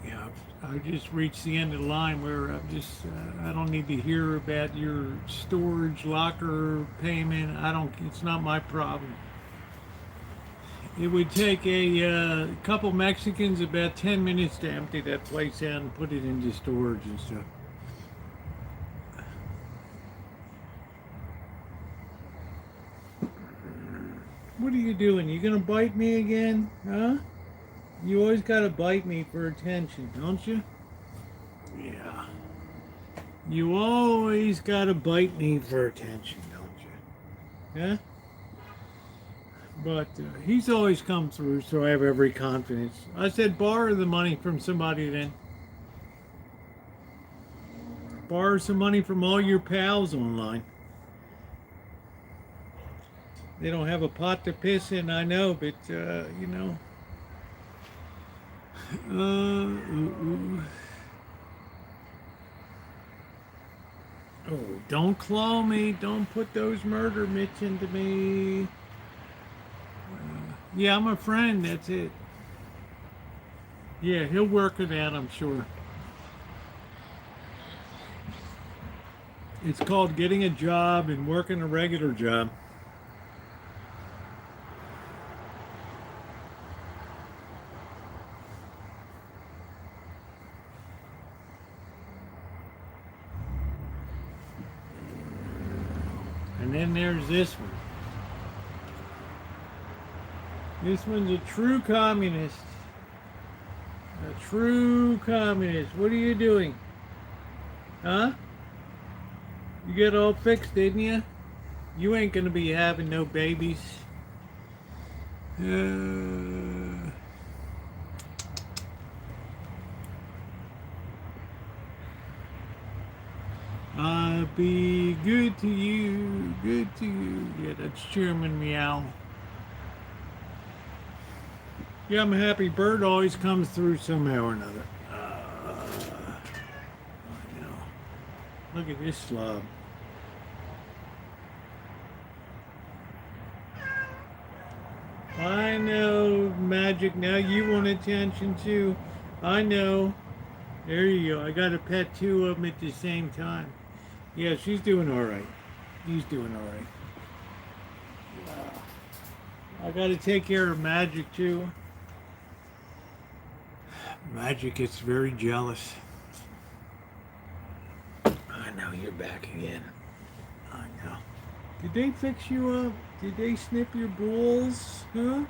Yeah, I just reached the end of the line where I don't need to hear about your storage locker payment. It's not my problem. It would take a couple Mexicans about 10 minutes to empty that place out and put it into storage and stuff. What are you doing? You gonna bite me again? Huh? You always gotta bite me for attention, don't you? Yeah. You always gotta bite me for attention, don't you? Huh? But he's always come through, so I have every confidence. I said borrow the money from somebody then. Borrow some money from all your pals online. They don't have a pot to piss in, I know, but, you know. Oh, don't claw me. Don't put those murder mitts into me. Yeah, I'm a friend, that's it. Yeah, he'll work it out, I'm sure. It's called getting a job and working a regular job. And then there's this one. This one's a true communist. A true communist. What are you doing? Huh? You get all fixed, didn't you? You ain't gonna be having no babies. I'll be good to you, good to you. Yeah, that's Chairman Meow. Yeah, I'm a happy bird always comes through somehow or another. I know. Look at this slob. I know, Magic. Now you want attention too. I know. There you go. I got to pet two of them at the same time. Yeah, she's doing all right. He's doing all right. I got to take care of Magic too. Magic gets very jealous. I know, you're back again. I know. Did they fix you up? Did they snip your balls? Huh?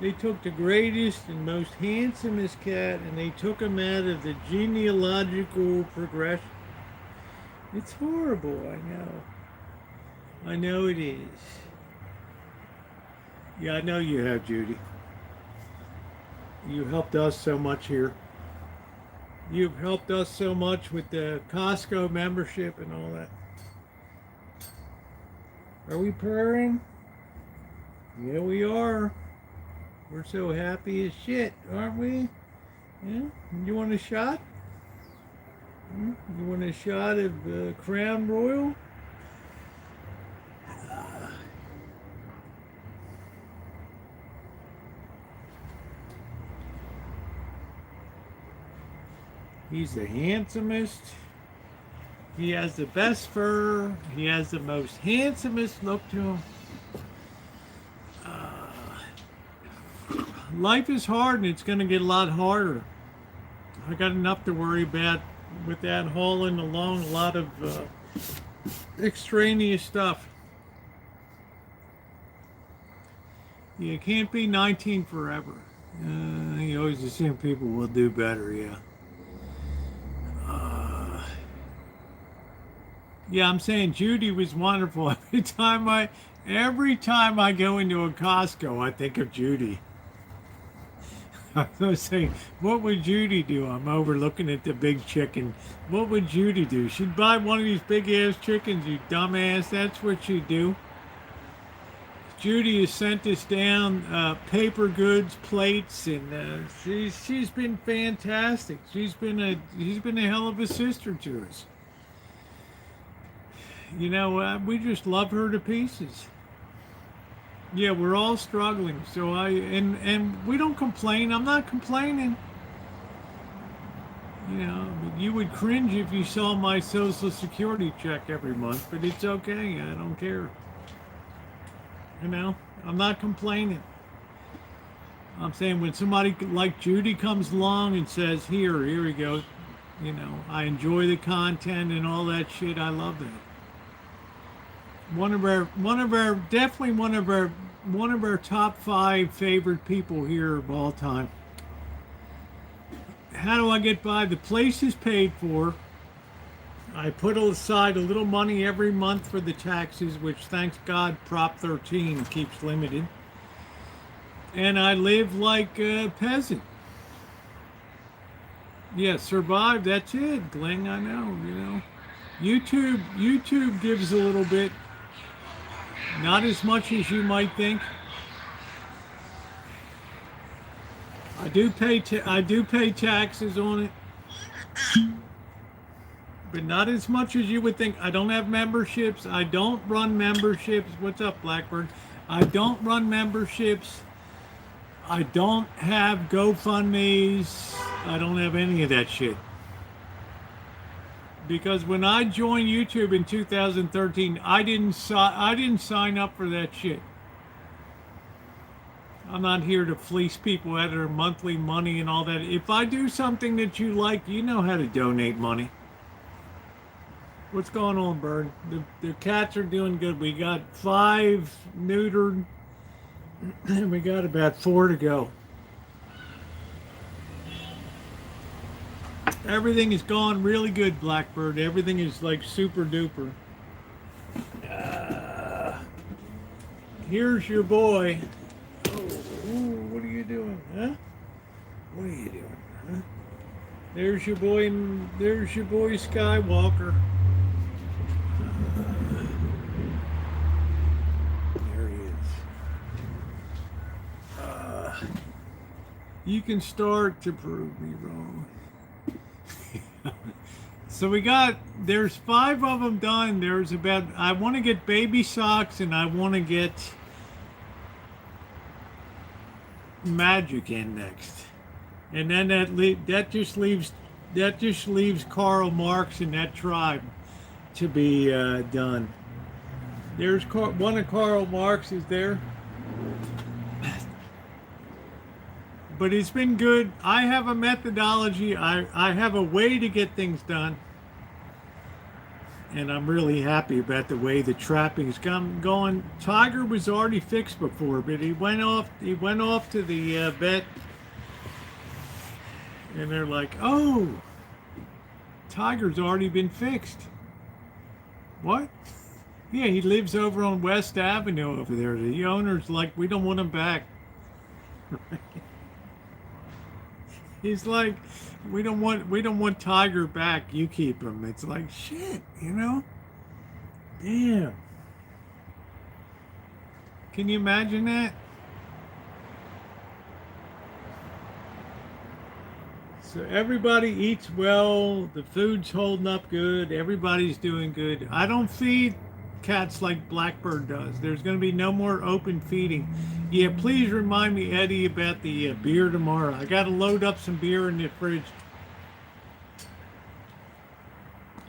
They took the greatest and most handsomest cat and they took him out of the genealogical progression. It's horrible, I know. I know it is. Yeah, I know you have, Judy. You helped us so much here. You've helped us so much with the Costco membership and all that. Are we purring? Yeah, we are. We're so happy as shit, aren't we? Yeah? You want a shot? You want a shot of Crown Royal? He's the handsomest. He has the best fur. He has the most handsomest look to him. Life is hard and it's going to get a lot harder. I got enough to worry about with that hauling along a lot of extraneous stuff. You can't be 19 forever. You always assume people will do better, yeah. Yeah, I'm saying Judy was wonderful. Every time I go into a Costco, I think of Judy. I was saying, what would Judy do? I'm over looking at the big chicken. What would Judy do? She'd buy one of these big ass chickens, you dumbass. That's what she'd do. Judy has sent us down paper goods, plates, and she's been fantastic. She's been a hell of a sister to us. You know, we just love her to pieces. Yeah, we're all struggling. So and we don't complain. I'm not complaining. You know, but you would cringe if you saw my Social Security check every month, but it's okay. I don't care. You know, I'm not complaining. I'm saying when somebody like Judy comes along and says, here we go, you know, I enjoy the content and all that shit, I love that. One of our top 5 favorite people here of all time. How do I get by? The place is paid for. I put aside a little money every month for the taxes, which thanks God Prop 13 keeps limited. And I live like a peasant. Yeah, survive, that's it, Glenn, I know, you know. YouTube gives a little bit. Not as much as you might think. I do pay taxes on it. But not as much as you would think. I don't have memberships. I don't run memberships. What's up, Blackbird? I don't run memberships. I don't have GoFundMes. I don't have any of that shit. Because when I joined YouTube in 2013, I didn't sign up for that shit. I'm not here to fleece people out of their monthly money and all that. If I do something that you like, you know how to donate money. What's going on, Bird? The cats are doing good. We got 5 neutered, and we got about 4 to go. Everything is going really good, Blackbird. Everything is like super duper. Here's your boy. Oh, ooh, what are you doing, huh? What are you doing, huh? There's your boy. There's your boy Skywalker. There he is. You can start to prove me wrong. So there's 5 of them done. There's I want to get baby socks and I want to get magic in next. And then that just leaves Karl Marx and that tribe to be done. There's one of Karl Marx is there. But it's been good. I have a methodology. I have a way to get things done. And I'm really happy about the way the trapping's going. Tiger was already fixed before, but he went off to the vet. And they're like, oh, Tiger's already been fixed. What? Yeah, he lives over on West Avenue over there. The owner's like, we don't want him back. He's like, we don't want Tiger back. You keep him. It's like shit, you know? Damn. Can you imagine that? So everybody eats well. The food's holding up good. Everybody's doing good. I don't feed cats like Blackbird does. There's going to be no more open feeding. Yeah, please remind me, Eddie, about the beer tomorrow. I got to load up some beer in the fridge.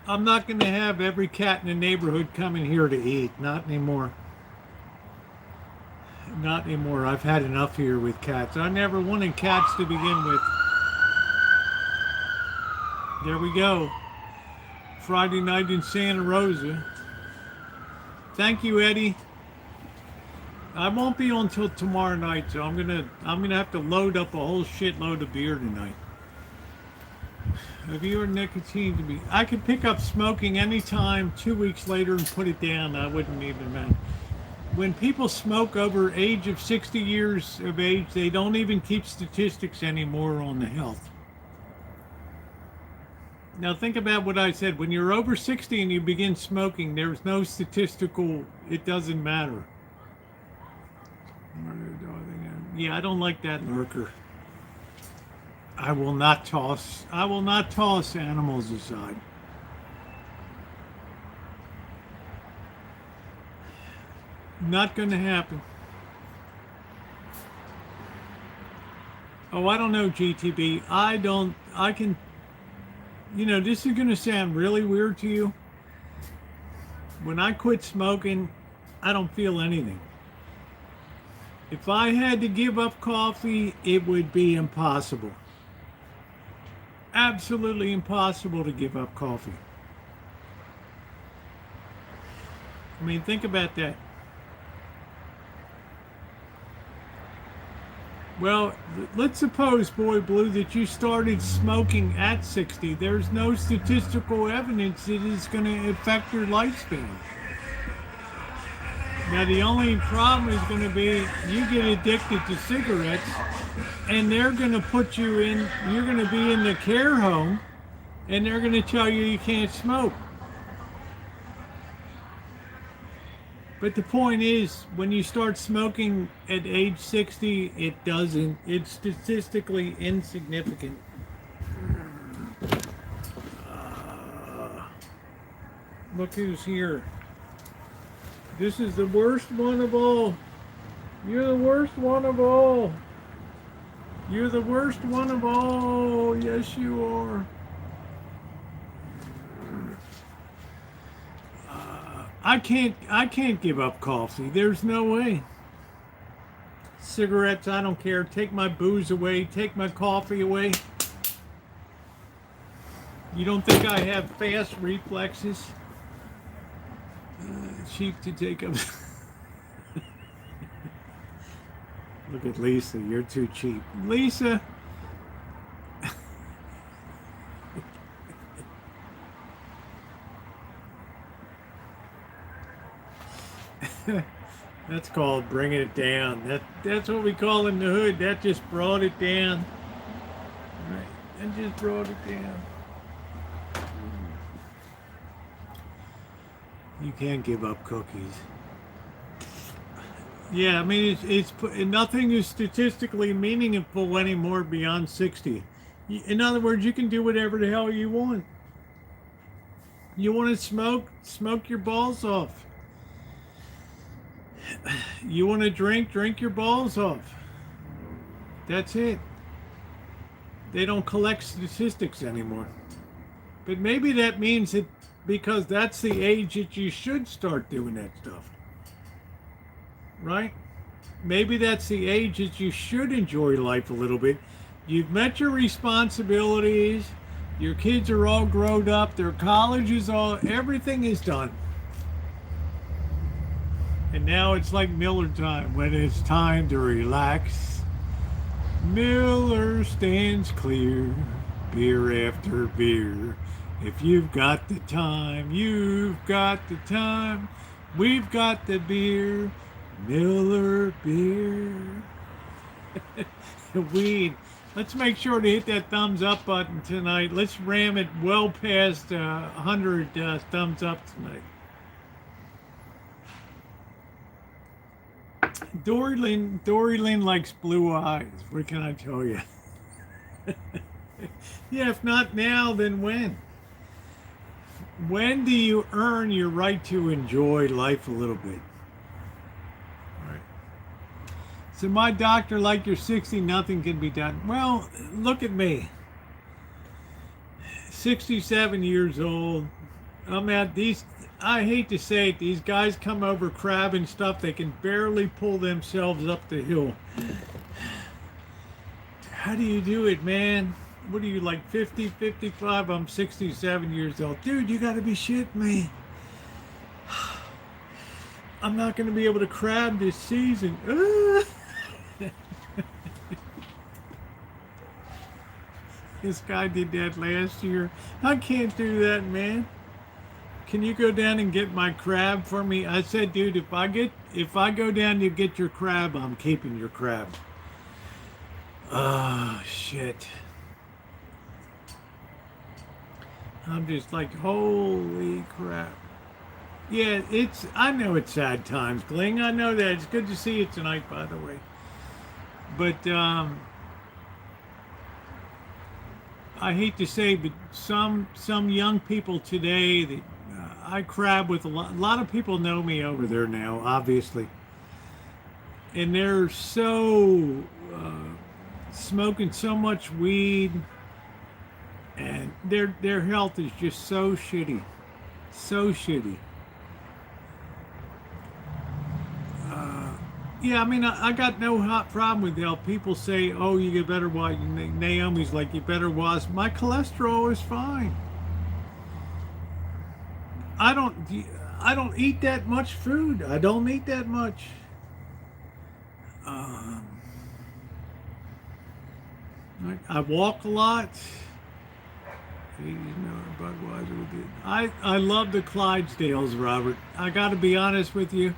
I'm not going to have every cat in the neighborhood coming here to eat. Not anymore. Not anymore. I've had enough here with cats. I never wanted cats to begin with. There we go. Friday night in Santa Rosa. Thank you, Eddie. I won't be on until tomorrow night, so I'm gonna have to load up a whole shitload of beer tonight. Have you or nicotine to be? I could pick up smoking anytime 2 weeks later and put it down. I wouldn't even mind. when people smoke over age of 60 years of age, they don't even keep statistics anymore on the health. Now think about what I said. When you're over 60 and you begin smoking, there's no statistical, it doesn't matter. Yeah, I don't like that lurker. I will not toss animals aside. Not going to happen. Oh, I don't know, GTB. I can, this is going to sound really weird to you. When I quit smoking, I don't feel anything. If I had to give up coffee, it would be impossible. Absolutely impossible to give up coffee. I mean, think about that. Well, let's suppose, Boy Blue, that you started smoking at 60. There's no statistical evidence that it's going to affect your lifespan. Now, the only problem is going to be you get addicted to cigarettes, and they're going to put you in, you're going to be in the care home, and they're going to tell you you can't smoke. But the point is, when you start smoking at age 60, it's statistically insignificant. Look who's here. This is the worst one of all. You're the worst one of all. You're the worst one of all. Yes, you are. I can't give up coffee. There's no way. Cigarettes, I don't care. Take my booze away. Take my coffee away. You don't think I have fast reflexes? Cheap to take up. Look at Lisa. You're too cheap. Lisa. That's called bringing it down. That's what we call in the hood. That just brought it down. Right. That just brought it down. You can't give up cookies. Yeah, I mean, it's nothing is statistically meaningful anymore beyond 60. In other words, you can do whatever the hell you want. You want to smoke your balls off. You want to drink your balls off. That's it. They don't collect statistics anymore. But maybe that means that because that's the age that you should start doing that stuff. Right? Maybe that's the age that you should enjoy life a little bit. You've met your responsibilities. Your kids are all grown up. Their college is everything is done. And now it's like Miller time, when it's time to relax. Miller stands clear, beer after beer. If you've got the time, you've got the time. We've got the beer, Miller beer. Weed. Let's make sure to hit that thumbs up button tonight. Let's ram it well past 100 thumbs up tonight. Dory Lynn likes blue eyes. What can I tell you? Yeah, if not now, then when? When do you earn your right to enjoy life a little bit? All right. So my doctor, like you're 60, nothing can be done. Well, look at me. 67 years old. I'm at these. I hate to say it, these guys come over crab and stuff, they can barely pull themselves up the hill. How do you do it, man? What are you, like 50, 55? I'm 67 years old. Dude, you gotta be shitting me. I'm not gonna be able to crab this season. This guy did that last year. I can't do that, man. can you go down and get my crab for me? I said, dude, if I go down to get your crab, I'm keeping your crab. Oh, shit. I'm just like, holy crap. Yeah, I know it's sad times, Gling. I know that. It's good to see you tonight, by the way. But, I hate to say, but some young people today, that I crab with a lot of people know me over there now, obviously. And they're so smoking so much weed, and their health is just so shitty. So shitty. Yeah, I mean, I got no hot problem with how people say, oh, you get better watch. Naomi's like, you better watch. My cholesterol is fine. I don't eat that much food. I don't eat that much. I walk a lot. I love the Clydesdales, Robert. I got to be honest with you.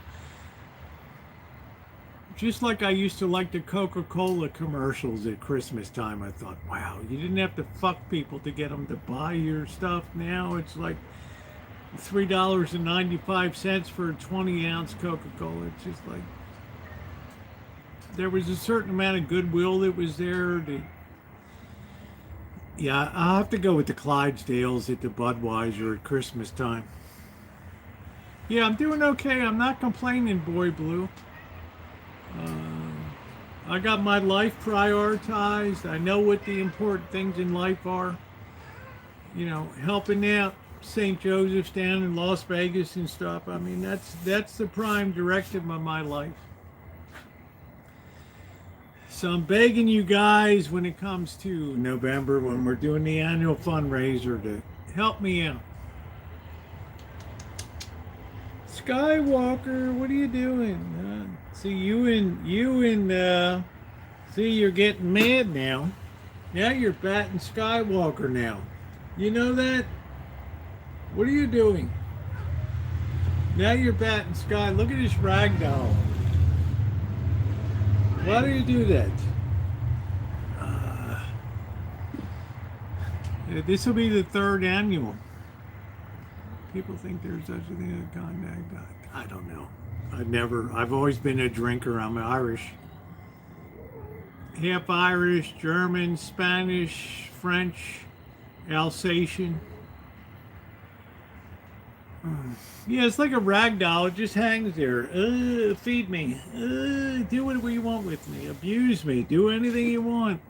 Just like I used to like the Coca-Cola commercials at Christmas time, I thought, wow, you didn't have to fuck people to get them to buy your stuff. Now it's like $3.95 for a 20-ounce Coca-Cola. It's just like, there was a certain amount of goodwill that was there. Yeah, I'll have to go with the Clydesdales at the Budweiser at Christmas time. Yeah, I'm doing okay. I'm not complaining, Boy Blue. I got my life prioritized. I know what the important things in life are. You know, helping out St. Joseph's down in Las Vegas and stuff. I mean, that's the prime directive of my life. So I'm begging you guys when it comes to November, when we're doing the annual fundraiser, to help me out. Skywalker, what are you doing? See, see, you're getting mad now. Now you're batting Skywalker now. You know that? What are you doing? Now you're batting Sky. Look at this ragdoll. Why do you do that? This will be the 3rd annual. People think there's such a thing as contact. I don't know. I've always been a drinker. I'm Irish. Half Irish, German, Spanish, French, Alsatian. Yeah, it's like a rag doll. It just hangs there. Feed me. Do whatever you want with me. Abuse me. Do anything you want.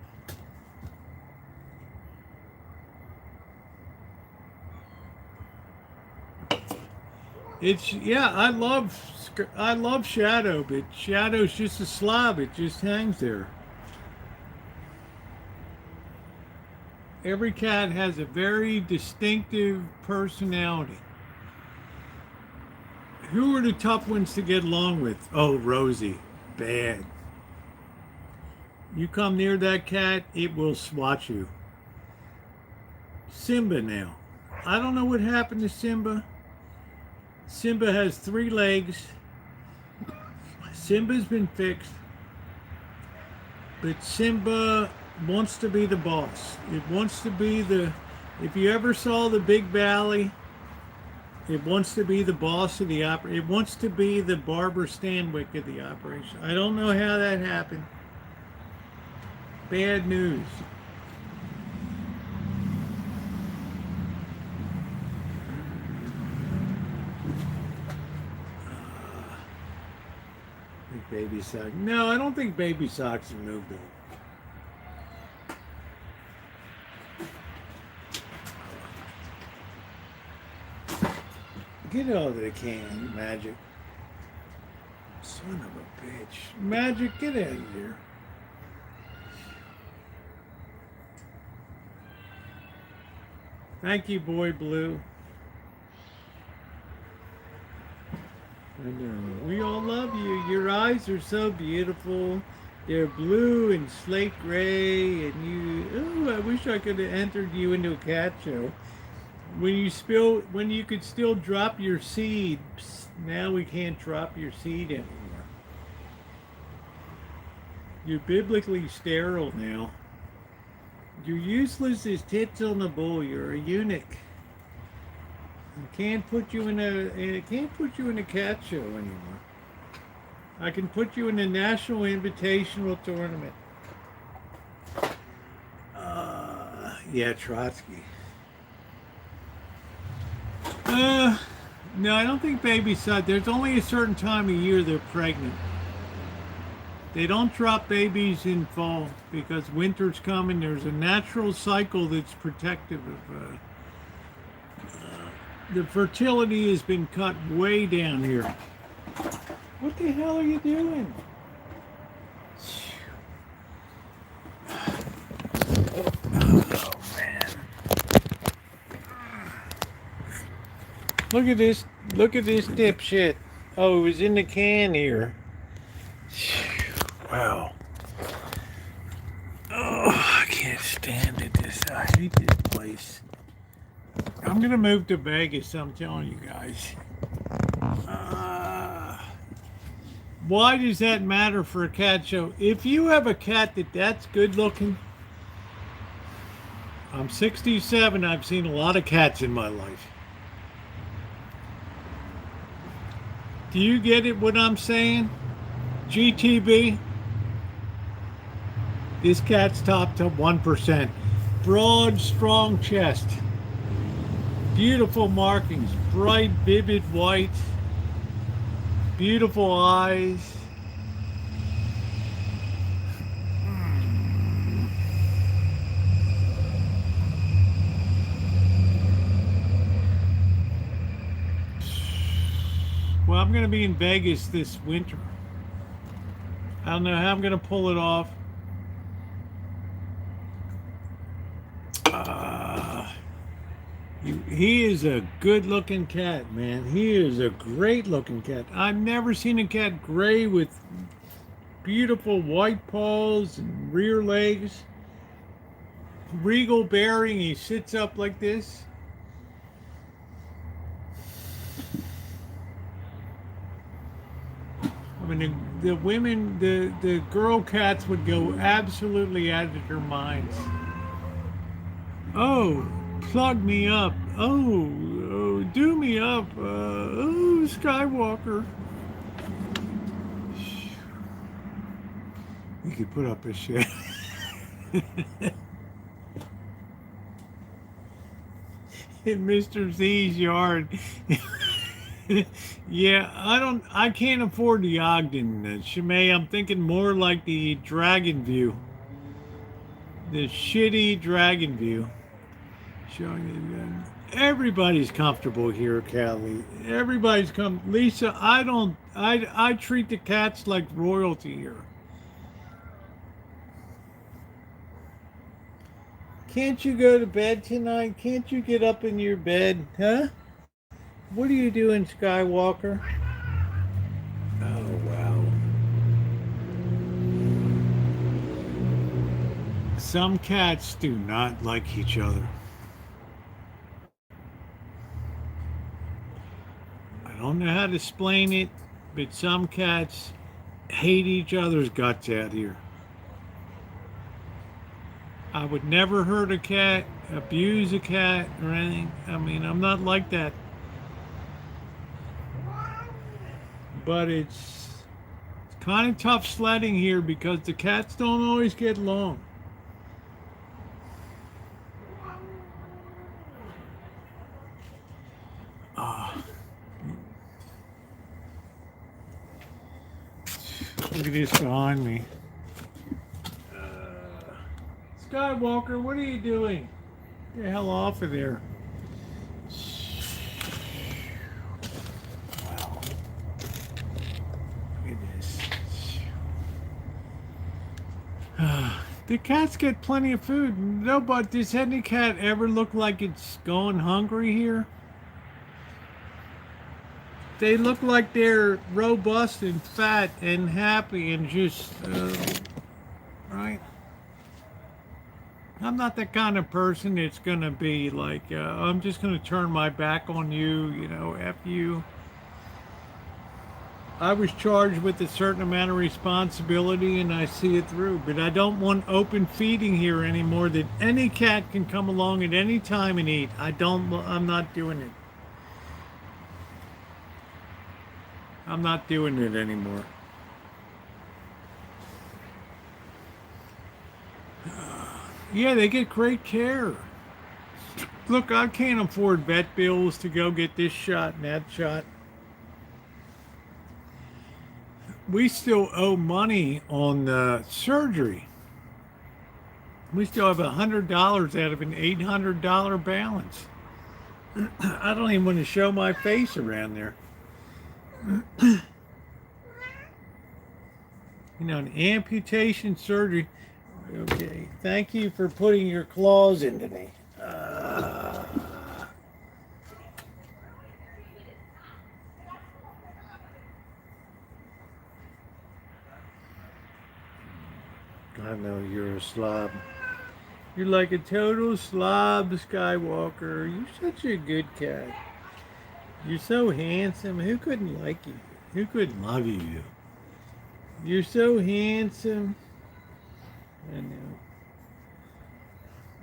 I love Shadow, but Shadow's just a slob. It just hangs there. Every cat has a very distinctive personality. Who are the tough ones to get along with? Oh, Rosie. Bad. You come near that cat, it will swat you. Simba now. I don't know what happened to Simba. Simba has 3 legs. Simba's been fixed. But Simba wants to be the boss. It wants to be if you ever saw the Big Valley, it wants to be the boss of the operation. It wants to be the Barbara Stanwyck of the operation. I don't know how that happened. Bad news. Baby sock. No, I don't think baby socks have moved on. Get out of the can, Magic. Son of a bitch. Magic, get out of here. Thank you, Boy Blue. I know. We all love you. Your eyes are so beautiful. They're blue and slate gray, and you. Oh, I wish I could have entered you into a cat show. when you could still drop your seed, now we can't drop your seed anymore. You're biblically sterile now. You're useless as tits on a bull. You're a eunuch. Can't put you in a cat show anymore. I can put you in a national invitational tournament. Yeah, Trotsky. No, I don't think babies suck. There's only a certain time of year they're pregnant. They don't drop babies in fall because winter's coming. There's a natural cycle that's protective of. The fertility has been cut way down here. What the hell are you doing? Oh man. Look at this dipshit. Oh, it was in the can here. Wow. Oh, I can't stand it. I hate this place. I'm gonna move to Vegas, I'm telling you guys. Why does that matter for a cat show? If you have a cat that's good looking, I'm 67, I've seen a lot of cats in my life. Do you get it what I'm saying? GTB? This cat's top to 1%. Broad, strong chest. Beautiful markings. Bright, vivid white. Beautiful eyes. Well, I'm going to be in Vegas this winter. I don't know how I'm going to pull it off. He is a good-looking cat, man. He is a great-looking cat. I've never seen a cat gray with beautiful white paws and rear legs. Regal bearing. He sits up like this. I mean, the women, the girl cats would go absolutely out of their minds. Oh, plug me up. Oh, do me up. Oh, Skywalker. We could put up a shit. In Mr. Z's yard. Yeah, I can't afford the Ogden, Shimei. I'm thinking more like the Dragon View. The shitty Dragon View. Showing you everybody's comfortable here, Callie. Everybody's Lisa, I treat the cats like royalty here. Can't you go to bed tonight? Can't you get up in your bed, huh? What are you doing, Skywalker? Oh, wow. Some cats do not like each other. I don't know how to explain it, but some cats hate each other's guts out here. I would never hurt a cat, abuse a cat, or anything. I mean, I'm not like that. But it's kind of tough sledding here because the cats don't always get along. Look at this behind me. Skywalker, what are you doing? Get the hell off of there. Wow. Look at this. The cats get plenty of food. No, but does any cat ever look like it's going hungry here? They look like they're robust and fat and happy and just, right? I'm not the kind of person that's going to be like, I'm just going to turn my back on you, you know, F you. I was charged with a certain amount of responsibility and I see it through, but I don't want open feeding here anymore that any cat can come along at any time and eat. I'm not doing it. I'm not doing it anymore. Yeah, they get great care. Look, I can't afford vet bills to go get this shot and that shot. We still owe money on surgery. We still have $100 out of an $800 balance. I don't even want to show my face around there. You know, an amputation surgery. Okay, thank you for putting your claws into me. I know you're a slob. You're like a total slob, Skywalker. You're such a good cat. You're so handsome. Who couldn't like you? Who couldn't love you? You're so handsome. I know.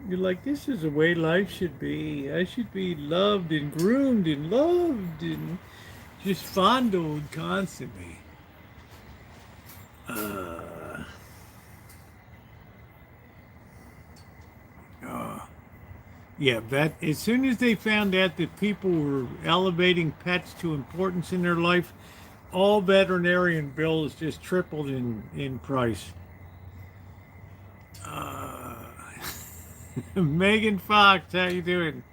You're like, this is the way life should be. I should be loved and groomed and loved and just fondled constantly. Yeah, as soon as they found out that people were elevating pets to importance in their life, all veterinarian bills just tripled in price. Megan Fox, how you doing?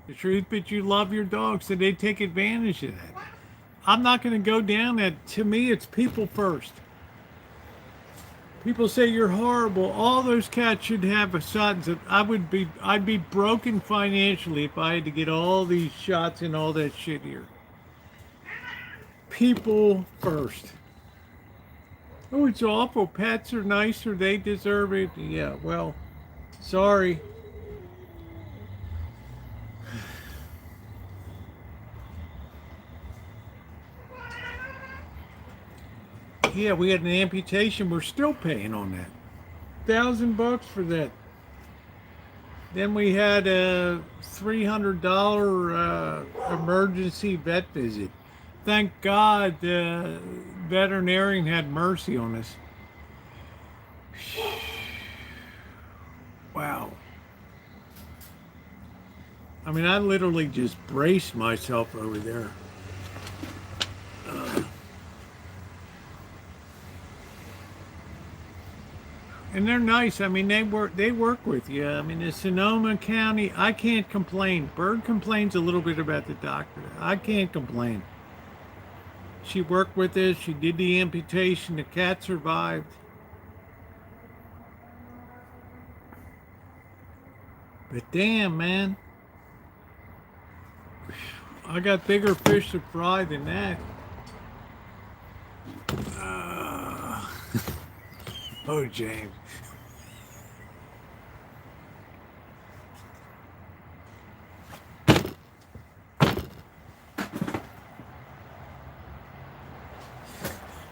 The truth, but you love your dog, so they take advantage of that. I'm not going to go down that. To me, it's people first. People say you're horrible. All those cats should have a shot. I'd be broken financially if I had to get all these shots and all that shit here. People first. Oh, it's awful. Pets are nicer. They deserve it. Yeah, well, sorry. Yeah, we had an amputation. We're still paying on that. $1,000 for that. Then we had a $300 emergency vet visit. Thank God the veterinarian had mercy on us. Wow. I mean, I literally just braced myself over there. And they're nice. I mean, they work with you. I mean, in Sonoma County, I can't complain. Bird complains a little bit about the doctor. I can't complain. She worked with us. She did the amputation. The cat survived. But damn, man. I got bigger fish to fry than that. Oh, James.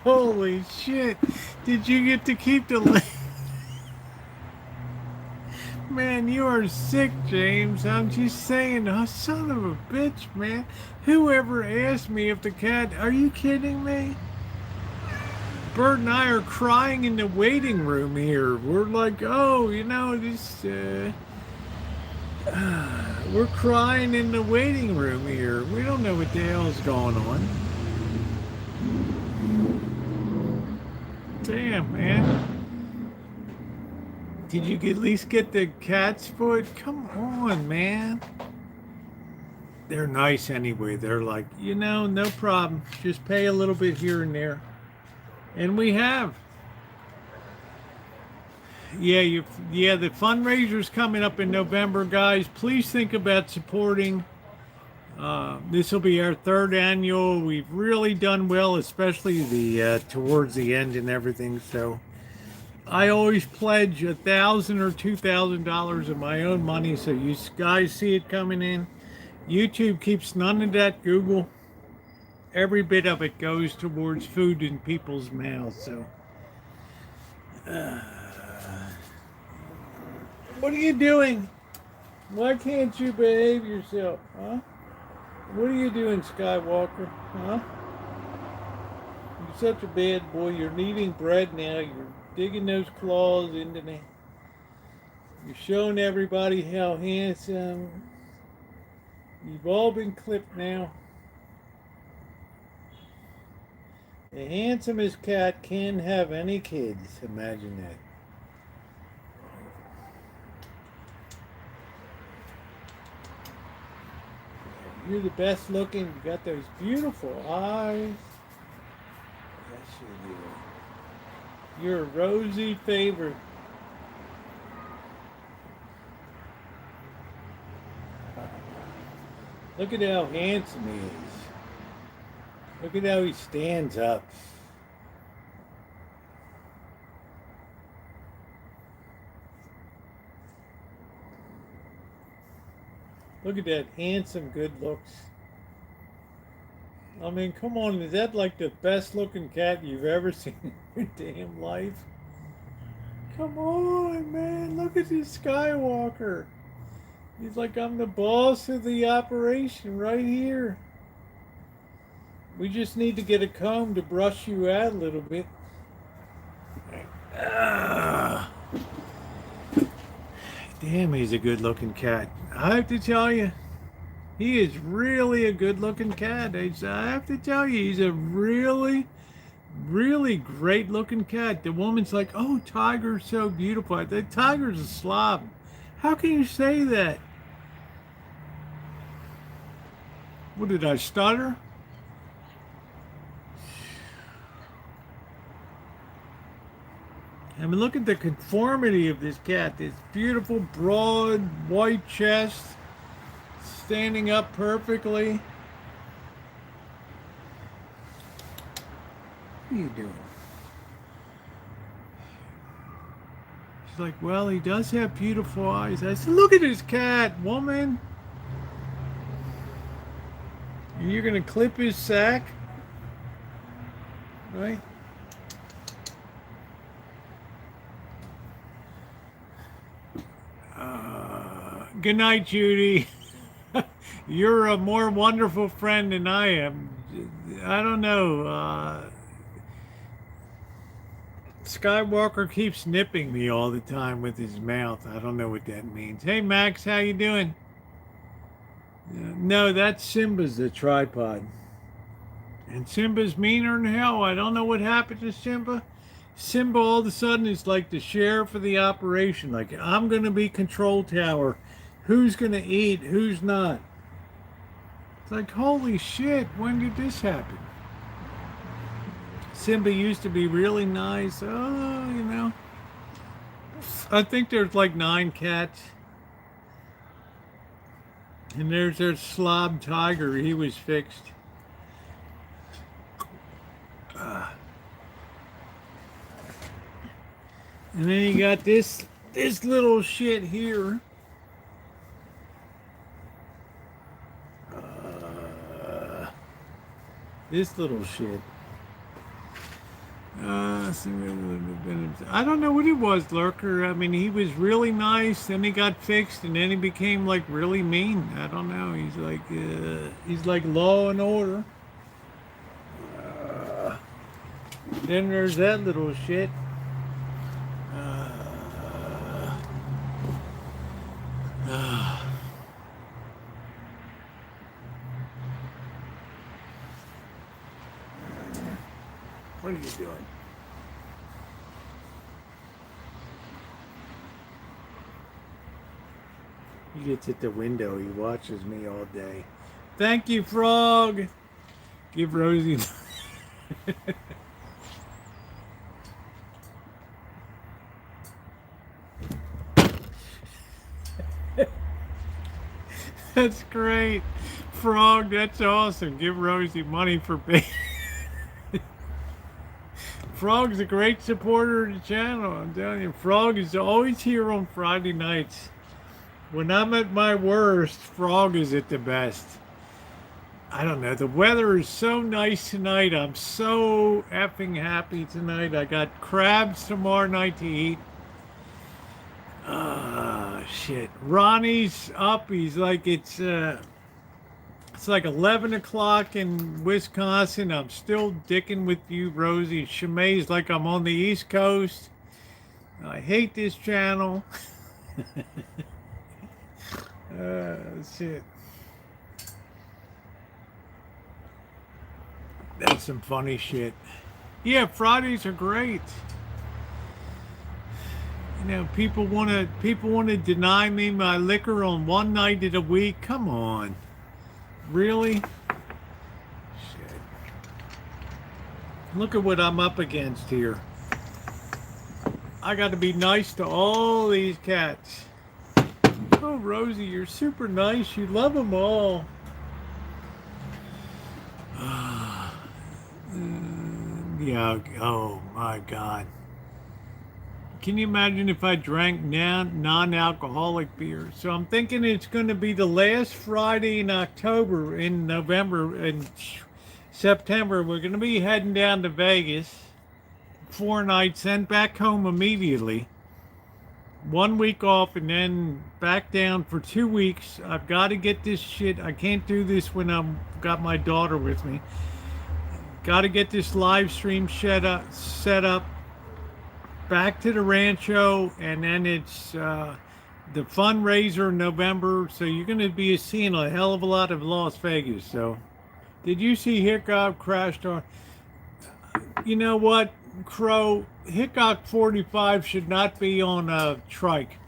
Holy shit. Did you get to keep the... Man, you are sick, James. I'm just saying, oh, son of a bitch, man. Whoever asked me if the cat... Are you kidding me? Bert and I are crying in the waiting room here. We're like, oh, you know, this... we're crying in the waiting room here. We don't know what the hell's going on. Damn, man. Did you at least get the cat's foot? Come on, man. They're nice anyway. They're like, you know, no problem. Just pay a little bit here and there. And we have. Yeah, the fundraiser's coming up in November, guys. Please think about supporting. This will be our 3rd annual. We've really done well, especially the towards the end and everything. So I always pledge $1,000 or $2,000 of my own money, so you guys see it coming in. YouTube keeps none of that. Google, every bit of it goes towards food in people's mouths. So, what are you doing? Why can't you behave yourself, huh? What are you doing, Skywalker, huh? You're such a bad boy. You're needing bread now. You're digging those claws into me. You're showing everybody how handsome. You've all been clipped now. The handsomest cat can have any kids. Imagine that. You're the best looking. You got those beautiful eyes. Yes, you do. You're a Rosie favorite. Look at how handsome he is. Look at how he stands up. Look at that handsome good looks. I mean, come on, is that like the best looking cat you've ever seen in your damn life? Come on, man, look at this Skywalker. He's like, I'm the boss of the operation right here. We just need to get a comb to brush you out a little bit. Damn, he's a good looking cat. I have to tell you, he is really a good looking cat. I have to tell you, he's a really, really great looking cat. The woman's like, oh, Tiger's so beautiful. The Tiger's a slob. How can you say that? What did I stutter? I mean, look at the conformity of this cat. This beautiful, broad, white chest, standing up perfectly. What are you doing? She's like, well, he does have beautiful eyes. I said, look at this cat, woman. You're going to clip his sack? Right? Good night, Judy. You're a more wonderful friend than I am. I don't know. Skywalker keeps nipping me all the time with his mouth. I don't know what that means. Hey, Max, how you doing? No, that's Simba's the tripod. And Simba's meaner than hell. I don't know what happened to Simba. Simba all of a sudden is like the sheriff of the operation. Like, I'm going to be control tower. Who's going to eat? Who's not? It's like, holy shit, when did this happen? Simba used to be really nice. Oh, you know. I think there's like 9 cats. And there's their slob Tiger. He was fixed. And then you got this little shit here. This little shit. I don't know what it was, Lurker. I mean, he was really nice, then he got fixed, and then he became like really mean. I don't know. He's like Law and Order. Then there's that little shit. What are you doing? He gets at the window. He watches me all day. Thank you, Frog. Give Rosie. That's great. Frog, that's awesome. Give Rosie money for baby. Frog's a great supporter of the channel. I'm telling you, Frog is always here on Friday nights. When I'm at my worst, Frog is at the best. I don't know. The weather is so nice tonight. I'm so effing happy tonight. I got crabs tomorrow night to eat. Shit. Ronnie's up. He's like, it's like 11 o'clock in Wisconsin. I'm still dicking with you, Rosie. Shemai's like I'm on the East Coast. I hate this channel. Shit. That's some funny shit. Yeah, Fridays are great. You know, people want to deny me my liquor on one night of the week. Come on. Really? Shit. Look at what I'm up against here. I got to be nice to all these cats. Oh, Rosie, you're super nice. You love them all. Yeah. Oh, my God. Can you imagine if I drank non-alcoholic beer? So I'm thinking it's going to be the last Friday in October, in November, and September. We're going to be heading down to Vegas. 4 nights, then back home immediately. 1 week off, and then back down for 2 weeks. I've got to get this shit. I can't do this when I've got my daughter with me. Got to get this live stream set up. Back to the Rancho, and then it's the fundraiser in November. So you're going to be seeing a hell of a lot of Las Vegas. So, did you see Hickok crashed on? You know what, Crow? Hickok 45 should not be on a trike.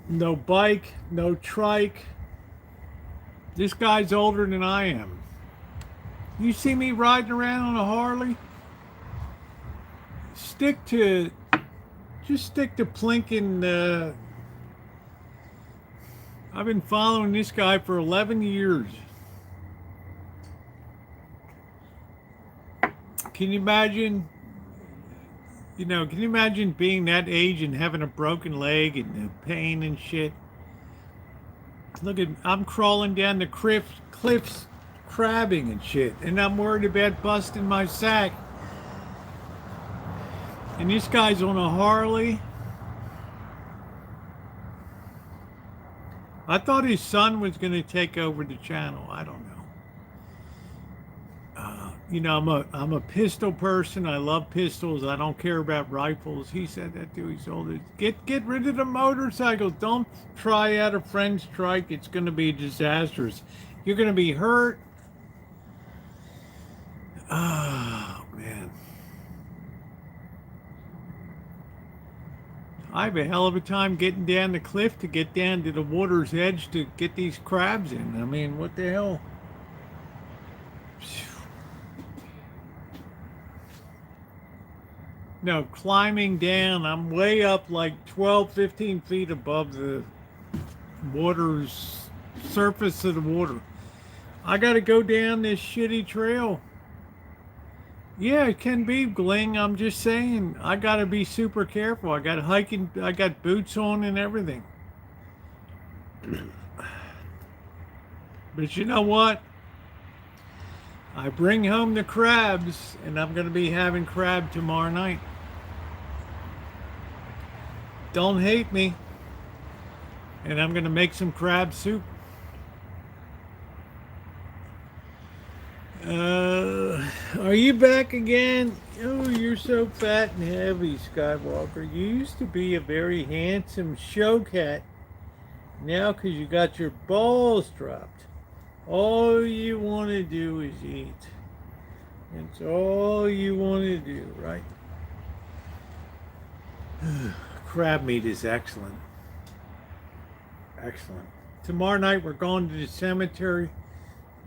No bike, no trike. This guy's older than I am. You see me riding around on a Harley? Just stick to plinking. I've been following this guy for 11 years. Can you imagine, can you imagine being that age and having a broken leg and the pain and shit? Look I'm crawling down the cliffs, crabbing and shit, and I'm worried about busting my sack. And this guy's on a Harley. I thought his son was going to take over the channel. I don't know. I'm a pistol person. I love pistols. I don't care about rifles. He said that too. He's older. Get rid of the motorcycles. Don't try out a French trike. It's going to be disastrous. You're going to be hurt. Oh, man. I have a hell of a time getting down the cliff to get down to the water's edge to get these crabs in. I mean, what the hell? No, climbing down, I'm way up like 12, 15 feet above the water's surface of the water. I got to go down this shitty trail. Yeah, it can be, Gling. I'm just saying, I got to be super careful. I got hiking, I got boots on and everything. But you know what? I bring home the crabs, and I'm going to be having crab tomorrow night. Don't hate me. And I'm going to make some crab soup. Are you back again? Oh, you're so fat and heavy, Skywalker. You used to be a very handsome show cat. Now, because you got your balls dropped, all you want to do is eat. It's all you want to do, right? Crab meat is excellent. Excellent. Tomorrow night, we're going to the cemetery.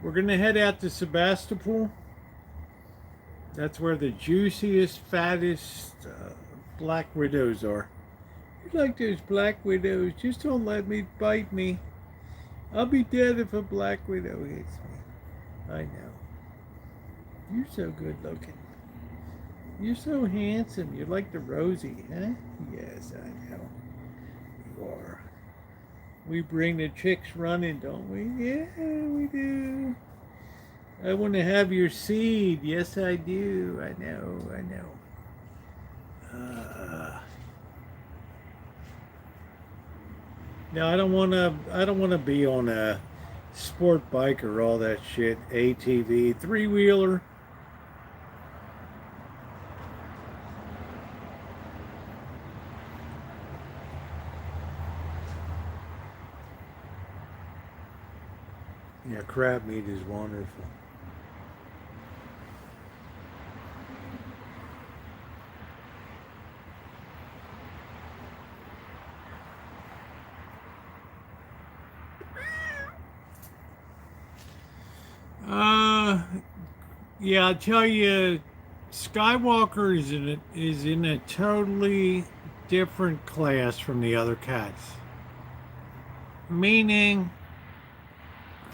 We're going to head out to Sebastopol. That's where the juiciest, fattest black widows are. You like those black widows? Just don't let me bite me. I'll be dead if a black widow hits me. I know. You're so good looking. You're so handsome. You're like the Rosie, huh? Yes, I know. You are. We bring the chicks running, don't we? Yeah, we do. I want to have your seed. Yes, I do. I know. I know. No, I don't want to. I don't want to be on a sport bike or all that shit. ATV, three-wheeler. Yeah, crab meat is wonderful. Yeah, I tell you, Skywalker is in a totally different class from the other cats. Meaning,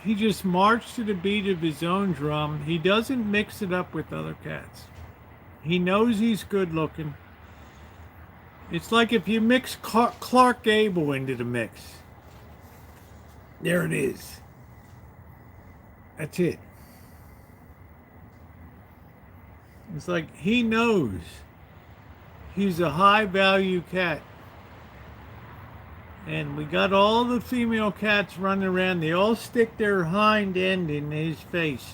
he just marched to the beat of his own drum. He doesn't mix it up with other cats. He knows he's good looking. It's like if you mix Clark Gable into the mix. There it is. That's it. It's like he knows he's a high value cat. And we got all the female cats running around. They all stick their hind end in his face.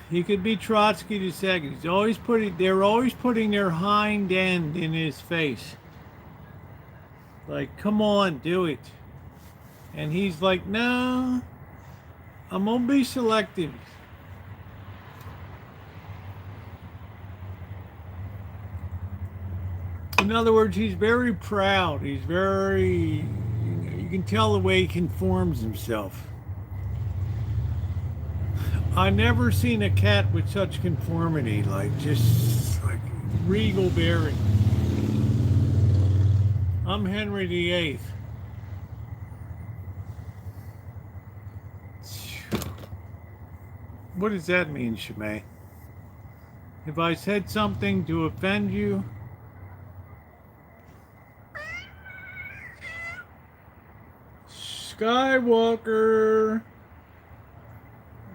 He could be Trotsky the second. They're always putting their hind end in his face. Like, come on, do it. And he's like, no, I'm gonna be selective. In other words, he's very proud. He's very, you can tell the way he conforms himself. I never seen a cat with such conformity, like just like regal bearing. I'm Henry VIII. What does that mean, Shimei? If I said something to offend you, Skywalker.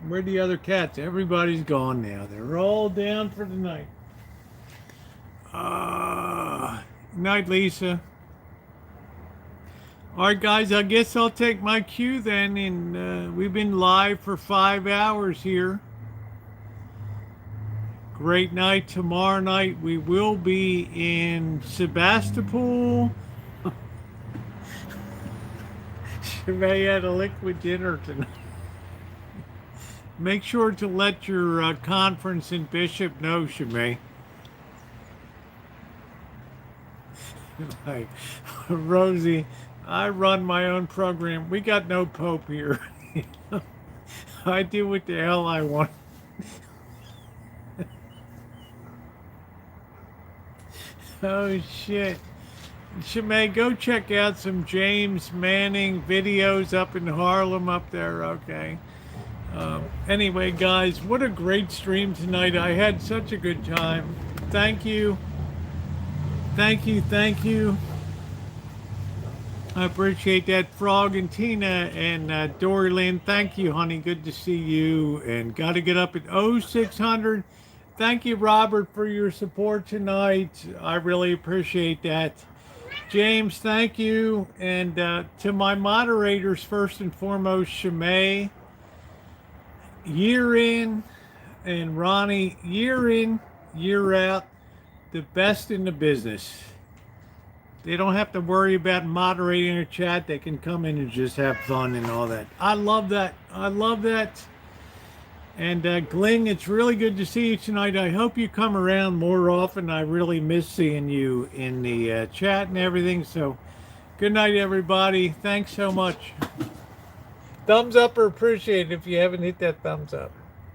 Where are the other cats? Everybody's gone now. They're all down for the night. Night, Lisa. All right, guys, I guess I'll take my cue then. And we've been live for 5 hours here. Great night. Tomorrow night we will be in Sebastopol. Shimei had a liquid dinner tonight. Make sure to let your conference in Bishop know, Shimei. Like, Rosie, I run my own program. We got no pope here. I do what the hell I want. Oh, shit. Shimei, go check out some James Manning videos up in Harlem up there, okay? Anyway, guys, what a great stream tonight. I had such a good time. Thank you. Thank you, thank you. I appreciate that. Frog and Tina and Dory Lynn, thank you, honey. Good to see you. And got to get up at 0600. Thank you, Robert, for your support tonight. I really appreciate that. James, thank you. And to my moderators, first and foremost, Shimei, year in, and Ronnie, year in, year out, the best in the business. They don't have to worry about moderating a chat. They can come in and just have fun and all that. I love that. I love that. And Gling, it's really good to see you tonight. I hope you come around more often. I really miss seeing you in the chat and everything. So good night, everybody. Thanks so much. Thumbs up are appreciated if you haven't hit that thumbs up.